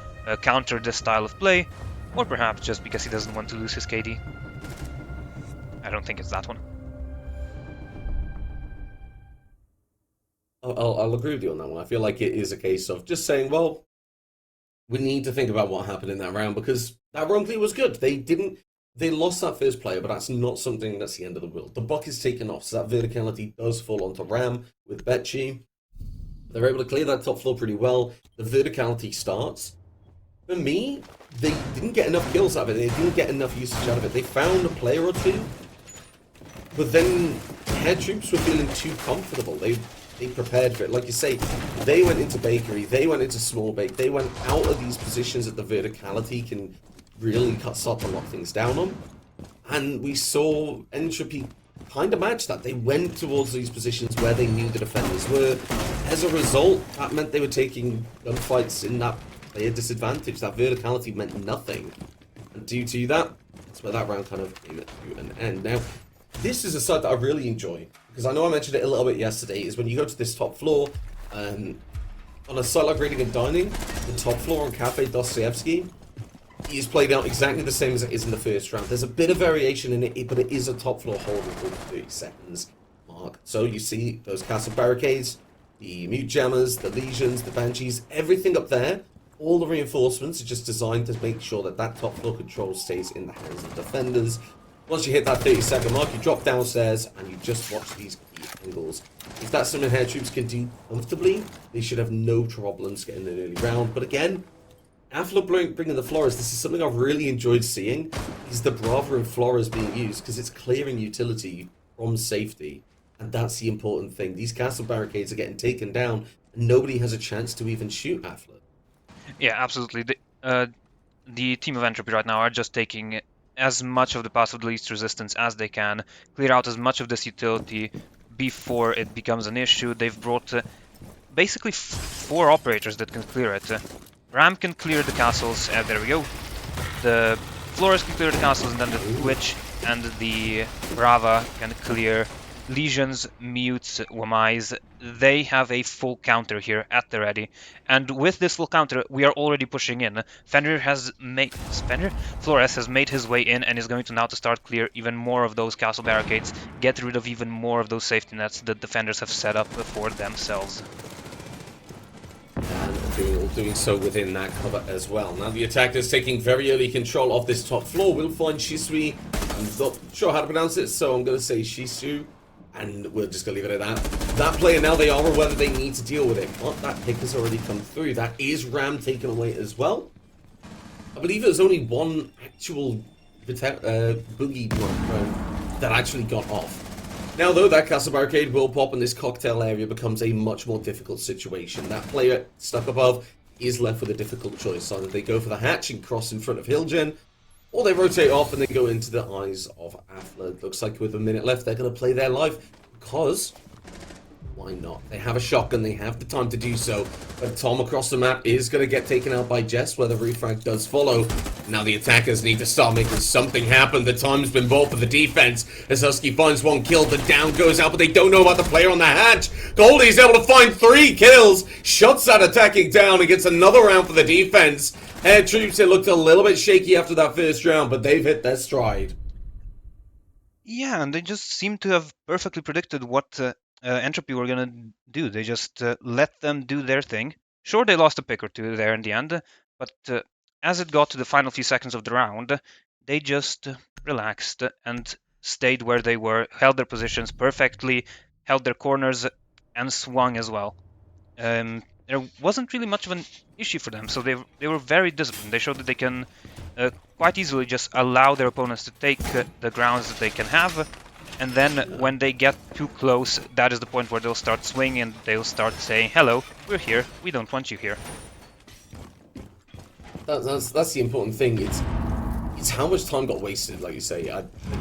counter this style of play, or perhaps just because he doesn't want to lose his KD. I don't think it's that one. I'll agree with you on that one. I feel like it is a case of just saying, well, we need to think about what happened in that round because that round clear was good. They lost that first player, but that's not something that's the end of the world. The buck is taken off, so that verticality does fall onto Ram with Betchy. They're able to clear that top floor pretty well. The verticality starts. For me, they didn't get enough kills out of it. They didn't get enough usage out of it. They found a player or two, but then head troops were feeling too comfortable. They prepared for it. Like you say, they went into bakery, they went into small bake, they went out of these positions that the verticality can really start to lock things down on. And we saw Entropy kind of match that. They went towards these positions where they knew the defenders were. As a result, that meant they were taking gunfights in that player disadvantage. That verticality meant nothing. And due to that, that's where that round kind of came to an end. Now, this is a side that I really enjoy, because I know I mentioned it a little bit yesterday, is when you go to this top floor, on a site like Reading and Dining, the top floor on Cafe Dostoevsky is played out exactly the same as it is in the first round. There's a bit of variation in it, but it is a top floor hold until the 30 seconds mark. So you see those castle barricades, the mute jammers, the legions, the banshees, everything up there. All the reinforcements are just designed to make sure that that top floor control stays in the hands of defenders. Once you hit that 30-second mark, you drop downstairs and you just watch these key angles. If that's something Hair Troops can do comfortably, they should have no problems getting an early round. But again, after bringing the Flores, this is something I've really enjoyed seeing, is the Brava and Flores being used, because it's clearing utility from safety. And that's the important thing. These castle barricades are getting taken down, and nobody has a chance to even shoot Affler. Yeah, absolutely. The team of Entropy right now are just taking as much of the path of the least resistance as they can, clear out as much of this utility before it becomes an issue. They've brought basically 4 operators that can clear it. Ram can clear the castles, there we go. The Flores can clear the castles, and then the Twitch and the Brava can clear legions, mutes, Wamais. They have a full counter here at the ready, and with this full counter we are already pushing in. Flores has made his way in and is going to now to start clear even more of those castle barricades, get rid of even more of those safety nets that defenders have set up for themselves. And doing so within that cover as well. Now the attackers taking very early control of this top floor. We'll find Shisui. I'm not sure how to pronounce it, so I'm going to say Shisu. And we're just going to leave it at that. That player, now they are aware that they need to deal with it. But that pick has already come through. That is Ram taken away as well. I believe there's only one actual boogie block that actually got off. Now, though, that castle barricade will pop and this cocktail area becomes a much more difficult situation. That player stuck above is left with a difficult choice. Either they go for the hatch and cross in front of Hilgen, or they rotate off and they go into the eyes of Affler. It looks like with a minute left, they're going to play their life, because why not? They have a shotgun, they have the time to do so. But Tom across the map is going to get taken out by Jess, where the refrag does follow. Now the attackers need to start making something happen. The time's been bought for the defense. As Husky finds one kill, the down goes out, but they don't know about the player on the hatch. Goldie's able to find 3 kills, shuts that attacking down, and gets another round for the defense. Air Troops, it looked a little bit shaky after that first round, but they've hit their stride. Yeah, and they just seem to have perfectly predicted what Entropy were gonna do. They just let them do their thing. Sure, they lost a pick or two there in the end, but as it got to the final few seconds of the round, they just relaxed and stayed where they were, held their positions perfectly, held their corners, and swung as well. There wasn't really much of an issue for them, so they were very disciplined. They showed that they can quite easily just allow their opponents to take the grounds that they can have, and then when they get too close, that is the point where they'll start swinging and they'll start saying, "Hello, we're here. We don't want you here." That's the important thing. It's how much time got wasted, like you say.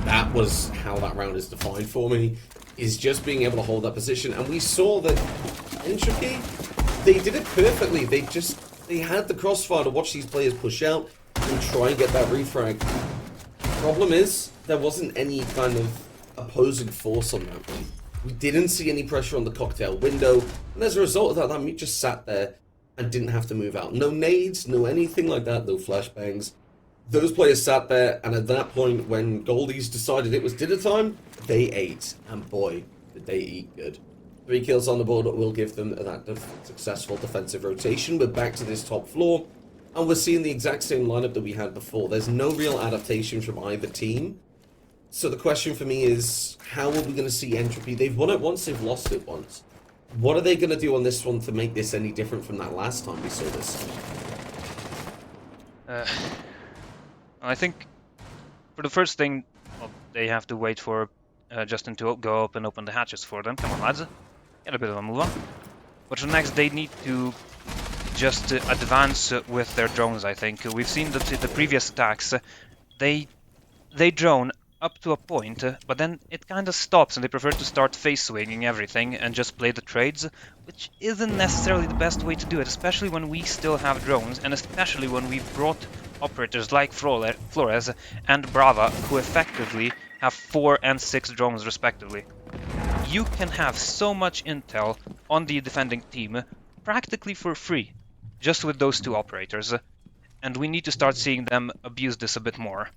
That was how that round is defined for me, is just being able to hold that position. And we saw that Entropy, they did it perfectly. They just They had the crossfire to watch these players push out and try and get that refrag. Problem is, there wasn't any kind of opposing force on that one. We didn't see any pressure on the cocktail window, and as a result of that, that meat just sat there and didn't have to move out. No nades, no anything like that, no flashbangs. Those players sat there, and at that point, when Goldies decided it was dinner time, they ate. And boy, did they eat good. 3 kills on the board will give them that successful defensive rotation. We're back to this top floor, and we're seeing the exact same lineup that we had before. There's no real adaptation from either team. So the question for me is, how are we going to see Entropy? They've won it once, they've lost it once. What are they going to do on this one to make this any different from that last time we saw this? I think for the first thing, well, they have to wait for Justin to go up and open the hatches for them. Come on, lads. Get a bit of a move on. But for next, they need to just advance with their drones, I think. We've seen that in the previous attacks, they drone up to a point, but then it kind of stops and they prefer to start face swinging everything and just play the trades, which isn't necessarily the best way to do it, especially when we still have drones, and especially when we've brought operators like Flores and Brava, who effectively have 4 and 6 drones respectively. You can have so much intel on the defending team practically for free, just with those 2 operators, and we need to start seeing them abuse this a bit more.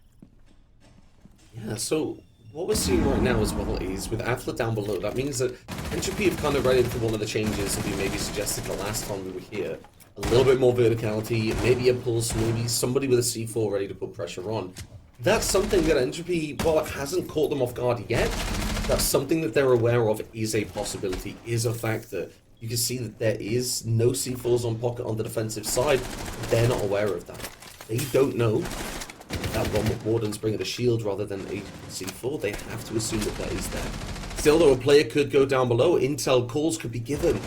Yeah, so what we're seeing right now as well is with Atla down below, that means that Entropy have kind of read into one of the changes that we maybe suggested the last time we were here. A little bit more verticality, maybe a pulse, maybe somebody with a C4 ready to put pressure on. That's something that Entropy, while it hasn't caught them off guard yet, that's something that they're aware of is a possibility, is a factor. You can see that there is no C4s on pocket on the defensive side. They're not aware of that. They don't know that Warden's bringing a shield rather than a C4. They have to assume that that is there. Still, though, a player could go down below. Intel calls could be given.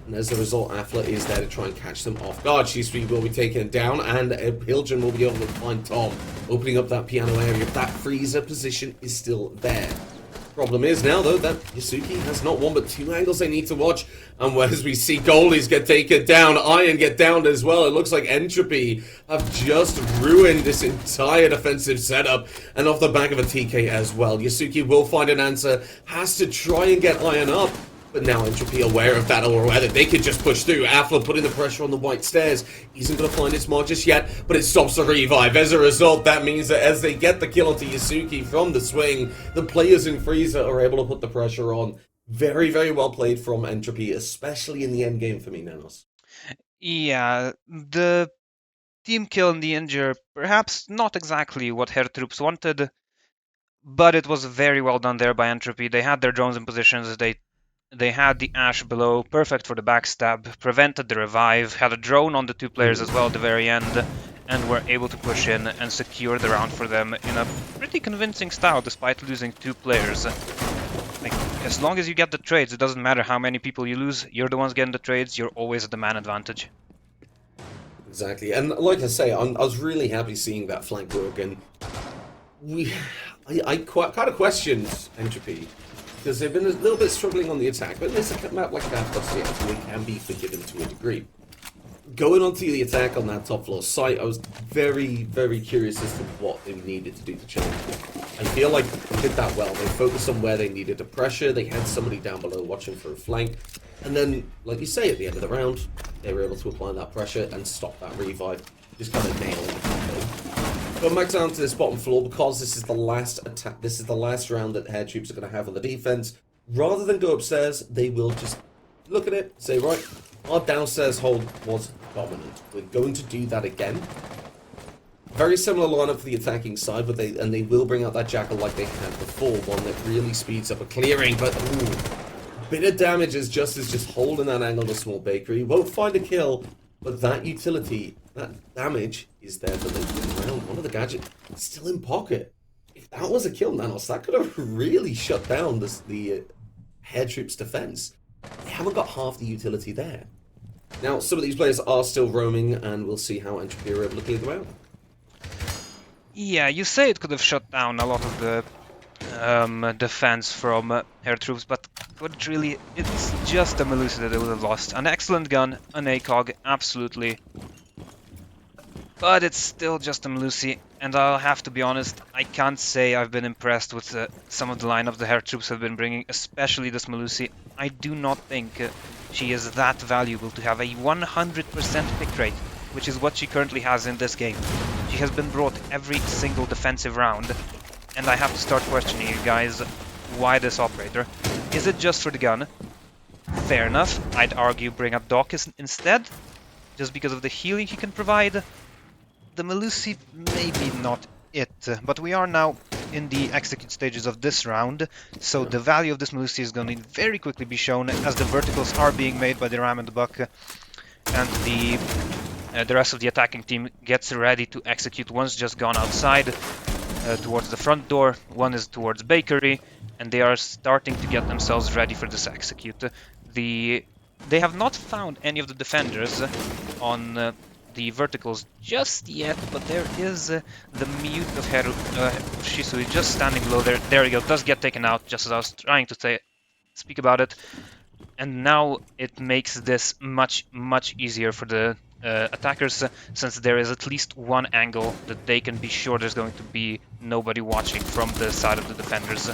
And as a result, Afla is there to try and catch them off guard. Shisui will be taken down, and Hildren will be able to find Tom, opening up that piano area. That freezer position is still there. Problem is now, though, that Yasuki has not one but 2 angles they need to watch. And as we see Goldies get taken down, Iron get downed as well. It looks like Entropy have just ruined this entire defensive setup. And off the back of a TK as well. Yasuki will find an answer, has to try and get Iron up. But now Entropy aware of that, or whether they could just push through. Afla putting the pressure on the white stairs. Isn't going to find its mark just yet, but it stops the revive. As a result, that means that as they get the kill onto Yasuki from the swing, the players in Freezer are able to put the pressure on. Very, very well played from Entropy, especially in the end game for me, Nanos. Yeah, the team kill and the injure, perhaps not exactly what Herr Troops wanted, but it was very well done there by Entropy. They had their drones in positions, they had the Ash below, perfect for the backstab, prevented the revive, had a drone on the 2 players as well at the very end, and were able to push in and secure the round for them in a pretty convincing style despite losing 2 players. Like, as long as you get the trades, it doesn't matter how many people you lose, you're the ones getting the trades, you're always at the man advantage. Exactly, and like I say, I was really happy seeing that flank work, and I kind of questioned Entropy, because they've been a little bit struggling on the attack, but there's a map like that, they can be forgiven to a degree. Going on to the attack on that top floor site, I was very, very curious as to what they needed to do to challenge it. I feel like they did that well. They focused on where they needed the pressure, they had somebody down below watching for a flank, and then, like you say, at the end of the round, they were able to apply that pressure and stop that revive, just kind of nailing the combo. Going back down to this bottom floor, because this is the last attack, this is the last round that Hair Troops are going to have on the defense. Rather than go upstairs, they will just look at it, say, right, our downstairs hold was dominant. We're going to do that again. Very similar lineup for the attacking side, but they will bring out that Jackal like they had before, one that really speeds up a clearing, but ooh, bit of damage as just holding that angle of a small bakery. Won't find a kill, but that utility, that damage is there for the round. One of the gadgets still in pocket. If that was a kill, Nanos, that could have really shut down the Hair Troops defense. They haven't got half the utility there. Now, some of these players are still roaming, and we'll see how Entropy are able to clear them out. Yeah, you say it could have shut down a lot of the defense from Air Troops, but could it really? It's just a Melusi that they would have lost. An excellent gun, an ACOG, absolutely. but it's still just a Melusi, and I'll have to be honest, I can't say I've been impressed with some of the lineup the Hair Troops have been bringing, especially this Melusi. I do not think she is that valuable to have a 100% pick rate, which is what she currently has in this game. She has been brought every single defensive round, and I have to start questioning you guys, why this operator? Is it just for the gun? Fair enough, I'd argue bring up Dawkins instead, just because of the healing he can provide. The Melusi, maybe not it, but we are now in the execute stages of this round, so the value of this Melusi is going to very quickly be shown as the verticals are being made by the Ram and the Buck, and the rest of the attacking team gets ready to execute. One's just gone outside towards the front door, one is towards Bakery, and they are starting to get themselves ready for this execute. They have not found any of the defenders on the verticals just yet, but there is the mute of Shisui just standing below there. There we go, does get taken out, just as I was trying to speak about it. And now it makes this much easier for the attackers, since there is at least one angle that they can be sure there's going to be nobody watching from the side of the defenders.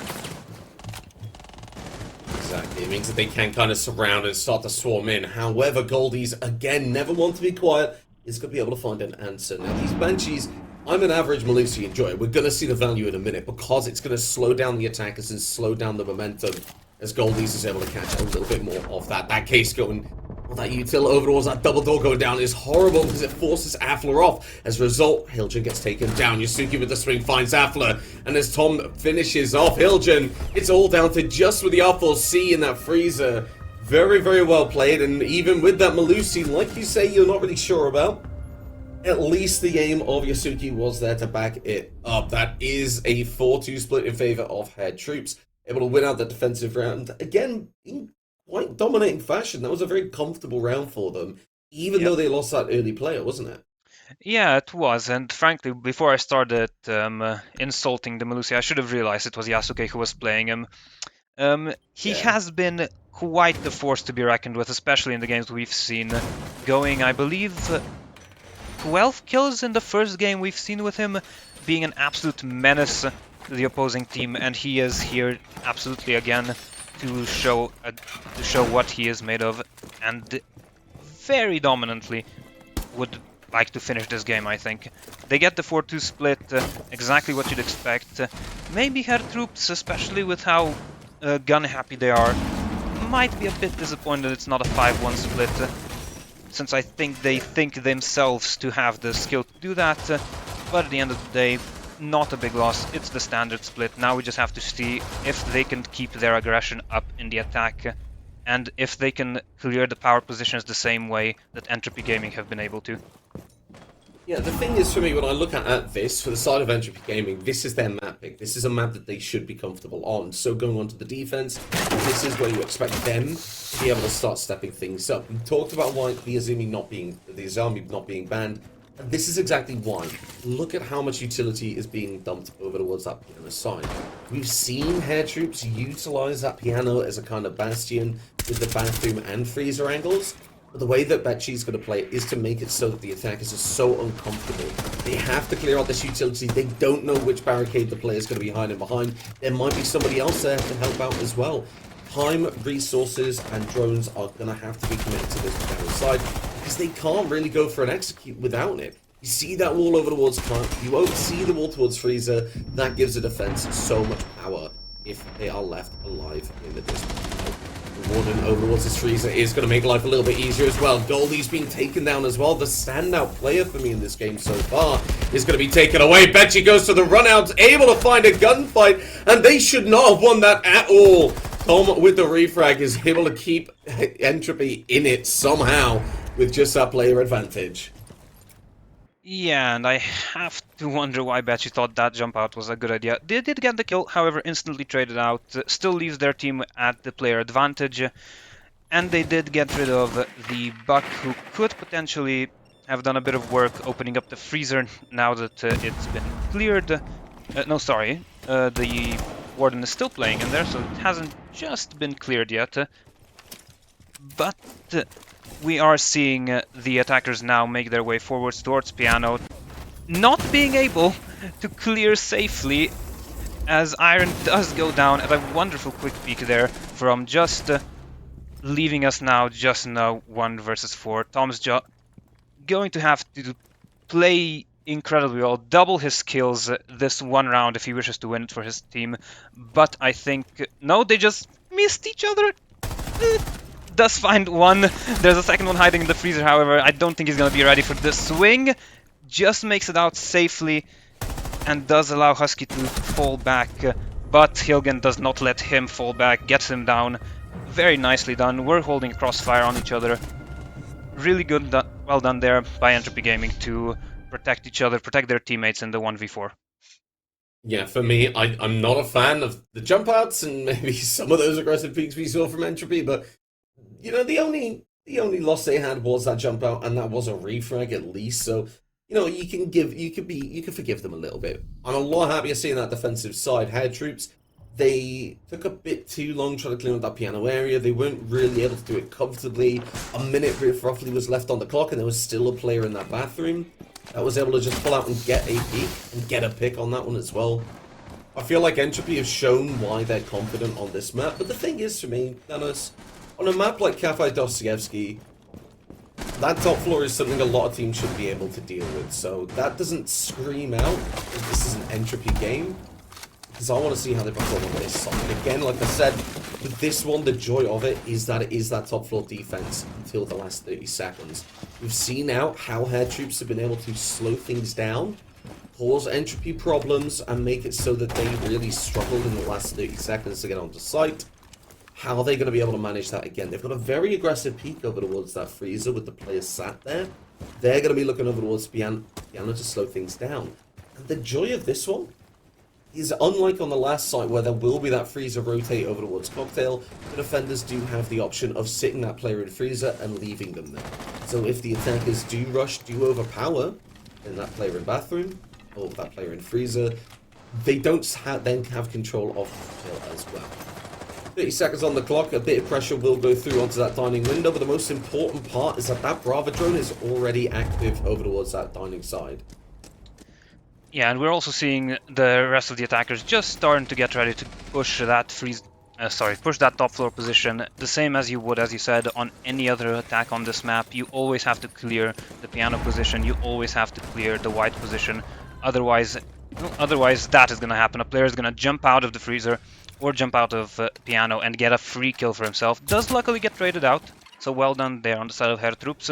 Exactly, it means that they can kind of surround and start to swarm in. However, Goldies, again, never want to be quiet, is going to be able to find an answer. Now, these Banshees, I'm an average Melusi enjoyer. We're going to see the value in a minute, because it's going to slow down the attackers and slow down the momentum as Goldies is able to catch a little bit more of that. That case going, well, that util over towards that double door going down is horrible because it forces Affler off. As a result, Hilgen gets taken down. Yasuki with the swing finds Affler, and as Tom finishes off Hilgen, it's all down to just with the R4C in that freezer. Very, very well played, and even with that Melusi, like you say, you're not really sure about, at least the aim of Yasuki was there to back it up. That is a 4-2 split in favor of Head Troops, able to win out the defensive round, again, in quite dominating fashion. That was a very comfortable round for them, even though they lost that early player, wasn't it? Yeah, it was, and frankly, before I started insulting the Melusi, I should have realized it was Yasuke who was playing him. He has been quite the force to be reckoned with, especially in the games we've seen. Going, I believe, 12 kills in the first game we've seen with him, being an absolute menace to the opposing team, and he is here absolutely again to show what he is made of, and very dominantly would like to finish this game, I think. They get the 4-2 split, exactly what you'd expect. Maybe Herr Troops, especially with how gun happy they are, might be a bit disappointed it's not a 5-1 split, since I think they think themselves to have the skill to do that, but at the end of the day, not a big loss. It's the standard split. Now we just have to see if they can keep their aggression up in the attack, and if they can clear the power positions the same way that Entropy Gaming have been able to. Yeah, the thing is for me, when I look at this, for the side of Entropy Gaming, this is their map pick. This is a map that they should be comfortable on. So going on to the defense, this is where you expect them to be able to start stepping things up. We talked about why the Azumi not being banned, and this is exactly why. Look at how much utility is being dumped over towards that piano side. We've seen Hair Troops utilize that piano as a kind of bastion with the bathroom and freezer angles. But the way that Betchy's going to play it is to make it so that the attackers are so uncomfortable. They have to clear out this utility. They don't know which barricade the player is going to be hiding behind. There might be somebody else there to help out as well. Time, resources, and drones are going to have to be committed to this piano side, because they can't really go for an execute without it. You see that wall over towards Clark, you won't see the wall towards Freezer. That gives the defense so much power if they are left alive in the distance. The Warden over towards this Freezer is going to make life a little bit easier as well. Goldie's being taken down as well. The standout player for me in this game so far is going to be taken away. Betchy goes to the run-out, able to find a gunfight, and they should not have won that at all. Tom with the refrag is able to keep Entropy in it somehow with just that player advantage. Yeah, and I have to wonder why Betchy thought that jump out was a good idea. They did get the kill, however, instantly traded out. Still leaves their team at the player advantage. And they did get rid of the Buck, who could potentially have done a bit of work opening up the freezer now that it's been cleared. No, sorry. The Warden is still playing in there, so it hasn't just been cleared yet. But we are seeing the attackers now make their way forwards towards Piano, not being able to clear safely as Iron does go down at a wonderful quick peek there from just leaving us now just now 1 versus 4. Tom's going to have to play incredibly well, double his kills this one round if he wishes to win it for his team, but I think, no, they just missed each other. Does find one. There's a second one hiding in the freezer, however. I don't think he's going to be ready for the swing. Just makes it out safely and does allow Husky to fall back, but Hilgen does not let him fall back, gets him down. Very nicely done. We're holding crossfire on each other. Really good, well done there by Entropy Gaming to protect each other, protect their teammates in the 1v4. Yeah, for me, I'm not a fan of the jump outs and maybe some of those aggressive peaks we saw from Entropy, but you know, the only loss they had was that jump out, and that was a refrag at least. So, you know, you can forgive them a little bit. I'm a lot happier seeing that defensive side. Head troops, they took a bit too long trying to clean up that piano area. They weren't really able to do it comfortably. A minute roughly was left on the clock, and there was still a player in that bathroom that was able to just pull out and get a peek and get a pick on that one as well. I feel like Entropy have shown why they're confident on this map, but the thing is, for me, Dennis, on a map like Cafe Dostoevsky, that top floor is something a lot of teams should be able to deal with. So that doesn't scream out that this is an Entropy game, because I want to see how they perform on this side. Again, like I said, with this one, the joy of it is that top floor defense until the last 30 seconds. We've seen now how Hair Troops have been able to slow things down, cause Entropy problems, and make it so that they really struggled in the last 30 seconds to get onto site. How are they going to be able to manage that again? They've got a very aggressive peek over towards that freezer with the players sat there. They're going to be looking over towards Piano to slow things down. And the joy of this one is, unlike on the last site where there will be that freezer rotate over towards Cocktail, the defenders do have the option of sitting that player in freezer and leaving them there. So if the attackers do rush, do overpower in that player in bathroom, or that player in freezer, they don't then have control of Cocktail as well. 30 seconds on the clock, a bit of pressure will go through onto that dining window, but the most important part is that Brava drone is already active over towards that dining side. Yeah, and we're also seeing the rest of the attackers just starting to get ready to push that push that top floor position, the same as you would, as you said, on any other attack on this map. You always have to clear the piano position, you always have to clear the white position, otherwise that is going to happen. A player is going to jump out of the freezer or jump out of piano and get a free kill for himself. Does luckily get traded out, so well done there on the side of Herr Troops.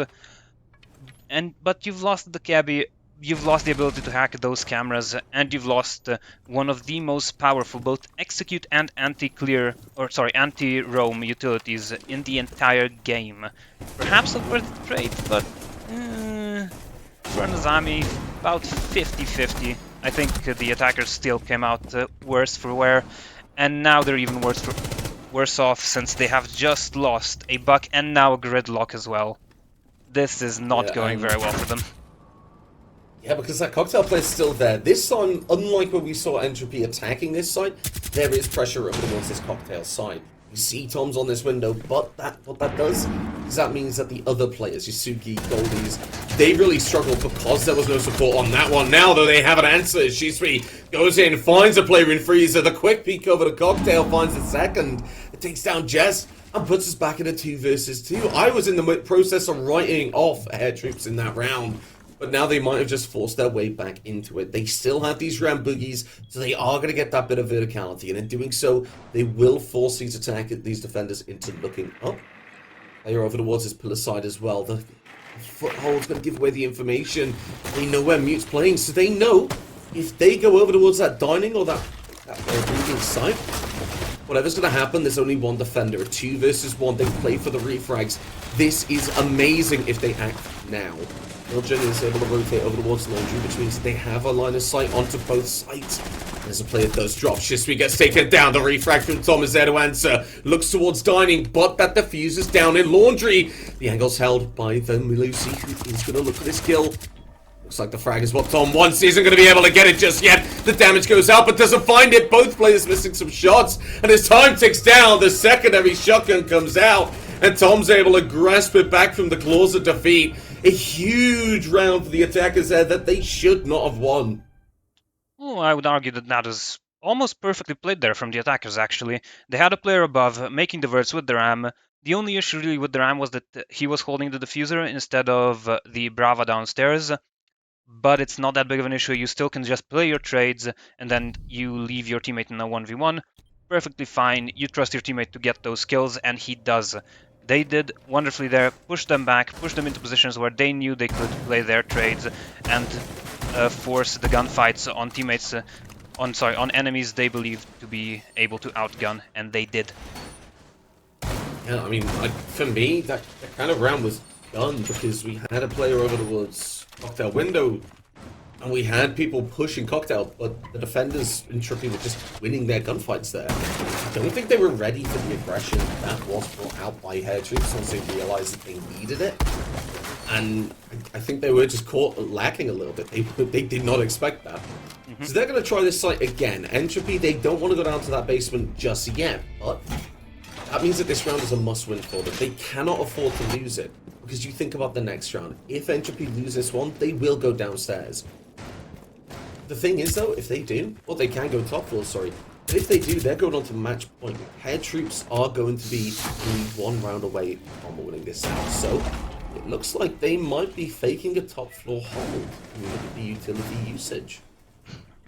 But you've lost the cabbie, you've lost the ability to hack those cameras, and you've lost one of the most powerful both execute and anti-roam utilities in the entire game. Perhaps a worth trade, but for Nazami, about 50-50. I think the attackers still came out worse for wear. And now they're even worse off since they have just lost a buck and now a gridlock as well. This is not going very well for them. Yeah, because that Cocktail player's still there. This time, unlike when we saw Entropy attacking this side, there is pressure over towards this Cocktail side. You see Tom's on this window, but what that does is that means that the other players, Yusuke, Goldies, they really struggled because there was no support on that one. Now, though, they have an answer. Shisui goes in, finds a player in freezer. The quick peek over the Cocktail finds the second. It takes down Jess and puts us back in a 2 versus 2. I was in the process of writing off Hair Troops in that round, but now they might have just forced their way back into it. They still have these round boogies, so they are going to get that bit of verticality, and in doing so, they will force these defenders into looking up. Player over towards his pillar side as well. The foothold's going to give away the information. They know where Mute's playing, so they know if they go over towards that dining or that breathing site, whatever's going to happen, there's only one defender. A 2 versus 1, they play for the refrags. This is amazing if they act now. Ilgen is able to rotate over towards Laundry, which means they have a line of sight onto both sides. As a player does drop, Shisui gets taken down. The refrag from Tom is there to answer. Looks towards Dining, but that diffuse is down in Laundry. The angle's held by the Milusi, who is going to look for this kill. Looks like the frag is what Tom wants. He isn't going to be able to get it just yet. The damage goes out, but doesn't find it. Both players missing some shots, and as time ticks down, the secondary shotgun comes out. And Tom's able to grasp it back from the claws of defeat. A huge round for the attackers there that they should not have won. Oh, I would argue that that is almost perfectly played there from the attackers, actually. They had a player above, making the verts with the ram. The only issue really with the ram was that he was holding the diffuser instead of the Brava downstairs. But it's not that big of an issue. You still can just play your trades, and then you leave your teammate in a 1v1. Perfectly fine. You trust your teammate to get those kills, and he does. They did wonderfully there, pushed them back, pushed them into positions where they knew they could play their trades, and force the gunfights on teammates, on enemies they believed to be able to outgun, and they did. Yeah, I mean, like, for me, that kind of round was done because we had a player over towards Cocktail window, and we had people pushing Cocktail, but the defenders in Trippy were just winning their gunfights there. I don't think they were ready for the aggression that was brought out by Hair Troops once they realized that they needed it. And I think they were just caught lacking a little bit. They did not expect that. So they're going to try this site again. Entropy, they don't want to go down to that basement just yet, but that means that this round is a must-win for them. They cannot afford to lose it, because you think about the next round. If Entropy lose this one, they will go downstairs. The thing is, though, if they do, well, they can go top floor, sorry. But if they do, they're going on to match point. Hair Troops are going to be only one round away from winning this out. So it looks like they might be faking a top floor hold. Look at the utility usage.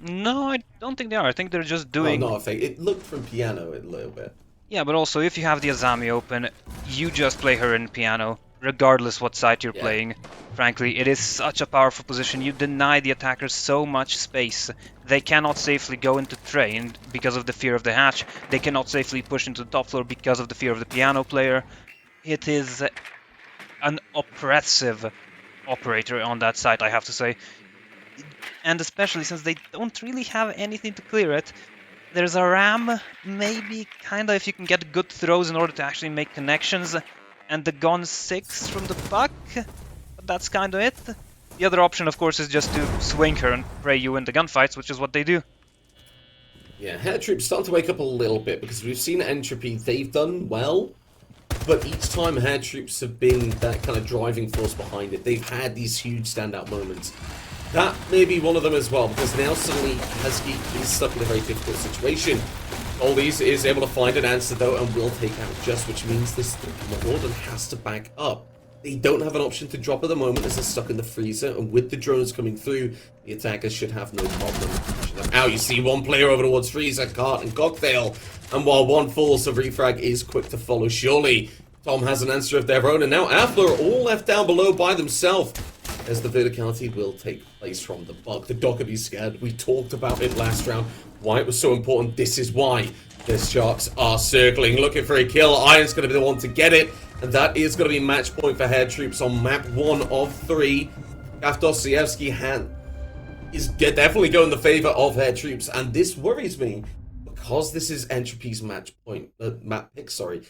No, I don't think they are. I think they're just doing... Oh, no, fake. It looked from Piano a little bit. Yeah, but also, if you have the Azami open, you just play her in Piano, regardless what side you're playing. Frankly, it is such a powerful position. You deny the attackers so much space. They cannot safely go into train because of the fear of the hatch. They cannot safely push into the top floor because of the fear of the Piano player. It is an oppressive operator on that side, I have to say. And especially since they don't really have anything to clear it. There's a ram, maybe, kinda, if you can get good throws in order to actually make connections. And the Gon 6 from the puck, but that's kinda it. The other option, of course, is just to swing her and pray you win the gunfights, which is what they do. Yeah, Hair Troops starting to wake up a little bit, because we've seen Entropy, they've done well, but each time Hair Troops have been that kind of driving force behind it. They've had these huge standout moments. That may be one of them as well, because now suddenly Husky is stuck in a very difficult situation. Oldies is able to find an answer though and will take out Just, which means this Warden has to back up. They don't have an option to drop at the moment as they're stuck in the freezer, and with the drones coming through, the attackers should have no problem. Now you see one player over towards Freezer, Cart and Cocktail, and while one falls, the refrag is quick to follow surely. Tom has an answer of their own, and now Affler are all left down below by themselves, as the verticality will take place from the bug. The dog could be scared. We talked about it last round, why it was so important. This is why the Sharks are circling, looking for a kill. Iron's going to be the one to get it, and that is going to be match point for Hair Troops on map 1 of 3. Dostoevsky is definitely going in the favor of Hair Troops, and this worries me because this is Entropy's map pick, sorry.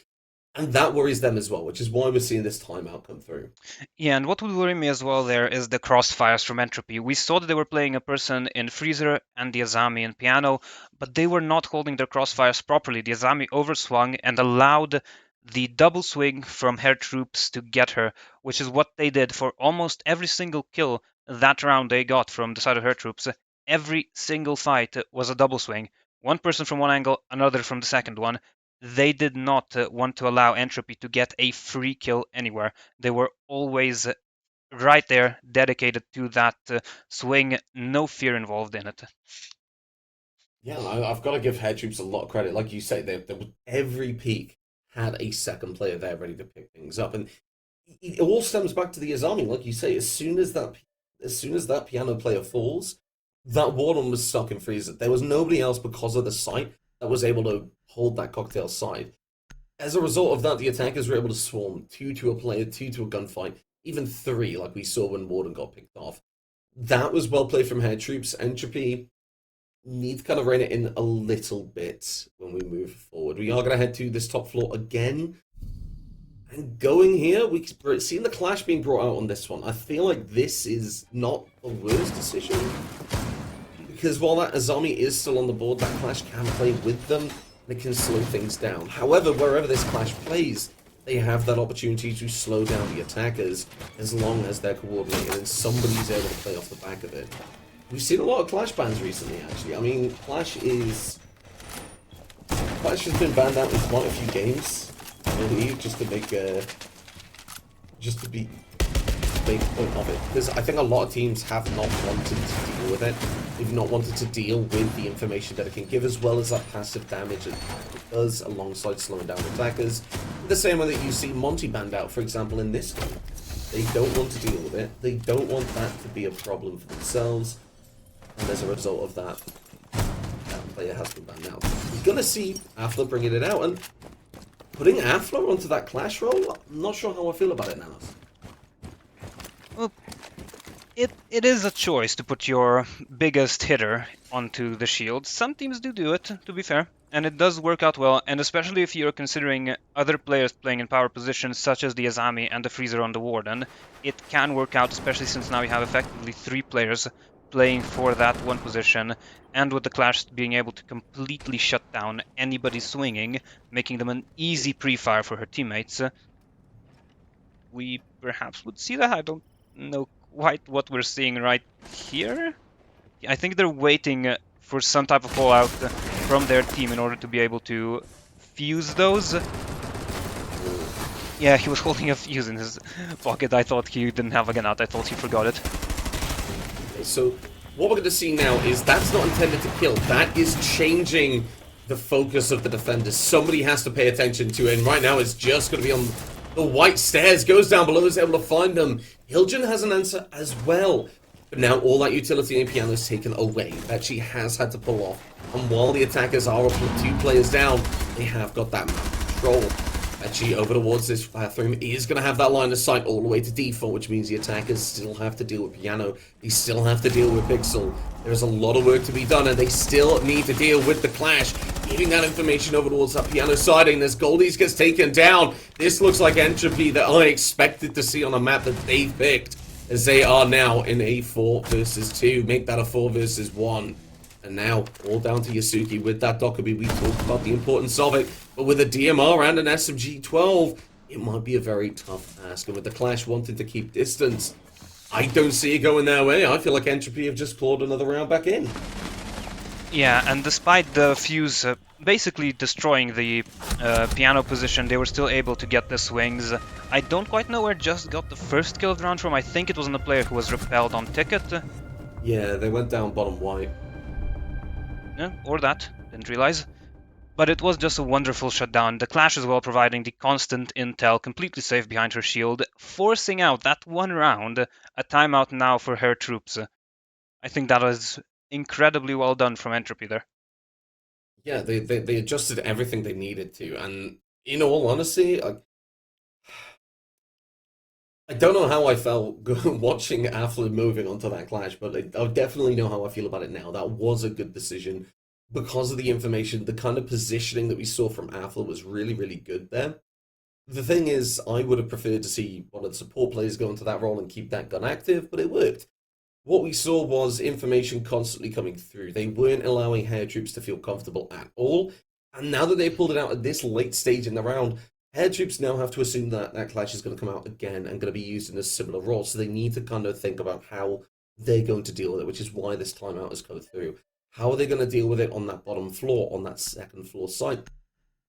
And that worries them as well, which is why we're seeing this timeout come through. Yeah, and what would worry me as well there is the crossfires from Entropy. We saw that they were playing a person in Freezer and the Azami in Piano, but they were not holding their crossfires properly. The Azami overswung and allowed the double swing from Hair Troops to get her, which is what they did for almost every single kill that round they got from the side of Hair Troops. Every single fight was a double swing. One person from one angle, another from the second one. They did not want to allow Entropy to get a free kill anywhere. They were always right there, dedicated to that swing, no fear involved in it. Yeah, I've got to give Hair Troops a lot of credit. Like you say, every peak had a second player there ready to pick things up, and it all stems back to the Azami. Like you say, as soon as that Piano player falls, that Warden was stuck in freezer. There was nobody else because of the site that was able to hold that Cocktail side. As a result of that, the attackers were able to swarm 2 to a player, 2 to a gunfight, even 3, like we saw when Warden got picked off. That was well played from Hair Troops. Entropy need to kind of rein it in a little bit when we move forward. We are going to head to this top floor again. And going here, we're seeing the clash being brought out on this one. I feel like this is not the worst decision, because while that Azami is still on the board, that clash can play with them, and it can slow things down. However, wherever this clash plays, they have that opportunity to slow down the attackers as long as they're coordinated and somebody's able to play off the back of it. We've seen a lot of Clash bans recently, actually. I mean, Clash has been banned out in quite a few games, I believe, just to make a point of it. Because I think a lot of teams have not wanted to deal with it. They've not wanted to deal with the information that it can give, as well as that passive damage that it does alongside slowing down attackers. The same way that you see Monty banned out, for example, in this game. They don't want to deal with it. They don't want that to be a problem for themselves. And as a result of that, that player has been banned out. We're going to see Affler bringing it out, and putting Affler onto that Clash role, I'm not sure how I feel about it now. Well, it is a choice to put your biggest hitter onto the shield. Some teams do it, to be fair, and it does work out well, and especially if you're considering other players playing in power positions such as the Azami and the Freezer on the Warden, it can work out, especially since now you have effectively 3 players playing for that one position, and with the Clash being able to completely shut down anybody swinging, making them an easy pre-fire for her teammates. We perhaps would see that. I don't know quite what we're seeing right here. I think they're waiting for some type of fallout from their team in order to be able to fuse those. Yeah, he was holding a fuse in his pocket. I thought he didn't have a gun out. I thought he forgot it. Okay, so what we're going to see now is that's not intended to kill. That is changing the focus of the defenders. Somebody has to pay attention to it, and right now it's just going to be on the white stairs. Goes down below, is able to find them. Hilgen has an answer as well. But now all that utility in Piano is taken away. That she has had to pull off. And while the attackers are up with 2 players down, they have got that map control. Actually, over towards this bathroom is going to have that line of sight all the way to default, which means the attackers still have to deal with Piano. They still have to deal with Pixel. There's a lot of work to be done, and they still need to deal with the Clash. Giving that information over towards that Piano siding as Goldies gets taken down. This looks like Entropy that I expected to see on a map that they've picked, as they are now in a 4 versus 2. Make that a 4 versus 1. And now, all down to Yasuki with that Dokkaebi. We talked about the importance of it, but with a DMR and an SMG-12, it might be a very tough ask. And with the Clash wanting to keep distance, I don't see it going their way. I feel like Entropy have just clawed another round back in. Yeah, and despite the fuse basically destroying the Piano position, they were still able to get the swings. I don't quite know where Just got the first kill of the round from. I think it was on the player who was repelled on ticket. Yeah, they went down bottom white. Yeah, or that. Didn't realize. But it was just a wonderful shutdown. The Clash as well providing the constant intel, completely safe behind her shield, forcing out that one round, a timeout now for her troops. I think that was incredibly well done from Entropy there. Yeah, they adjusted everything they needed to, and in all honesty, I don't know how I felt watching Affler moving onto that Clash, but I definitely know how I feel about it now. That was a good decision because of the information. The kind of positioning that we saw from Affler was really, really good there. The thing is, I would have preferred to see one of the support players go into that role and keep that gun active, but it worked. What we saw was information constantly coming through. They weren't allowing Hair Troops to feel comfortable at all, and now that they pulled it out at this late stage in the round, Hair Troops now have to assume that that Clash is going to come out again and going to be used in a similar role, so they need to kind of think about how they're going to deal with it, which is why this timeout has come through. How are they going to deal with it on that bottom floor, on that second floor site?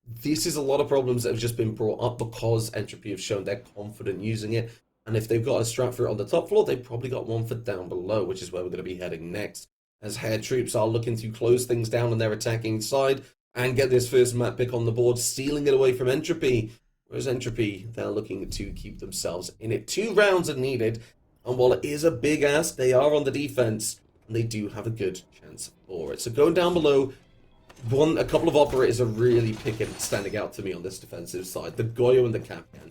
This is a lot of problems that have just been brought up because Entropy have shown they're confident using it, and if they've got a strat for it on the top floor, they've probably got one for down below, which is where we're going to be heading next, as Hair Troops are looking to close things down on their attacking side and get this first map pick on the board, stealing it away from Entropy. Whereas Entropy, they're looking to keep themselves in it. 2 rounds are needed, and while it is a big ask, they are on the defense, and they do have a good chance for it. So going down below, a couple of operators are really standing out to me on this defensive side. The Goyo and the Capcan.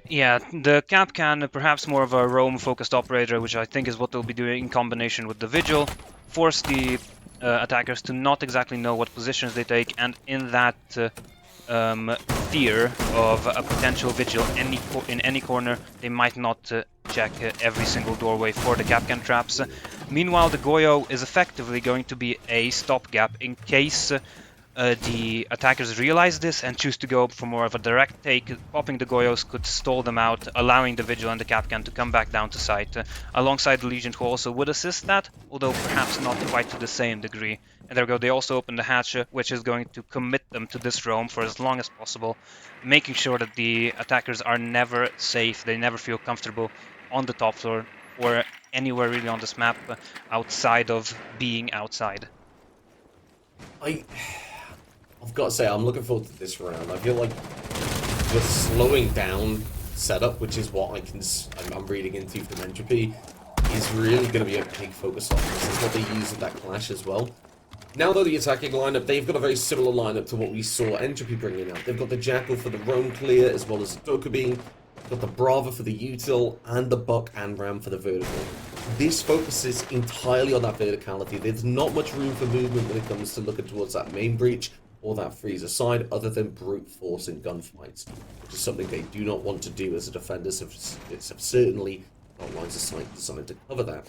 Yeah, the Capcan, perhaps more of a roam-focused operator, which I think is what they'll be doing in combination with the Vigil. Force the attackers to not exactly know what positions they take, and in that fear of a potential Vigil in any corner, they might not check every single doorway for the Capcan traps. Meanwhile, the Goyo is effectively going to be a stopgap in case the attackers realize this and choose to go for more of a direct take. Popping the Goyos could stall them out, allowing the Vigil and the Kapkan to come back down to site, alongside the Legion, who also would assist that, although perhaps not quite to the same degree. And there we go, they also open the hatch, which is going to commit them to this roam for as long as possible, making sure that the attackers are never safe, they never feel comfortable on the top floor or anywhere really on this map outside of being outside. I've got to say, I'm looking forward to this round. I feel like the slowing down setup, which is what I'm reading into from Entropy, is really going to be a big focus on. This is what they use in that clash as well. Now, though, the attacking lineup, they've got a very similar lineup to what we saw Entropy bringing out. They've got the Jackal for the roam clear, as well as the Dokkaebi. They've got the Brava for the util, and the Buck and Ram for the vertical. This focuses entirely on that verticality. There's not much room for movement when it comes to looking towards that main breach or that freezer side, other than brute force in gunfights, which is something they do not want to do as a defenders have certainly got lines of sight designed to cover that.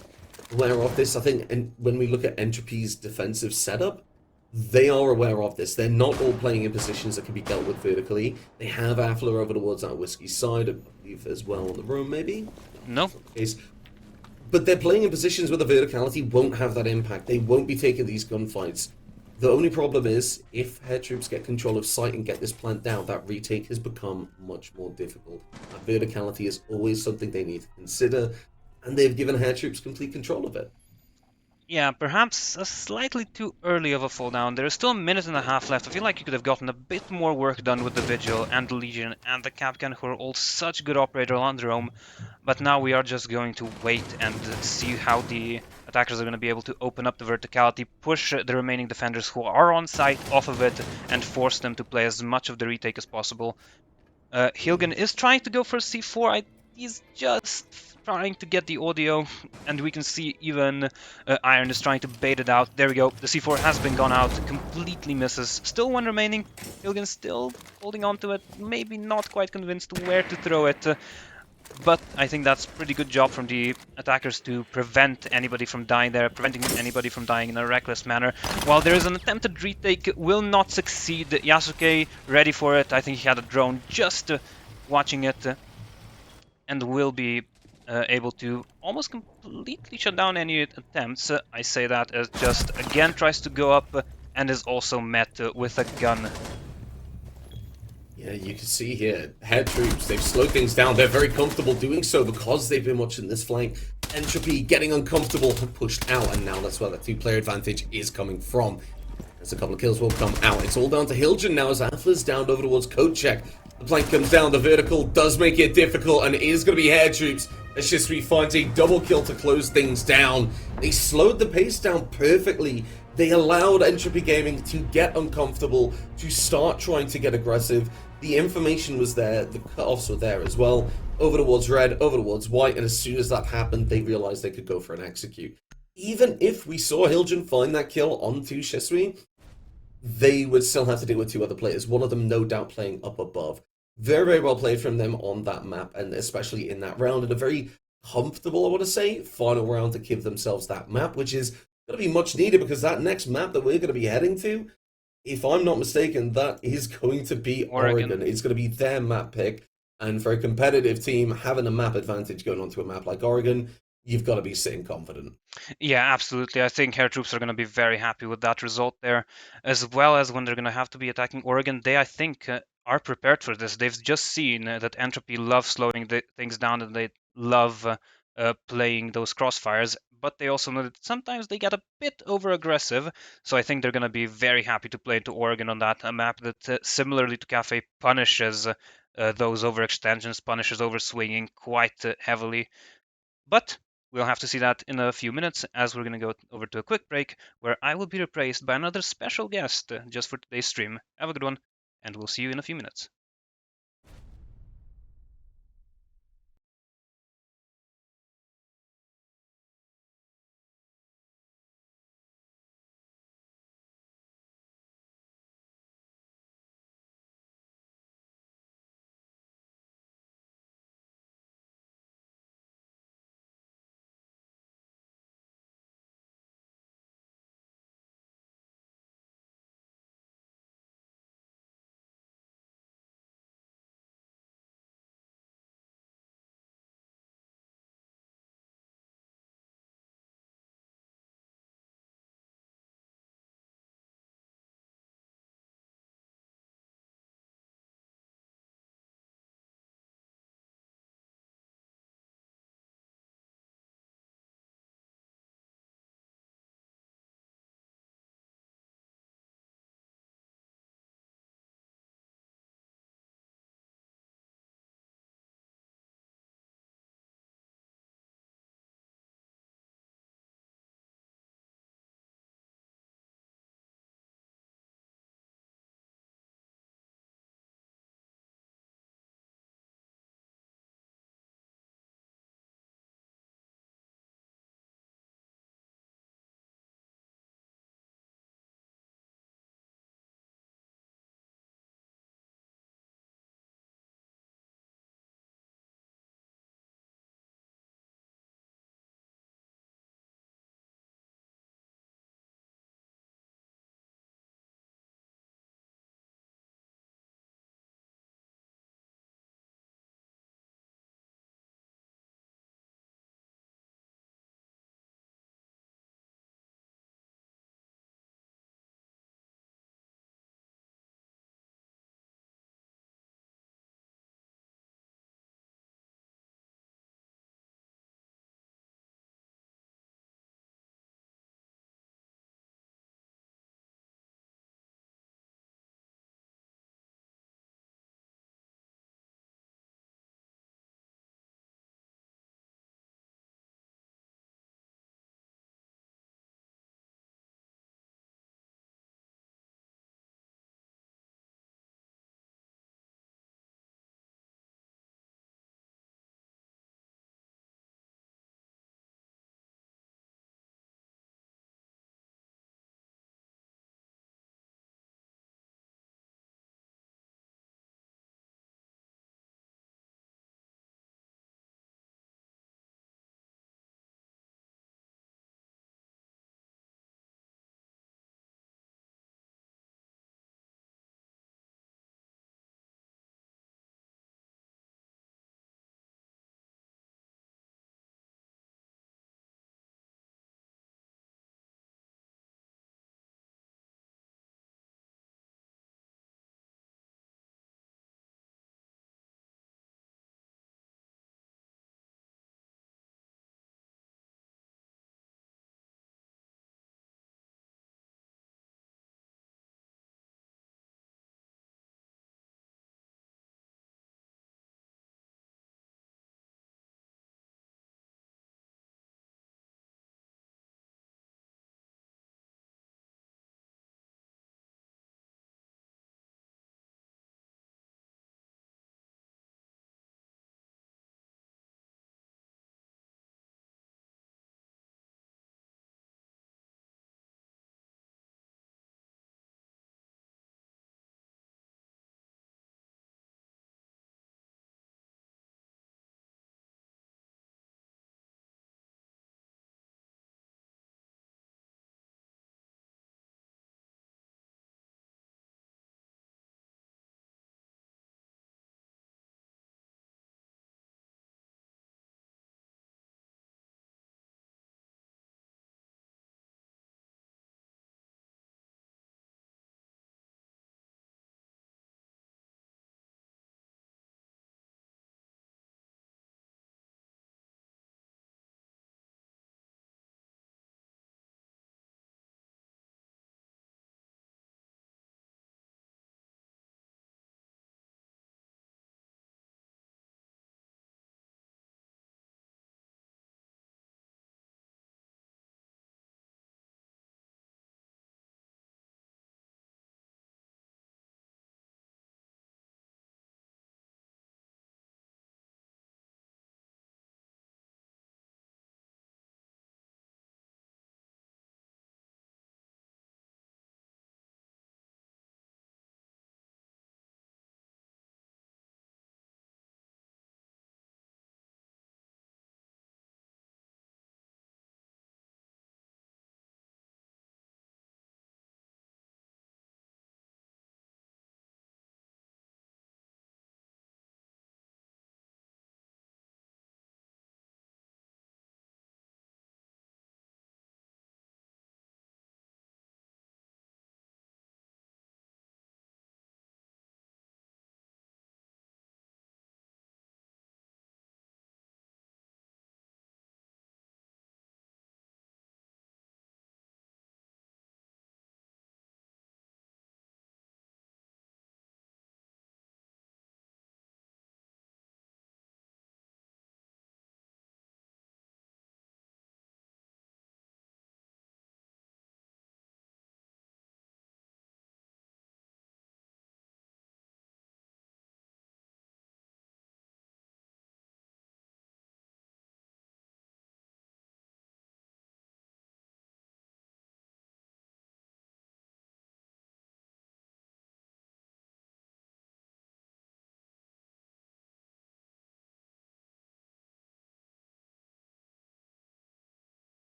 Aware of this, I think, and when we look at Entropy's defensive setup, they are aware of this. They're not all playing in positions that can be dealt with vertically. They have Affler over towards that whiskey side, I believe, as well in the room, maybe? No. But they're playing in positions where the verticality won't have that impact. They won't be taking these gunfights. The only problem is, if Hair Troops get control of site and get this plant down, that retake has become much more difficult. That verticality is always something they need to consider, and they've given Hair Troops complete control of it. Yeah, perhaps a slightly too early of a fall down. There is still a minute and a half left. I feel like you could have gotten a bit more work done with the Vigil and the Legion and the Kapkan, who are all such good operators on the roam. But now we are just going to wait and see how the attackers are going to be able to open up the verticality, push the remaining defenders who are on site off of it, and force them to play as much of the retake as possible. Hilgen is trying to go for C4. He's just trying to get the audio, and we can see even Iron is trying to bait it out. There we go. The C4 has been gone out. Completely misses. Still one remaining. Hilgen still holding on to it. Maybe not quite convinced where to throw it. But I think that's a pretty good job from the attackers to prevent anybody from dying there, preventing anybody from dying in a reckless manner. While there is an attempted retake, will not succeed. Yasuke ready for it. I think he had a drone just watching it and will be able to almost completely shut down any attempts. I say that as just again tries to go up and is also met with a gun. Yeah, you can see here, Hair Troops, they've slowed things down. They're very comfortable doing so because they've been watching this flank. Entropy getting uncomfortable, pushed out, and now that's where the two-player advantage is coming from. As a couple of kills will come out. It's all down to Hilgen now as Atlas down over towards Kochek. The flank comes down, the vertical does make it difficult, and it is going to be Hair Troops. As Shisui finds a double kill to close things down. They slowed the pace down perfectly. They allowed Entropy Gaming to get uncomfortable, to start trying to get aggressive. The information was there, the cutoffs were there as well. Over towards red, over towards white, and as soon as that happened, they realized they could go for an execute. Even if we saw Hilgen find that kill onto Shisui, they would still have to deal with two other players, one of them no doubt playing up above. Very, very well played from them on that map, and especially in that round, and a very comfortable, I want to say, final round to give themselves that map, which is going to be much needed because that next map that we're going to be heading to, if I'm not mistaken, that is going to be Oregon. It's going to be their map pick, and for a competitive team, having a map advantage going onto a map like Oregon, you've got to be sitting confident. Yeah, absolutely. I think Hair Troops are going to be very happy with that result there, as well as when they're going to have to be attacking Oregon. They, I think, are prepared for this. They've just seen that Entropy loves slowing things down and they love playing those crossfires, but they also know that sometimes they get a bit over-aggressive, so I think they're going to be very happy to play to Oregon on that, a map that, similarly to Cafe, punishes those overextensions, punishes overswinging quite heavily. But we'll have to see that in a few minutes, as we're going to go over to a quick break where I will be replaced by another special guest just for today's stream. Have a good one, and we'll see you in a few minutes.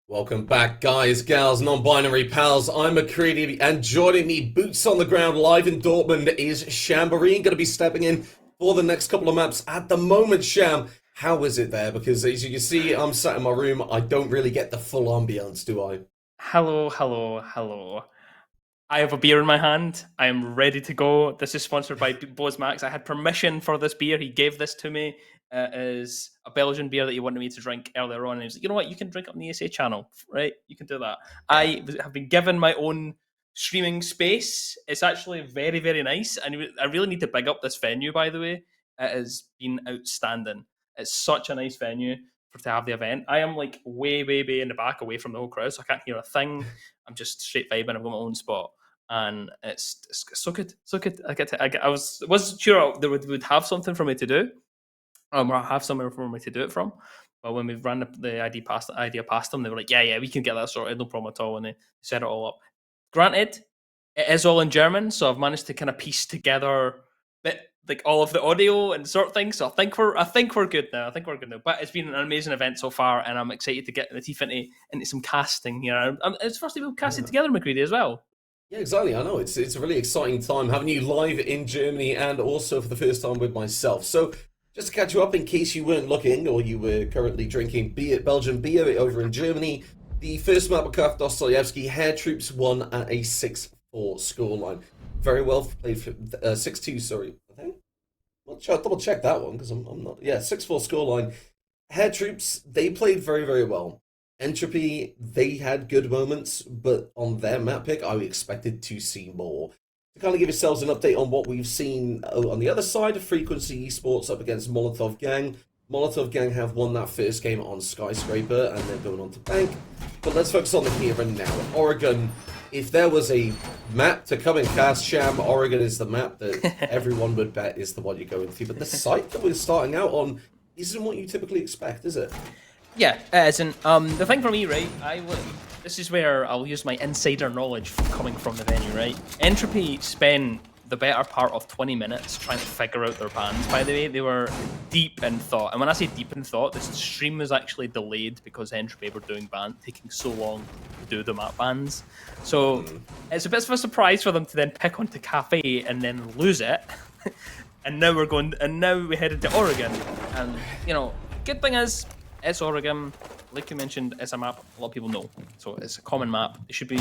Welcome back, guys, gals, non-binary pals. I'm McCready, and joining me, boots on the ground, live in Dortmund, is Shamboree. Going to be stepping in for the next couple of maps. At the moment, Sham, how is it there? Because as you can see, I'm sat in my room. I don't really get the full ambience, do I? Hello, hello, hello. I have a beer in my hand. I am ready to go. This is sponsored by BozdMax. I had permission for this beer. He gave this to me. It is a Belgian beer that he wanted me to drink earlier on. And he was like, you know what? You can drink it on the ESA channel, right? You can do that. I have been given my own streaming space. It's actually very, very nice. And I really need to big up this venue, by the way. It has been outstanding. It's such a nice venue to have the event. I am like way, way, way in the back away from the whole crowd, so I can't hear a thing. I'm just straight vibing. I've got my own spot, and it's so good, so good. I wasn't sure they would have something for me to do, or have somewhere for me to do it from. But when we ran the idea past them, they were like, yeah, we can get that sorted, no problem at all, and they set it all up. Granted, it is all in German, so I've managed to kind of piece together like all of the audio and sort of things. So I think we're good now. But it's been an amazing event so far, and I'm excited to get the teeth into some casting here. It's the first time we've casted together, McCready, as well. Yeah, exactly. I know it's a really exciting time having you live in Germany, and also for the first time with myself. So just to catch you up, in case you weren't looking or you were currently drinking Belgian beer over in Germany, the first map of Kraft Dostoyevsky, Hair Troops won at a 6-4 scoreline. Very well played for 6-2. Sorry, I think. I'll double check that one because I'm not. Yeah, 6-4 scoreline. Hair Troops, they played very, very well. Entropy, they had good moments, but on their map pick, I expected to see more. To kind of give yourselves an update on what we've seen on the other side of Frequency Esports up against Molotov Gang. Molotov Gang have won that first game on Skyscraper, and they're going on to Bank. But let's focus on the here and now. Oregon, if there was a map to come and cast, Sham, Oregon is the map that everyone would bet is the one you're going to. But the site that we're starting out on isn't what you typically expect, is it? Yeah, it isn't. The thing for me, right, this is where I'll use my insider knowledge coming from the venue, right? Entropy spent the better part of 20 minutes trying to figure out their bans. By the way, they were deep in thought. And when I say deep in thought, this stream was actually delayed because Entropy were doing taking so long to do the map bans. So it's a bit of a surprise for them to then pick onto Cafe and then lose it. and now we headed to Oregon. And, you know, good thing is, it's Oregon. Like you mentioned, it's a map a lot of people know, so it's a common map. You should be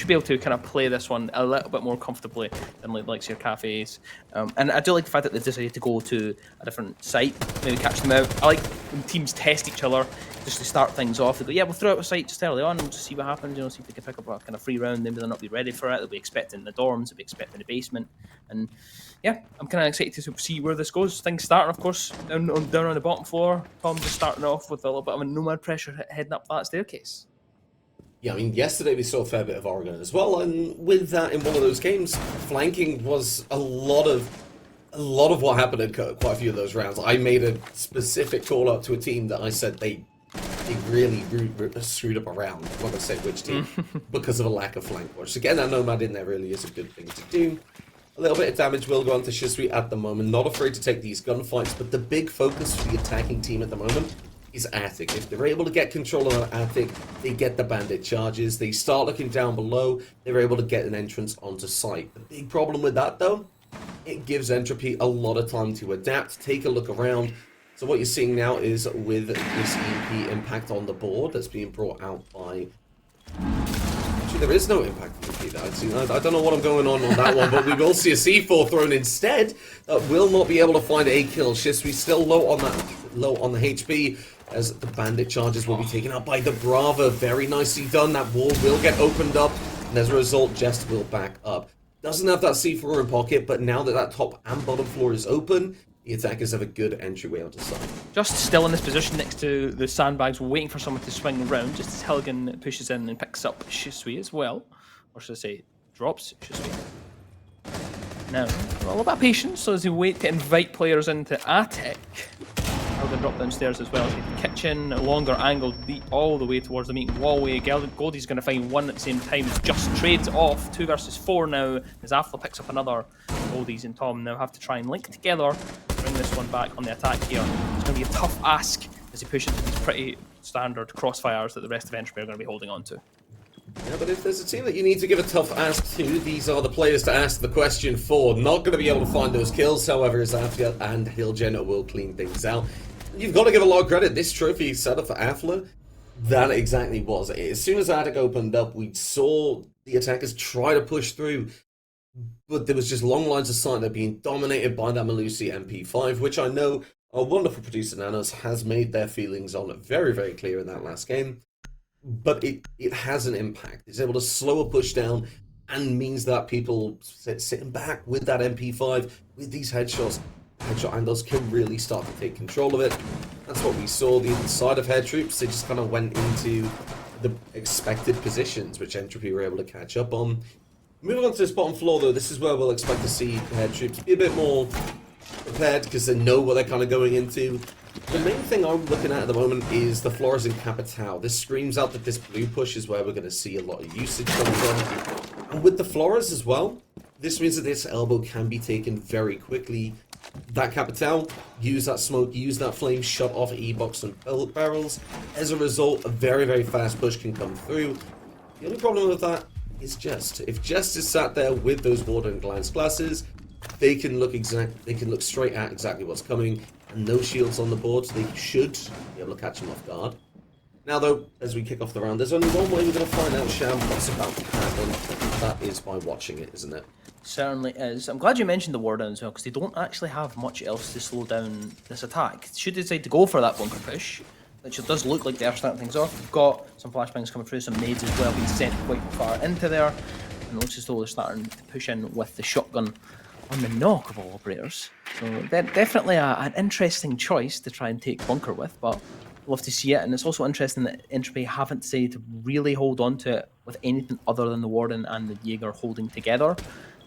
able to kind of play this one a little bit more comfortably than like your cafes. And I do like the fact that they decided to go to a different site, maybe catch them out. I like when teams test each other just to start things off. They go, yeah, we'll throw out a site just early on and just see what happens. You know, see if they can pick up a kind of free round. Maybe they'll not be ready for it. They'll be expecting the dorms. They'll be expecting the basement. And yeah, I'm kind of excited to see where this goes. Things starting, of course, down on the bottom floor. Tom just starting off with a little bit of a nomad pressure heading up that staircase. Yeah, I mean, yesterday we saw a fair bit of Oregon as well, and with that, in one of those games, flanking was a lot of what happened in quite a few of those rounds. I made a specific call out to a team that I said they really screwed up around. I'm not going to say which team, because of a lack of flank watch. So getting that nomad in there really is a good thing to do. A little bit of damage will go on to Shisui at the moment. Not afraid to take these gunfights, but the big focus for the attacking team at the moment is Attic. If they're able to get control of Attic, they get the bandit charges. They start looking down below. They're able to get an entrance onto site. The big problem with that, though, it gives Entropy a lot of time to adapt, take a look around. So what you're seeing now is with this EP impact on the board that's being brought out by... Actually, there is no impact on the EP. I don't know what I'm going on that one, but we will see a C4 thrown instead. Will not be able to find a kill. Shisui still low on the HP, as the bandit charges will be taken out by the Brava. Very nicely done. That wall will get opened up, and as a result, Jest will back up. Doesn't have that C4 in pocket, but now that top and bottom floor is open, the attackers have a good entryway onto site. Just still in this position next to the sandbags, waiting for someone to swing around, just as Helgen pushes in and picks up Shisui as well. Or should I say, drops Shisui. Now, a little bit of patience, so as we wait to invite players into Attic. Helgen drop downstairs as well, so the kitchen, longer angle, all the way towards the meeting wallway. Goldie's going to find one at the same time. Just trades off, 2 versus 4 now, as Afla picks up another. Goldies and Tom now have to try and link together, bring this one back on the attack here. It's going to be a tough ask as he pushes these pretty standard crossfires that the rest of Entropy are going to be holding on to. Yeah, but if there's a team that you need to give a tough ask to, these are the players to ask the question for. Not going to be able to find those kills, however, as Afia and Hillgen will clean things out. You've got to give a lot of credit. This trophy set up for Afla, that exactly was it. As soon as Attic opened up, we saw the attackers try to push through, but there was just long lines of sight that being dominated by that Melusi MP5, which I know our wonderful producer Nanos has made their feelings on very, very clear in that last game. But it has an impact. It's able to slow a push down and means that people sitting back with that MP5, with these headshot angles, can really start to take control of it. That's what we saw. The inside of Hair Troops, they just kind of went into the expected positions, which Entropy were able to catch up on. Moving on to this bottom floor, though, this is where we'll expect to see Hair Troops be a bit more prepared because they know what they're kind of going into. The main thing I'm looking at the moment is the Flores and Capitao. This screams out that this blue push is where we're going to see a lot of usage come from. And with the Flores as well, this means that this elbow can be taken very quickly. That Capitao, use that smoke, use that flame, shut off E-box and barrels. As a result, a very, very fast push can come through. The only problem with that is Jest. If Jest is sat there with those water and glance glasses, they can look straight at exactly what's coming. And no shields on the board, so they should be able to catch him off guard. Now, though, as we kick off the round, there's only one way we're going to find out, Sham, what's about to happen. That is by watching it, isn't it? Certainly is. I'm glad you mentioned the Warden as well, because they don't actually have much else to slow down this attack. Should they decide to go for that bunker push, which it does look like they are starting things off. We've got some flashbangs coming through, some nades as well being sent quite far into there. And it looks as though they're starting to push in with the shotgun on the knock of all operators. So definitely an interesting choice to try and take bunker with, but love to see it. And it's also interesting that Entropy haven't decided to really hold on to it with anything other than the Warden and the Jaeger holding together.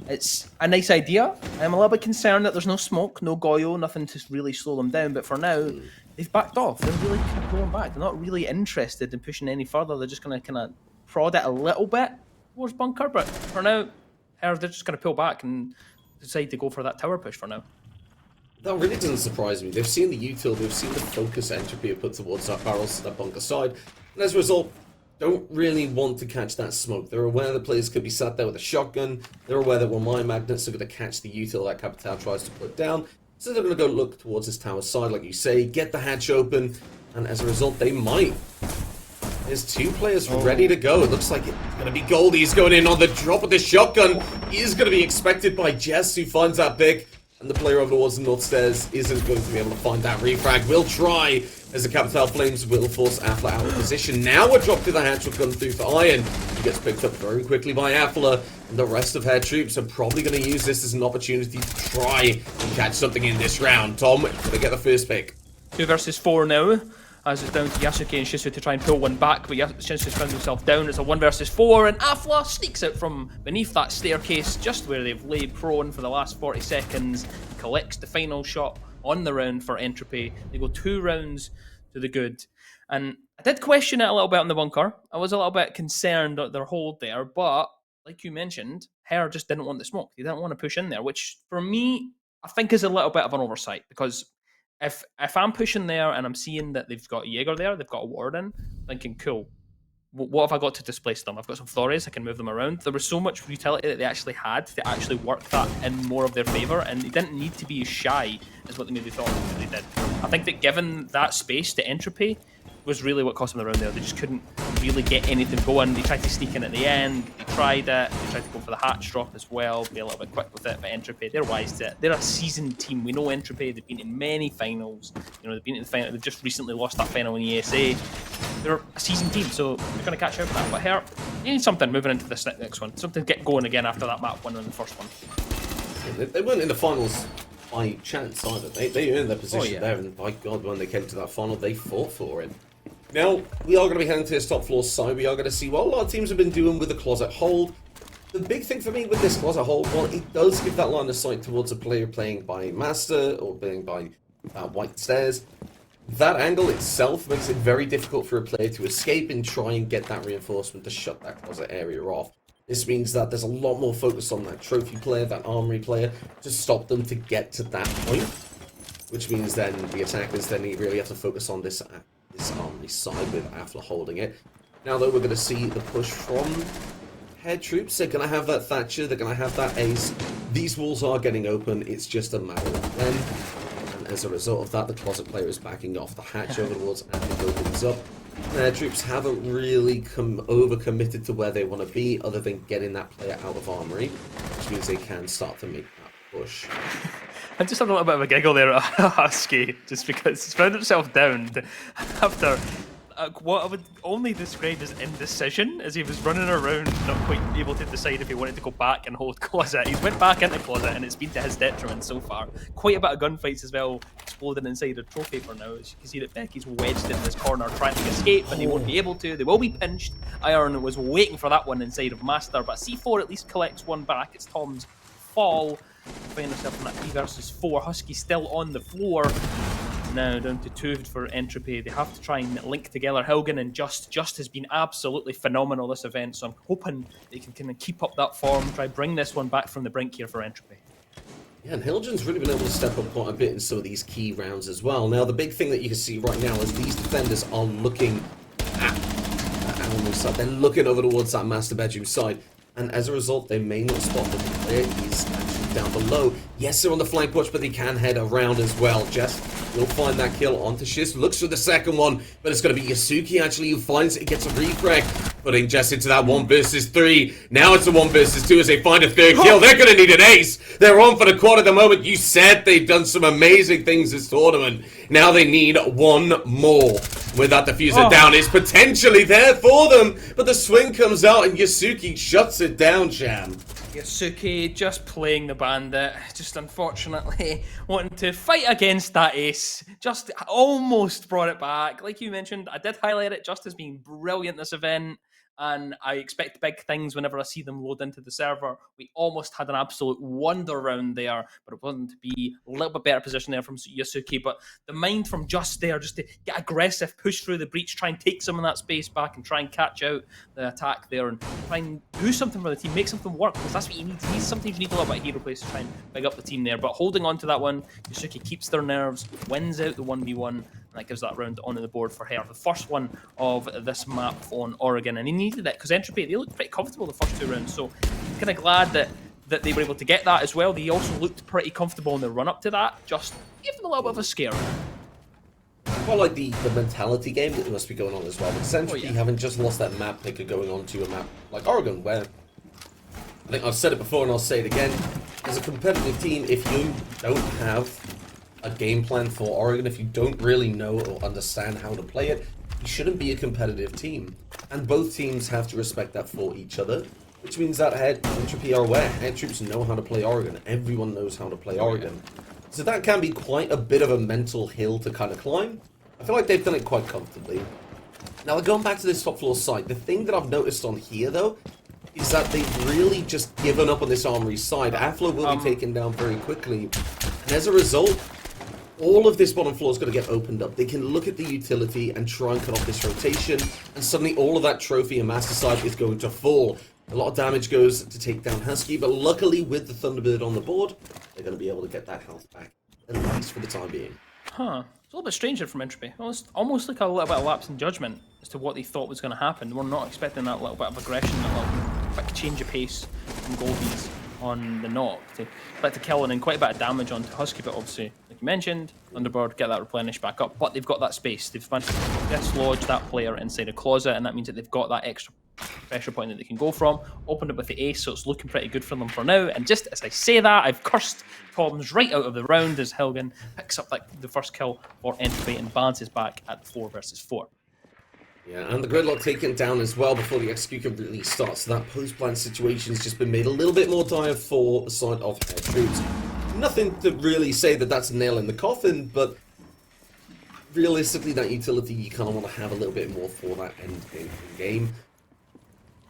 It's a nice idea. I'm a little bit concerned that there's no smoke, no Goyo, nothing to really slow them down. But for now, they've backed off. They're really kind of pulling back. They're not really interested in pushing any further. They're just going to kind of prod it a little bit towards bunker. But for now, they're just going to pull back and decide to go for that tower push for now. That really doesn't surprise me. They've seen the util, they've seen the focus Entropy have put towards that barrels to that bunker side, and as a result, don't really want to catch that smoke. They're aware the players could be sat there with a shotgun. They're aware that mine magnets are going to catch the util that Capitao tries to put down, so they're going to go look towards this tower side, like you say, get the hatch open, and as a result, they might. There's two players ready to go. It looks like it's going to be Goldie's going in on the drop of the shotgun. Is going to be expected by Jess, who finds that pick. And the player over towards the north stairs isn't going to be able to find that refrag. Will try, as the Capitao Flames will force Afla out of position. Now a drop to the hatch will come through for Iron. He gets picked up very quickly by Afla. And the rest of Hair Troops are probably going to use this as an opportunity to try and catch something in this round. Tom, going to get the first pick. 2 versus 4 now, as it's down to Yasuke and Shisu to try and pull one back, but Shisu's found himself down. It's a 1 versus 4, and Afla sneaks out from beneath that staircase, just where they've laid prone for the last 40 seconds, collects the final shot on the round for Entropy. They go 2 rounds to the good. And I did question it a little bit on the bunker. I was a little bit concerned at their hold there, but like you mentioned, Hair just didn't want the smoke. They didn't want to push in there, which for me, I think is a little bit of an oversight, because if I'm pushing there and I'm seeing that they've got a Jaeger there, they've got a Warden, thinking, cool, what have I got to displace them? I've got some Flores, I can move them around. There was so much utility that they actually had to actually work that in more of their favour, and they didn't need to be as shy as what they maybe thought they did. I think that given that space to Entropy was really what cost them the round there. They just couldn't really get anything going. They tried to sneak in at the end, they tried it, they tried to go for the hatch drop as well, be a little bit quick with it, but Entropy, they're wise to it. They're a seasoned team. We know Entropy, they've been in many finals, they've been in the final, they've just recently lost that final in ESA. They're a seasoned team, so they're going to catch up with that. But here, you need something moving into this next one, something to get going again after that map win in the first one. Yeah, they weren't in the finals by chance either. They earned their position there, and by God, when they came to that final, they fought for it. Now, we are going to be heading to this top floor side. We are going to see what a lot of teams have been doing with the closet hold. The big thing for me with this closet hold, well, it does give that line of sight towards a player playing by Master or playing by White Stairs. That angle itself makes it very difficult for a player to escape and try and get that reinforcement to shut that closet area off. This means that there's a lot more focus on that trophy player, that armory player, to stop them to get to that point. Which means then the attackers then really have to focus on this armory armory side with Afla holding it. Now, though, we're going to see the push from head troops. They're going to have that Thatcher. They're going to have that Ace. These walls are getting open. It's just a matter of when. And as a result of that, the closet player is backing off. The hatch over the walls and it opens up. Their troops haven't really overcommitted to where they want to be, other than getting that player out of armory, which means they can start to make that push. I just had a little bit of a giggle there at Husky, just because he's found himself downed after what I would only describe as indecision, as he was running around not quite able to decide if he wanted to go back and hold closet. He's went back into closet and it's been to his detriment so far. Quite a bit of gunfights as well, exploding inside a trophy for now. As you can see that Becky's wedged in this corner trying to escape, and he won't be able to. They will be pinched. Iron was waiting for that one inside of Master, but C4 at least collects one back. It's Tom's fall. Find himself in that 3 versus 4. Husky still on the floor. Now down to 2 for Entropy. They have to try and link together. Hilgen and Just has been absolutely phenomenal this event, so I'm hoping they can kind of keep up that form, try bring this one back from the brink here for Entropy. Yeah, and Hilgen's really been able to step up quite a bit in some of these key rounds as well. Now, the big thing that you can see right now is these defenders are looking at Almo's side. They're looking over towards that master bedroom side, and as a result, they may not spot the player. He's actually down below. Yes, they're on the flank push, but they can head around as well. Jess will find that kill onto Shiz. Looks for the second one, but it's going to be Yasuki actually who finds it. Gets a refrag, putting Jess into that 1 versus 3. Now it's a 1 versus 2 as they find a third kill. They're going to need an ace. They're on for the quad at the moment. You said they've done some amazing things this tournament. Now they need one more. With that diffuser down, it's potentially there for them, but the swing comes out and Yasuki shuts it down, Sham. Yasuki just playing the bandit, just unfortunately wanting to fight against that ace, just almost brought it back. Like you mentioned, I did highlight it just as being brilliant this event, and I expect big things whenever I see them load into the server. We almost had an absolute wonder round there, but it wasn't to be. A little bit better position there from Yasuki, but the mind from Just there, just to get aggressive, push through the breach, try and take some of that space back and try and catch out the attack there and try and do something for the team, make something work, because that's what you need. Sometimes you need a little bit of hero plays to try and big up the team there, but holding on to that one, Yasuki keeps their nerves, wins out the 1v1, and that gives that round onto the board for her. The first one of this map on Oregon, and he needed it because Entropy, they looked pretty comfortable the first 2 rounds, so I'm kind of glad that they were able to get that as well. They also looked pretty comfortable in the run-up to that, just give them a little bit of a scare. Quite like the mentality game that must be going on as well, because Entropy haven't just lost that map picker going on to a map like Oregon, where I think I've said it before and I'll say it again, as a competitive team, if you don't have a game plan for Oregon, if you don't really know or understand how to play it, you shouldn't be a competitive team. And both teams have to respect that for each other, which means that Entropy are aware. Head troops know how to play Oregon. Everyone knows how to play Oregon. So that can be quite a bit of a mental hill to kind of climb. I feel like they've done it quite comfortably. Now, going back to this top floor side, the thing that I've noticed on here, though, is that they've really just given up on this armory side. Aflo will be taken down very quickly. And as a result, all of this bottom floor is going to get opened up. They can look at the utility and try and cut off this rotation, and suddenly all of that trophy and master side is going to fall. A lot of damage goes to take down Husky, but luckily with the Thunderbird on the board, they're going to be able to get that health back, at least for the time being. Huh. It's a little bit stranger from Entropy. Almost like a little bit of lapse in judgment as to what they thought was going to happen. We're not expecting that little bit of aggression, that little quick change of pace from Goldies on the knock to kill and quite a bit of damage onto Husky, but obviously, like you mentioned, Underboard, get that replenished back up, but they've got that space. They've managed to dislodge that player inside a closet, and that means that they've got that extra pressure point that they can go from. Opened it with the ace, so it's looking pretty good for them for now, and just as I say that, I've cursed problems right out of the round as Hilgen picks up the first kill for Entropy and balances back at 4 versus 4. Yeah, and the gridlock taken down as well before the execution really starts. So that post-plan situation's just been made a little bit more dire for the side of head troops. Nothing to really say that that's a nail in the coffin, but realistically, that utility you kind of want to have a little bit more for that end game.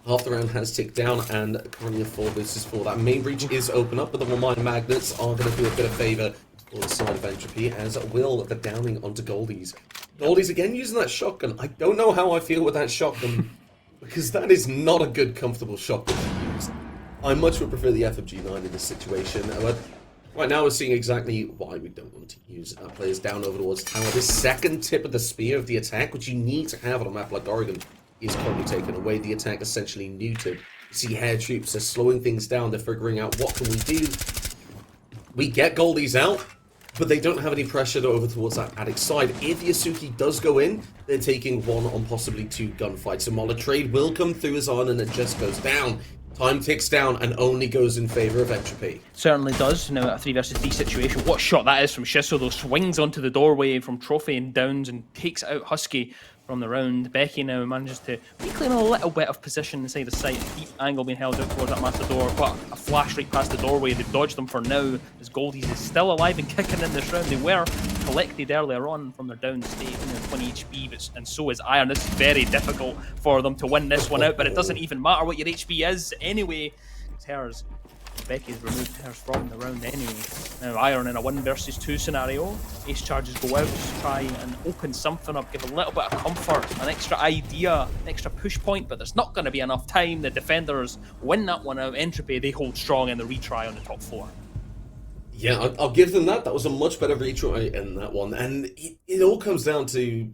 Half the round has ticked down, and currently a 4 versus 4. That main breach is open up, but the Remind Magnets are going to do a bit of favour on the side of Entropy, as will the downing onto Goldies. Goldies again using that shotgun. I don't know how I feel with that shotgun, because that is not a good, comfortable shotgun to use. I much would prefer the FMG9 in this situation, but Right now we're seeing exactly why we don't want to use our players down over towards tower. This second tip of the spear of the attack, which you need to have on a map like Oregon, is currently taken away. The attack essentially neutered. You see Hair Troops are slowing things down. They're figuring out what can we do. We get Goldies out, but they don't have any pressure over towards that attic side. If Yasuki does go in, they're taking 1 on possibly 2 gunfights. And while a trade will come through his on and it just goes down, time ticks down and only goes in favor of Entropy. Certainly does. Now, a 3 versus 3 situation. What shot that is from Shiso, though. Swings onto the doorway from Trophy and downs and takes out Husky from the round. Becky now manages to reclaim a little bit of position inside the site. Deep angle being held out towards that master door, but a flash right past the doorway. They've dodged them for now, as Goldies is still alive and kicking in this round. They were collected earlier on from their down state, 20 HP, and so is Iron. This is very difficult for them to win this one out, but it doesn't even matter what your HP is anyway. It's hers. Becky's removed hers from the round anyway. Now Iron in a 1 versus 2 scenario. Ace charges go out to try and open something up, give a little bit of comfort, an extra idea, an extra push point, but there's not going to be enough time. The defenders win that one out. Entropy, they hold strong in the retry on the top 4. Yeah, I'll give them that. That was a much better retry in that one. And it all comes down to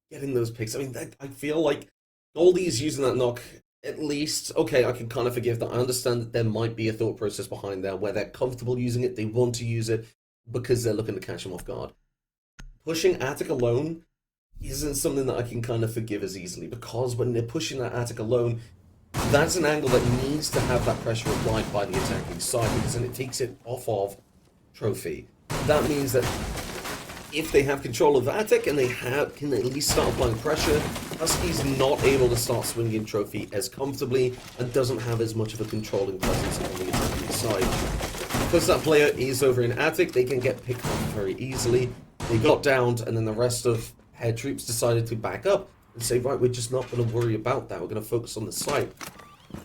getting those picks. I mean, I feel like Goldie's using that knock. At least, okay, I can kind of forgive that. I understand that there might be a thought process behind there where they're comfortable using it, they want to use it because they're looking to catch him off guard. Pushing Attic alone isn't something that I can kind of forgive as easily, because when they're pushing that Attic alone, that's an angle that needs to have that pressure applied by the attacking side, because then it takes it off of Trophy. That means that if they have control of the Attic and they can at least start applying pressure, Husky's not able to start swinging Trophy as comfortably and doesn't have as much of a controlling presence on the attacking side. Because that player is over in Attic, they can get picked up very easily. They got downed, and then the rest of Hair Troops decided to back up and say, right, we're just not going to worry about that. We're going to focus on the site.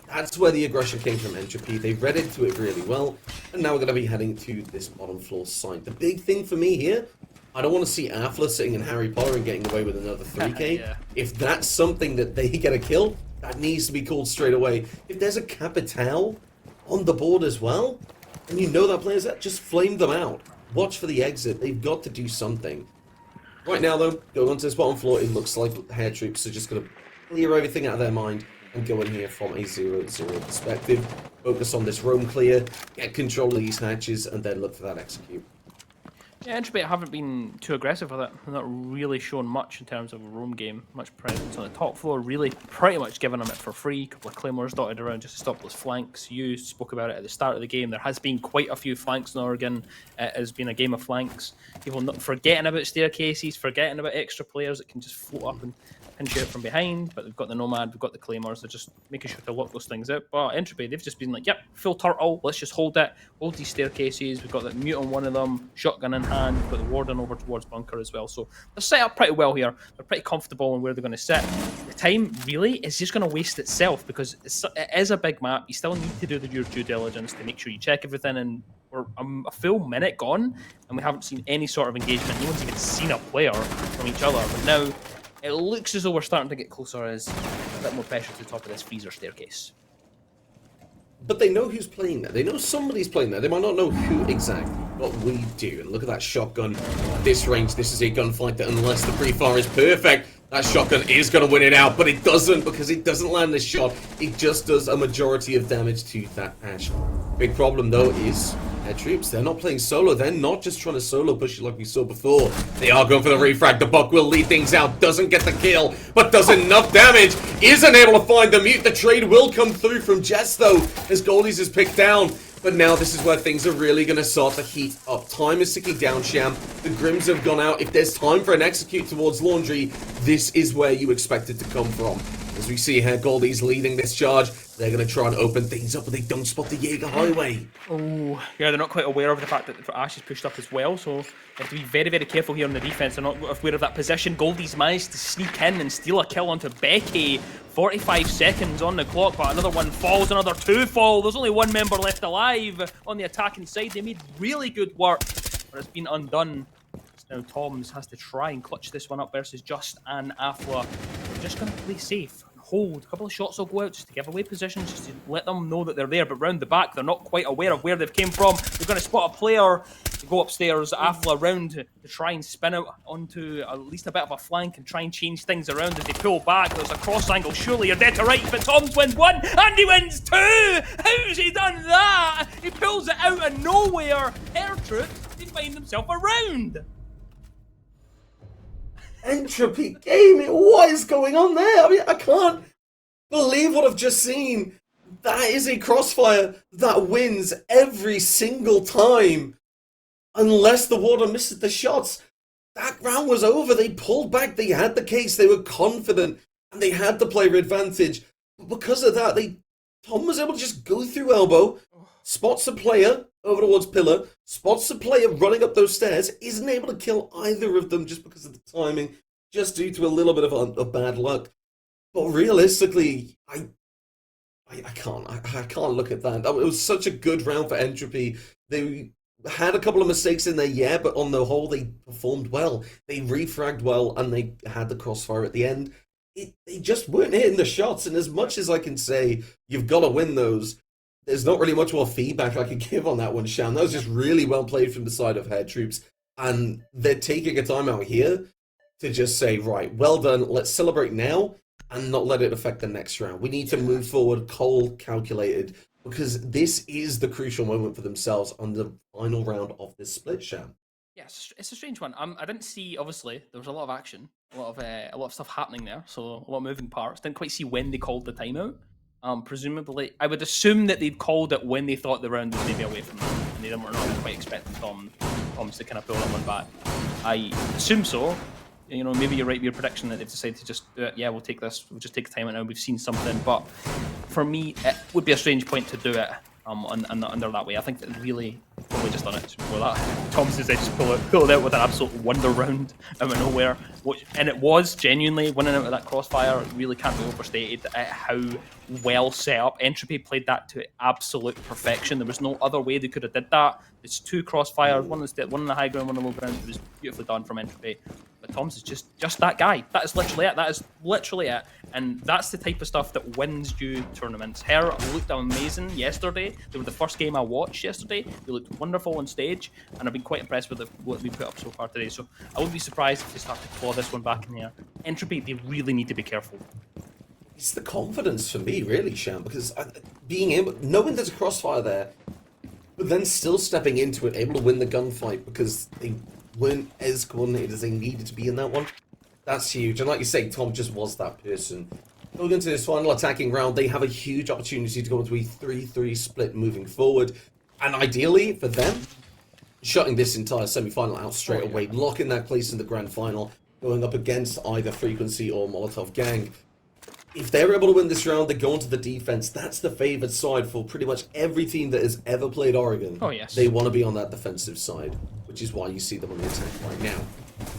That's where the aggression came from Entropy. They read into it really well, and now we're going to be heading to this bottom floor site. The big thing for me here, I don't want to see Afla sitting in Harry Potter and getting away with another 3k. Yeah. If that's something that they get a kill, that needs to be called straight away. If there's a Capital on the board as well, and you know that player's there, just flame them out. Watch for the exit. They've got to do something. Right now, though, going onto this bottom floor, it looks like Hair Troops are just going to clear everything out of their mind and go in here from a 0-0 perspective. Focus on this roam clear, get control of these hatches, and then look for that execute. Yeah, Entropy haven't been too aggressive with it. They're not really shown much in terms of a roam game, much presence on the top floor. Really, pretty much giving them it for free. A couple of claymores dotted around just to stop those flanks. You spoke about it at the start of the game. There has been quite a few flanks in Oregon. It has been a game of flanks. People not forgetting about staircases, forgetting about extra players that can just float up and pinch out from behind. But they've got the Nomad, we've got the claymores. They're just making sure to lock those things out. But Entropy, they've just been like, yep, full turtle. Let's just hold it. Hold these staircases. We've got that mute on one of them. Shotgun in hand. We've got the warden over towards bunker as well. So they're set up pretty well here. They're pretty comfortable in where they're going to sit. The time really is just going to waste itself, because it is a big map. You still need to do your due diligence to make sure you check everything. And we're a full minute gone, and we haven't seen any sort of engagement. No one's even seen a player from each other. But now it looks as though we're starting to get closer as a bit more pressure to the top of this freezer staircase. But they know who's playing there. They know somebody's playing there. They might not know who exactly, but we do. And look at that shotgun. At this range, this is a gunfight that, unless the pre-fire is perfect, that shotgun is going to win it out. But it doesn't, because it doesn't land this shot. It just does a majority of damage to that Ash. Big problem, though, is Hair Troops. They're not playing solo. They're not just trying to solo push it like we saw before. They are going for the refrag. The Buck will lead things out. Doesn't get the kill, but does enough damage. Isn't able to find the mute. The trade will come through from Jess, though, as Goldies is picked down. But now this is where things are really going to start to heat up. Time is ticking down, Sham. The Grims have gone out. If there's time for an execute towards Laundry, this is where you expect it to come from. As we see here, Goldie's leading this charge. They're going to try and open things up, but they don't spot the Jaeger Highway. Oh, yeah, they're not quite aware of the fact that Ash is pushed up as well, so they have to be very, very careful here on the defense. They're not aware of that position. Goldie's managed to sneak in and steal a kill onto Becky. 45 seconds on the clock, but another one falls, another two fall. There's only one member left alive on the attacking side. They made really good work, but it's been undone. Now Toms has to try and clutch this one up versus Just and Afla. They're just going to play safe and hold. A couple of shots will go out just to give away positions, just to let them know that they're there. But round the back, they're not quite aware of where they've came from. They're going to spot a player. They go upstairs, Afla round to try and spin out onto at least a bit of a flank and try and change things around as they pull back. There's a cross angle. Surely you're dead to right, but Toms wins 1 and he wins 2. How's he done that? He pulls it out of nowhere. Air troops, they find themselves around. Entropy Gaming, what is going on there? I mean, I can't believe what I've just seen. That is a crossfire that wins every single time. Unless the Warder misses the shots. That round was over. They pulled back. They had the case. They were confident. And they had the player advantage. But because of that, Tom was able to just go through elbow, spots a player over towards pillar, spots a player running up those stairs, isn't able to kill either of them just because of the timing, just due to a little bit of bad luck. But realistically, I can't look at that. It was such a good round for Entropy. They had a couple of mistakes in there, yeah, but on the whole, they performed well. They refragged well, and they had the crossfire at the end. They just weren't hitting the shots, and as much as I can say, you've got to win those, there's not really much more feedback I can give on that one, Sham. That was just really well played from the side of Hair Troops, and they're taking a time out here to just say, right, well done, let's celebrate now, and not let it affect the next round. We need to move forward, cold, calculated, because this is the crucial moment for themselves on the final round of this split, Sham. Yeah, it's a strange one. I didn't see, obviously, there was a lot of action, a lot of stuff happening there, so a lot of moving parts. Didn't quite see when they called the timeout. Presumably, I would assume that they'd called it when they thought the round was maybe away from them, and they were not quite expecting Toms to kind of pull that one back. I assume so. You know, maybe you're right with your prediction that they've decided to just do it. Yeah, we'll take this. We'll just take the time out now. We've seen something, but for me, it would be a strange point to do it under that way. I think that really probably just done it before that. Toms decided to just pull it out with an absolute wonder round out of nowhere, and it was genuinely winning out of that crossfire. It really can't be overstated how well set up. Entropy played that to absolute perfection. There was no other way they could have did that. It's 2 crossfires, one on the high ground, one on the low ground. It was beautifully done from Entropy. But Toms is just that guy. That is literally it. That is literally it. And that's the type of stuff that wins you tournaments. Her looked amazing yesterday. They were the first game I watched yesterday. They looked wonderful on stage, and I've been quite impressed with what we put up so far today. So I wouldn't be surprised if they start to claw this one back in the air. Entropy, they really need to be careful. It's the confidence for me, really, Sham, because knowing there's a crossfire there, but then still stepping into it, able to win the gunfight because they weren't as coordinated as they needed to be in that one. That's huge. And like you say, Tom just was that person. Going into this final attacking round, they have a huge opportunity to go into a 3-3 split moving forward. And ideally, for them, shutting this entire semi-final out straight away, locking that place in the grand final, going up against either Frequency or Molotov Gang. If they're able to win this round, they go into the defense. That's the favored side for pretty much every team that has ever played Oregon. Oh, yes. They want to be on that defensive side, which is why you see them on the attack right now.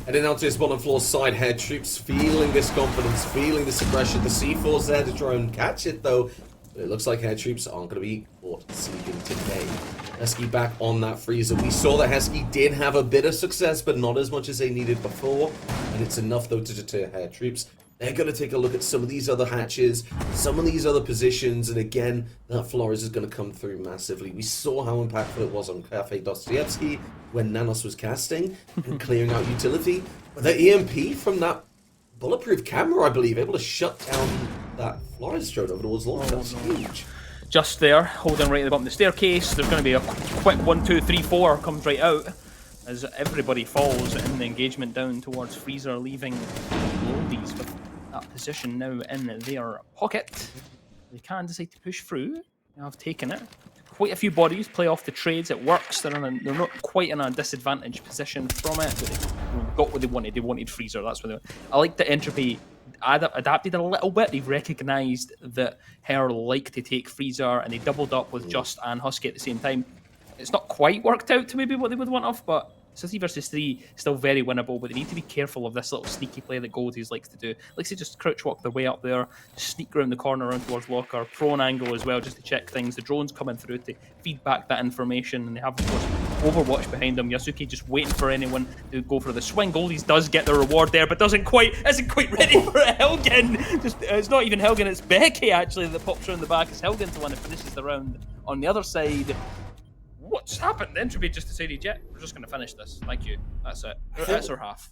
Heading out to his bottom floor side, Hair Troops feeling this confidence, feeling this aggression. The C4's there to try and catch it, though. But it looks like Hair Troops aren't going to be caught sneaking today. Hesky back on that freezer. We saw that Hesky did have a bit of success, but not as much as they needed before. And it's enough, though, to deter Hair Troops. They're going to take a look at some of these other hatches, some of these other positions, and again, that Flores is going to come through massively. We saw how impactful it was on Cafe Dostoevsky when Nanos was casting and clearing out utility. But the EMP from that bulletproof camera, I believe, able to shut down that Flores drone over towards launch. That's huge. Just there, holding right at the bottom of the staircase. There's going to be a quick 1, 2, 3, 4 comes right out as everybody falls in the engagement down towards Freezer, leaving Lodies with that position now in their pocket. They can decide to push through. They have taken it. Quite a few bodies play off the trades. It works. They're not quite in a disadvantaged position from it. But they got what they wanted. They wanted Freezer. That's what they. I like that Entropy adapted a little bit. They've recognised that Her like to take Freezer, and they doubled up with Just and Husky at the same time. It's not quite worked out to maybe what they would want of, but so 3 versus 3 still very winnable, but they need to be careful of this little sneaky play that Goldies likes to do. Likes to just crouch walk their way up there, sneak around the corner around towards Locker, prone angle as well, just to check things. The drone's coming through to feed back that information, and they have, of course, Overwatch behind him. Yasuki just waiting for anyone to go for the swing. Goldies does get the reward there, but isn't quite ready for Helgen. It's not even Helgen, it's Becky actually that pops around the back. It's Helgen's the one that finishes the round on the other side. What's happened? Entropy just decided, yeah, we're just going to finish this. Thank you. That's it. That's our half.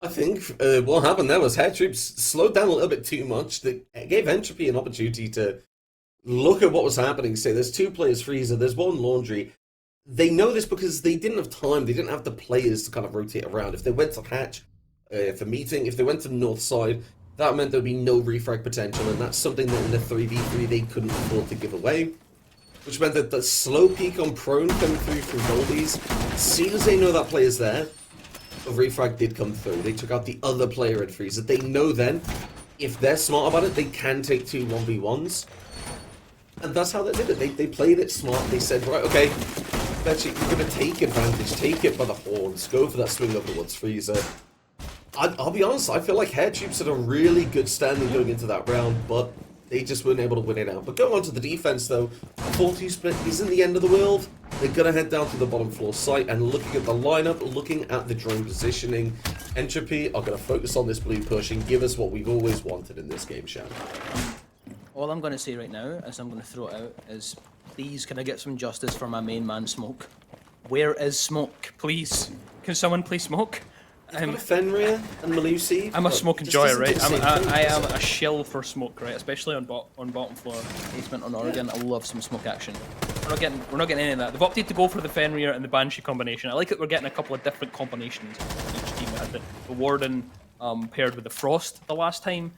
I think what happened there was Hair Troops slowed down a little bit too much. They gave Entropy an opportunity to look at what was happening. Say there's 2 players Freezer, there's 1 Laundry. They know this because they didn't have time. They didn't have the players to kind of rotate around. If they went to Hatch for meeting, if they went to the north side, that meant there'd be no refrag potential, and that's something that in the 3v3 they couldn't afford to give away. Which meant that the slow peak on Prone coming through from Goldies, as soon as they know that player's there, a refrag did come through. They took out the other player at Freezer. They know then, if they're smart about it, they can take 2 1v1s. And that's how they did it. They played it smart. They said, right, okay, you're going to take advantage. Take it by the horns. Go for that swing over towards Freezer. I'll be honest, I feel like Hair Troops had a really good standing going into that round, but they just weren't able to win it out. But going on to the defense, though, 4-2 split isn't the end of the world. They're going to head down to the bottom floor site, and looking at the lineup, looking at the drone positioning, Entropy are going to focus on this blue push and give us what we've always wanted in this game, Shan. All I'm going to say right now, as I'm going to throw it out, is please can I get some justice for my main man, Smoke? Where is Smoke? Please. Can someone please Smoke? Fenrir and Malusi. I'm a Smoke enjoyer, right? I am a shill for Smoke, right? Especially on bottom floor basement on Oregon. I love some Smoke action. We're not getting any of that. They've opted to go for the Fenrir and the Banshee combination. I like that we're getting a couple of different combinations on each team. We had the Warden paired with the Frost the last time.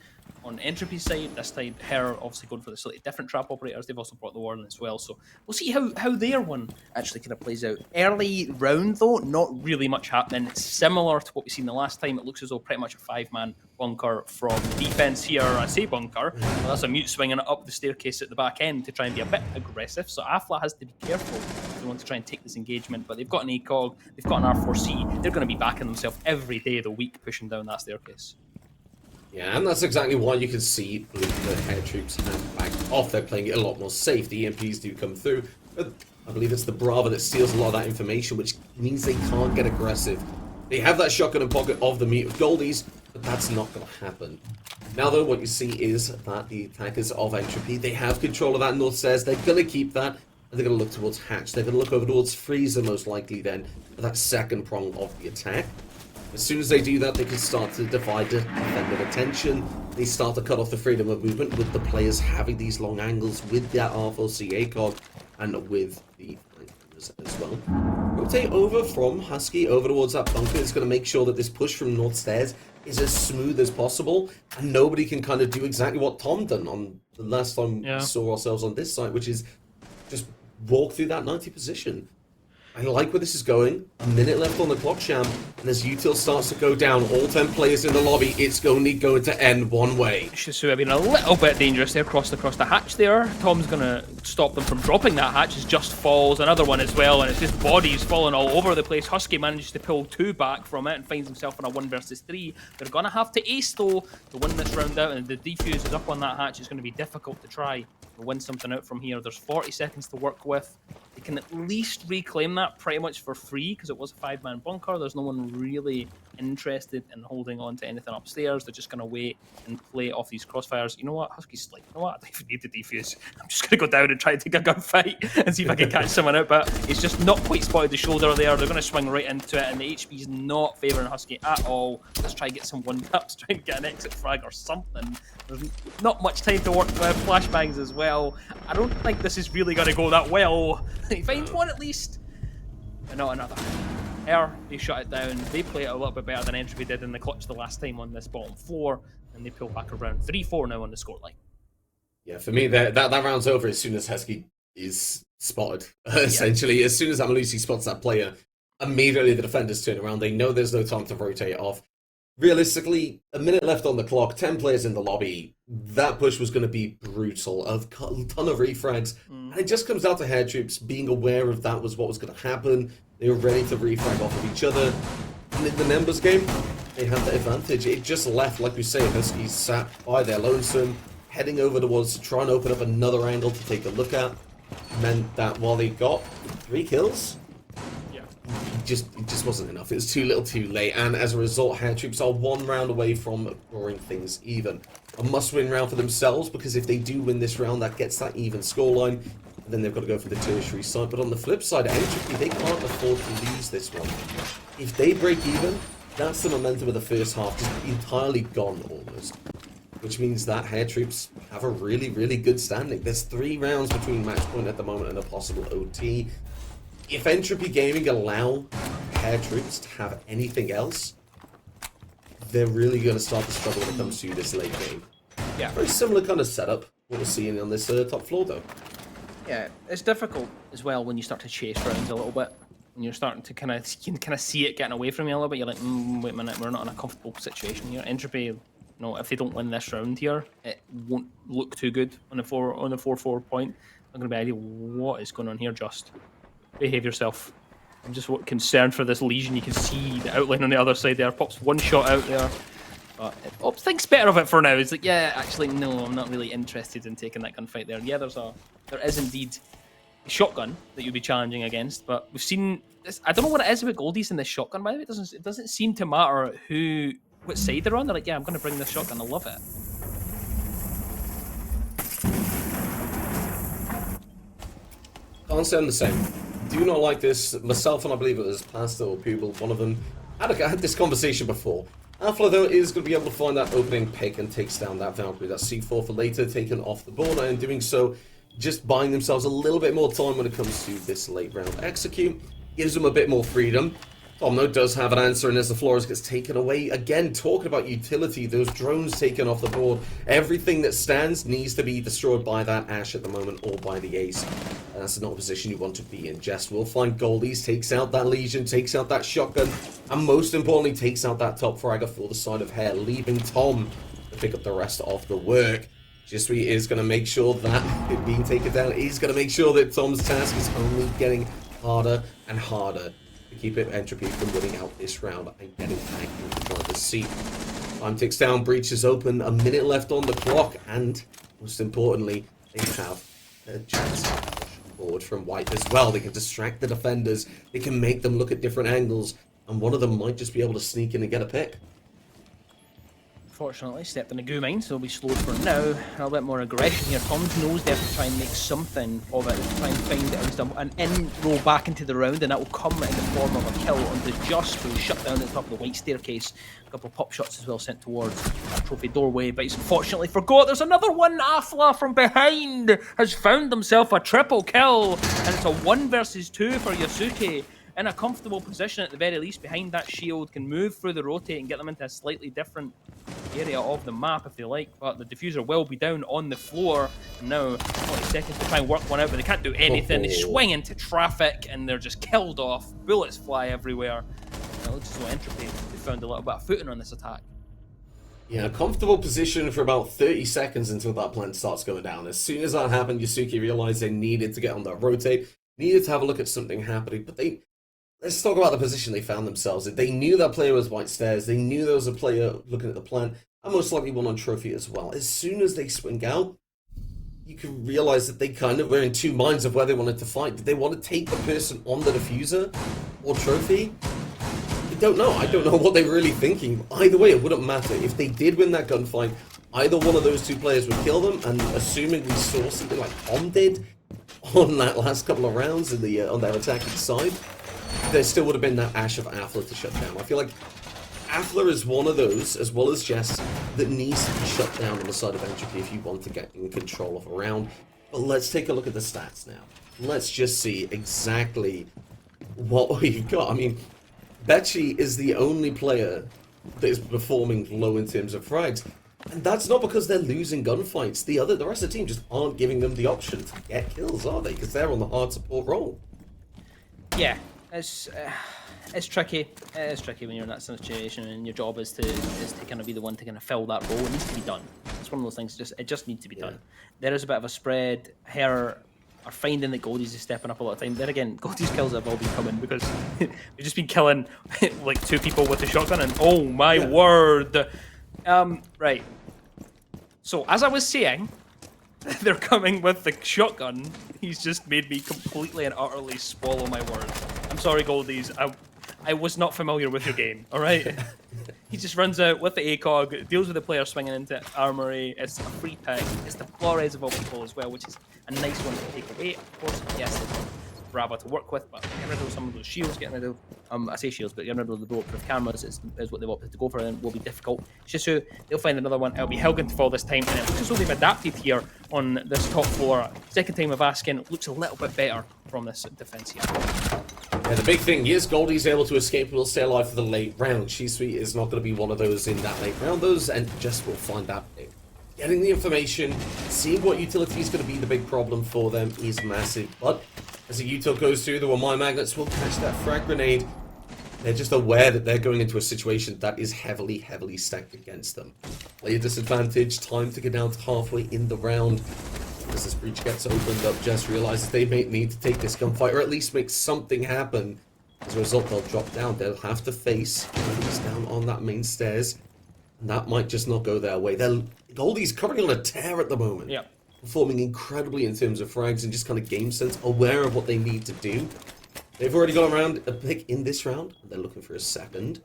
On Entropy's side, this time, Her obviously going for the slightly different trap operators. They've also brought the Warden as well. So we'll see how their one actually kind of plays out. Early round, though, not really much happening. It's similar to what we've seen the last time. It looks as though pretty much a 5-man bunker from defense here. I say bunker, well, that's a mute swinging up the staircase at the back end to try and be a bit aggressive. So Afla has to be careful if they want to try and take this engagement. But they've got an ACOG, they've got an R4C. They're going to be backing themselves every day of the week pushing down that staircase. Yeah, and that's exactly why you can see the Hair Troops and back off. They're playing it a lot more safe. The EMPs do come through. But I believe it's the Brava that steals a lot of that information, which means they can't get aggressive. They have that shotgun in pocket of the mute of Goldies, but that's not going to happen. Now, though, what you see is that the attackers of Entropy, they have control of that north stairs. They're going to keep that, and they're going to look towards Hatch. They're going to look over towards Freezer, most likely, then, for that second prong of the attack. As soon as they do that, they can start to divide the defender attention. They start to cut off the freedom of movement with the players having these long angles with that R4C ACOG and with the flankers as well. Rotate over from Husky over towards that bunker. It's going to make sure that this push from north stairs is as smooth as possible, and nobody can kind of do exactly what Tom done on the last time we saw ourselves on this site, which is just walk through that 90 position. I like where this is going. A minute left on the clock, Sham, and as util starts to go down, all 10 players in the lobby, it's only going to end one way. So I've been a little bit dangerous there, across the hatch there. Tom's going to stop them from dropping that hatch. It just falls, another one as well, and it's just bodies falling all over the place. Husky manages to pull 2 back from it and finds himself in a 1 versus 3. They're going to have to ace, though, to win this round out, and the defuse is up on that hatch. It's going to be difficult to try to win something out from here. There's 40 seconds to work with. They can at least reclaim that pretty much for free because it was a 5-man bunker. There's no one really interested in holding on to anything upstairs. They're just going to wait and play off these crossfires. You know what? Husky's like, you know what? I don't even need to defuse. I'm just going to go down and try and take a gunfight and see if I can catch someone out. But it's just not quite spotted the shoulder there. They're going to swing right into it, and the HP is not favouring Husky at all. Let's try and get some one-taps, try and get an exit frag or something. There's not much time to work with. Flashbangs as well. I don't think this is really going to go that well. He finds one at least, and not another. They shut it down. They play it a little bit better than Entropy did in the clutch the last time on this bottom floor, and they pull back around 3-4 now on the scoreline. Yeah, for me, that round's over as soon as Husky is spotted. Essentially, as soon as Amalusi spots that player, immediately the defenders turn around. They know there's no time to rotate off. Realistically, a minute left on the clock, 10 players in the lobby. That push was going to be brutal. A ton of refrags. And it just comes down to Hair Troops being aware of that was what was going to happen. They were ready to refrag off of each other. And in the numbers game, they had the advantage. It just left, like we say, Huskies sat by their lonesome, heading over towards to try and open up another angle to take a look at. meant that while they got 3 kills, Yeah. it just wasn't enough. It was too little too late, and as a result, Hair Troops are 1 round away from drawing things even. A must-win round for themselves, because if they do win this round, that gets that even scoreline, and then they've got to go for the tertiary side. But on the flip side, Entropy, they can't afford to lose this one. If they break even, that's the momentum of the first half just entirely gone almost. Which means that Hair Troops have a really, really good standing. There's 3 rounds between match point at the moment and a possible OT. If Entropy Gaming allow Hair Troops to have anything else, they're really going to start to struggle when it comes to this late game. Yeah. Very similar kind of setup, what we're seeing on this top floor though. Yeah, it's difficult as well when you start to chase rounds a little bit. When you're starting to you can kind of see it getting away from you a little bit. You're like, wait a minute, we're not in a comfortable situation here. Entropy, if they don't win this round here, it won't look too good on the 4-4 point. I'm gonna be ideal. What is going on here? Just behave yourself. I'm just concerned for this Legion. You can see the outline on the other side there. Pops 1 shot out there. But Ops thinks better of it for now. It's like, yeah, actually, no, I'm not really interested in taking that gunfight there. Yeah, there is indeed a shotgun that you'd be challenging against, but we've seen this. I don't know what it is with Goldies in this shotgun, by the way. It doesn't seem to matter what side they're on. They're like, yeah, I'm going to bring this shotgun. I love it. Can't say I'm the same. Do not like this. Myself and I believe it was Pastor or Pupil, one of them, had this conversation before. Alpha, though, is going to be able to find that opening pick and takes down that Valkyrie. That C4 for later, taken off the board, and in doing so, just buying themselves a little bit more time when it comes to this late round execute. Gives them a bit more freedom. Tom, though, does have an answer, and as the Flores gets taken away, again, talking about utility, those drones taken off the board, everything that stands needs to be destroyed by that Ash at the moment, or by the Ace. And that's not a position you want to be in. Jest will find Goldies, takes out that Legion, takes out that shotgun, and most importantly, takes out that top fragger for the side of Hair, leaving Tom to pick up the rest of the work. Justwy is going to make sure that it being taken down, he's going to make sure that Tom's task is only getting harder and harder. Keep it Entropy from winning out this round and getting back into the driver's seat. Time ticks down, breach is open, a minute left on the clock, and most importantly, they have a chance to push forward from White as well. They can distract the defenders, they can make them look at different angles, and one of them might just be able to sneak in and get a pick. Fortunately, stepped in a goo mine, so he'll be slowed for now. A little bit more aggression here. Tom's knows they have to try and make something of it, try and find an in-roll back into the round, and that will come in the form of a kill onto Just, who's shut down at the top of the white staircase. A couple of pop shots as well sent towards that trophy doorway, but he's unfortunately forgot there's another one. Afla from behind has found himself a triple kill, and it's a 1 versus 2 for Yasuke. In a comfortable position at the very least behind that shield, can move through the rotate and get them into a slightly different area of the map if they like, but the diffuser will be down on the floor now. 20 seconds to try and work one out, but they can't do anything. They swing into traffic and they're just killed off. Bullets fly everywhere. It looks as though Entropy they found a little bit of footing on this attack. Yeah, comfortable position for about 30 seconds until that plant starts going down. As soon as that happened, Yasuki realized they needed to get on that rotate, needed to have a look at something happening, but let's talk about the position they found themselves in. They knew that player was White Stairs. They knew there was a player looking at the plant, and most likely one on Trophy as well. As soon as they swing out, you can realize that they kind of were in 2 minds of where they wanted to fight. Did they want to take the person on the diffuser or Trophy? I don't know. I don't know what they were really thinking. Either way, it wouldn't matter. If they did win that gunfight, either one of those 2 players would kill them, and assuming we saw something like Tom did on that last couple of rounds in the on their attacking side, there still would have been that Ash of Afla to shut down. I feel like Afla is one of those, as well as Jess, that needs to be shut down on the side of Entropy if you want to get in control of a round. But let's take a look at the stats now. Let's just see exactly what we've got. I mean, Betchy is the only player that is performing low in terms of frags. And that's not because they're losing gunfights. The rest of the team just aren't giving them the option to get kills, are they? Because they're on the hard support role. Yeah. It's tricky. It's tricky when you're in that situation, and your job is to kind of be the one to kind of fill that role. It needs to be done. It's one of those things. It just needs to be done. There is a bit of a spread. Hair are finding that Goldies is stepping up a lot of time. Then again, Goldies kills have all been coming because we've just been killing like 2 people with the shotgun, and oh my word! Right. So as I was saying, they're coming with the shotgun, he's just made me completely and utterly swallow my words. I'm sorry, Goldies. I was not familiar with your game, alright? He just runs out with the ACOG, deals with the player swinging into Armory. It's a free pick. It's the Flores of all people as well, which is a nice one to take away. Of course, yes, it's Brava to work with, but getting rid of some of those shields, getting rid of, I say shields, but getting rid of the bulletproof cameras is what they've opted to go for, and will be difficult. Shisu, they'll find another one. It'll be Helgen to fall this time, and it looks as though they've adapted here on this top floor. Second time of asking, looks a little bit better from this defense here. Yeah, the big thing is Goldie's able to escape and will stay alive for the late round. Shisui is not going to be one of those in that late round. Those and just will find that big. Getting the information, seeing what utility is going to be the big problem for them is massive. But as the util goes through, the Mine Magnets will catch that frag grenade. They're just aware that they're going into a situation that is heavily, heavily stacked against them. Player disadvantage, time to get down to halfway in the round. As this breach gets opened up, Jess realizes they may need to take this gunfight, or at least make something happen. As a result, they'll drop down. They'll have to face Goldie's down on that main stairs. And that might just not go their way. Goldie's currently on a tear at the moment. Yeah. Performing incredibly in terms of frags and just kind of game sense, aware of what they need to do. They've already gone around a pick in this round, and they're looking for a second.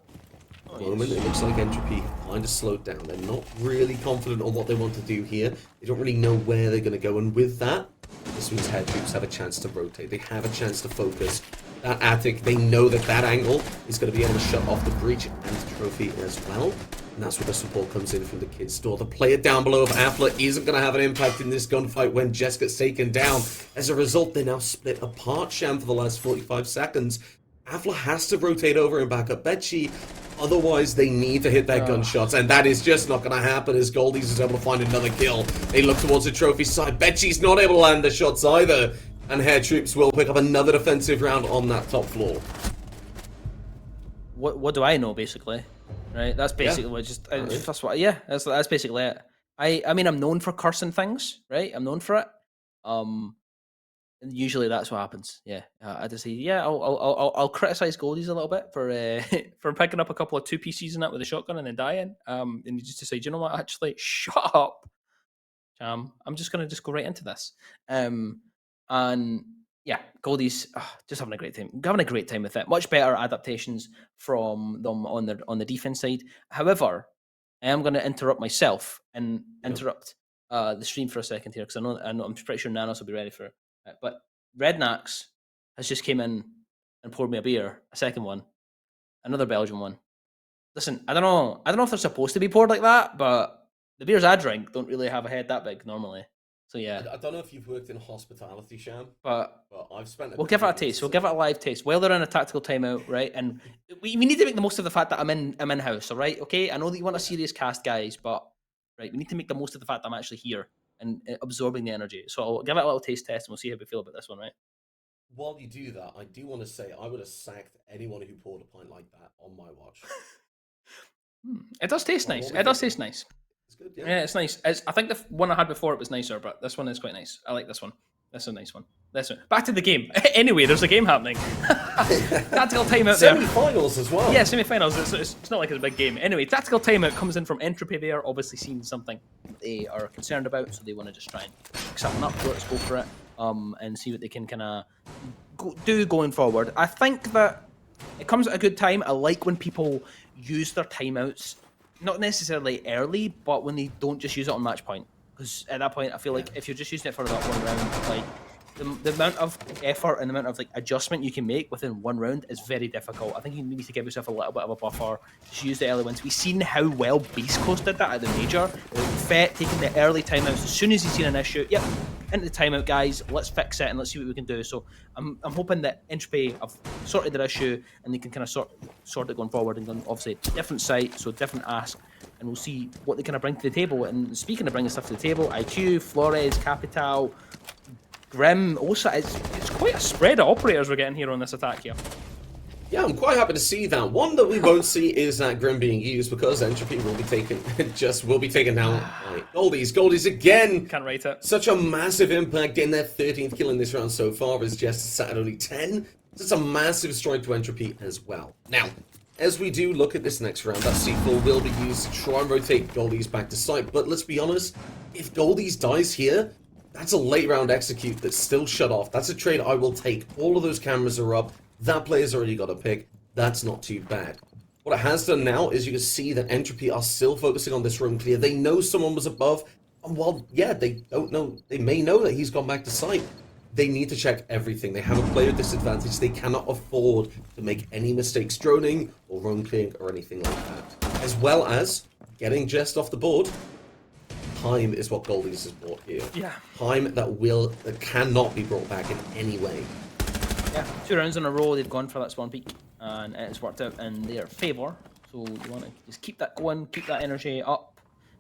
At the moment, it looks like Entropy kind of slowed down. They're not really confident on what they want to do here. They don't really know where they're going to go, and with that, this means head troops have a chance to rotate. They have a chance to focus. That attic, they know that that angle is going to be able to shut off the breach and the trophy as well. And that's where the support comes in from the kid store. The player down below of Afla isn't going to have an impact in this gunfight when Jess gets taken down. As a result, they're now split apart, Sham, for the last 45 seconds. Afla has to rotate over and back up Betchy. Otherwise, they need to hit their gunshots, and that is just not going to happen as Goldies is able to find another kill. They look towards the trophy side. Betchy's not able to land the shots either, and Hair Troops will pick up another defensive round on that top floor. What do I know, basically? Right, that's basically what that's what. Yeah, that's basically it. I mean, I'm known for cursing things, right? I'm known for it. And usually that's what happens. Yeah, I just say, yeah, I'll criticize Goldies a little bit for for picking up a couple of 2 PCs in that with a shotgun and then dying. And just to say, do you know what? Actually, shut up, Jam. I'm just gonna go right into this. And yeah, Goldies just having a great time with it. Much better adaptations from them on the defense side. However, I am going to interrupt myself and interrupt the stream for a second here because I know I'm pretty sure Nanos will be ready for it. But Rednax has just came in and poured me a beer, a second one, another Belgian one. Listen, I don't know if they're supposed to be poured like that, but the beers I drink don't really have a head that big normally. So yeah, I don't know if you've worked in hospitality, Sham, but I've spent. We'll give it a taste. We'll give it a live taste while they're in a tactical timeout, right? And we need to make the most of the fact that I'm in house, all right? Okay, I know that you want a serious cast, guys, but right, we need to make the most of the fact that I'm actually here and absorbing the energy. So I'll give it a little taste test, and we'll see how we feel about this one, right? While you do that, I do want to say I would have sacked anyone who poured a pint like that on my watch. It does taste nice. It does taste nice. It's good, yeah. Yeah, it's nice. I think the one I had before it was nicer, but this one is quite nice. I like this one. This is a nice one. This one. Back to the game. Anyway, there's a game happening. Tactical timeout there. Semi-finals as well. Yeah, semi-finals. It's not like it's a big game. Anyway, tactical timeout comes in from Entropy there, obviously seeing something they are concerned about, so they want to just try and pick something up. Let's go for it and see what they can kind of do going forward. I think that it comes at a good time. I like when people use their timeouts, not necessarily early, but when they don't just use it on match point. Because at that point, I feel like if you're just using it for that one round, like the amount of effort and the amount of like adjustment you can make within one round is very difficult. I think you need to give yourself a little bit of a buffer. Just use the early ones. We've seen how well Beast Coast did that at the major. Fett taking the early timeouts as soon as he's seen an issue. Yep, into the timeout, guys. Let's fix it and let's see what we can do. So I'm hoping that Entropy have sorted their issue and they can kind of sort it going forward. And obviously different site, so different ask. And we'll see what they kind of bring to the table. And speaking of bringing stuff to the table, IQ, Flores, Capital, Grim, Osa, it's quite a spread of operators we're getting here on this attack here. Yeah, I'm quite happy to see that. One that we won't see is that Grim being used because Entropy will be taken down by Goldies. Goldies again. Can't rate it. Such a massive impact in their 13th kill in this round so far as just sat at only 10. So it's a massive strike to Entropy as well. Now, as we do look at this next round, that C4 will be used to try and rotate Goldies back to site, but let's be honest, If Goldies dies here, that's a late round execute that's still shut off. That's a trade I will take. All of those cameras are up. That player's already got a pick. That's not too bad. What it has done now is you can see that Entropy are still focusing on this room clear. They know someone was above, and while, yeah, they don't know, they may know that he's gone back to site. They need to check everything. They have a player disadvantage. They cannot afford to make any mistakes droning or roam clearing or anything like that. As well as getting Jest off the board. Time is what Goldies has brought here. Yeah. Time that cannot be brought back in any way. Yeah, 2 rounds in a row they've gone for that spawn peak, and it's worked out in their favour. So you want to just keep that going, keep that energy up,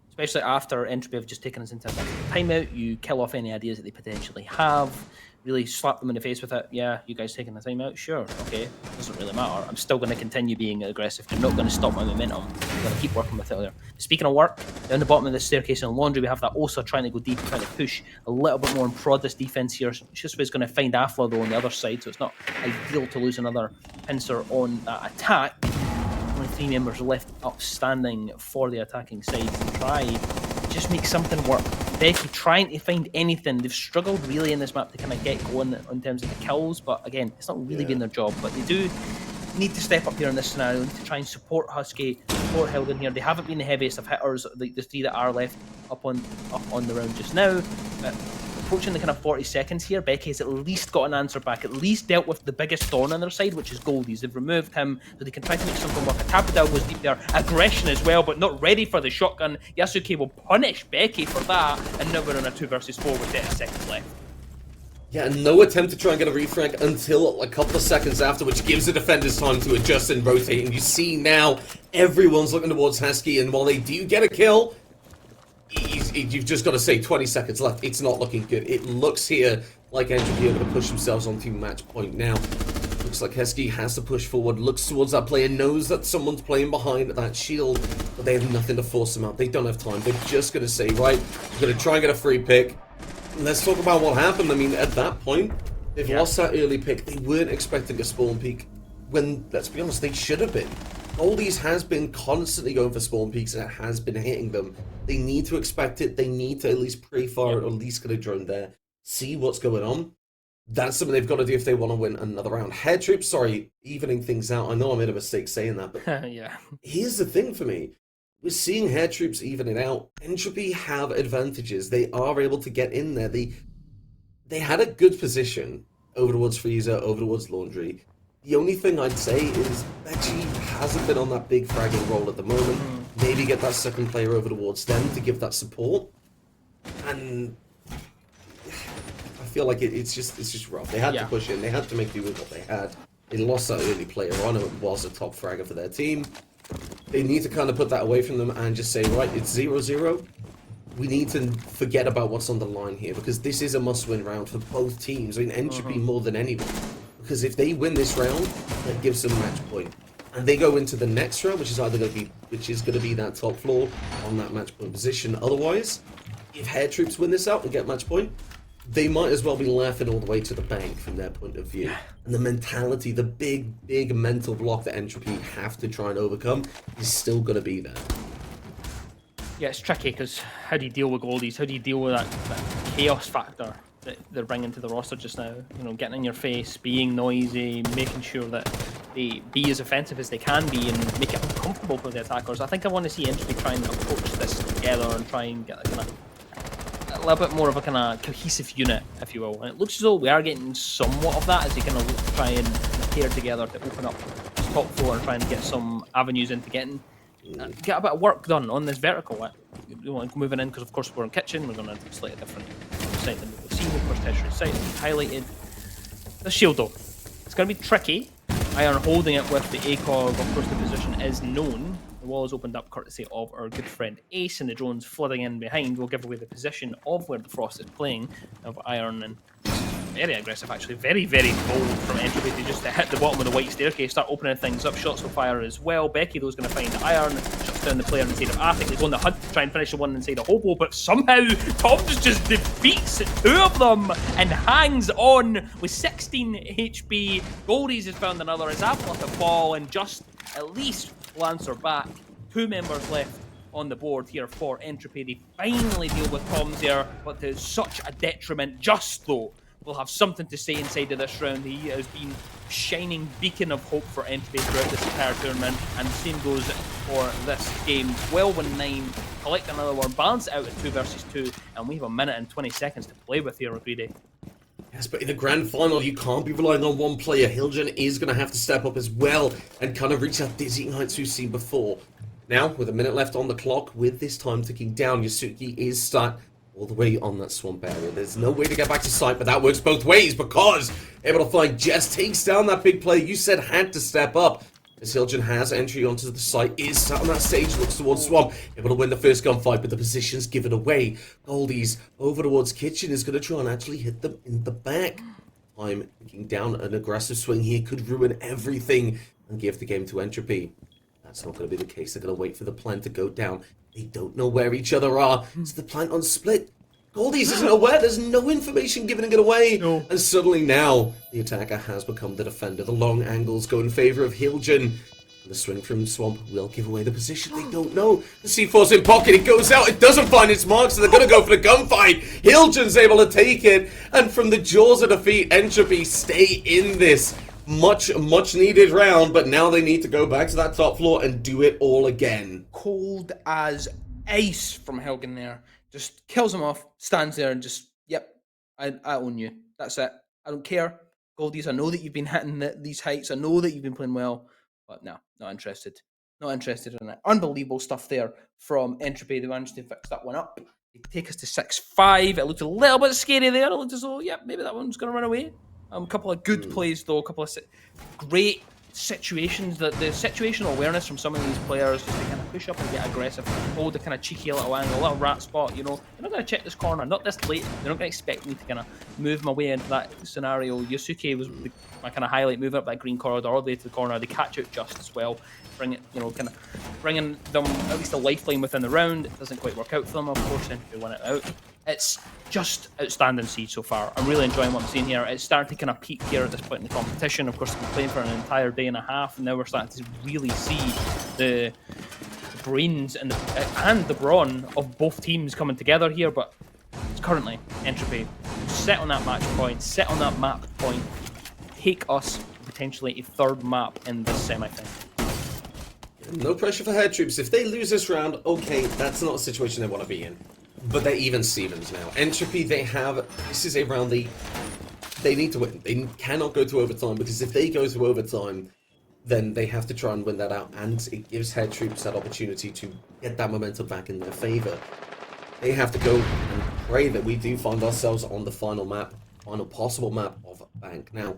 especially after Entropy have just taken us into a timeout. You kill off any ideas that they potentially have, really slap them in the face with it. Yeah, you guys taking the timeout? Sure, okay, doesn't really matter. I'm still going to continue being aggressive. You're not going to stop my momentum. I'm going to keep working with it there. Speaking of work, down the bottom of the staircase in Laundry, we have that Osa trying to go deep, trying to push a little bit more and prod this defense here. Shisui's going to find Afla though on the other side, so it's not ideal to lose another pincer on that attack. Only 3 members left upstanding for the attacking side to try just make something work. Becky trying to find anything. They've struggled really in this map to kind of get going in terms of the kills, but again, it's not really been their job. But they do need to step up here in this scenario to try and support Husky, support Hilden here. They haven't been the heaviest of hitters, the 3 that are left up on the round just now. But approaching the kind of 40 seconds here, Becky has at least got an answer back, at least dealt with the biggest thorn on their side, which is Goldies. They've removed him, so they can try to make something work. Tapadao goes deep there, aggression as well, but not ready for the shotgun. Yasuke will punish Becky for that, and now we're in a 2 versus 4 with 30 seconds left. Yeah, no attempt to try and get a refrag until a couple of seconds after, which gives the defenders time to adjust and rotate. And you see now everyone's looking towards Husky, and while they do get a kill, you've just got to say 20 seconds left. It's not looking good. It looks here like Entropy are going to push themselves onto match point now. Looks like Husky has to push forward, looks towards that player, knows that someone's playing behind that shield, but they have nothing to force them out. They don't have time. They're just going to say, right, we're going to try and get a free pick. Let's talk about what happened. I mean, at that point, they've lost that early pick. They weren't expecting a spawn peak when, let's be honest, they should have been. Goldies has been constantly going for spawn peaks and it has been hitting them. They need to expect it. They need to at least pre-fire it or at least get a drone there. See what's going on. That's something they've got to do if they want to win another round. Hair Troops, sorry, evening things out. I know I made a mistake saying that, but Yeah. Here's the thing for me. We're seeing Hair Troops even it out. Entropy have advantages. They are able to get in there. They had a good position over towards Freezer, over towards Laundry. The only thing I'd say is Becci hasn't been on that big fragging role at the moment. Maybe get that second player over towards them to give that support. And I feel like it's just rough. They had to push in. They had to make do with what they had. They lost that early player on. It was a top fragger for their team. They need to kind of put that away from them and just say, right, it's 0-0. We need to forget about what's on the line here because this is a must-win round for both teams. I mean, Entropy more than anyone. Because if they win this round, that gives them match point. And they go into the next round, which is either going to be that top floor on that match point position. Otherwise, if Hair Troops win this out and get match point, they might as well be laughing all the way to the bank from their point of view. And the mentality, the big mental block that Entropy have to try and overcome is still going to be there. Yeah, it's tricky because how do you deal with Goldies? How do you deal with that chaos factor that they're bringing to the roster just now? You know, getting in your face, being noisy, making sure that they be as offensive as they can be and make it uncomfortable for the attackers. I think I want to see Entropy try and approach this together and try and get a little bit more of a kind of cohesive unit, if you will. And it looks as though we are getting somewhat of that as they kind of try and pair together to open up this top floor and try and get some avenues into getting get a bit of work done on this vertical. You want moving in because of course we're in kitchen. We're going to a slightly different site than we've seen. Of course, tertiary site highlighted. The shield though, it's going to be tricky. Iron holding it with the ACOG. Of course, the position is known. The wall is opened up courtesy of our good friend Ace, and the drones flooding in behind will give away the position of where the Frost is playing of Iron. And very aggressive, actually. Very, very bold from Entropy to just hit the bottom of the white staircase, start opening things up. Shots will fire as well. Becky, though, is going to find Iron, shuts down the player inside of Attic. They go on the hunt to try and finish the one inside of Hobo, but somehow Toms just defeats 2 of them and hangs on with 16 HP. Goldies has found another. Is Apple at the ball and just at least will answer back. 2 members left on the board here for Entropy. They finally deal with problems there, but to such a detriment. Just though will have something to say inside of this round. He has been shining beacon of hope for Entropy throughout this entire tournament, and the same goes for this game. 12-9, collect another one, balance it out at 2 versus 2, and we have 1 minute and 20 seconds to play with here, Greedy. Yes, but in the grand final, you can't be relying on one player. Hilgen is going to have to step up as well and kind of reach that dizzying heights we've seen before. Now, with 1 minute left on the clock, with this time ticking down, Yasuki is stuck all the way on that swamp area. There's no way to get back to site, but that works both ways because able to find Jess takes down that big player you said had to step up. As Hilgen has entry onto the site, is sat on that stage, looks towards Swamp, able to win the first gunfight, but the position's given away. Goldie's over towards Kitchen is going to try and actually hit them in the back. Time ticking down, an aggressive swing here could ruin everything and give the game to Entropy. That's not going to be the case. They're going to wait for the plant to go down. They don't know where each other are. It's the plant on split. Goldie's isn't aware. There's no information giving it away. No. And suddenly now, the attacker has become the defender. The long angles go in favor of Hilgen. The swing from Swamp will give away the position. They don't know. The C4's in pocket. It goes out. It doesn't find its mark, so they're going to go for the gunfight. Hilgen's able to take it. And from the jaws of defeat, Entropy stay in this much needed round. But now they need to go back to that top floor and do it all again. Cold as ice from Helgen there. Just kills him off, stands there and just, yep, I own you. That's it. I don't care. Goldies, I know that you've been hitting these heights. I know that you've been playing well. But no, not interested. Not interested in it. Unbelievable stuff there from Entropy. They managed to fix that one up. They take us to 6-5. It looked a little bit scary there. It looked as though, yeah, maybe that one's going to run away. A couple of good plays, though. A couple of great situations. The situational awareness from some of these players, just to kind of push up and get aggressive, hold a kind of cheeky little angle, a little rat spot, you know. They're not going to check this corner, not this late. They're not going to expect me to kind of move my way into that scenario. Yasuke was my kind of highlight, moving up that green corridor all the way to the corner. They catch out just as well, bring it, you know, kind of bringing them at least a lifeline within the round. It doesn't quite work out for them, of course, and they win it out. It's just outstanding siege so far. I'm really enjoying what I'm seeing here. It's starting to kind of peak here at this point in the competition. Of course, we've been playing for an entire day and a half, and now we're starting to really see the brains and the brawn of both teams coming together here. But it's currently Entropy set on that match point, set on that map point, take us potentially a third map in this semi-final. No pressure for Head Troops. If they lose this round, okay, that's not a situation they want to be in. But they're even Stevens now. Entropy, this is a round they need to win. They cannot go to overtime, because if they go to overtime, then they have to try and win that out, and it gives Head Troops that opportunity to get that momentum back in their favor. They have to go and pray that we do find ourselves on the final possible map of Bank. Now,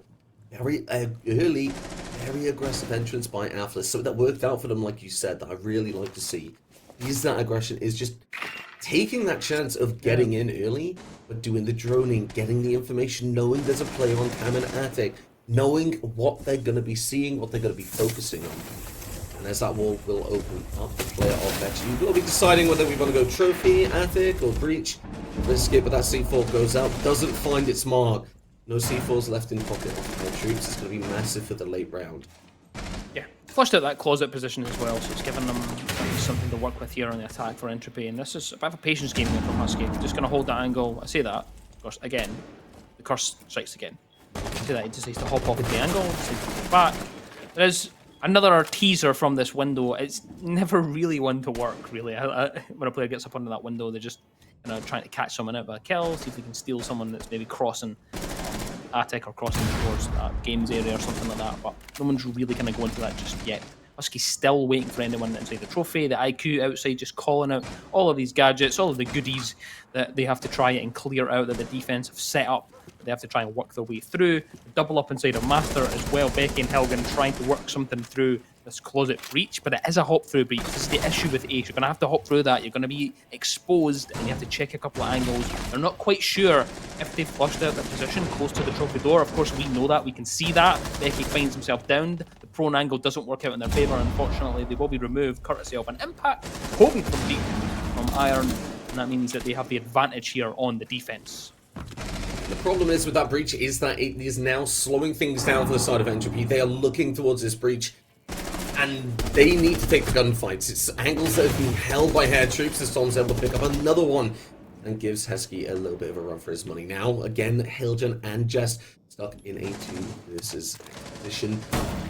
very early, very aggressive entrance by Atlas. So that worked out for them, like you said, that I really like to see. Is that aggression is just taking that chance of getting in early, but doing the droning, getting the information, knowing there's a player on cam and attic, knowing what they're going to be seeing, what they're going to be focusing on. And as that wall will open up, the player of XU will be deciding whether we want to go trophy, attic, or breach. Risk it, but that C4 goes out, doesn't find its mark. No C4s left in pocket of their troops. It's going to be massive for the late round. Yeah, flushed out that closet position as well, so it's given them something to work with here on the attack for Entropy. And this is a bit of a patience game here from Husky. Just going to hold that angle. I say that, of course, again, the curse strikes again. See that, he just needs to hop off the angle, decides to back. There is another teaser from this window. It's never really one to work, really. When a player gets up under that window, they're just trying to catch someone out by a kill, see if they can steal someone that's maybe crossing attic or crossing towards that games area or something like that, but no one's really going to go into that just yet. Husky's still waiting for anyone inside the trophy, the IQ outside just calling out all of these gadgets, all of the goodies that they have to try and clear out that the defense have set up. They have to try and work their way through. Double up inside of Master as well. Becky and Helgen trying to work something through this closet breach, but it is a hop through breach. This is the issue with Ace. You're going to have to hop through that. You're going to be exposed and you have to check a couple of angles. They're not quite sure if they've flushed out their position close to the trophy door. Of course, we know that. We can see that. Becky finds himself downed. The prone angle doesn't work out in their favor. Unfortunately, they will be removed courtesy of an impact. Hoping from deep from Iron, and that means that they have the advantage here on the defense. The problem is with that breach is that it is now slowing things down for the side of Entropy. They are looking towards this breach. and they need to take the gunfights. It's angles that have been held by Hair Troops, as Tom's able to pick up another one and gives Heskey a little bit of a run for his money. Now, again, Hilgen and Jess stuck in a 2 versus position.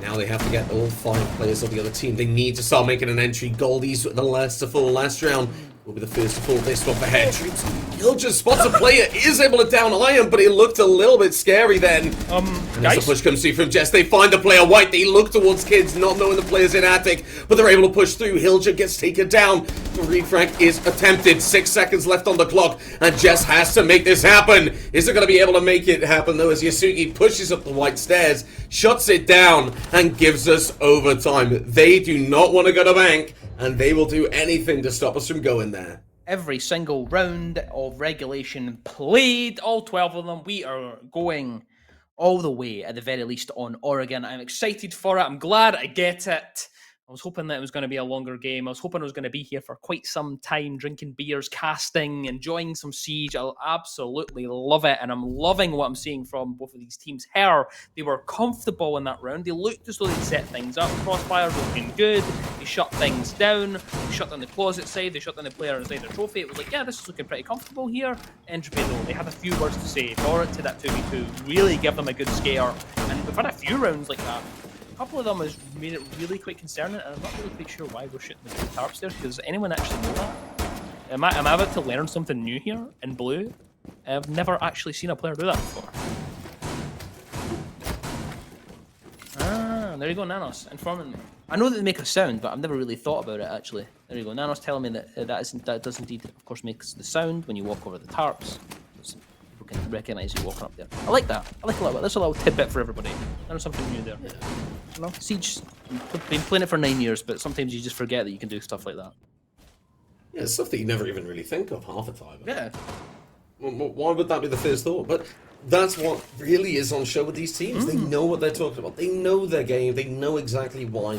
Now they have to get all 5 players of the other team. They need to start making an entry. Goldies, the last to fall last round, will be the first to fall this one for Hair Troops. Hilgen spots a player, is able to down Iron, but it looked a little bit scary then. And as the push comes through from Jess, they find the player White. They look towards Kids, not knowing the player's in attic, but they're able to push through. Hilgen gets taken down. The refrag is attempted. 6 seconds left on the clock, and Jess has to make this happen. Is it going to be able to make it happen, though, as Yasuki pushes up the White stairs, shuts it down, and gives us overtime. They do not want to go to bank, and they will do anything to stop us from going there. Every single round of regulation played, all 12 of them. We are going all the way, at the very least, on Oregon. I'm excited for it. I'm glad I get it. I was hoping that it was going to be a longer game. I was hoping I was going to be here for quite some time, drinking beers, casting, enjoying some Siege. I'll absolutely love it, and I'm loving what I'm seeing from both of these teams. They were comfortable in that round. They looked as though they'd set things up. Crossfire looking good. They shut things down. They shut down the closet side. They shut down the player inside the trophy. It was like, yeah, this is looking pretty comfortable here. Entropy, though, they had a few words to say. For it to that 2v2, really give them a good scare. And we've had a few rounds like that. A couple of them has made it really quite concerning, and I'm not really quite sure why we're shooting the blue tarps there. Does anyone actually know that? Am I about to learn something new here in blue? I've never actually seen a player do that before. Ah, there you go, Nanos, informing me. I know that they make a sound, but I've never really thought about it, actually. There you go, Nanos telling me that that does indeed, of course, makes the sound when you walk over the tarps. People can recognise you walking up there. I like that. I like a lot of it. That's a little tidbit for everybody. There's something new there. You know, Siege, I've been playing it for 9 years, but sometimes you just forget that you can do stuff like that. Yeah, stuff that you never even really think of half the time. Yeah. Why would that be the first thought? But that's what really is on show with these teams. They know what they're talking about. They know their game. They know exactly why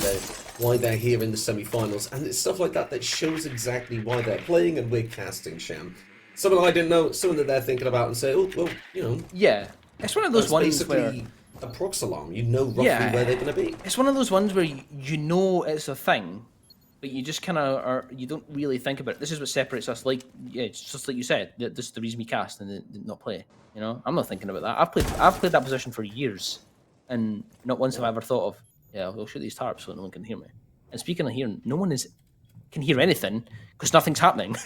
they're here in the semi-finals, and it's stuff like that that shows exactly why they're playing. And we're casting Sham. Something I didn't know, something that they're thinking about, and say, oh well, you know. Yeah, it's one of those ones basically where a prox alarm. You know roughly where they're going to be. It's one of those ones where you know it's a thing, but you just kind of you don't really think about it. This is what separates us. Like, yeah, it's just like you said. This is the reason we cast and not play. You know, I'm not thinking about that. I've played that position for years, and not once have I ever thought of, yeah, we'll shoot these tarps so no one can hear me. And speaking of hearing, no one can hear anything because nothing's happening.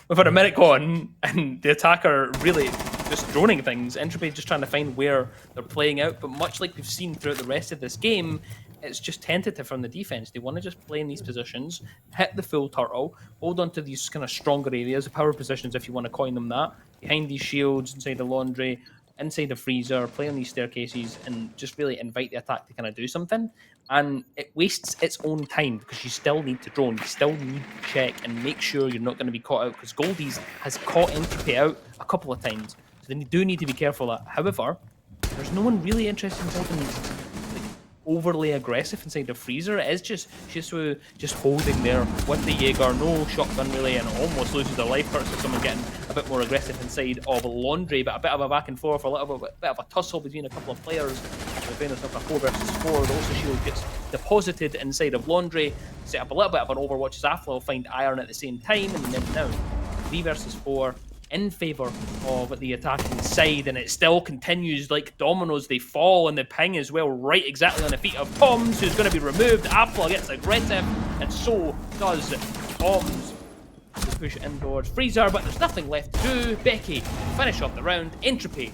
We've had a minute gone, and the attacker really just droning things. Entropy just trying to find where they're playing out, but much like we've seen throughout the rest of this game, it's just tentative from the defense. They want to just play in these positions, hit the full turtle, hold on to these kind of stronger areas, power positions if you want to coin them that, behind these shields, inside the laundry, inside the freezer, play on these staircases, and just really invite the attack to kind of do something. And it wastes its own time because you still need to drone, you still need to check and make sure you're not going to be caught out, because Goldies has caught Entropy out a couple of times. So they do need to be careful of that. However, there's no one really interested in something overly aggressive inside the freezer. It is just Shisui just holding there with the Jaeger, no shotgun really, and almost loses their life hurts if someone getting a bit more aggressive inside of laundry, but a bit of a back and forth, a little bit of a tussle between a couple of players. They're playing a 4 versus 4. The also shield gets deposited inside of laundry, set up a little bit of an overwatch as Afla will find Iron at the same time, and then now 3 versus 4 in favour of the attacking side, and it still continues like dominoes. They fall, and the ping as well, right exactly on the feet of Toms, who's going to be removed. Afla gets aggressive, and so does Toms. To push in towards Freezer, but there's nothing left to do. Becky finish off the round. Entropy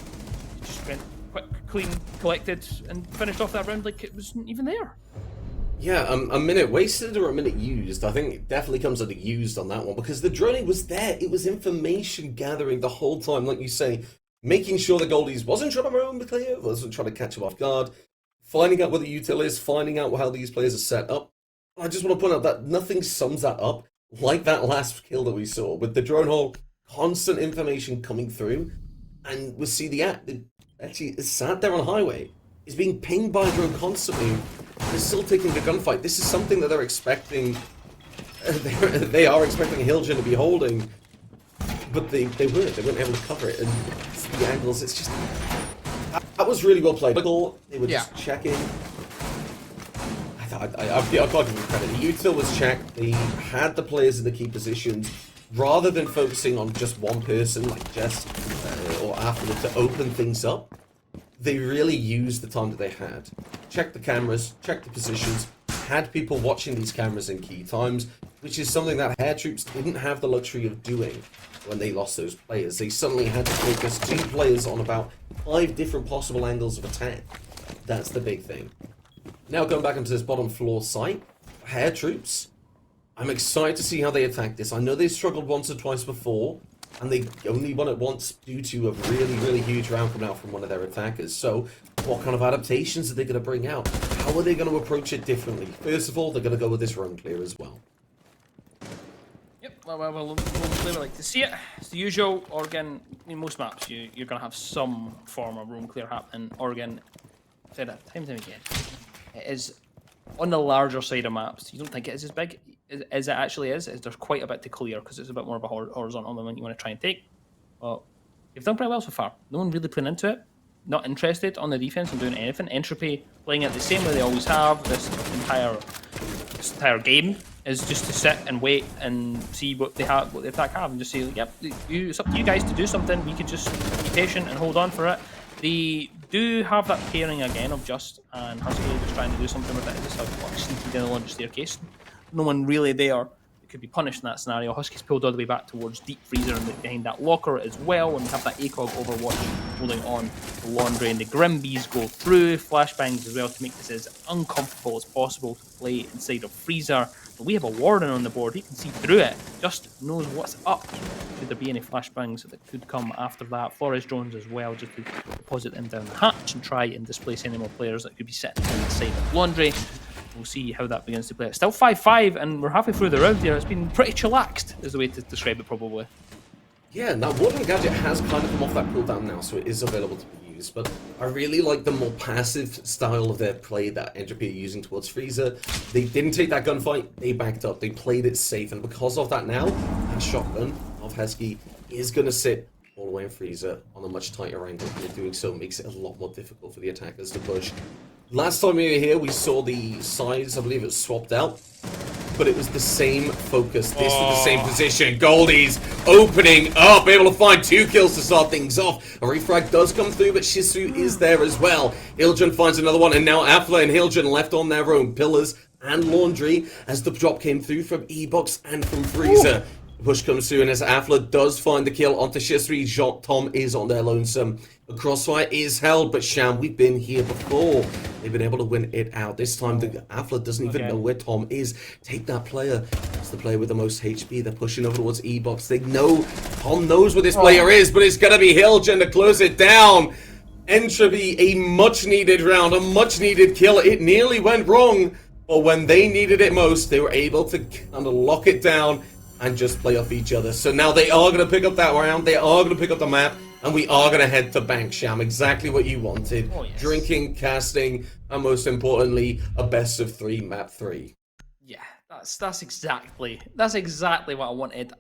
just went quick, clean, collected, and finished off that round like it wasn't even there. Yeah, a minute wasted or a minute used. I think it definitely comes under used on that one, because the droning was there. It was information gathering the whole time, like you say, making sure the Goldies wasn't trying to roam the clear, wasn't trying to catch them off guard, finding out where the util is, finding out how these players are set up. I just want to point out that nothing sums that up like that last kill that we saw, with the drone hole, constant information coming through, and we see the app that actually is sat there on highway, is being pinged by a drone constantly. They're still taking the gunfight. This is something that they're expecting. They are expecting Hilgen to be holding, but they weren't. They weren't able to cover it, and it's the angles. It's just that was really well played. They were just checking. I've got to give him credit. The util was checked. They had the players in the key positions. Rather than focusing on just one person, like Jess or Affle, to open things up, they really used the time that they had. Checked the cameras, checked the positions, had people watching these cameras in key times, which is something that Hair Troops didn't have the luxury of doing when they lost those players. They suddenly had to focus 2 players on about 5 different possible angles of attack. That's the big thing. Now going back into this bottom floor site, Hair Troops, I'm excited to see how they attack this. I know they struggled once or twice before, and they only won it once due to a really, really huge round come out from one of their attackers. So, what kind of adaptations are they going to bring out? How are they going to approach it differently? First of all, they're going to go with this roam clear as well. Yep, we'll play, we like to see it. It's the usual. Oregon, in most maps, you're going to have some form of roam clear happening. Oregon, I've said that time and time again, it is on the larger side of maps. You don't think it is as big as it actually is. There's quite a bit to clear because it's a bit more of a horizontal element you want to try and take. Well, you've done pretty well so far. No one really playing into it. Not interested on the defense and doing anything. Entropy playing it the same way they always have. This entire game is just to sit and wait and see what they have, what the attack have, and just say, "Yep, it's up to you guys to do something. We could just be patient and hold on for it." They do have that pairing again of Just and Husky just trying to do something with it. Just have sneaking down the launch staircase. No one really there. It could be punished in that scenario. Husky's pulled all the way back towards Deep Freezer and behind that locker as well. And we have that ACOG Overwatch holding on the laundry, and the Grimbees go through flashbangs as well to make this as uncomfortable as possible to play inside of Freezer. But we have a Warden on the board. He can see through it. Just knows what's up. Could there be any flashbangs that could come after that? Flores drones as well, just to deposit them down the hatch and try and displace any more players that could be sitting on the side of laundry. We'll see how that begins to play. It's still 5-5, and we're halfway through the round here. It's been pretty chillaxed, is the way to describe it, probably. Yeah, now Warden Gadget has kind of come off that cooldown now, so it is available to be used, but I really like the more passive style of their play that Entropy are using towards Freezer. They didn't take that gunfight, they backed up, they played it safe, and because of that now, that shotgun of Husky is going to sit all the way in Freezer on a much tighter angle, and doing so makes it a lot more difficult for the attackers to push. Last time we were here, we saw the sides, I believe it was swapped out, but it was the same focus. This was the same position. Goldies opening up, able to find 2 kills to start things off. A refrag does come through, but Shisu is there as well. Hiljan finds another one, and now Affle and Hiljan left on their own. Pillars and Laundry as the drop came through from E-Box and from Freezer. Push comes through, and as Affle does find the kill onto Shisui, Tom is on their lonesome. The crossfire is held, but Sham, we've been here before. They've been able to win it out. This time, the Affle doesn't even know where Tom is. Take that player. It's the player with the most HP. They're pushing over towards E-Box. They know, Tom knows where this player is, but it's going to be Hiljan to close it down. Entropy, a much-needed round, a much-needed kill. It nearly went wrong, but when they needed it most, they were able to kind of lock it down and just play off each other. So now they are going to pick up that round, they are going to pick up the map, and we are going to head to Bank, Sham. Exactly what you wanted. Oh, yes. Drinking, casting, and most importantly, a best of 3 map 3. Yeah, that's exactly what I wanted.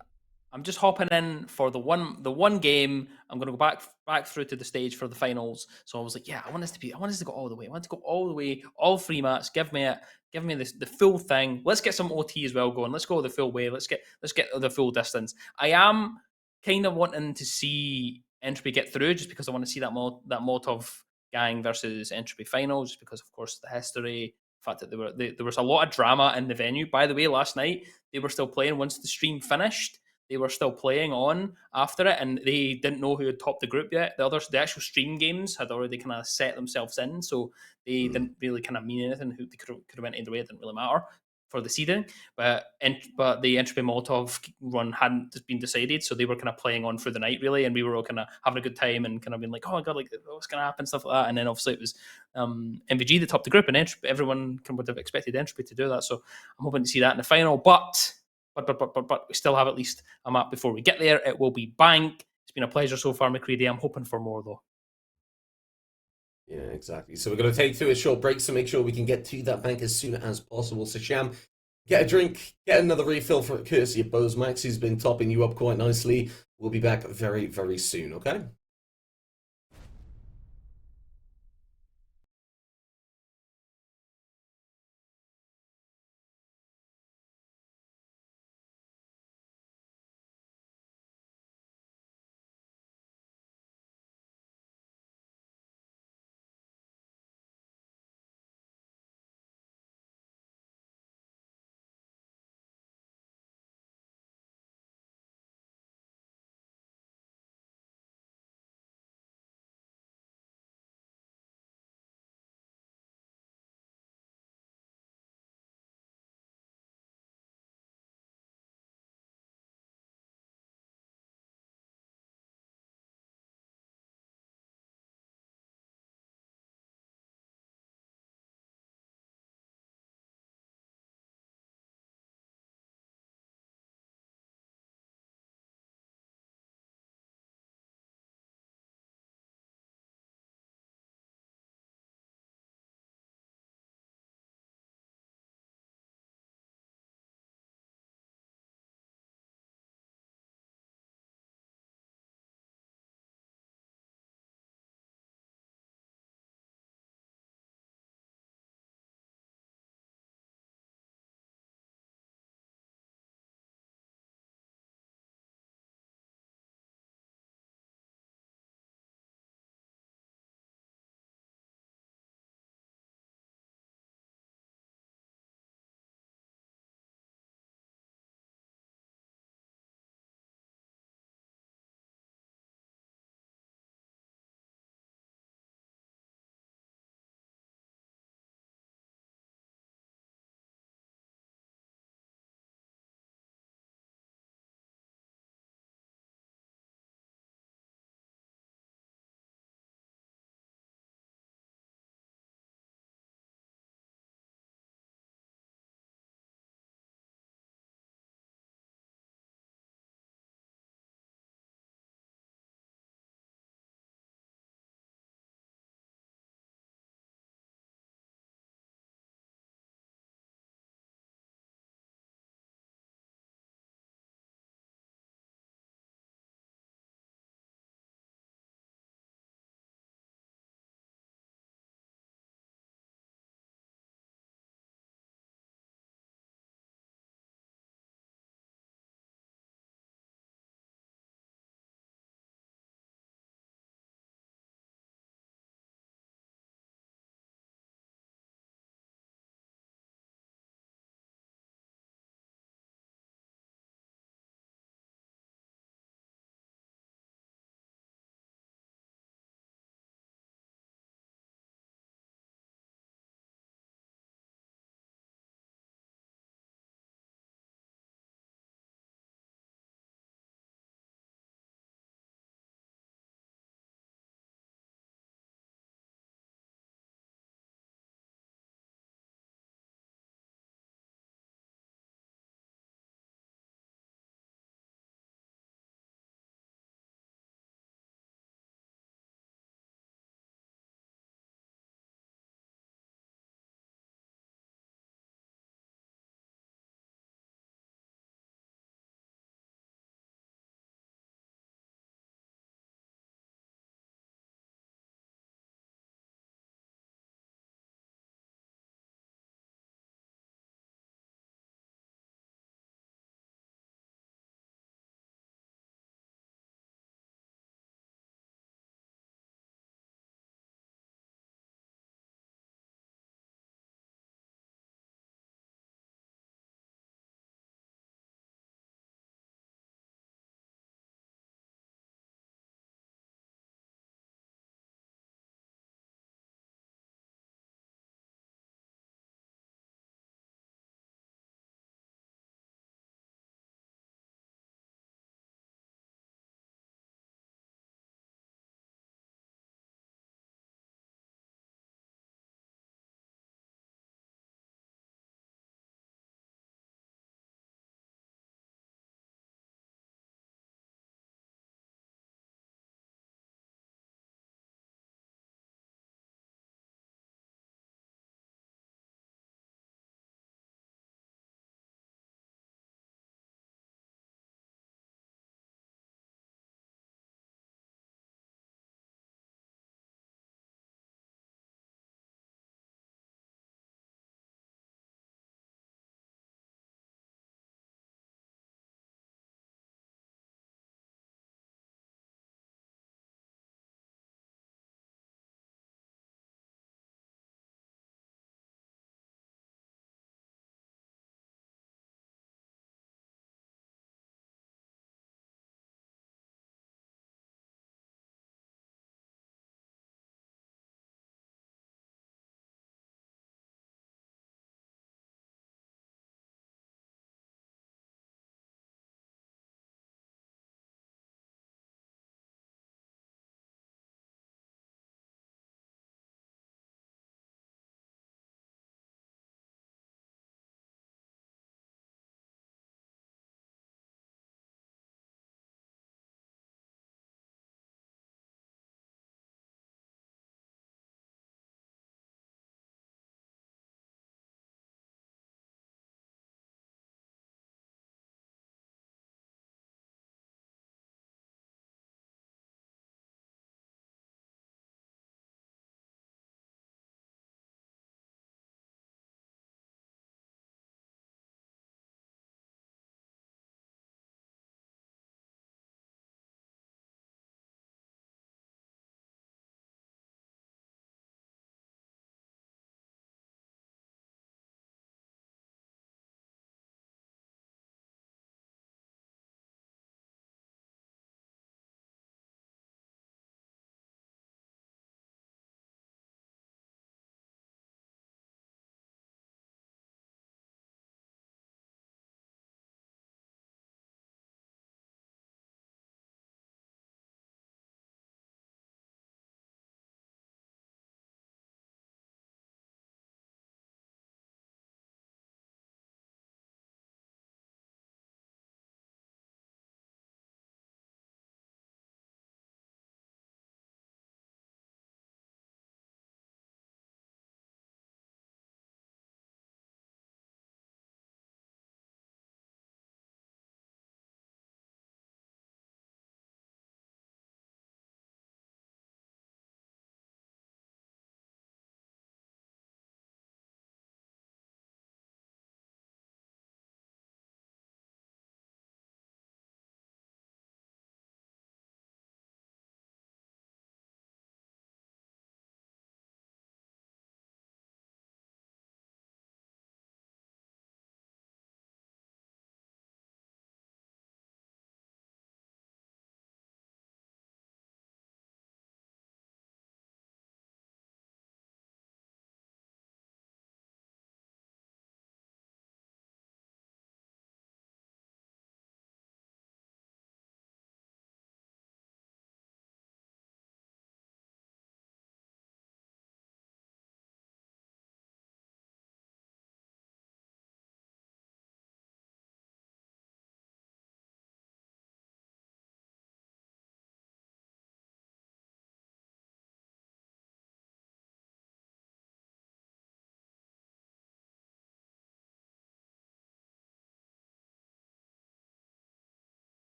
I'm just hopping in for the one game. I'm gonna go back through to the stage for the finals. So I was like, yeah, I want us to go all the way. I want to go all the way, all 3 mats. Give me the full thing. Let's get some OT as well going. Let's go the full way. Let's get the full distance. I am kind of wanting to see Entropy get through, just because I want to see that Molotov gang versus Entropy final, just because of course the history. The fact that there was a lot of drama in the venue. By the way, last night they were still playing once the stream finished. They were still playing on after it, and they didn't know who had topped the group yet. The actual stream games had already kind of set themselves in, so they didn't really kind of mean anything. Who they could have went either way, it didn't really matter for the seeding. But the Entropy Molotov run hadn't been decided, so they were kind of playing on through the night really, and we were all kind of having a good time and kind of being like, oh my god, like what's going to happen, stuff like that. And then obviously it was MVG that topped the group, and everyone would have expected Entropy to do that. So I'm hoping to see that in the final, but we still have at least a map before we get there. It will be Bank. It's been a pleasure so far, McCready. I'm hoping for more, though. Yeah, exactly. So we're going to take through a short break to make sure we can get to that Bank as soon as possible. So Sham, get a drink, get another refill for courtesy of Bose Max, who's been topping you up quite nicely. We'll be back very, very soon, okay?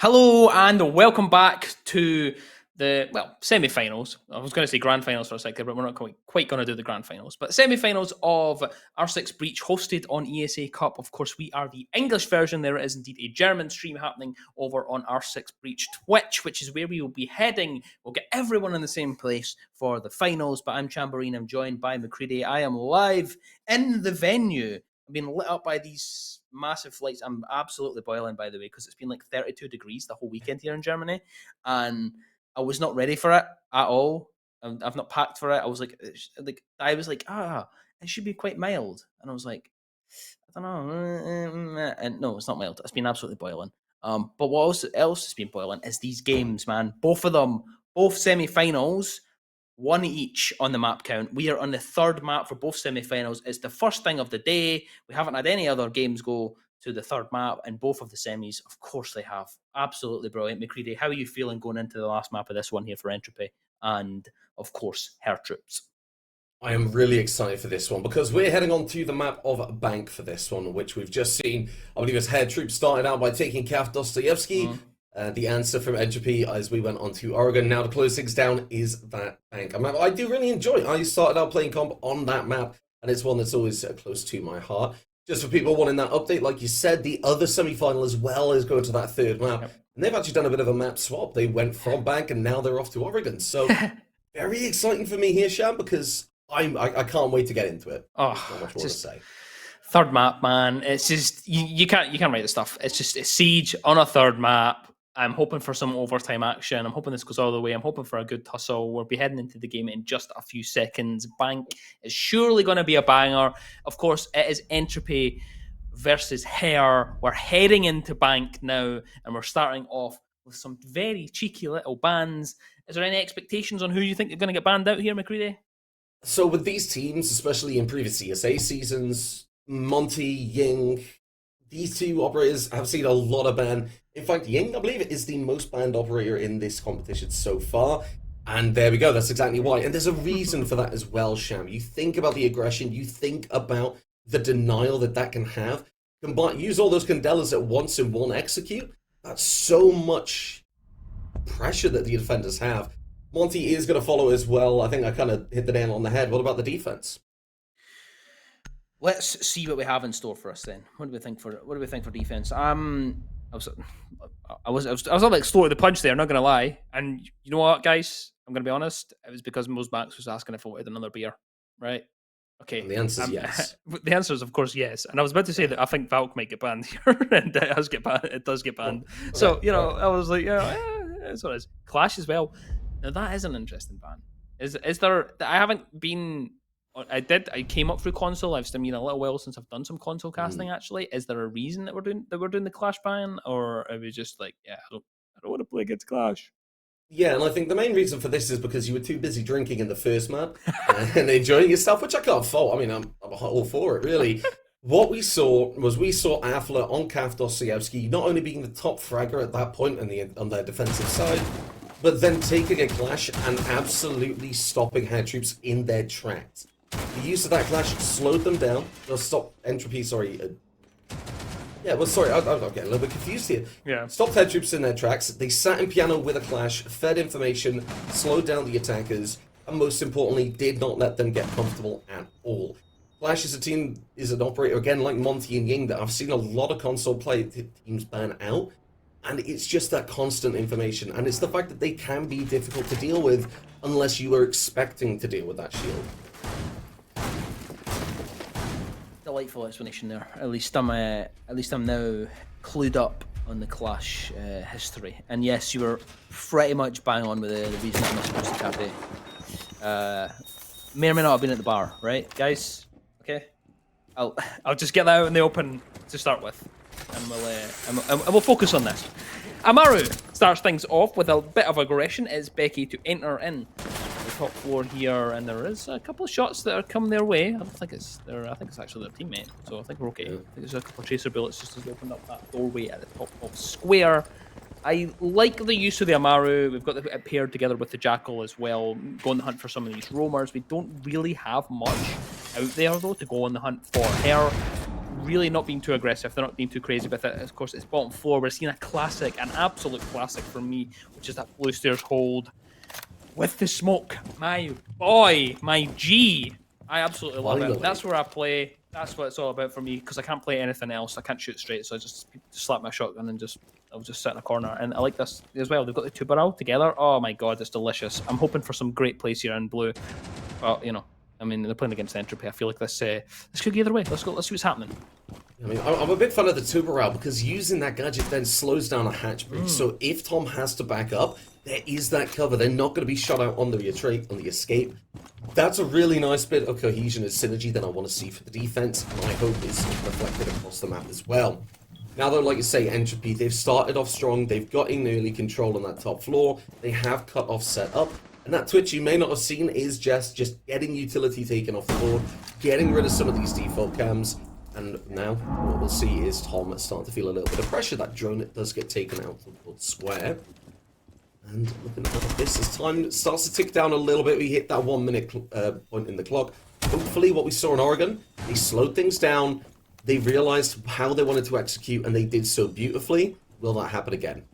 Hello and welcome back to the, well, semi-finals. I was going to say grand finals for a second, but we're not quite going to do the grand finals. But semi-finals of R6 Breach hosted on ESA Cup. Of course, we are the English version. There is indeed a German stream happening over on R6 Breach Twitch, which is where we will be heading. We'll get everyone in the same place for the finals. But I'm Chamberlain. I'm joined by McCready. I am live in the venue. I'm being lit up by these massive flights. I'm absolutely boiling, by the way, because it's been like 32 degrees the whole weekend here in Germany, and I was not ready for it at all. I've not packed for it. I was like, it should be quite mild, and I was like, I don't know, and no, it's not mild. It's been absolutely boiling. But what else has been boiling is these games, man. Both of them, both semi-finals. One each on the map count. We are on the third map for both semi-finals. It's the first thing of the day. We haven't had any other games go to the third map, and both of the semis, of course, they have. Absolutely brilliant. McCready, how are you feeling going into the last map of this one here for Entropy? And, of course, Her Troops. I am really excited for this one because we're heading on to the map of Bank for this one, which we've just seen. I believe it's Hair Troops started out by taking Kaf Dostoyevsky. The answer from Entropy as we went on to Oregon. Now to close things down is that Bank, a map I do really enjoy. I started out playing comp on that map, and it's one that's always close to my heart. Just for people wanting that update, like you said, the other semi-final as well is going to that third map. Yep. And they've actually done a bit of a map swap. They went from Bank, and now they're off to Oregon. So very exciting for me here, Sham, because I can't wait to get into it. Oh, Not much more to say. Third map, man. It's just you can't write the stuff. It's just it's Siege on a third map. I'm hoping for some overtime action. I'm hoping this goes all the way. I'm hoping for a good tussle. We'll be heading into the game in just a few seconds. Bank is surely going to be a banger. Of course, it is Entropy versus Hair. We're heading into Bank now, and we're starting off with some very cheeky little bans. Is there any expectations on who you think are going to get banned out here, McCready? So with these teams, especially in previous ESA seasons, Monty, Ying, these two operators have seen a lot of ban. In fact, Ying, I believe, is the most banned operator in this competition so far. And there we go, that's exactly why. And there's a reason for that as well, Sham. You think about the aggression, you think about the denial that can have. Use all those Candelas at once in one execute. That's so much pressure that the defenders have. Monty is going to follow as well. I think I kind of hit the nail on the head. What about the defense? Let's see what we have in store for us then. What do we think for defense? I was a little bit slow to the punch there, I'm not gonna lie. And you know what, guys? I'm gonna be honest. It was because Mosmax was asking if I wanted another beer, right? Okay. And the answer is yes. The answer is of course yes. And I was about to say that I think Valk might get banned here, and it does get banned. It does get banned. Oh, okay. So I was like, that's what it is. Clash as well. Now that is an interesting ban. Is there? I haven't been. I came up through console. I've been a little while since I've done some console casting. Actually, is there a reason that we're doing the Clash ban, or are we just like, I don't want to play against Clash? Yeah, and I think the main reason for this is because you were too busy drinking in the first map and enjoying yourself, which I can't fault. I mean, I'm all for it, really. What we saw Afla on Kaf Dostoyevsky not only being the top fragger at that point on their defensive side, but then taking a Clash and absolutely stopping Hair Troops in their tracks. The use of that Clash slowed them down. Stopped Entropy, sorry. I'm getting a little bit confused here. Yeah. Stopped Hair Troops in their tracks. They sat in piano with a Clash, fed information, slowed down the attackers, and most importantly, did not let them get comfortable at all. Clash is an operator, again, like Monty and Ying, that I've seen a lot of console teams ban out. And it's just that constant information. And it's the fact that they can be difficult to deal with unless you are expecting to deal with that shield. Delightful explanation there. At least I'm now clued up on the Clash history. And yes, you were pretty much bang on with the reason I'm not supposed to cafe. May or may not have been at the bar, right, guys? Okay, I'll just get that out in the open to start with, and we'll focus on this. Amaru starts things off with a bit of aggression. It's Becky to enter in the top floor here, and there is a couple of shots that are coming their way. I think it's actually their teammate, so I think we're okay. I think there's a couple of chaser bullets just as they opened up that doorway at the top of square. I like the use of the Amaru. We've got it paired together with the Jackal as well. Go on the hunt for some of these roamers. We don't really have much out there, though, to go on the hunt for. Her really not being too aggressive. They're not being too crazy with it. Of course, it's bottom floor. We're seeing a classic, an absolute classic for me, which is that blue stairs hold with the smoke. My boy, my G. I absolutely love Finally. it. That's where I play. That's what it's all about for me, because I can't play anything else. I can't shoot straight, so I just slap my shotgun and I'll just sit in a corner. And I like this as well. They've got the two barrel together. Oh my god, it's delicious. I'm hoping for some great plays here in blue. But, you know, I mean, they're playing against Entropy. I feel like this could go either way. Let's go. Let's see what's happening. I mean, I'm a big fan of the Tuber route because using that gadget then slows down a hatch breach. So if Tom has to back up, there is that cover. They're not going to be shot out on the retreat, on the escape. That's a really nice bit of cohesion and synergy that I want to see for the defense, and I hope is reflected across the map as well. Now, though, like you say, Entropy, they've started off strong. They've got in early control on that top floor. They have cut off setup. And that Twitch you may not have seen is just getting utility taken off the board, getting rid of some of these default cams. And now what we'll see is Tom starting to feel a little bit of pressure. That drone it does get taken out towards square. And looking at this, as time starts to tick down a little bit, we hit that 1 minute point in the clock. Hopefully what we saw in Oregon, they slowed things down, they realized how they wanted to execute, and they did so beautifully. Will that happen again?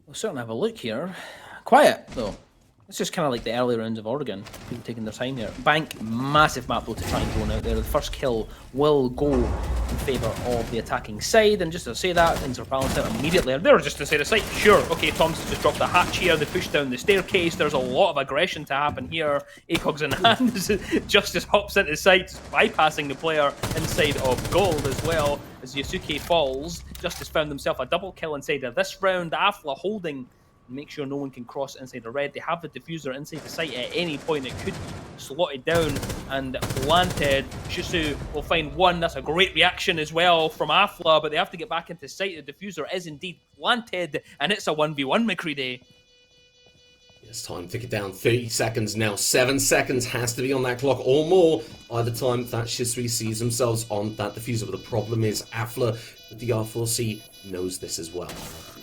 We'll certainly have a look here. Quiet, though. It's just kind of like the early rounds of Oregon. People taking their time here. Bank, massive map though to try and drone out there. The first kill will go in favour of the attacking side. And just to say that, things are balanced out immediately. They were just to say the site. Sure, okay, Tom's just dropped the hatch here. They pushed down the staircase. There's a lot of aggression to happen here. ACOG's in hand. Justice hops into sight, bypassing the player inside of gold as well. As Yasuke falls, Justice found himself a double kill inside of this round. Afla holding, make sure no one can cross inside the red. They have the diffuser inside the site at any point. It could be slotted down and planted. Shisu will find one. That's a great reaction as well from Afla, but they have to get back into sight. The diffuser is indeed planted, and it's a 1v1 McCready. Yes, time ticking down. 30 seconds now. 7 seconds has to be on that clock or more by the time that Shisui sees themselves on that diffuser. But the problem is Afla, the R4C, knows this as well.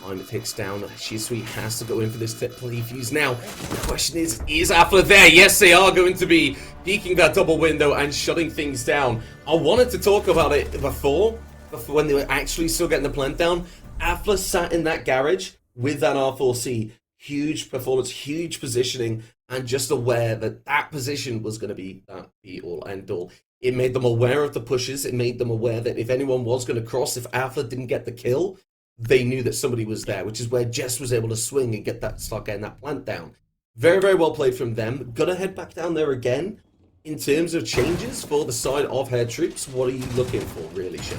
Time ticks down. Shisui has to go in for this defuse now. The question is Afla there? Yes, they are going to be peeking that double window and shutting things down. I wanted to talk about it before when they were actually still getting the plant down. Afla sat in that garage with that R4C. Huge performance, huge positioning, and just aware that that position was going to be that be-all, end-all. It made them aware of the pushes. It made them aware that if anyone was going to cross, if Afla didn't get the kill, they knew that somebody was there, which is where Jess was able to swing and start getting that plant down. Very, very well played from them. Gonna head back down there again. In terms of changes for the side of Hair Troops, what are you looking for, really, Shane?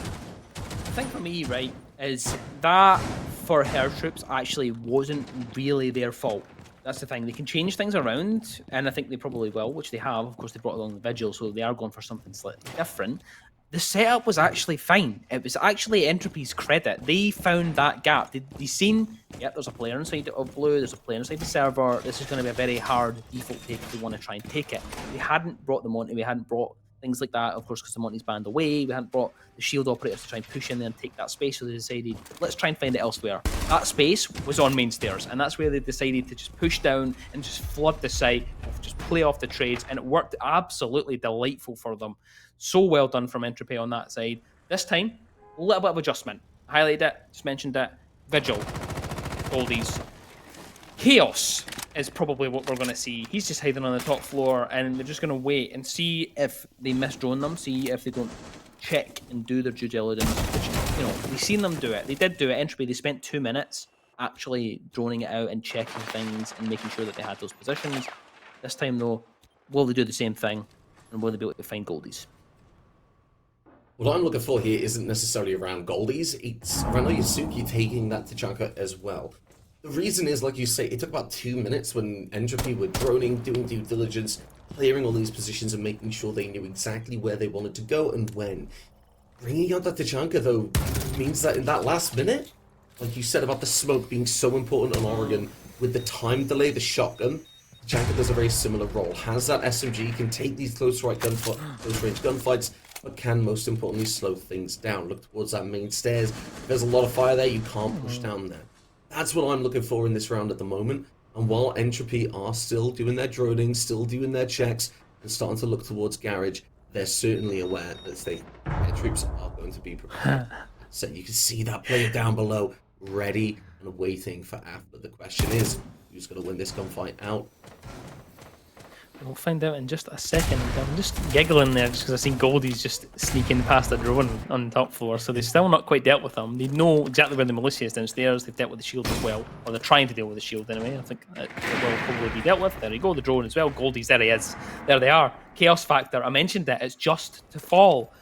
The thing for me, right, is that for Hair Troops actually wasn't really their fault. That's the thing. They can change things around, and I think they probably will, which they have. Of course, they brought along the Vigil, so they are going for something slightly different. The setup was actually fine. It was actually Entropy's credit. They found that gap. They seen, yep, there's a player inside of blue, there's a player inside the server. This is going to be a very hard default take if they want to try and take it. We hadn't brought the Monty, we hadn't brought things like that, of course, because the Monty's banned away. We hadn't brought the shield operators to try and push in there and take that space, so they decided, let's try and find it elsewhere. That space was on main stairs, and that's where they decided to just push down and just flood the site, just play off the trades, and it worked absolutely delightful for them. So well done from Entropy on that side. This time, a little bit of adjustment. Highlighted it, just mentioned it. Vigil, Goldies. Chaos is probably what we're going to see. He's just hiding on the top floor, and they're just going to wait and see if they miss-drone them, see if they don't check and do their due diligence, which, you know, we've seen them do it. They did do it. Entropy, they spent 2 minutes actually droning it out and checking things and making sure that they had those positions. This time, though, will they do the same thing, and will they be able to find Goldies? What I'm looking for here isn't necessarily around Goldies, it's around Yasuki taking that Tachanka as well. The reason is, like you say, it took about 2 minutes when Entropy were droning, doing due diligence, clearing all these positions and making sure they knew exactly where they wanted to go and when. Bringing out that Tachanka, though, means that in that last minute, like you said about the smoke being so important on Oregon, with the time delay, the shotgun, Tachanka does a very similar role. Has that SMG, can take these close range gunfights, but can most importantly slow things down. Look towards that main stairs. If there's a lot of fire there, you can't push down there. That's what I'm looking for in this round at the moment. And while Entropy are still doing their droning, still doing their checks, and starting to look towards Garage, they're certainly aware that they troops are going to be prepared. So you can see that player down below, ready and waiting for after. The question is, who's going to win this gunfight out? We'll find out in just a second. I'm just giggling there just because I've seen Goldie's just sneaking past the drone on the top floor, so they've still not quite dealt with them. They know exactly where the militia is downstairs. They've dealt with the shield as well, or they're trying to deal with the shield anyway. I think it will probably be dealt with. There you go, the drone as well. Goldie's, there he is. There they are. Chaos Factor, I mentioned it. It's just to fall.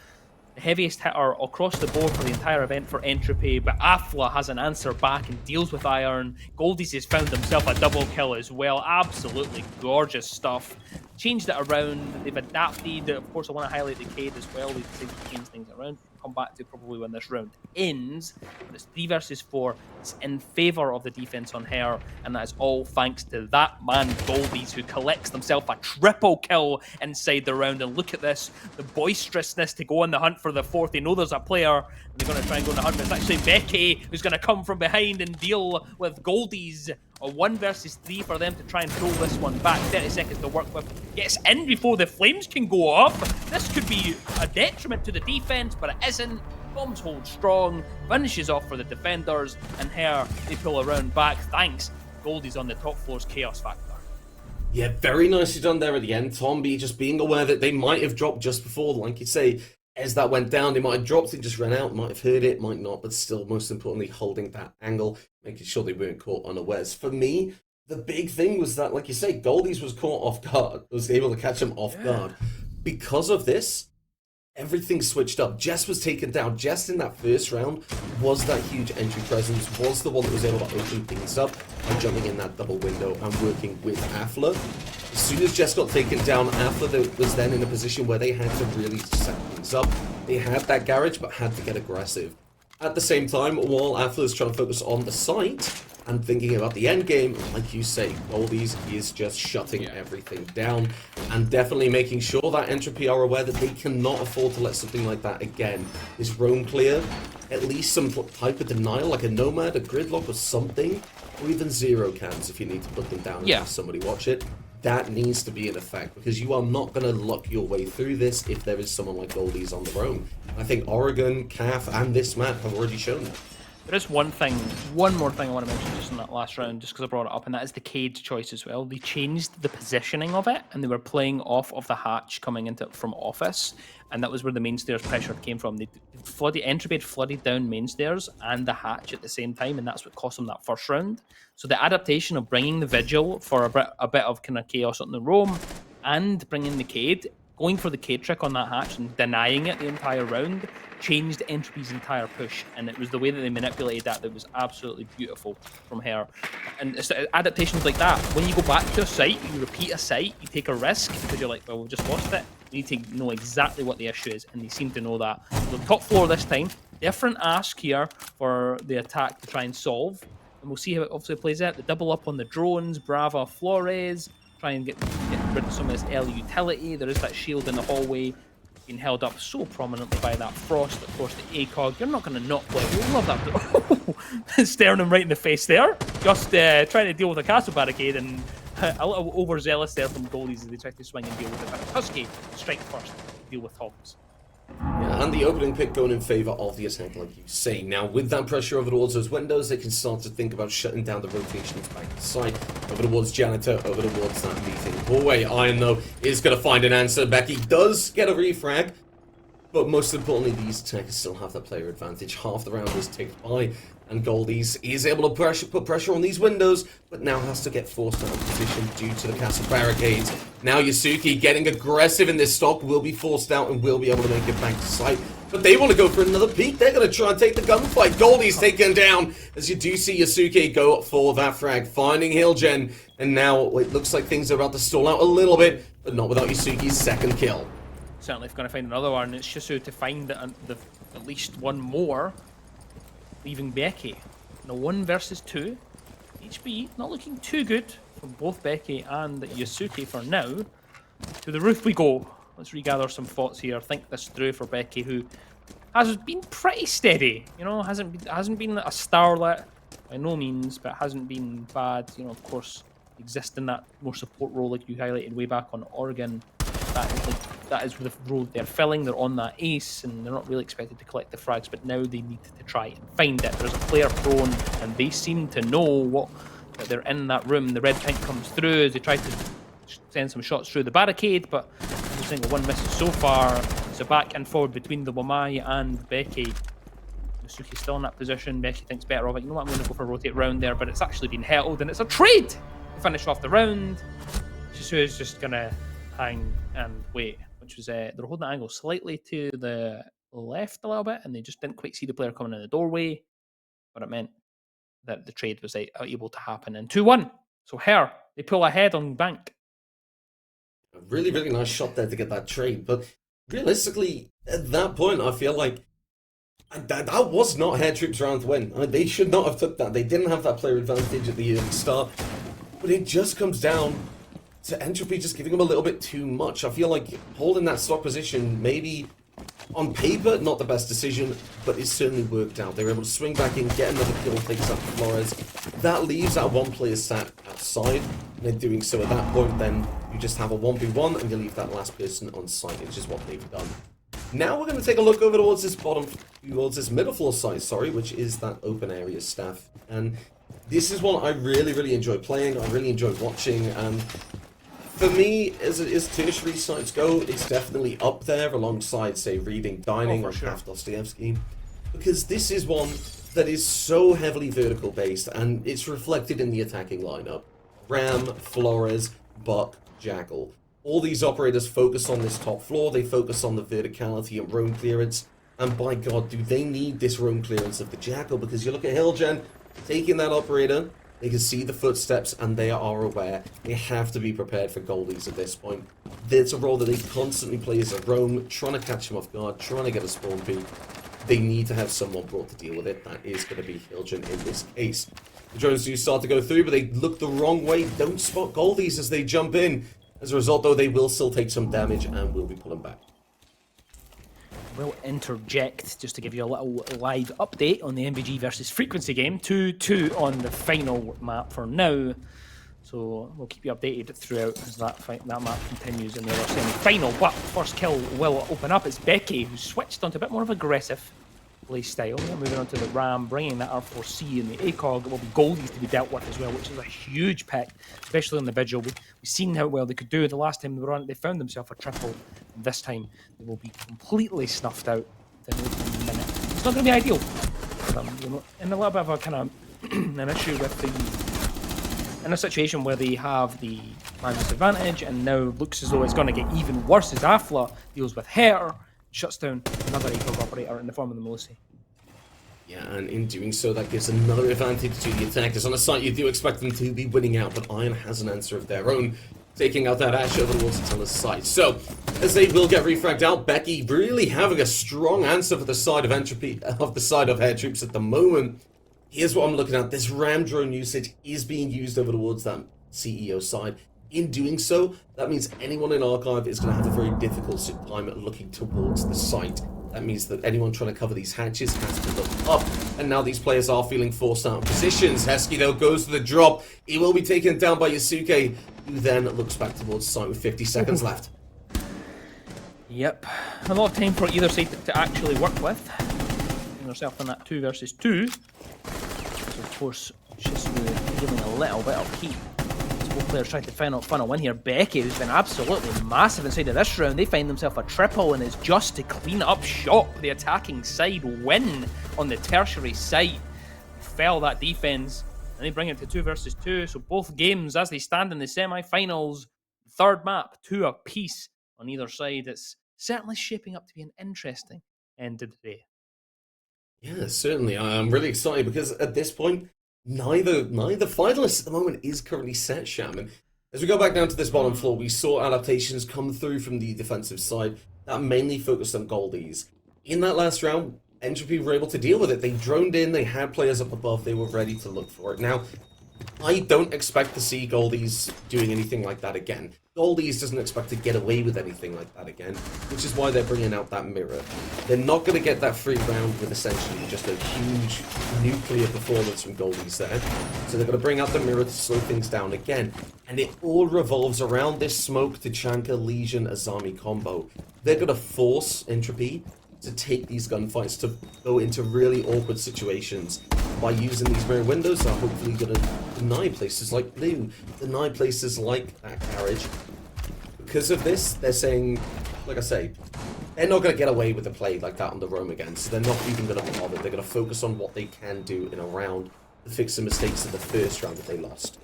The heaviest hitter across the board for the entire event for Entropy, but Afla has an answer back and deals with Iron. Goldies has found himself a double kill as well. Absolutely gorgeous stuff. Changed it around. They've adapted. Of course, I want to highlight the Cade as well. They've decided to change things around. Come back to probably when this round ends. But it's 3 versus 4. It's in favour of the defense on her, and that is all thanks to that man Goldies, who collects himself a triple kill inside the round. And look at this, the boisterousness to go on the hunt for the 4th. They know there's a player, and they're going to try and go on the hunt. But it's actually Becky who's going to come from behind and deal with Goldies. A 1 versus 3 for them to try and pull this one back. 30 seconds to work with. Gets in before the flames can go off. This could be a detriment to the defense, but it isn't. Bombs hold strong. Finishes off for the defenders, and here they pull around back. Thanks. Goldie's on the top floor's Chaos Factor. Yeah, very nicely done there at the end. Tom B just being aware that they might have dropped just before, like you say, as that went down, they might have dropped it, just ran out, might have heard it, might not, but still, most importantly, holding that angle, making sure they weren't caught unawares. For me, the big thing was that, like you say, Goldies was caught off guard, was able to catch him off guard. Because of this, everything switched up. Jess was taken down. Jess in that first round was that huge entry presence, was the one that was able to open things up by jumping in that double window and working with Afla. As soon as Jess got taken down, Afla was then in a position where they had to really set things up. They had that garage, but had to get aggressive. At the same time, while Afla is trying to focus on the site and thinking about the end game, like you say, Goldies is just shutting everything down and definitely making sure that Entropy are aware that they cannot afford to let something like that again. This roam clear, at least some type of denial, like a nomad, a gridlock or something, or even 0 cans if you need to put them down and have somebody watch it. That needs to be in effect, because you are not going to luck your way through this if there is someone like Goldies on the roam. I think Oregon, CAF, and this map have already shown that. There is one more thing I want to mention just in that last round, just because I brought it up, and that is the Cade choice as well. They changed the positioning of it, and they were playing off of the hatch coming into from office, and that was where the main stairs pressure came from. Entropy had flooded down main stairs and the hatch at the same time, and that's what cost them that first round. So the adaptation of bringing the Vigil for a bit of kind of chaos on the roam, and bringing the Cade, going for the Cade trick on that hatch and denying it the entire round, changed Entropy's entire push, and it was the way that they manipulated that was absolutely beautiful from her. And it's adaptations like that, when you go back to a site, you repeat a site, you take a risk because you're like, well, we've just lost it. You need to know exactly what the issue is, and they seem to know that. So top floor this time, different ask here for the attack to try and solve, and we'll see how it obviously plays out. The double up on the drones, Brava, Flores, try and get rid of some of this early utility. There is that shield in the hallway being held up so prominently by that frost. Of course, the ACOG, you're not going to not play. We love that. Staring him right in the face there. Just trying to deal with a castle barricade, and a little overzealous there from Goldies as they try to swing and deal with it. But Husky, strike first, deal with Hobbs. Yeah, and the opening pick going in favour of the attack, like you say. Now, with that pressure over towards those windows, they can start to think about shutting down the rotations back inside. Over towards Janitor, over towards that meeting hallway. Iron, though, is going to find an answer. Becky does get a refrag, but most importantly, these attackers still have that player advantage. Half the round is ticked by, and Goldies is able to put pressure on these windows, but now has to get forced out of position due to the castle barricades. Now Yasuki getting aggressive in this stock, will be forced out and will be able to make it back to site. But they want to go for another peek. They're going to try and take the gunfight. Goldies taken down, as you do see Yasuki go for that frag, finding Hillgen. And now it looks like things are about to stall out a little bit, but not without Yasuki's second kill. Certainly, if going to find another one, it's Shisu to find at least one more, leaving Becky. Now 1 versus 2. HB not looking too good from both Becky and Yasuki for now. To the roof we go. Let's regather some thoughts here. Think this through for Becky, who has been pretty steady. You know, hasn't been a starlet by no means, but hasn't been bad. You know, of course, exists in that more support role like you highlighted way back on Oregon. that is the road they're filling. They're on that ace, and they're not really expected to collect the frags, but now they need to try and find it. There's a player prone, and they seem to know that they're in that room. The red pink comes through as they try to send some shots through the barricade, but every single one misses so far. So back and forward between the Wamai and Becky. Masuki's still in that position. Becky thinks better of it. You know what, I'm going to go for a rotate round there, but it's actually been held, and it's a trade to finish off the round. Shisu's just going to hang and wait, which was they're holding the angle slightly to the left a little bit, and they just didn't quite see the player coming in the doorway, but it meant that the trade was able to happen. And 2-1. So they pull ahead on Bank. A really, really nice shot there to get that trade, but realistically, at that point, I feel like that was not Hair Troops' round to win. They should not have took that. They didn't have that player advantage at the early start, but it just comes down to Entropy just giving them a little bit too much. I feel like holding that stock position, maybe on paper, not the best decision, but it certainly worked out. They were able to swing back in, get another kill, takes out Flores. That leaves that one player sat outside, and in doing so at that point, then you just have a 1v1, and you leave that last person on site, which is what they've done. Now we're going to take a look over towards this middle floor site, which is that open area staff. And this is one I really, really enjoy playing, I really enjoy watching, and for me, as tertiary sites go, it's definitely up there alongside, say, Reading, Dining, or sure. Half Dostoevsky, because this is one that is so heavily vertical based, and it's reflected in the attacking lineup. Ram, Flores, Buck, Jackal. All these operators focus on this top floor, they focus on the verticality and roam clearance, and by God, do they need this roam clearance of the Jackal, because you look at Hillgen, taking that operator, they can see the footsteps, and they are aware. They have to be prepared for Goldies at this point. It's a role that they constantly play as a roam, trying to catch him off guard, trying to get a spawn peek. They need to have someone brought to deal with it. That is going to be Hillgen in this case. The drones do start to go through, but they look the wrong way, don't spot Goldies as they jump in. As a result, though, they will still take some damage and will be pulling back. Will interject just to give you a little live update on the MVG versus Frequency game. 2-2 on the final map for now. So we'll keep you updated throughout as that map continues in the other semi-final. But first kill will open up. It's Becky, who switched onto a bit more of aggressive play style. Moving on to the Ram, bringing that R4C and the ACOG. It will be Goldies to be dealt with as well, which is a huge pick, especially on the Vigil. We've seen how well they could do it the last time they were on it. They found themselves a triple, and this time they will be completely snuffed out within a minute. It's not going to be ideal. In a little bit of a kind of an issue with in a situation where they have the man disadvantage, and now looks as though it's going to get even worse as Afla deals with her. Shuts down another ACOG operator in the form of the Melissa. Yeah, and in doing so, that gives another advantage to the attackers. On a site, you do expect them to be winning out, but Iron has an answer of their own, taking out that Ash over towards its other side. So, as they will get refragged out, Becky really having a strong answer for the side of Entropy, the side of Hair Troops at the moment. Here's what I'm looking at. This Ram drone usage is being used over towards that CEO side. In doing so, that means anyone in Archive is going to have a very difficult time looking towards the site. That means that anyone trying to cover these hatches has to look up. And now these players are feeling forced out of positions. Hesky, though, goes for the drop. He will be taken down by Yasuke, who then looks back towards the site with 50 seconds left. Yep. A lot of time for either side to actually work with. Putting herself in that 2 versus 2. So, of course, Shisu giving a little bit of heat. Both players trying to funnel in here. Becky, who's been absolutely massive inside of this round, they find themselves a triple, and it's just to clean up shop. The attacking side win on the tertiary site. Fell that defense, and they bring it to 2 versus 2. So both games, as they stand in the semi-finals, third map, 2 apiece on either side. It's certainly shaping up to be an interesting end of the day. Yeah, certainly. I'm really excited because at this point, neither finalist at the moment is currently set, Shaman. As we go back down to this bottom floor, we saw adaptations come through from the defensive side that mainly focused on Goldies. In that last round, Entropy were able to deal with it. They droned in, they had players up above, they were ready to look for it. Now, I don't expect to see Goldies doing anything like that again. Goldies doesn't expect to get away with anything like that again, which is why they're bringing out that mirror. They're not going to get that free round with essentially just a huge nuclear performance from Goldies there. So they're going to bring out the mirror to slow things down again. And it all revolves around this Smoke, Tachanka, Legion, Azami combo. They're going to force Entropy to take these gunfights to go into really awkward situations by using these mirror windows that are hopefully going to deny places like Blue, deny places like that carriage. Because of this, they're saying, like I say, they're not going to get away with a play like that on the roam again, so they're not even going to bother. They're going to focus on what they can do in a round to fix the mistakes of the first round that they lost.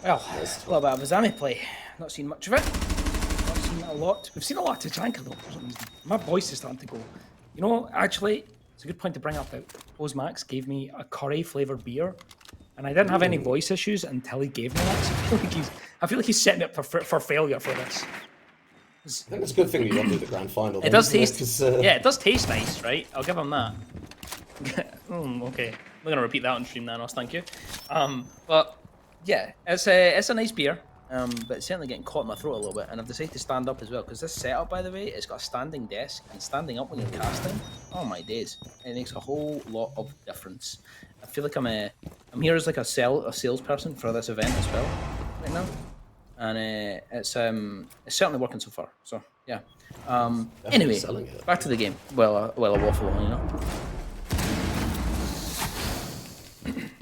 Well, a little bit of Azami play. Not seen much of it. Not seen a lot. We've seen a lot of Tachanka though, for some reason. My voice is starting to go. You know, actually, it's a good point to bring up that Max gave me a curry flavoured beer, and I didn't have any voice issues until he gave me that. So I feel like he's setting me up for failure for this. I think it's a good thing you don't do the grand final. It does taste. Yeah, it does taste nice, right? I'll give him that. Okay, we're gonna repeat that on stream, Nanos. Thank you. But yeah, it's a nice beer. But it's certainly getting caught in my throat a little bit, and I've decided to stand up as well, because this setup, by the way, it's got a standing desk, and standing up when you're casting, oh my days, it makes a whole lot of difference. I feel like I'm here as like a salesperson for this event as well, right now, and it's certainly working so far, so yeah. Anyway, back to the game. Well, a waffle on, you know.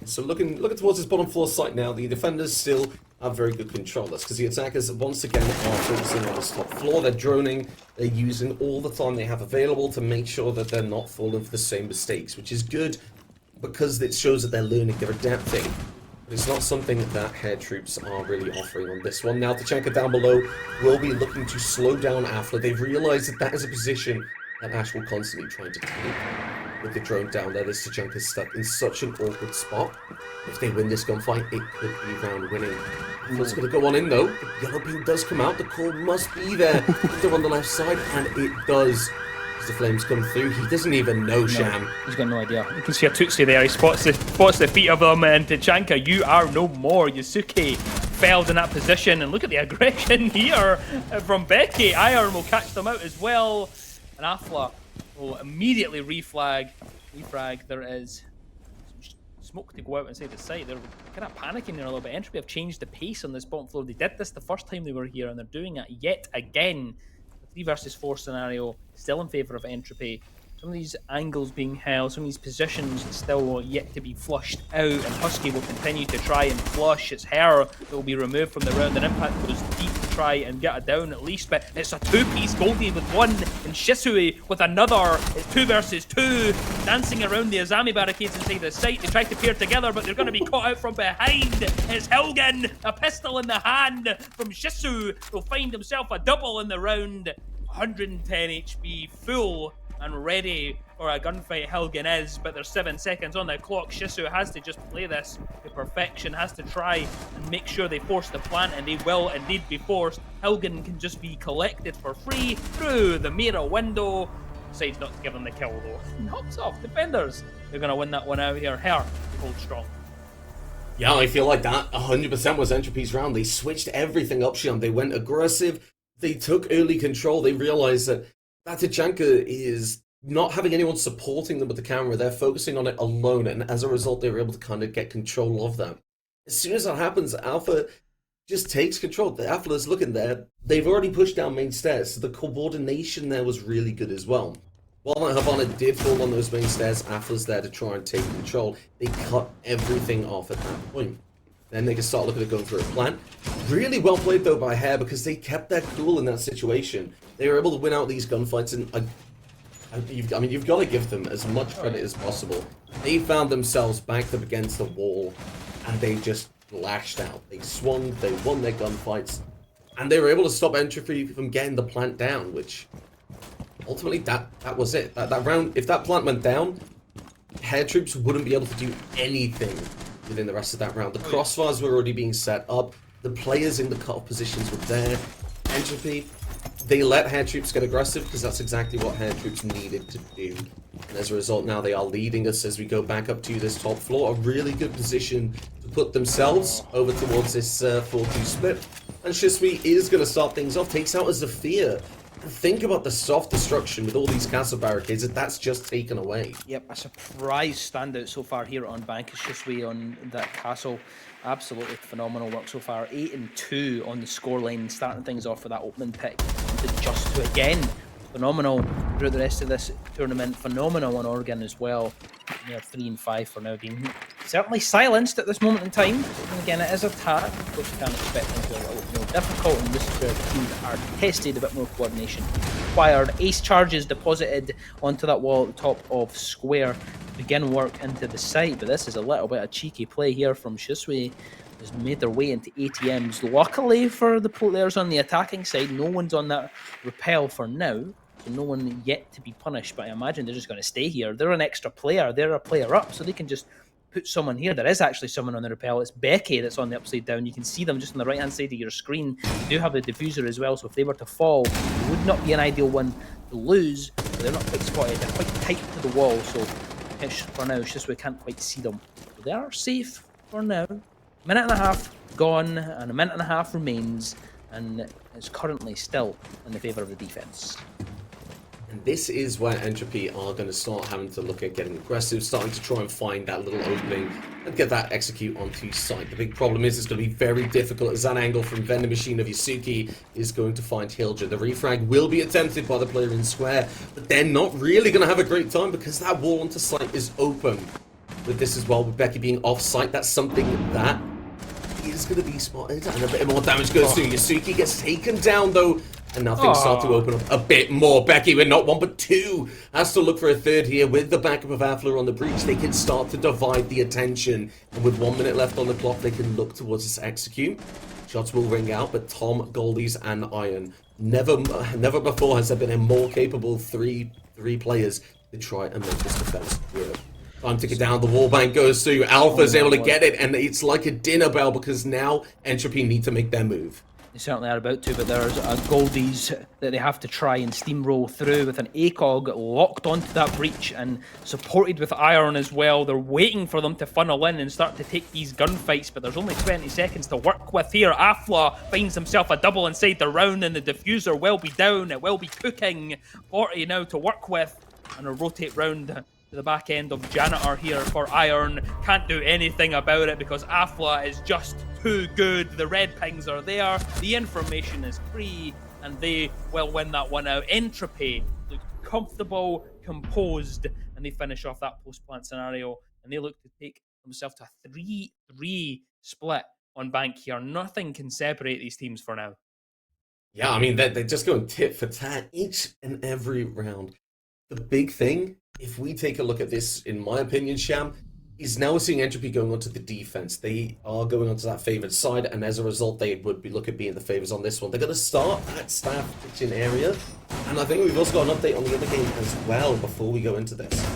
So looking towards this bottom floor site now, the defenders still have very good control. That's because the attackers once again are focusing on this top floor. They're droning, they're using all the time they have available to make sure that they're not falling for the same mistakes, which is good because it shows that they're learning, they're adapting. But it's not something that Hair Troops are really offering on this one. Now Tachanka down below will be looking to slow down Afla. They've realized that that is a position that Ash will constantly try to take. With the drone down there, this Tachanka's stuck in such an awkward spot. If they win this gunfight, it could be round winning. It's going to go on in though. The yellow beam does come out. The call must be there. They're on the left side, and it does. As the flames come through, he doesn't even know Sham. He's got no idea. You can see a Tootsie there. He spots the feet of him, and Tachanka, you are no more. Yusuke failed in that position, and look at the aggression here from Becky. Iron will catch them out as well, and Afla will immediately refrag. There is some smoke to go out inside the site. They're kind of panicking there a little bit. Entropy have changed the pace on this bottom floor. They did this the first time they were here, and they're doing it yet again. The 3 versus 4 scenario still in favour of Entropy. Some of these angles being held, some of these positions still yet to be flushed out, and Husky will continue to try and flush. It's her that will be removed from the round, and Impact goes deep to try and get it down at least, but it's a 2-piece Goldie with one, and Shisui with another. It's 2 versus 2, dancing around the Azami barricades inside the site. They try to pair together, but they're going to be caught out from behind. It's Helgen, a pistol in the hand from Shisu, will find himself a double in the round. 110 HP, full and ready for a gunfight. Helgen is, but there's 7 seconds on the clock. Shisu has to just play this to perfection, has to try and make sure they force the plant, and they will indeed be forced. Helgen can just be collected for free through the mirror window. Decides not to give them the kill though. Knocks off defenders. They're going to win that one out here. Her hold strong. Yeah, I feel like that 100% was Entropy's round. They switched everything up, Shion. They went aggressive. They took early control. They realized that Tachanka is not having anyone supporting them with the camera. They're focusing on it alone, and as a result, they were able to kind of get control of that. As soon as that happens, Alpha just takes control. The Alpha is looking there. They've already pushed down main stairs, so the coordination there was really good as well. While Havana did fall on those main stairs, Alpha's there to try and take control. They cut everything off at that point. Then they can start looking at going through a plan. Really well played though by Hair, because they kept their cool in that situation. They were able to win out these gunfights, and you've got to give them as much credit as possible. They found themselves backed up against the wall, and they just lashed out. They swung, they won their gunfights, and they were able to stop Entropy from getting the plant down, which ultimately that was it. That round, if that plant went down, Hair Troops wouldn't be able to do anything within the rest of that round. The crossfires were already being set up. The players in the cut-off positions were there. Entropy, they let Hair Troops get aggressive because that's exactly what Hair Troops needed to do. And as a result, now they are leading us as we go back up to this top floor. A really good position to put themselves over towards this 4-2 split. And Shisui is going to start things off, takes out a Zafir. And think about the soft destruction with all these castle barricades that's just taken away. Yep, a surprise standout so far here on Bank is Shisui on that castle. Absolutely phenomenal work so far. 8-2 on the scoreline, starting things off with that opening pick into just 2 again. Phenomenal throughout the rest of this tournament. Phenomenal on Oregon as well. They are 3-5 for now, being certainly silenced at this moment in time. And again, it is a tag. Of course, you can't expect them to be a little more difficult, and this is where the teams are tested, a bit more coordination required. Ace charges deposited onto that wall at the top of square. Begin work into the site, but this is a little bit of cheeky play here from Shisui. Has made their way into ATMs. Luckily for the players on the attacking side, no one's on that repel for now. So no one yet to be punished, but I imagine they're just going to stay here. They're an extra player. They're a player up, so they can just put someone here. There is actually someone on the repel. It's Becky that's on the upside down. You can see them just on the right-hand side of your screen. You do have the diffuser as well, so if they were to fall, it would not be an ideal one to lose. But they're not quite spotted. They're quite tight to the wall, so for now, it's just we can't quite see them. So they are safe for now. Minute and a half gone, and a minute and a half remains, and it's currently still in the favour of the defence. And this is where Entropy are going to start having to look at getting aggressive, starting to try and find that little opening and get that execute onto site. The big problem is it's going to be very difficult as that angle from Vendor Machine of Yasuki is going to find Hilja. The refrag will be attempted by the player in square, but they're not really going to have a great time because that wall onto site is open. With this as well, with Becky being off site, that's something that is going to be spotted, and a bit more damage goes through. Yasuki gets taken down though, and now things start to open up a bit more. Becky with not one but two has to look for a third here. With the backup of Affler on the breach, they can start to divide the attention, and with 1 minute left on the clock, they can look towards this execute. Shots will ring out, but Tom, Goldies, and Iron, never before has there been a more capable three players to try and make this defense work. Time to get down, the wallbang goes through, Alpha's able to get it, and it's like a dinner bell because now Entropy need to make their move. They certainly are about to, but there's a Goldies that they have to try and steamroll through with an ACOG locked onto that breach and supported with Iron as well. They're waiting for them to funnel in and start to take these gunfights, but there's only 20 seconds to work with here. Afla finds himself a double inside the round, and the diffuser will be down. It will be cooking. 40 now to work with, and a rotate round to the back end of Janitor here for Iron. Can't do anything about it because Afla is just too good. The red pings are there, the information is free, and they will win that one out. Entropy look comfortable, composed, and they finish off that post-plant scenario, and they look to take themselves to a 3-3 split on Bank here. Nothing can separate these teams for now. Yeah, I mean, they're just going tit for tat each and every round. The big thing, if we take a look at this, in my opinion, Sham, is now we're seeing Entropy going onto the defense. They are going onto that favored side, and as a result, they would be looking at being the favors on this one. They're going to start at staff kitchen area, and I think we've also got an update on the other game as well before we go into this.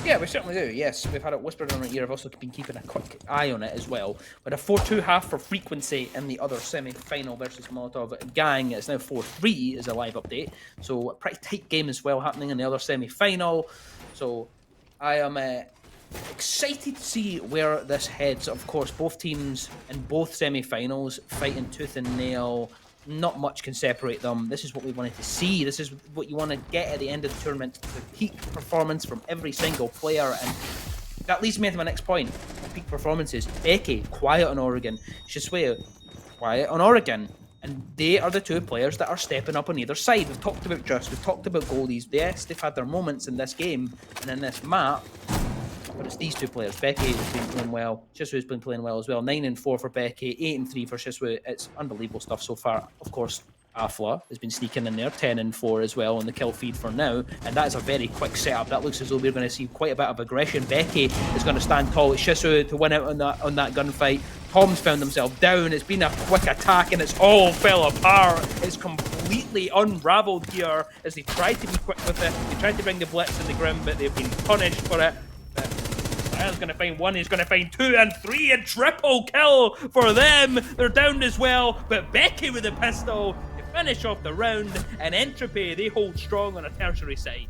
Yeah, we certainly do, yes. We've had it whispered in our ear. I've also been keeping a quick eye on it as well. But a 4-2 half for Frequency in the other semi-final versus Molotov Gang. It's now 4-3 is a live update. So a pretty tight game as well happening in the other semi-final. So I am excited to see where this heads. Of course, both teams in both semi-finals fighting tooth and nail. Not much can separate them. This is what we wanted to see. This is what you want to get at the end of the tournament. The peak performance from every single player. And that leads me to my next point. Peak performances. Becky, quiet on Oregon. Shisui, quiet on Oregon. And they are the two players that are stepping up on either side. We've talked about Just, we've talked about Goldies. Yes, they've had their moments in this game and in this map. But it's these two players. Becky has been playing well. Shisui's been playing well as well. 9-4 for Becky, 8-3 for Shisui. It's unbelievable stuff so far. Of course, Afla has been sneaking in there, 10-4 as well on the kill feed for now. And that is a very quick setup. That looks as though we're going to see quite a bit of aggression. Becky is going to stand tall at Shisui to win out on that gunfight. Tom's found himself down. It's been a quick attack and it's all fell apart. It's completely unraveled here as they tried to be quick with it. They tried to bring the blitz in the grim, but they've been punished for it. He's going to find one, he's going to find 2 and 3, and triple kill for them. They're down as well, but Becky with a pistol to finish off the round, and Entropy, they hold strong on a tertiary side.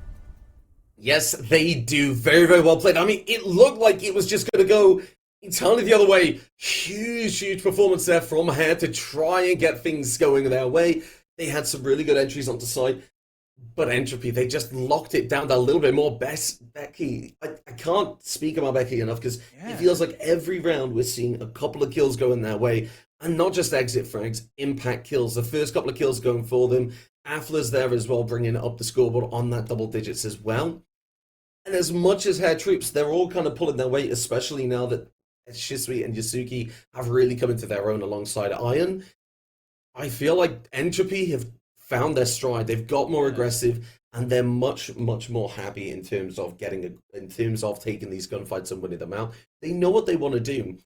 Yes, they do. Very, very well played. I mean, it looked like it was just going to go entirely the other way. Huge performance there from Hair to try and get things going their way. They had some really good entries onto side, but Entropy, they just locked it down a little bit more. Becky, I can't speak about Becky enough because it feels like every round we're seeing a couple of kills going their way, and not just exit frags, impact kills. The first couple of kills going for them. Affler's there as well, bringing up the scoreboard on that double digits as well. And as much as Hair Troops, they're all kind of pulling their weight, especially now that Shisui and Yasuki have really come into their own alongside Iron. I feel like Entropy have found their stride. They've got more aggressive, and they're much more happy in terms of taking these gunfights and winning them out. They know what they want to do,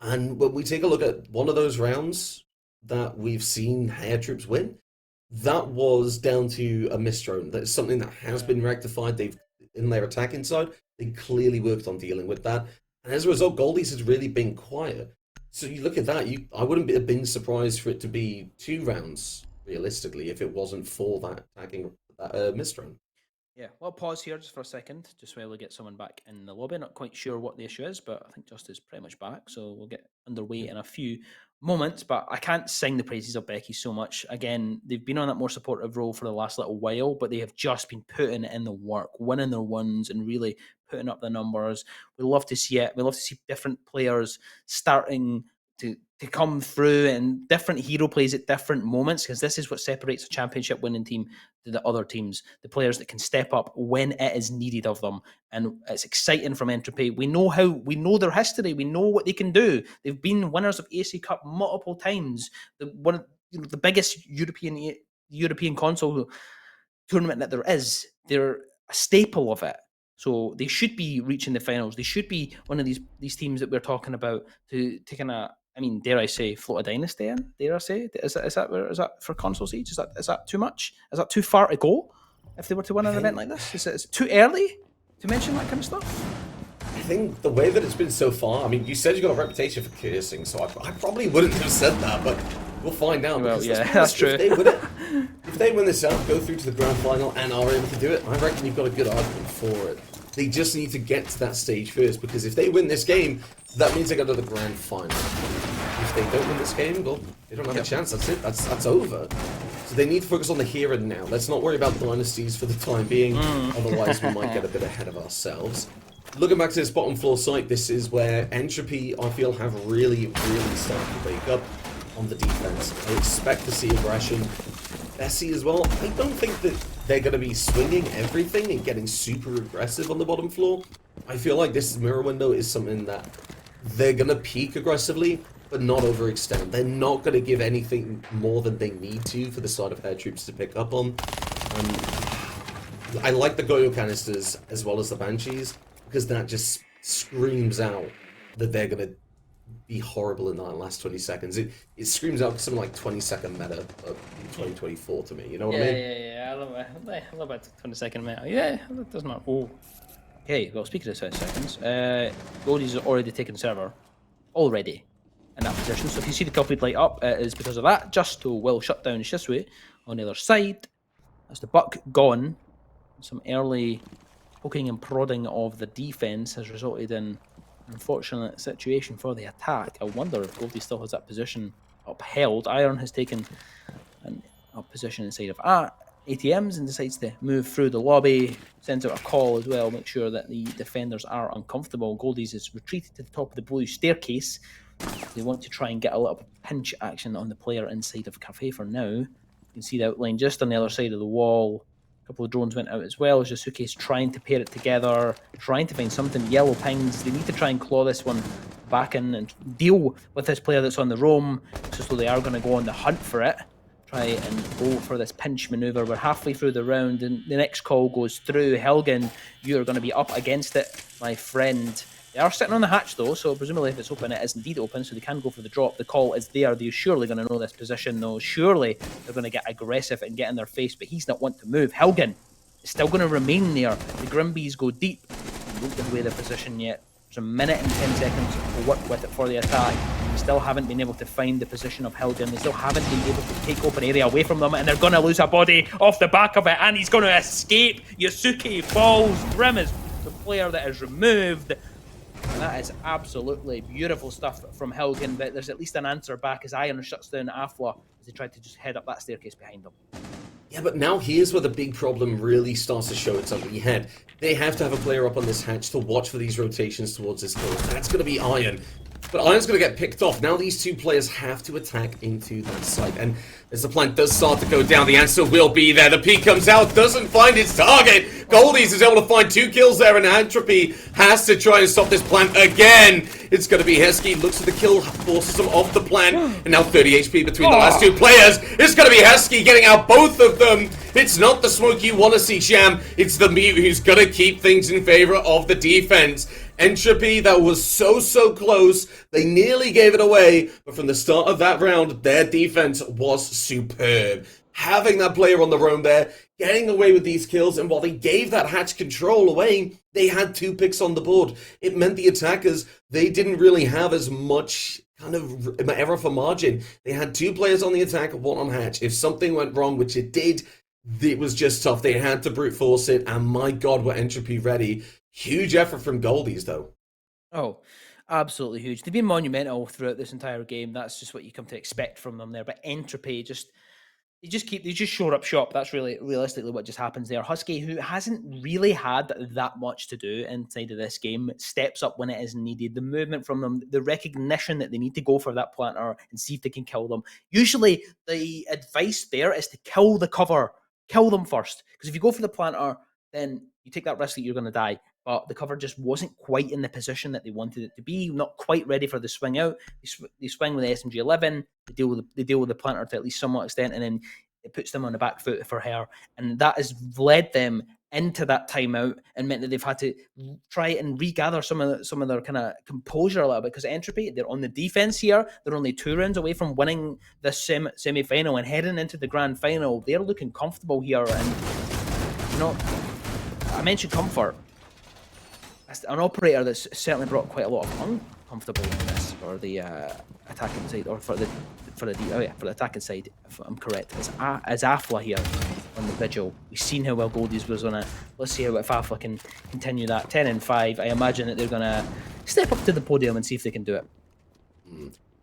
and when we take a look at one of those rounds that we've seen Hair Troops win, that was down to a misdrone. That's something that has been rectified. They've in their attacking side, they clearly worked on dealing with that. And as a result, Goldies has really been quiet. So you look at that, I wouldn't have been surprised for it to be 2 rounds, realistically, if it wasn't for that attacking misdrone. Yeah, well, pause here just for a second, just while we get someone back in the lobby. Not quite sure what the issue is, but I think Just is pretty much back, so we'll get underway in a few moments. But I can't sing the praises of Becky so much. Again, they've been on that more supportive role for the last little while, but they have just been putting in the work, winning their ones, and really putting up the numbers. We love to see it. We love to see different players starting to come through and different hero plays at different moments, because this is what separates a championship winning team to the other teams, the players that can step up when it is needed of them. And it's exciting from Entropy. We know their history, we know what they can do. They've been winners of ESA Cup multiple times, the biggest European console tournament that there is. They're a staple of it. So they should be reaching the finals. They should be one of these teams that we're talking about to kind of, I mean, dare I say, float a dynasty in? Dare I say? Is that for console siege? Is that too much? Is that too far to go? If they were to win an event like this, is it too early to mention that kind of stuff? I think the way that it's been so far, I mean, you said you got a reputation for cursing, so I probably wouldn't have said that, but we'll find out. Well, yeah, that's true. If they win this out, go through to the grand final, and are able to do it, I reckon you've got a good argument for it. They just need to get to that stage first, because if they win this game, that means they go to the grand final. If they don't win this game, well, they don't have a chance. That's it. That's over. So they need to focus on the here and now. Let's not worry about dynasties for the time being. Otherwise, we might get a bit ahead of ourselves. Looking back to this bottom floor site, this is where Entropy, I feel, have really started to wake up on the defense. I expect to see aggression. Bessie as well. I don't think that they're going to be swinging everything and getting super aggressive on the bottom floor. I feel like this mirror window is something that they're going to peak aggressively, but not overextend. They're not going to give anything more than they need to for the side of Hair Troops to pick up on. I like the Goyo canisters as well as the Banshees, because that just screams out that they're going to be horrible in that last 20 seconds. It screams out something like 20-second meta in 2024 to me. You know what I mean? Yeah. I love it. 20-second meta. Yeah, that does not. Oh. Okay, well, speaking of 20 seconds, Goldie's already taken server. Already in that position. So if you see the kill feed light up, it is because of that. Justo will shut down Shisui on the other side. As the buck gone, some early poking and prodding of the defense has resulted in an unfortunate situation for the attack. I wonder if Goldie still has that position upheld. Iron has taken a position inside of ATMs and decides to move through the lobby, sends out a call as well, make sure that the defenders are uncomfortable. Goldies is retreated to the top of the blue staircase. They want to try and get a little pinch action on the player inside of Cafe for now. You can see the outline just on the other side of the wall. A couple of drones went out as well. Yasuki is trying to pair it together, trying to find something. Yellow pings. They need to try and claw this one back in and deal with this player that's on the roam. So they are going to go on the hunt for it. Try and go for this pinch maneuver. We're halfway through the round, and the next call goes through. Helgen, you are going to be up against it, my friend. They are sitting on the hatch though, so presumably if it's open, it is indeed open, so they can go for the drop. The call is there. They're surely going to know this position though. Surely they're going to get aggressive and get in their face, but he's not want to move. Helgen is still going to remain there. The Grimbees go deep. They don't give away their position yet. There's a minute and 10 seconds to work with it for the attack. They still haven't been able to find the position of Helgen. They still haven't been able to take open area away from them, and they're going to lose a body off the back of it, and he's going to escape. Yasuki falls. Grim is the player that is removed. That is absolutely beautiful stuff from Hilgen, but there's at least an answer back as Iron shuts down Afla as they try to just head up that staircase behind them. Yeah, but now here's where the big problem really starts to show its ugly head. They have to have a player up on this hatch to watch for these rotations towards this kill. That's going to be Iron. But Iron's going to get picked off. Now these two players have to attack into that site. And as the plant does start to go down, the answer will be there. The peak comes out, doesn't find its target. Goldies is able to find 2 kills there, and Entropy has to try and stop this plant again. It's going to be Heskey. Looks at the kill, forces him off the plant. And now 30 HP between the last 2 players. It's going to be Heskey getting out both of them. It's not the smoke you want to see, Sham. It's the Mute who's going to keep things in favor of the defense. Entropy, that was so close. They nearly gave it away, but from the start of that round, their defense was superb. Having that player on the roam there, getting away with these kills, and while they gave that hatch control away, they had 2 picks on the board. It meant the attackers, they didn't really have as much kind of error for margin. They had 2 players on the attack, 1 on hatch. If something went wrong, which it did, it was just tough. They had to brute force it, and my god, were Entropy ready. Huge effort from Goldies, though. Oh, absolutely huge. They've been monumental throughout this entire game. That's just what you come to expect from them there. But Entropy they just shore up shop. That's really realistically what just happens there. Husky, who hasn't really had that much to do inside of this game, steps up when it is needed. The movement from them, the recognition that they need to go for that planter and see if they can kill them. Usually the advice there is to kill the cover. Kill them first. Because if you go for the planter, then you take that risk that you're going to die. But the cover just wasn't quite in the position that they wanted it to be, not quite ready for the swing out. They swing with the SMG-11, they deal with the planter to at least somewhat extent, and then it puts them on the back foot for her. And that has led them into that timeout and meant that they've had to try and regather some of their kind of composure a little bit, because Entropy, they're on the defense here. They're only 2 rounds away from winning this semi-final and heading into the grand final. They're looking comfortable here, and I mentioned comfort. That's an operator that's certainly brought quite a lot of uncomfortableness for the attacking side, or for the attacking side, if I'm correct. As Afla here on the vigil, we've seen how well Goldies was on it. Let's see if Afla can continue that. 10 and 5. I imagine that they're gonna step up to the podium and see if they can do it.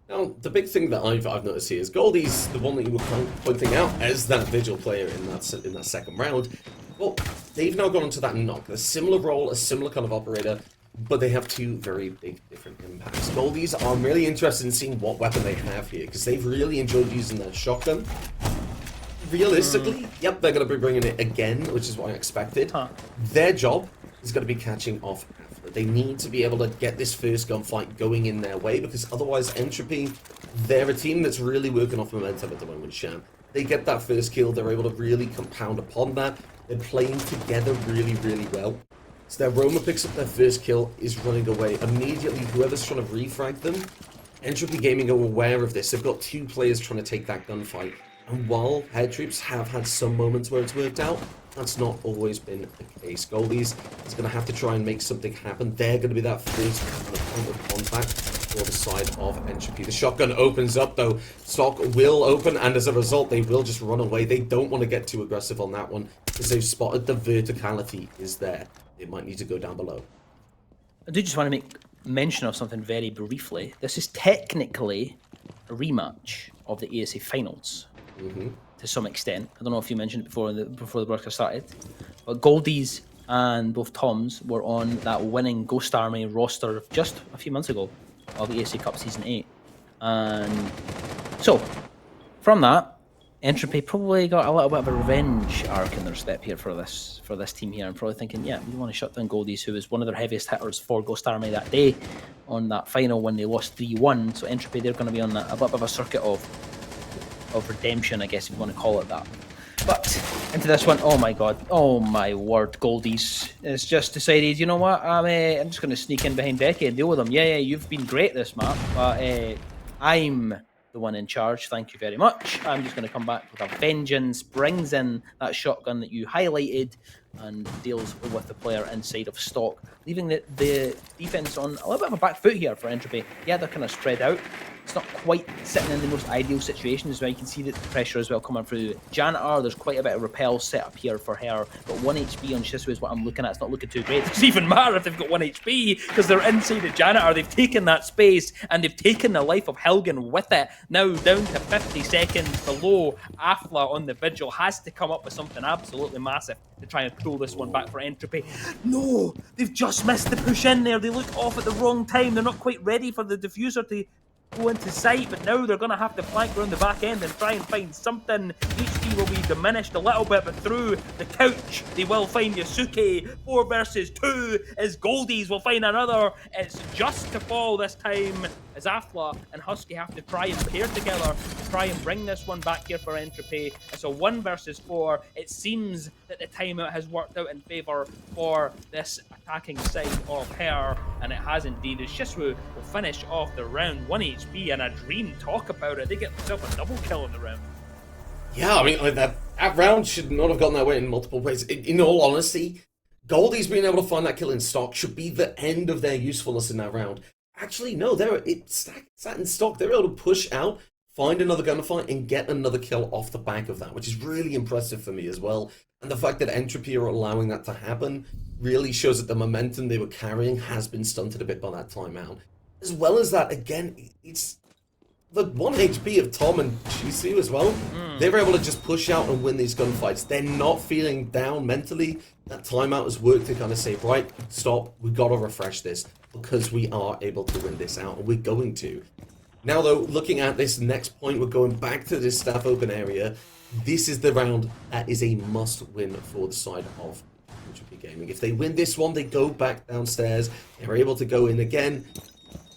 Now, the big thing that I've noticed here is Goldie's the one that you were pointing out as that vigil player in that second round. Well, they've now gone into that knock. A similar role, a similar kind of operator, but they have 2 very big different impacts. Goldies, I'm really interested in seeing what weapon they have here, because they've really enjoyed using their shotgun. Realistically, yep, they're going to be bringing it again, which is what I expected. Their job is going to be catching off Afla. They need to be able to get this first gunfight going in their way, because otherwise Entropy, they're a team that's really working off momentum at the moment, Sham. They get that first kill, they're able to really compound upon that. They're playing together really well. So their Roma picks up their first kill, is running away. Immediately, whoever's trying to refrag them, Entropy Gaming are aware of this. They've got 2 players trying to take that gunfight. And while Head Troops have had some moments where it's worked out, that's not always been the case. Goldies is going to have to try and make something happen. They're going to be that first point of contact for the side of Entropy. The shotgun opens up, though. Stock will open, and as a result, they will just run away. They don't want to get too aggressive on that one, because they've spotted the verticality is there. They might need to go down below. I do just want to make mention of something very briefly. This is technically a rematch of the ESA finals. To some extent. I don't know if you mentioned it before the broadcast started, but Goldies and both Toms were on that winning Ghost Army roster just a few months ago of the ESA Cup Season 8. And so, from that, Entropy probably got a little bit of a revenge arc in their step here for this team here. I'm probably thinking, yeah, we want to shut down Goldies, who was one of their heaviest hitters for Ghost Army that day on that final when they lost 3-1. So Entropy, they're going to be on a bit of a circuit of redemption, I guess if you want to call it that. But into this one, oh my god, oh my word, Goldies has just decided, you know what, I'm just going to sneak in behind Becky and deal with them. Yeah, you've been great this map, but I'm the one in charge, thank you very much. I'm just going to come back with a vengeance, brings in that shotgun that you highlighted, and deals with the player inside of stock, leaving the defense on a little bit of a back foot here for Entropy. Yeah, they're kind of spread out, it's not quite sitting in the most ideal situation as well. You can see that the pressure as well coming through Janitor. There's quite a bit of repel set up here for her, but 1 HP on Shisui is what I'm looking at. It's not looking too great. It's even matter if they've got 1 HP because they're inside the Janitor. They've taken that space and they've taken the life of Helgen with it. Now down to 50 seconds below. Afla on the Vigil has to come up with something absolutely massive to try and pull this one back for Entropy. No, they've just missed the push in there. They look off at the wrong time. They're not quite ready for the diffuser to go into sight, but now they're going to have to flank around the back end and try and find something. HP will be diminished a little bit, but through the couch they will find Yasuke. 4 versus 2 as Goldies will find another. It's just to fall this time as Afla and Husky have to try and pair together to try and bring this one back here for Entropy. It's a 1 versus 4. It seems that the timeout has worked out in favour for this attacking side of her, and it has indeed, as Shisui will finish off the round. 1 HP and a dream. Talk about it. They get themselves a double kill in the round. Yeah, I mean, like that round should not have gone their way in multiple ways. In all honesty, Goldie's being able to find that kill in stock should be the end of their usefulness in that round. Actually, no, it's sat in stock. They're able to push out, find another gunfight, and get another kill off the back of that, which is really impressive for me as well. And the fact that Entropy are allowing that to happen really shows that the momentum they were carrying has been stunted a bit by that timeout. As well as that, again, it's the 1 HP of Tom and Shisu as well. They were able to just push out and win these gunfights. They're not feeling down mentally. That timeout has worked to kind of say, right, stop, we got to refresh this because we are able to win this out, and we're going to. Now, though, looking at this next point, we're going back to this staff open area. This is the round that is a must-win for the side of Entropy Gaming. If they win this one, they go back downstairs. They're able to go in again,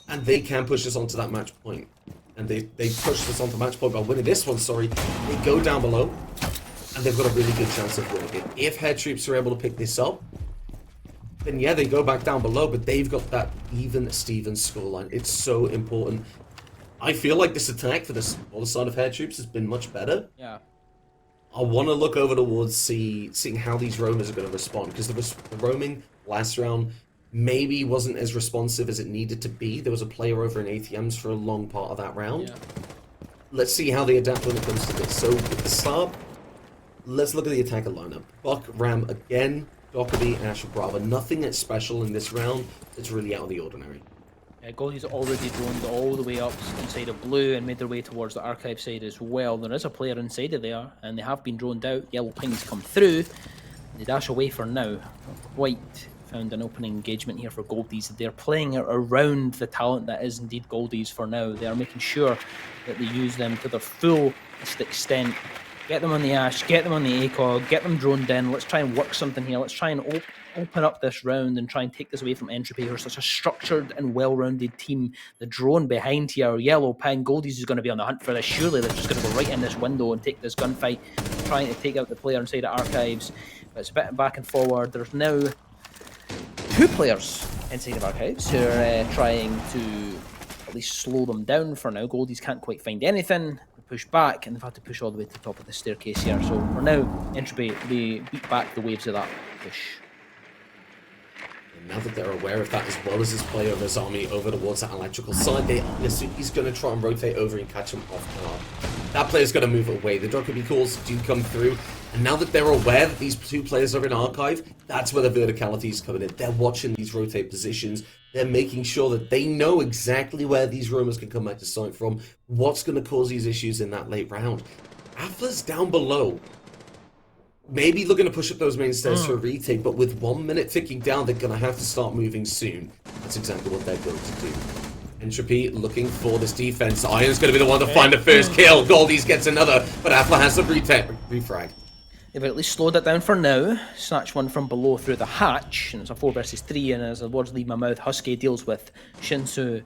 and they can push us onto that match point. And they pushed us onto match point by winning this one, sorry. They go down below, and they've got a really good chance of winning it. If Head Troops are able to pick this up, then yeah, they go back down below, but they've got that even Stevens scoreline. It's so important. I feel like this attack for the side of Head Troops has been much better. Yeah. I want to look over towards seeing how these roamers are going to respond, because the roaming last round maybe wasn't as responsive as it needed to be. There was a player over in ATMs for a long part of that round. Yeah. Let's see how they adapt when it comes to this. So at the start, let's look at the attacker lineup. Buck, Ram again, Dockerby, Ash, Brava. Nothing that's special in this round that's really out of the ordinary. Goldie's already droned all the way up inside of blue and made their way towards the archive side as well. There is a player inside of there, and they have been droned out. Yellow pings come through. They dash away for now. Not quite found an opening engagement here for Goldies. They're playing around the talent that is indeed Goldies for now. They are making sure that they use them to their full extent. Get them on the Ash, get them on the ACOG, get them droned in. Let's try and work something here. Let's try and open up this round and try and take this away from Entropy, who are such a structured and well-rounded team. The drone behind here, Yellow Ping, Goldies is going to be on the hunt for this. Surely they're just going to go right in this window and take this gunfight, trying to take out the player inside the archives. But it's a bit back and forward. There's now 2 players inside of archives who are trying to at least slow them down for now. Goldies can't quite find anything. Push back, and they've had to push all the way to the top of the staircase here. So for now, Entropy, they beat back the waves of that push. And now that they're aware of that, as well as this player of his army over towards that electrical side, he's going to try and rotate over and catch him off guard. That player's going to move away. The Dockerby calls do come through, and now that they're aware that these 2 players are in archive, that's where the verticality is coming in. They're watching these rotate positions. They're making sure that they know exactly where these roamers can come back to sight from, what's going to cause these issues in that late round. Afla's down below. Maybe looking to push up those main stairs for a retake, but with 1 minute ticking down, they're going to have to start moving soon. That's exactly what they're going to do. Entropy looking for this defense. Iron's going to be the one to find the first kill. Goldies gets another, but Afla has the refrag. They've at least slowed it down for now. Snatch one from below through the hatch, and it's a 4 versus 3, and as the words leave my mouth, Husky deals with Shisu,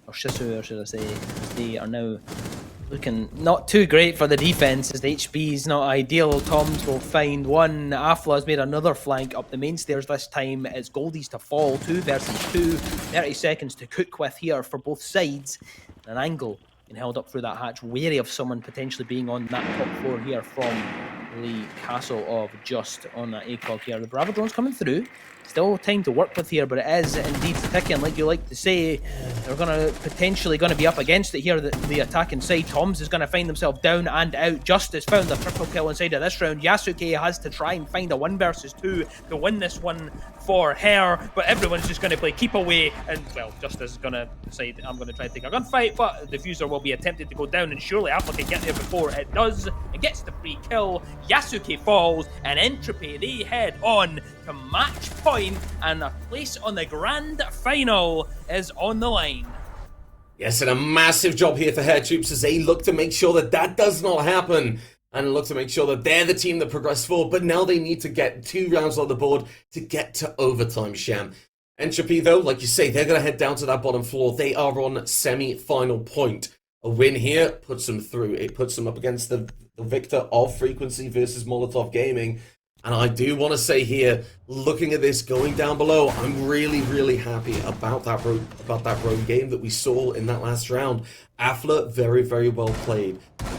or should I say, as they are now looking not too great for the defense, as the HP is not ideal. Toms will find one. Afla has made another flank up the main stairs this time. It's Goldies to fall, 2 versus 2. 30 seconds to cook with here for both sides. An angle and held up through that hatch, wary of someone potentially being on that top floor here from the castle of Just on that ACOG here. The Bravo drone's coming through. Still time to work with here, but it is indeed ticking, like you like to say. They're potentially going to be up against it here, the attacking side. Toms is going to find himself down and out. Justice found a triple kill inside of this round. Yasuke has to try and find a 1 versus 2 to win this one for her, but everyone's just going to play keep away, and well, Justice is going to decide, I'm going to try and take a gunfight, but the diffuser will be attempted to go down, and surely Apple can get there before it does, and gets the free kill. Yasuke falls, and Entropy, they head on to match point, and a place on the grand final is on the line. Yes, and a massive job here for Hair Troops as they look to make sure that that does not happen. And look to make sure that they're the team that progressed forward. But now they need to get 2 rounds on the board to get to overtime, Sham. Entropy, though, like you say, they're going to head down to that bottom floor. They are on semi-final point. A win here puts them through. It puts them up against the victor of Frequency versus Molotov Gaming. And I do want to say here, looking at this going down below, I'm really, really happy about that road game that we saw in that last round. Affler, very, very well played.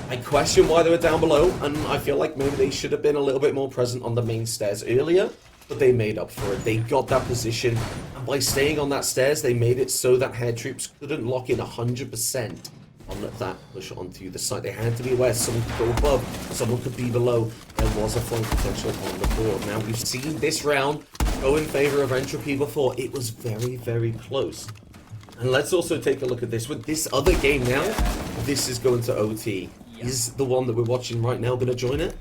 I question why they were down below, and I feel like maybe they should have been a little bit more present on the main stairs earlier, but they made up for it. They got that position, and by staying on that stairs, they made it so that Hair Troops couldn't lock in 100%. On that push onto the site. They had to be aware someone could go above, someone could be below. There was a flank potential on the board. Now we've seen this round go in favor of Entropy before. It was very, very close. And let's also take a look at this. With this other game now, this is going to OT. Yeah. Is the one that we're watching right now going to join it?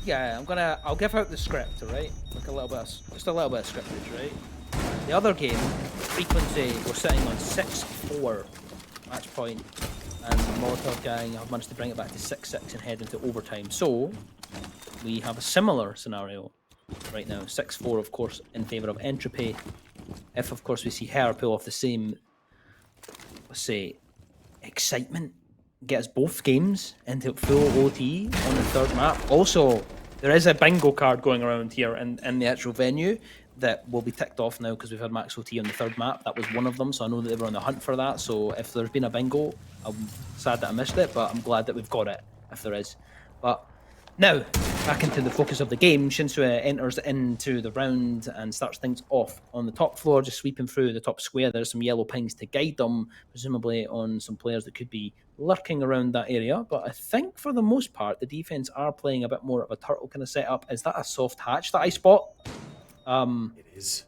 Yeah, I'll give out the script, alright? Like just a little bit of scriptage, right? The other game, Frequency, we're sitting on 6-4 match point, and Molotov Gang have managed to bring it back to 6-6 and head into overtime. So we have a similar scenario right now. 6-4, of course, in favour of Entropy. If, of course, we see her pull off the same, let's say, excitement, get us both games into full OT on the 3rd map. Also, there is a bingo card going around here in the actual venue that will be ticked off now because we've had max OT on the 3rd map. That was one of them, so I know that they were on the hunt for that. So if there's been a bingo, I'm sad that I missed it, but I'm glad that we've got it, if there is. But now, back into the focus of the game. Shinsue enters into the round and starts things off on the top floor, just sweeping through the top square. There's some yellow pings to guide them, presumably on some players that could be lurking around that area. But I think for the most part, the defense are playing a bit more of a turtle kind of setup. Is that a soft hatch that I spot? It is.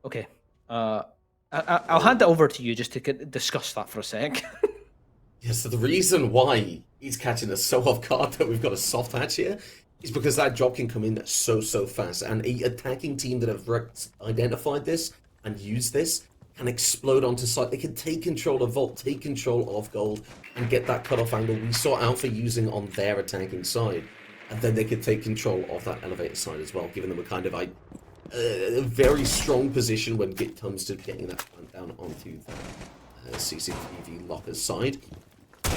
Okay. I'll hand it over to you just to discuss that for a sec. Yeah, so the reason why he's catching us so off guard that we've got a soft hatch here is because that drop can come in so fast, and a attacking team that have identified this and used this can explode onto site. They can take control of Vault, take control of Gold, and get that cutoff angle we saw Alpha using on their attacking side. And then they could take control of that elevator side as well, giving them a kind of a very strong position when it comes to getting that plant down onto the CCTV lockers side.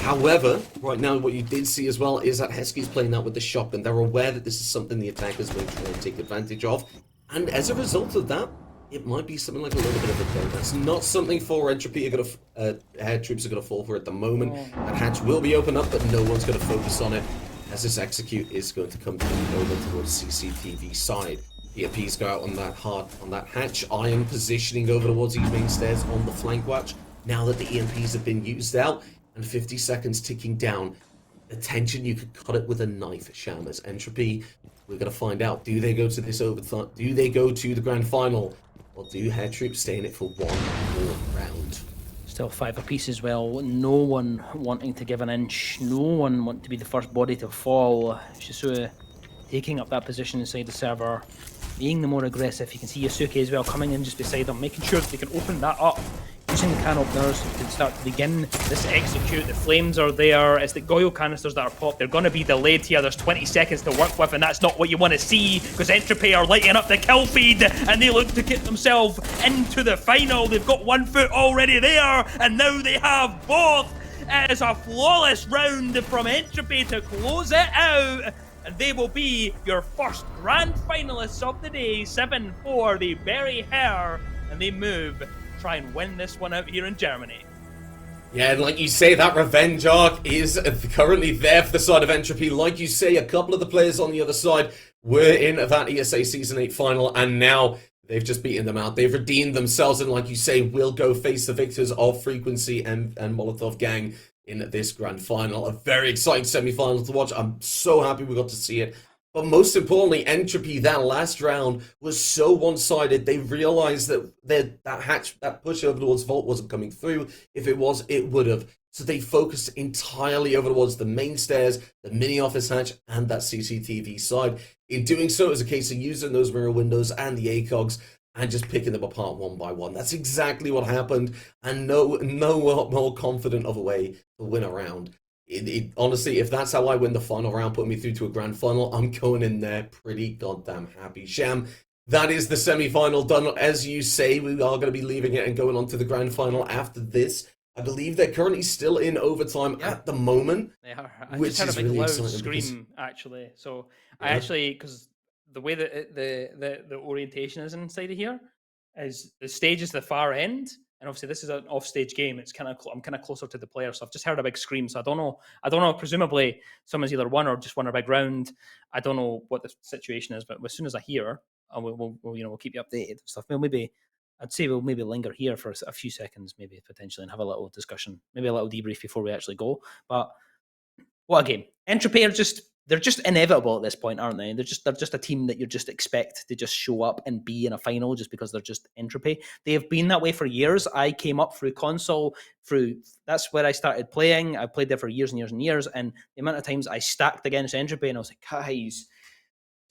However, right now what you did see as well is that Heskey's playing that with the shotgun. They're aware that this is something the attackers will try and take advantage of. And as a result of that, it might be something like a little bit of a game. That's not something for Entropy Hair Troops are going to fall for at the moment. That hatch will be opened up, but no one's going to focus on it, as this execute is going to come over towards CCTV side. EMPs go out on that hatch. Iron positioning over towards these main stairs on the flank watch. Now that the EMPs have been used out and 50 seconds ticking down, attention, you could cut it with a knife, Shammers. Entropy, we're going to find out. Do they go to this overtime? Do they go to the grand final? Or do Hair Troops stay in it for one more round? Still 5 apiece as well. No one wanting to give an inch. No one wanting to be the first body to fall. Shisui taking up that position inside the server, being the more aggressive. You can see Yasuke as well coming in just beside them, making sure that they can open that up. Using the can openers to start to begin this execute. The flames are there. It's the Goyo canisters that are popped. They're going to be delayed here. There's 20 seconds to work with, and that's not what you want to see, because Entropy are lighting up the kill feed, and they look to get themselves into the final. They've got 1 foot already there, and now they have both. It is a flawless round from Entropy to close it out, and they will be your first grand finalists of the day. 7-4, they bury Hair, and they move. Try and win this one out here in Germany. Yeah, and like you say, that revenge arc is currently there for the side of Entropy. Like you say, a couple of the players on the other side were in that ESA Season 8 final, and now They've just beaten them out. They've redeemed themselves, and like you say, will go face the victors of Frequency and Molotov Gang in this grand final. A very exciting semi-final to watch. I'm so happy we got to see it. But most importantly, Entropy, that last round was so one-sided. They realized that that push over towards Vault wasn't coming through. If it was, it would have. So they focused entirely over towards the main stairs, the mini office hatch, and that CCTV side. In doing so, it was a case of using those mirror windows and the ACOGs and just picking them apart one by one. That's exactly what happened, and no more confident of a way to win a round. Honestly, if that's how I win the final round, put me through to a grand final, I'm going in there pretty goddamn happy. Sham, that is the semi-final done. As you say, we are going to be leaving it and going on to the grand final after this. I believe they're currently still in overtime at the moment. They are. I which just heard is a big really loud exciting scream, actually. So I Yeah. actually, because the way that the orientation is inside of here is the stage is the far end, and obviously this is an off-stage game. It's kind of I'm kind of closer to the player, so I've just heard a big scream. So I don't know. Presumably someone's either won or just won a big round. I don't know what the situation is, but as soon as I hear, we'll keep you updated and stuff. I'd say we'll maybe linger here for a few seconds, maybe potentially, and have a little discussion, maybe a little debrief before we actually go. But what a game! Entropy they're just inevitable at this point, aren't they? They're just a team that you just expect to just show up and be in a final just because they're just Entropy. They have been that way for years. I came up through console, that's where I started playing. I played there for years and years and years, and the amount of times I stacked against Entropy, and I was like, guys,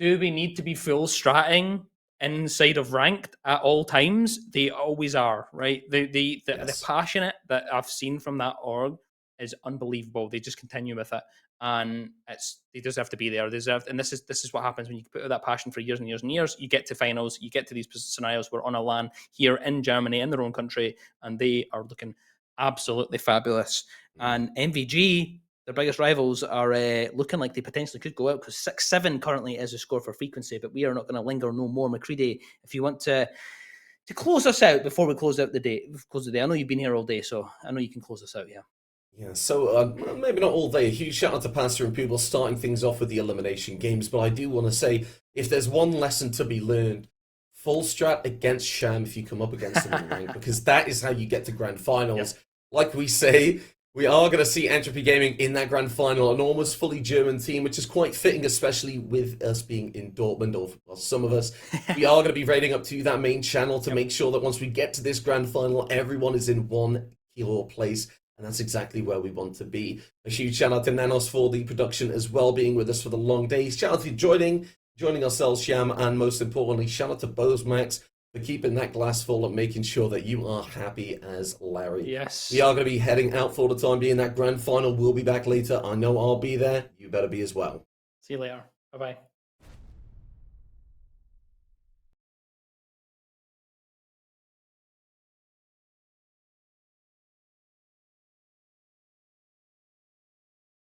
do we need to be full stratting inside of ranked at all times? They always are, right? The passionate that I've seen from that org is unbelievable. They just continue with it, and they just have to be there. And this is what happens when you put out that passion for years and years and years. You get to finals, you get to these scenarios. We're on a LAN here in Germany, in their own country, and they are looking absolutely fabulous. And MVG, their biggest rivals, are looking like they potentially could go out, because 6-7 currently is the score for Frequency, but we are not going to linger no more. McCready, if you want to close us out before we close the day. I know you've been here all day, so I know you can close us out, yeah. Yeah, so maybe not all day. A huge shout out to Pastor and Pooble starting things off with the elimination games, but I do want to say, if there's one lesson to be learned, full strat against Sham if you come up against them in rank, because that is how you get to grand finals. Yep. Like we say, we are going to see Entropy Gaming in that grand final, an almost fully German team, which is quite fitting, especially with us being in Dortmund, or well, some of us. We are going to be raiding up to that main channel to make sure that once we get to this grand final, everyone is in one kilo place. And that's exactly where we want to be. A huge shout out to Nanos for the production as well, being with us for the long days. Shout out to joining ourselves, Sham, and most importantly, shout out to Bozmax for keeping that glass full and making sure that you are happy as Larry. Yes. We are going to be heading out for the time being. That grand final will be back later. I know I'll be there. You better be as well. See you later. Bye-bye.